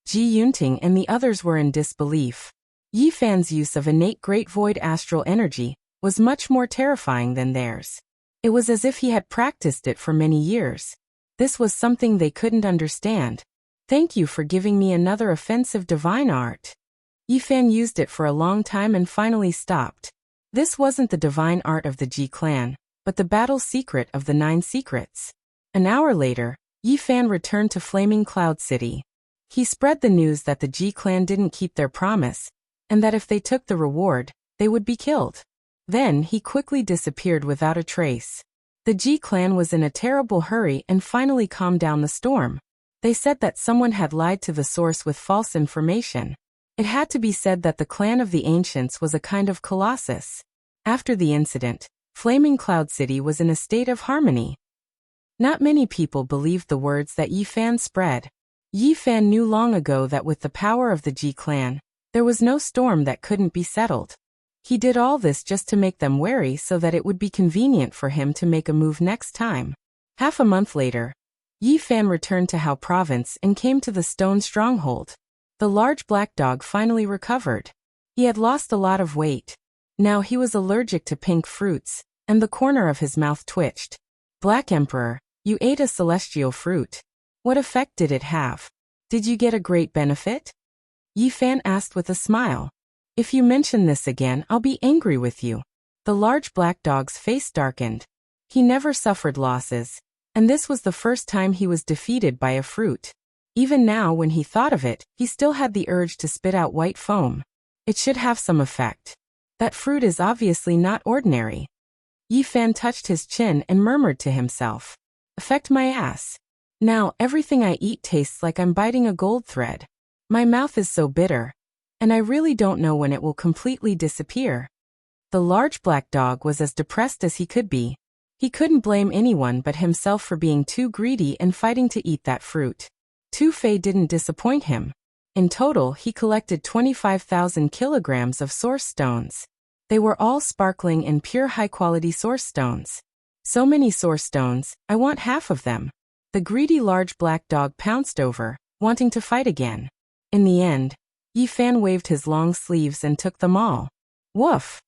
Ji Yunting and the others were in disbelief. Yifan's use of innate great void astral energy was much more terrifying than theirs. It was as if he had practiced it for many years. This was something they couldn't understand. Thank you for giving me another offensive divine art. Yifan used it for a long time and finally stopped. This wasn't the divine art of the Ji clan, but the battle secret of the 9 secrets. An hour later, Yifan returned to Flaming Cloud City. He spread the news that the Ji clan didn't keep their promise, and that if they took the reward, they would be killed. Then he quickly disappeared without a trace. The Ji clan was in a terrible hurry and finally calmed down the storm. They said that someone had lied to the source with false information. It had to be said that the clan of the ancients was a kind of colossus. After the incident, Flaming Cloud City was in a state of harmony. Not many people believed the words that Yifan spread. Yifan knew long ago that with the power of the Ji clan, there was no storm that couldn't be settled. He did all this just to make them wary so that it would be convenient for him to make a move next time. Half a month later, Yifan returned to Hao province and came to the stone stronghold. The large black dog finally recovered. He had lost a lot of weight. Now he was allergic to pink fruits, and the corner of his mouth twitched. Black Emperor, you ate a celestial fruit. What effect did it have? Did you get a great benefit? Yifan asked with a smile. If you mention this again, I'll be angry with you. The large black dog's face darkened. He never suffered losses, and this was the first time he was defeated by a fruit. Even now, when he thought of it, he still had the urge to spit out white foam. It should have some effect. That fruit is obviously not ordinary. Yifan touched his chin and murmured to himself. Affect my ass. Now everything I eat tastes like I'm biting a gold thread. My mouth is so bitter, and I really don't know when it will completely disappear. The large black dog was as depressed as he could be. He couldn't blame anyone but himself for being too greedy and fighting to eat that fruit. Tu Fei didn't disappoint him. In total, he collected 25,000 kilograms of source stones. They were all sparkling and pure high-quality source stones. So many source stones, I want half of them. The greedy large black dog pounced over, wanting to fight again. In the end, Yifan waved his long sleeves and took them all. Woof!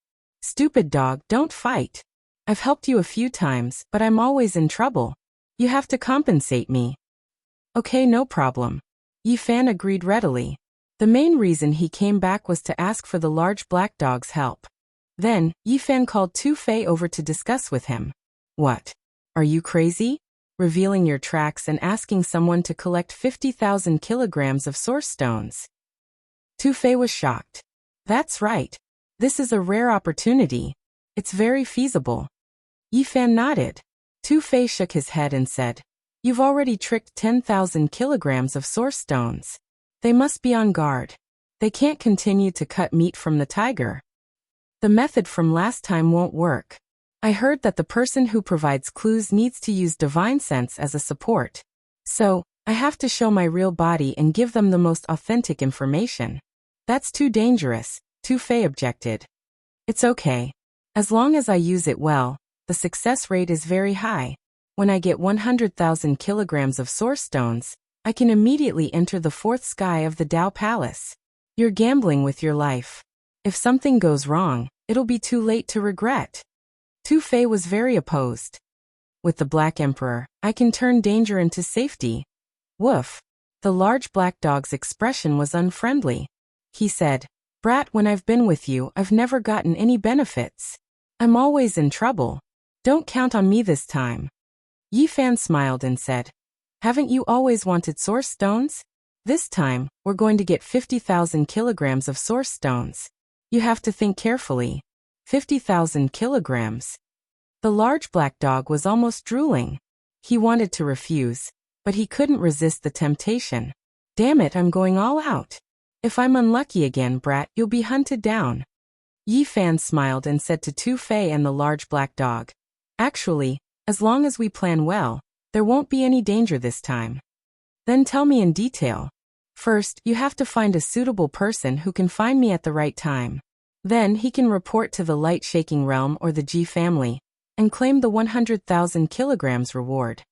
Stupid dog, don't fight. I've helped you a few times, but I'm always in trouble. You have to compensate me. Okay, no problem. Yifan agreed readily. The main reason he came back was to ask for the large black dog's help. Then, Yifan called Tu Fei over to discuss with him. What? Are you crazy? Revealing your tracks and asking someone to collect 50,000 kilograms of source stones. Tu Fei was shocked. That's right. This is a rare opportunity. It's very feasible. Yifan nodded. Tu Fei shook his head and said, You've already tricked 10,000 kilograms of source stones. They must be on guard. They can't continue to cut meat from the tiger. The method from last time won't work. I heard that the person who provides clues needs to use divine sense as a support. So, I have to show my real body and give them the most authentic information. That's too dangerous, Tu Fei objected. It's okay. As long as I use it well, the success rate is very high. When I get 100,000 kilograms of source stones, I can immediately enter the fourth sky of the Tao Palace. You're gambling with your life. If something goes wrong, it'll be too late to regret. Tu Fei was very opposed. With the Black Emperor, I can turn danger into safety. Woof. The large black dog's expression was unfriendly. He said, Brat, when I've been with you, I've never gotten any benefits. I'm always in trouble. Don't count on me this time. Yifan smiled and said, Haven't you always wanted source stones? This time, we're going to get 50,000 kilograms of source stones. You have to think carefully. 50,000 kilograms. The large black dog was almost drooling. He wanted to refuse, but he couldn't resist the temptation. Damn it, I'm going all out. If I'm unlucky again, Brat, you'll be hunted down. Yifan smiled and said to Tu Fei and the large black dog, Actually, as long as we plan well, there won't be any danger this time. Then tell me in detail. First, you have to find a suitable person who can find me at the right time. Then he can report to the light-shaking realm or the Ji family, and claim the 100,000 kilograms reward.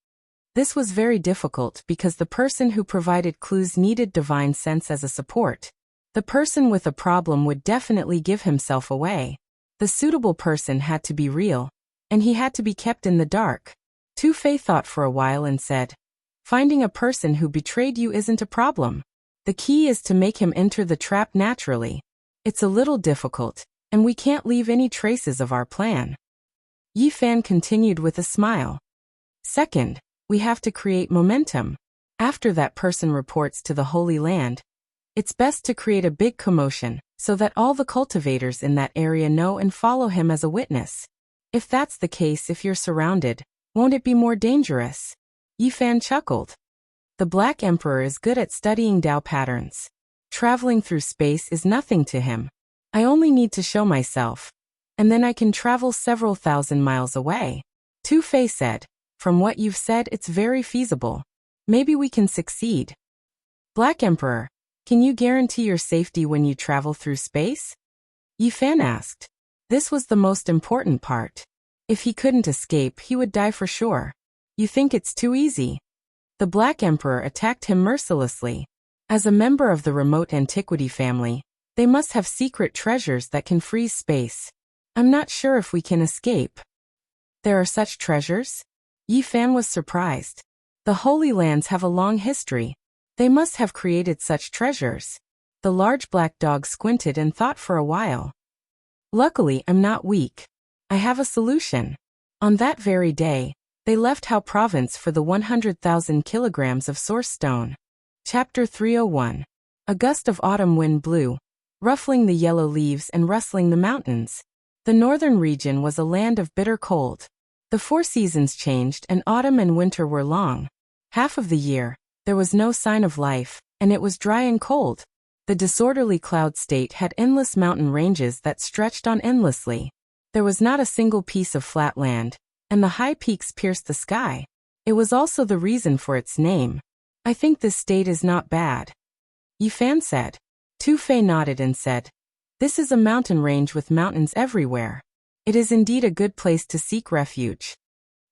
This was very difficult because the person who provided clues needed divine sense as a support. The person with a problem would definitely give himself away. The suitable person had to be real, and he had to be kept in the dark. Tu Fei thought for a while and said, Finding a person who betrayed you isn't a problem. The key is to make him enter the trap naturally. It's a little difficult, and we can't leave any traces of our plan. Yifan continued with a smile. Second, we have to create momentum. After that person reports to the Holy Land, it's best to create a big commotion, so that all the cultivators in that area know and follow him as a witness. If that's the case, if you're surrounded, won't it be more dangerous? Yifan chuckled. The Black Emperor is good at studying Tao patterns. Traveling through space is nothing to him. I only need to show myself, and then I can travel several thousand miles away. Tu Fei said, From what you've said, it's very feasible. Maybe we can succeed. Black Emperor, can you guarantee your safety when you travel through space? Yifan asked. This was the most important part. If he couldn't escape, he would die for sure. You think it's too easy? The Black Emperor attacked him mercilessly. As a member of the remote antiquity family, they must have secret treasures that can freeze space. I'm not sure if we can escape. There are such treasures? Yifan was surprised. The Holy Lands have a long history. They must have created such treasures. The large black dog squinted and thought for a while. Luckily, I'm not weak. I have a solution. On that very day, they left Hao Province for the 100,000 kilograms of source stone. Chapter 301. A gust of autumn wind blew, ruffling the yellow leaves and rustling the mountains. The northern region was a land of bitter cold. The 4 seasons changed and autumn and winter were long. Half of the year, there was no sign of life, and it was dry and cold. The disorderly cloud state had endless mountain ranges that stretched on endlessly. There was not a single piece of flat land, and the high peaks pierced the sky. It was also the reason for its name. I think this state is not bad. Yifan said. Tu Fei nodded and said, This is a mountain range with mountains everywhere. It is indeed a good place to seek refuge.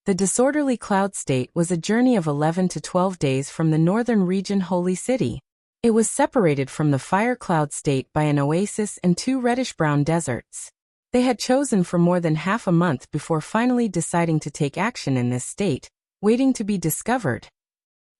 The disorderly cloud state was a journey of 11 to 12 days from the northern region Holy City. It was separated from the fire cloud state by an oasis and 2 reddish-brown deserts. They had chosen for more than half a month before finally deciding to take action in this state, waiting to be discovered.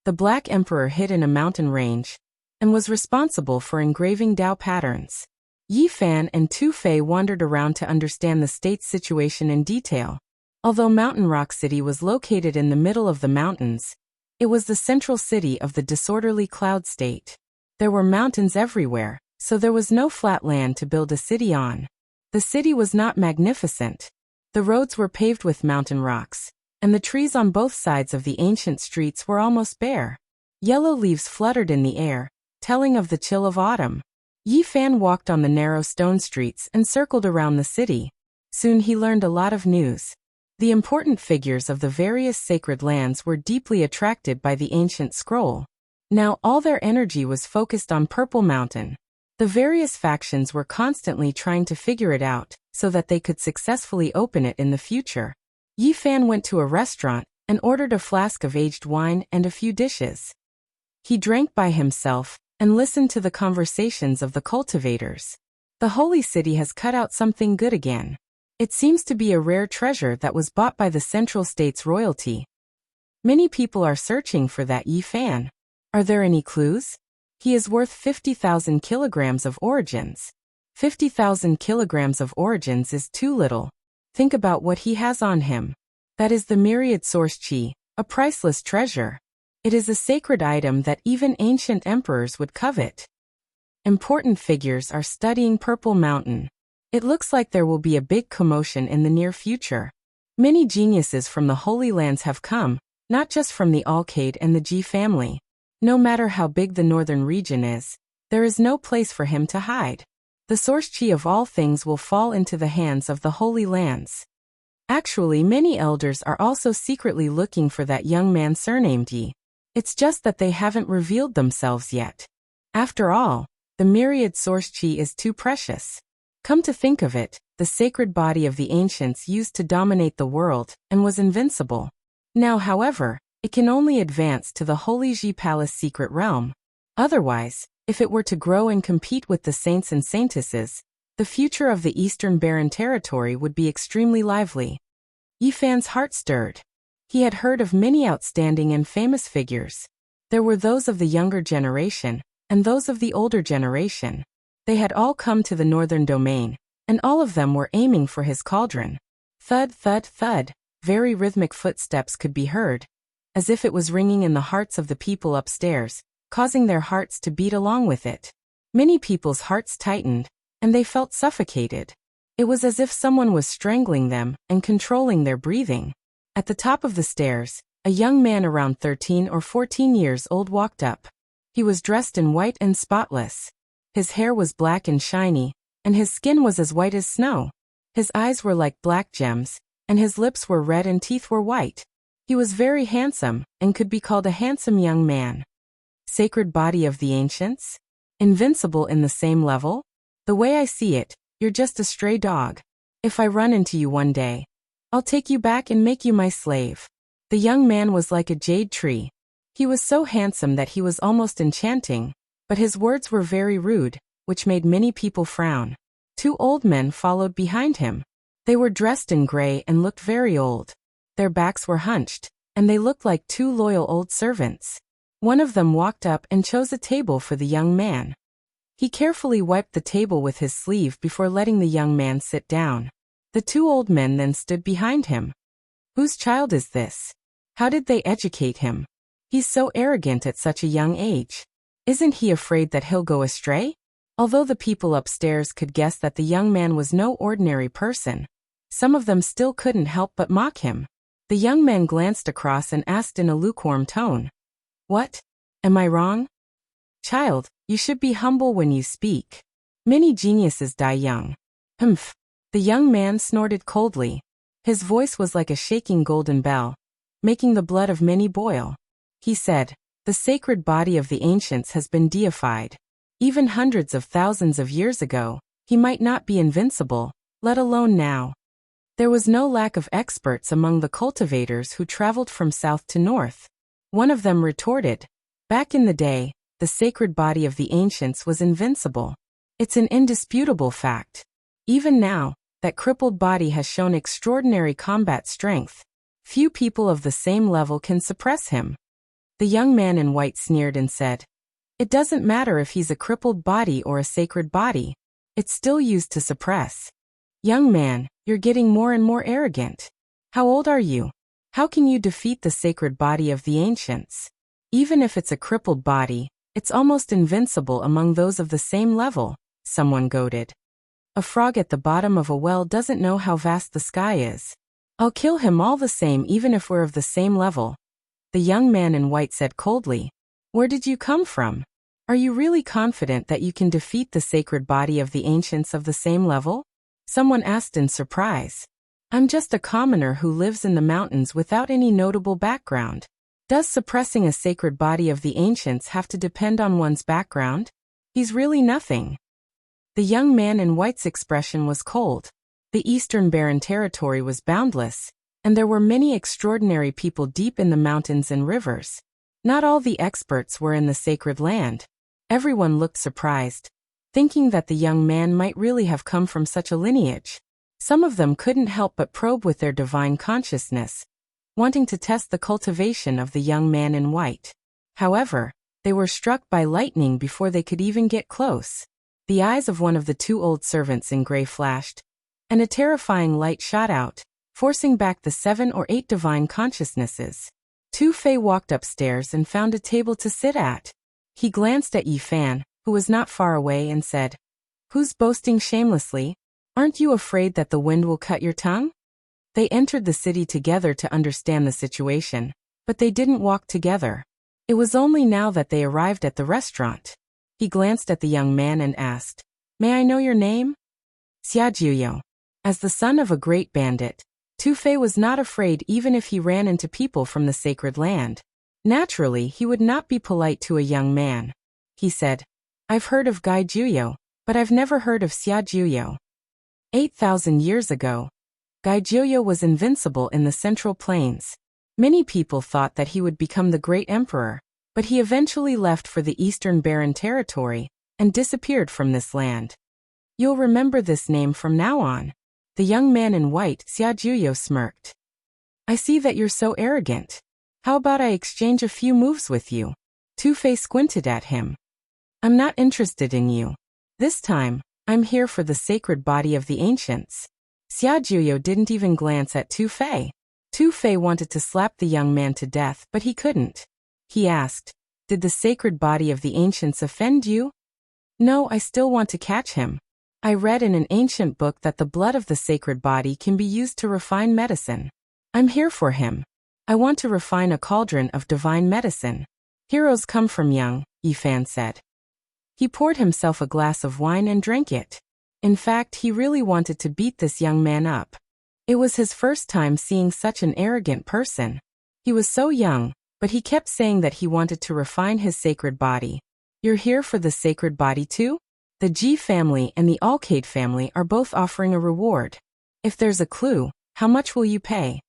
The Black Emperor hid in a mountain range, and was responsible for engraving Tao patterns. Yi Fan and Tu Fei wandered around to understand the state's situation in detail. Although Mountain Rock City was located in the middle of the mountains, it was the central city of the disorderly cloud state. There were mountains everywhere, so there was no flat land to build a city on. The city was not magnificent. The roads were paved with mountain rocks, and the trees on both sides of the ancient streets were almost bare. Yellow leaves fluttered in the air, telling of the chill of autumn. Yi Fan walked on the narrow stone streets and circled around the city. Soon he learned a lot of news. The important figures of the various sacred lands were deeply attracted by the ancient scroll. Now all their energy was focused on Purple Mountain. The various factions were constantly trying to figure it out, so that they could successfully open it in the future. Yi Fan went to a restaurant and ordered a flask of aged wine and a few dishes. He drank by himself and listened to the conversations of the cultivators. The holy city has cut out something good again. It seems to be a rare treasure that was bought by the central state's royalty. Many people are searching for that Yi Fan. Are there any clues? He is worth 50,000 kilograms of origins. 50,000 kilograms of origins is too little. Think about what he has on him. That is the myriad source chi, a priceless treasure. It is a sacred item that even ancient emperors would covet. Important figures are studying Purple Mountain. It looks like there will be a big commotion in the near future. Many geniuses from the Holy Lands have come, not just from the Alcade and the Ji family. No matter how big the northern region is, there is no place for him to hide. The source chi of all things will fall into the hands of the Holy Lands. Actually, many elders are also secretly looking for that young man surnamed Yi. It's just that they haven't revealed themselves yet. After all, the myriad source chi is too precious. Come to think of it, the sacred body of the ancients used to dominate the world and was invincible. Now, however, it can only advance to the Holy Ji Palace secret realm. Otherwise, if it were to grow and compete with the saints and saintesses, the future of the Eastern Barren Territory would be extremely lively. Yi Fan's heart stirred. He had heard of many outstanding and famous figures. There were those of the younger generation, and those of the older generation. They had all come to the northern domain, and all of them were aiming for his cauldron. Thud, thud, thud, very rhythmic footsteps could be heard, as if it was ringing in the hearts of the people upstairs, causing their hearts to beat along with it. Many people's hearts tightened, and they felt suffocated. It was as if someone was strangling them and controlling their breathing. At the top of the stairs, a young man around 13 or 14 years old walked up. He was dressed in white and spotless. His hair was black and shiny, and his skin was as white as snow. His eyes were like black gems, and his lips were red and teeth were white. He was very handsome, and could be called a handsome young man. Sacred body of the ancients? Invincible in the same level? The way I see it, you're just a stray dog. If I run into you one day, I'll take you back and make you my slave. The young man was like a jade tree. He was so handsome that he was almost enchanting, but his words were very rude, which made many people frown. Two old men followed behind him. They were dressed in gray and looked very old. Their backs were hunched, and they looked like two loyal old servants. One of them walked up and chose a table for the young man. He carefully wiped the table with his sleeve before letting the young man sit down. The two old men then stood behind him. Whose child is this? How did they educate him? He's so arrogant at such a young age. Isn't he afraid that he'll go astray? Although the people upstairs could guess that the young man was no ordinary person, some of them still couldn't help but mock him. The young man glanced across and asked in a lukewarm tone, "What? Am I wrong?" "Child, you should be humble when you speak. Many geniuses die young." "Humph." The young man snorted coldly. His voice was like a shaking golden bell, making the blood of many boil. He said, "The sacred body of the ancients has been deified. Even hundreds of thousands of years ago, he might not be invincible, let alone now." There was no lack of experts among the cultivators who traveled from south to north. One of them retorted, "Back in the day, the sacred body of the ancients was invincible. It's an indisputable fact. Even now, that crippled body has shown extraordinary combat strength. Few people of the same level can suppress him." The young man in white sneered and said, "It doesn't matter if he's a crippled body or a sacred body. It's still used to suppress. Young man, you're getting more and more arrogant. How old are you? How can you defeat the sacred body of the ancients? Even if it's a crippled body, it's almost invincible among those of the same level, someone goaded. A frog at the bottom of a well doesn't know how vast the sky is. I'll kill him all the same even if we're of the same level. The young man in white said coldly. Where did you come from? Are you really confident that you can defeat the sacred body of the ancients of the same level? Someone asked in surprise. I'm just a commoner who lives in the mountains without any notable background. Does suppressing a sacred body of the ancients have to depend on one's background? He's really nothing. The young man in white's expression was cold. The Eastern Barren Territory was boundless, and there were many extraordinary people deep in the mountains and rivers. Not all the experts were in the sacred land. Everyone looked surprised, thinking that the young man might really have come from such a lineage. Some of them couldn't help but probe with their divine consciousness, wanting to test the cultivation of the young man in white. However, they were struck by lightning before they could even get close. The eyes of one of the two old servants in gray flashed, and a terrifying light shot out, forcing back the 7 or 8 divine consciousnesses. Tu Fei walked upstairs and found a table to sit at. He glanced at Yi Fan, who was not far away, and said, Who's boasting shamelessly? Aren't you afraid that the wind will cut your tongue? They entered the city together to understand the situation, but they didn't walk together. It was only now that they arrived at the restaurant. He glanced at the young man and asked, May I know your name? Xia Jiuyo. As the son of a great bandit, Tu Fei was not afraid even if he ran into people from the sacred land. Naturally, he would not be polite to a young man. He said, I've heard of Gai Jiuyo, but I've never heard of Xia Jiuyo. 8,000 years ago, Gai Jiuyo was invincible in the Central Plains. Many people thought that he would become the great emperor, but he eventually left for the Eastern Barren Territory and disappeared from this land. You'll remember this name from now on. The young man in white, Xia Jiuyo, smirked. I see that you're so arrogant. How about I exchange a few moves with you? Tu Fei squinted at him. I'm not interested in you. This time, I'm here for the sacred body of the ancients. Xia Jiuyo didn't even glance at Tu Fei. Tu Fei wanted to slap the young man to death, but he couldn't. He asked, Did the sacred body of the ancients offend you? No, I still want to catch him. I read in an ancient book that the blood of the sacred body can be used to refine medicine. I'm here for him. I want to refine a cauldron of divine medicine. Heroes come from young, Yi Fan said. He poured himself a glass of wine and drank it. In fact, he really wanted to beat this young man up. It was his first time seeing such an arrogant person. He was so young, but he kept saying that he wanted to refine his sacred body. You're here for the sacred body too? The Ji family and the Alcade family are both offering a reward. If there's a clue, how much will you pay?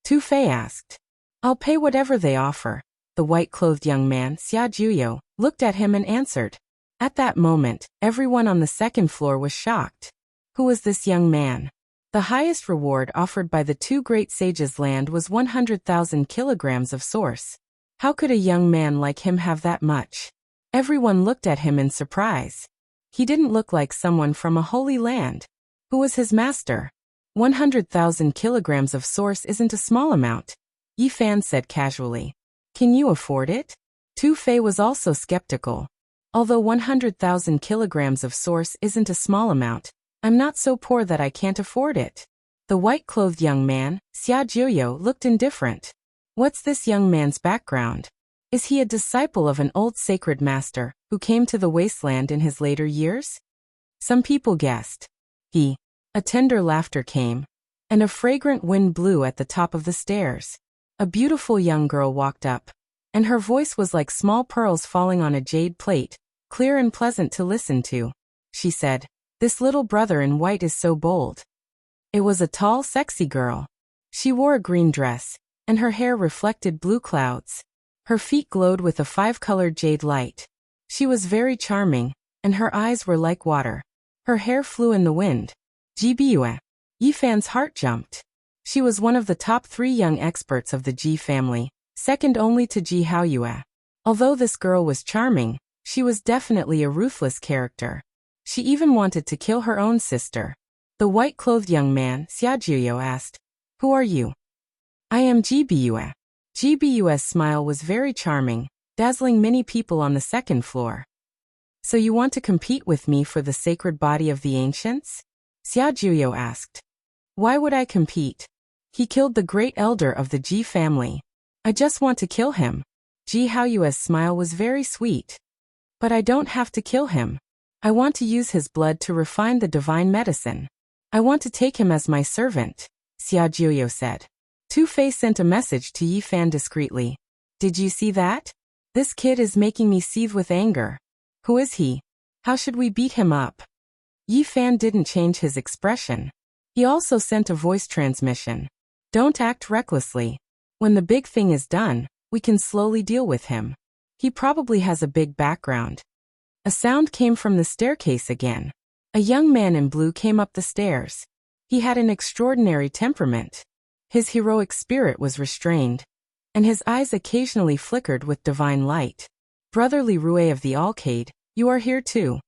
Tu Fei asked. I'll pay whatever they offer. The white-clothed young man, Xia Jiuyo, looked at him and answered. At that moment, everyone on the second floor was shocked. Who was this young man? The highest reward offered by the two great sages' land was 100,000 kilograms of source. How could a young man like him have that much? Everyone looked at him in surprise. He didn't look like someone from a holy land. Who was his master? 100,000 kilograms of source isn't a small amount, Yi Fan said casually. Can you afford it? Tu Fei was also skeptical. Although 100,000 kilograms of source isn't a small amount, I'm not so poor that I can't afford it. The white-clothed young man, Xia Jiuyo, looked indifferent. What's this young man's background? Is he a disciple of an old sacred master who came to the wasteland in his later years? Some people guessed. A tender laughter came, and a fragrant wind blew at the top of the stairs. A beautiful young girl walked up, and her voice was like small pearls falling on a jade plate, clear and pleasant to listen to. She said, This little brother in white is so bold. It was a tall, sexy girl. She wore a green dress, and her hair reflected blue clouds. Her feet glowed with a 5-colored jade light. She was very charming, and her eyes were like water. Her hair flew in the wind. Ji Biyue. Yi Fan's heart jumped. She was one of the top 3 young experts of the Ji family, second only to Ji Haoyue. Although this girl was charming, she was definitely a ruthless character. She even wanted to kill her own sister. The white-clothed young man, Xiaojuyo, asked, "Who are you?" "I am Jibue." Jibue's smile was very charming, dazzling many people on the second floor. "So you want to compete with me for the sacred body of the ancients?" Xiaojuyo asked. "Why would I compete? He killed the great elder of the Ji family. I just want to kill him." Ji Haoyue's smile was very sweet. "But I don't have to kill him. I want to use his blood to refine the divine medicine. I want to take him as my servant," Xiaojuyo said. Tu Fei sent a message to Yi Fan discreetly. "Did you see that? This kid is making me seethe with anger. Who is he? How should we beat him up?" Yi Fan didn't change his expression. He also sent a voice transmission. "Don't act recklessly. When the big thing is done, we can slowly deal with him. He probably has a big background." A sound came from the staircase again. A young man in blue came up the stairs. He had an extraordinary temperament. His heroic spirit was restrained, and his eyes occasionally flickered with divine light. "Brotherly Rue of the Alcade, you are here too."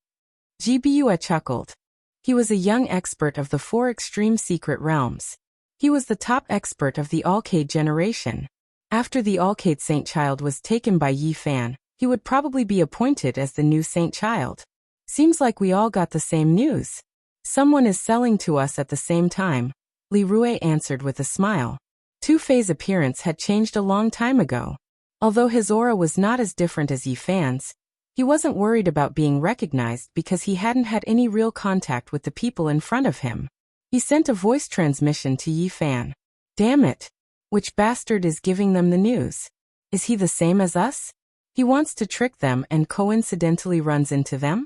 Jibue chuckled. He was a young expert of the 4 extreme secret realms. He was the top expert of the Alcade generation. After the Alcade Saint Child was taken by Yi Fan, he would probably be appointed as the new Saint Child. "Seems like we all got the same news. Someone is selling to us at the same time," Li Rue answered with a smile. Tu Fei's appearance had changed a long time ago. Although his aura was not as different as Yi Fan's, he wasn't worried about being recognized because he hadn't had any real contact with the people in front of him. He sent a voice transmission to Yi Fan. "Damn it! Which bastard is giving them the news? Is he the same as us? He wants to trick them and coincidentally runs into them?"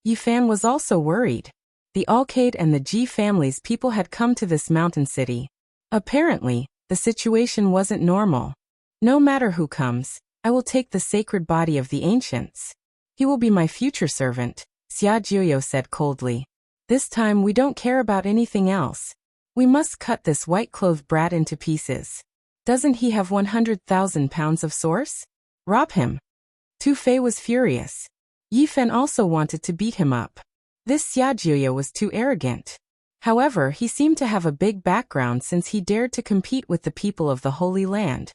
Yi Fan was also worried. The Alcade and the Ji family's people had come to this mountain city. Apparently, the situation wasn't normal. "No matter who comes, I will take the sacred body of the ancients. He will be my future servant," Xiaojuyo said coldly. "This time we don't care about anything else. We must cut this white-clothed brat into pieces. Doesn't he have 100,000 pounds of source? Rob him." Tu Fei was furious. Yi Fan also wanted to beat him up. This Xiaojuyo was too arrogant. However, he seemed to have a big background since he dared to compete with the people of the Holy Land.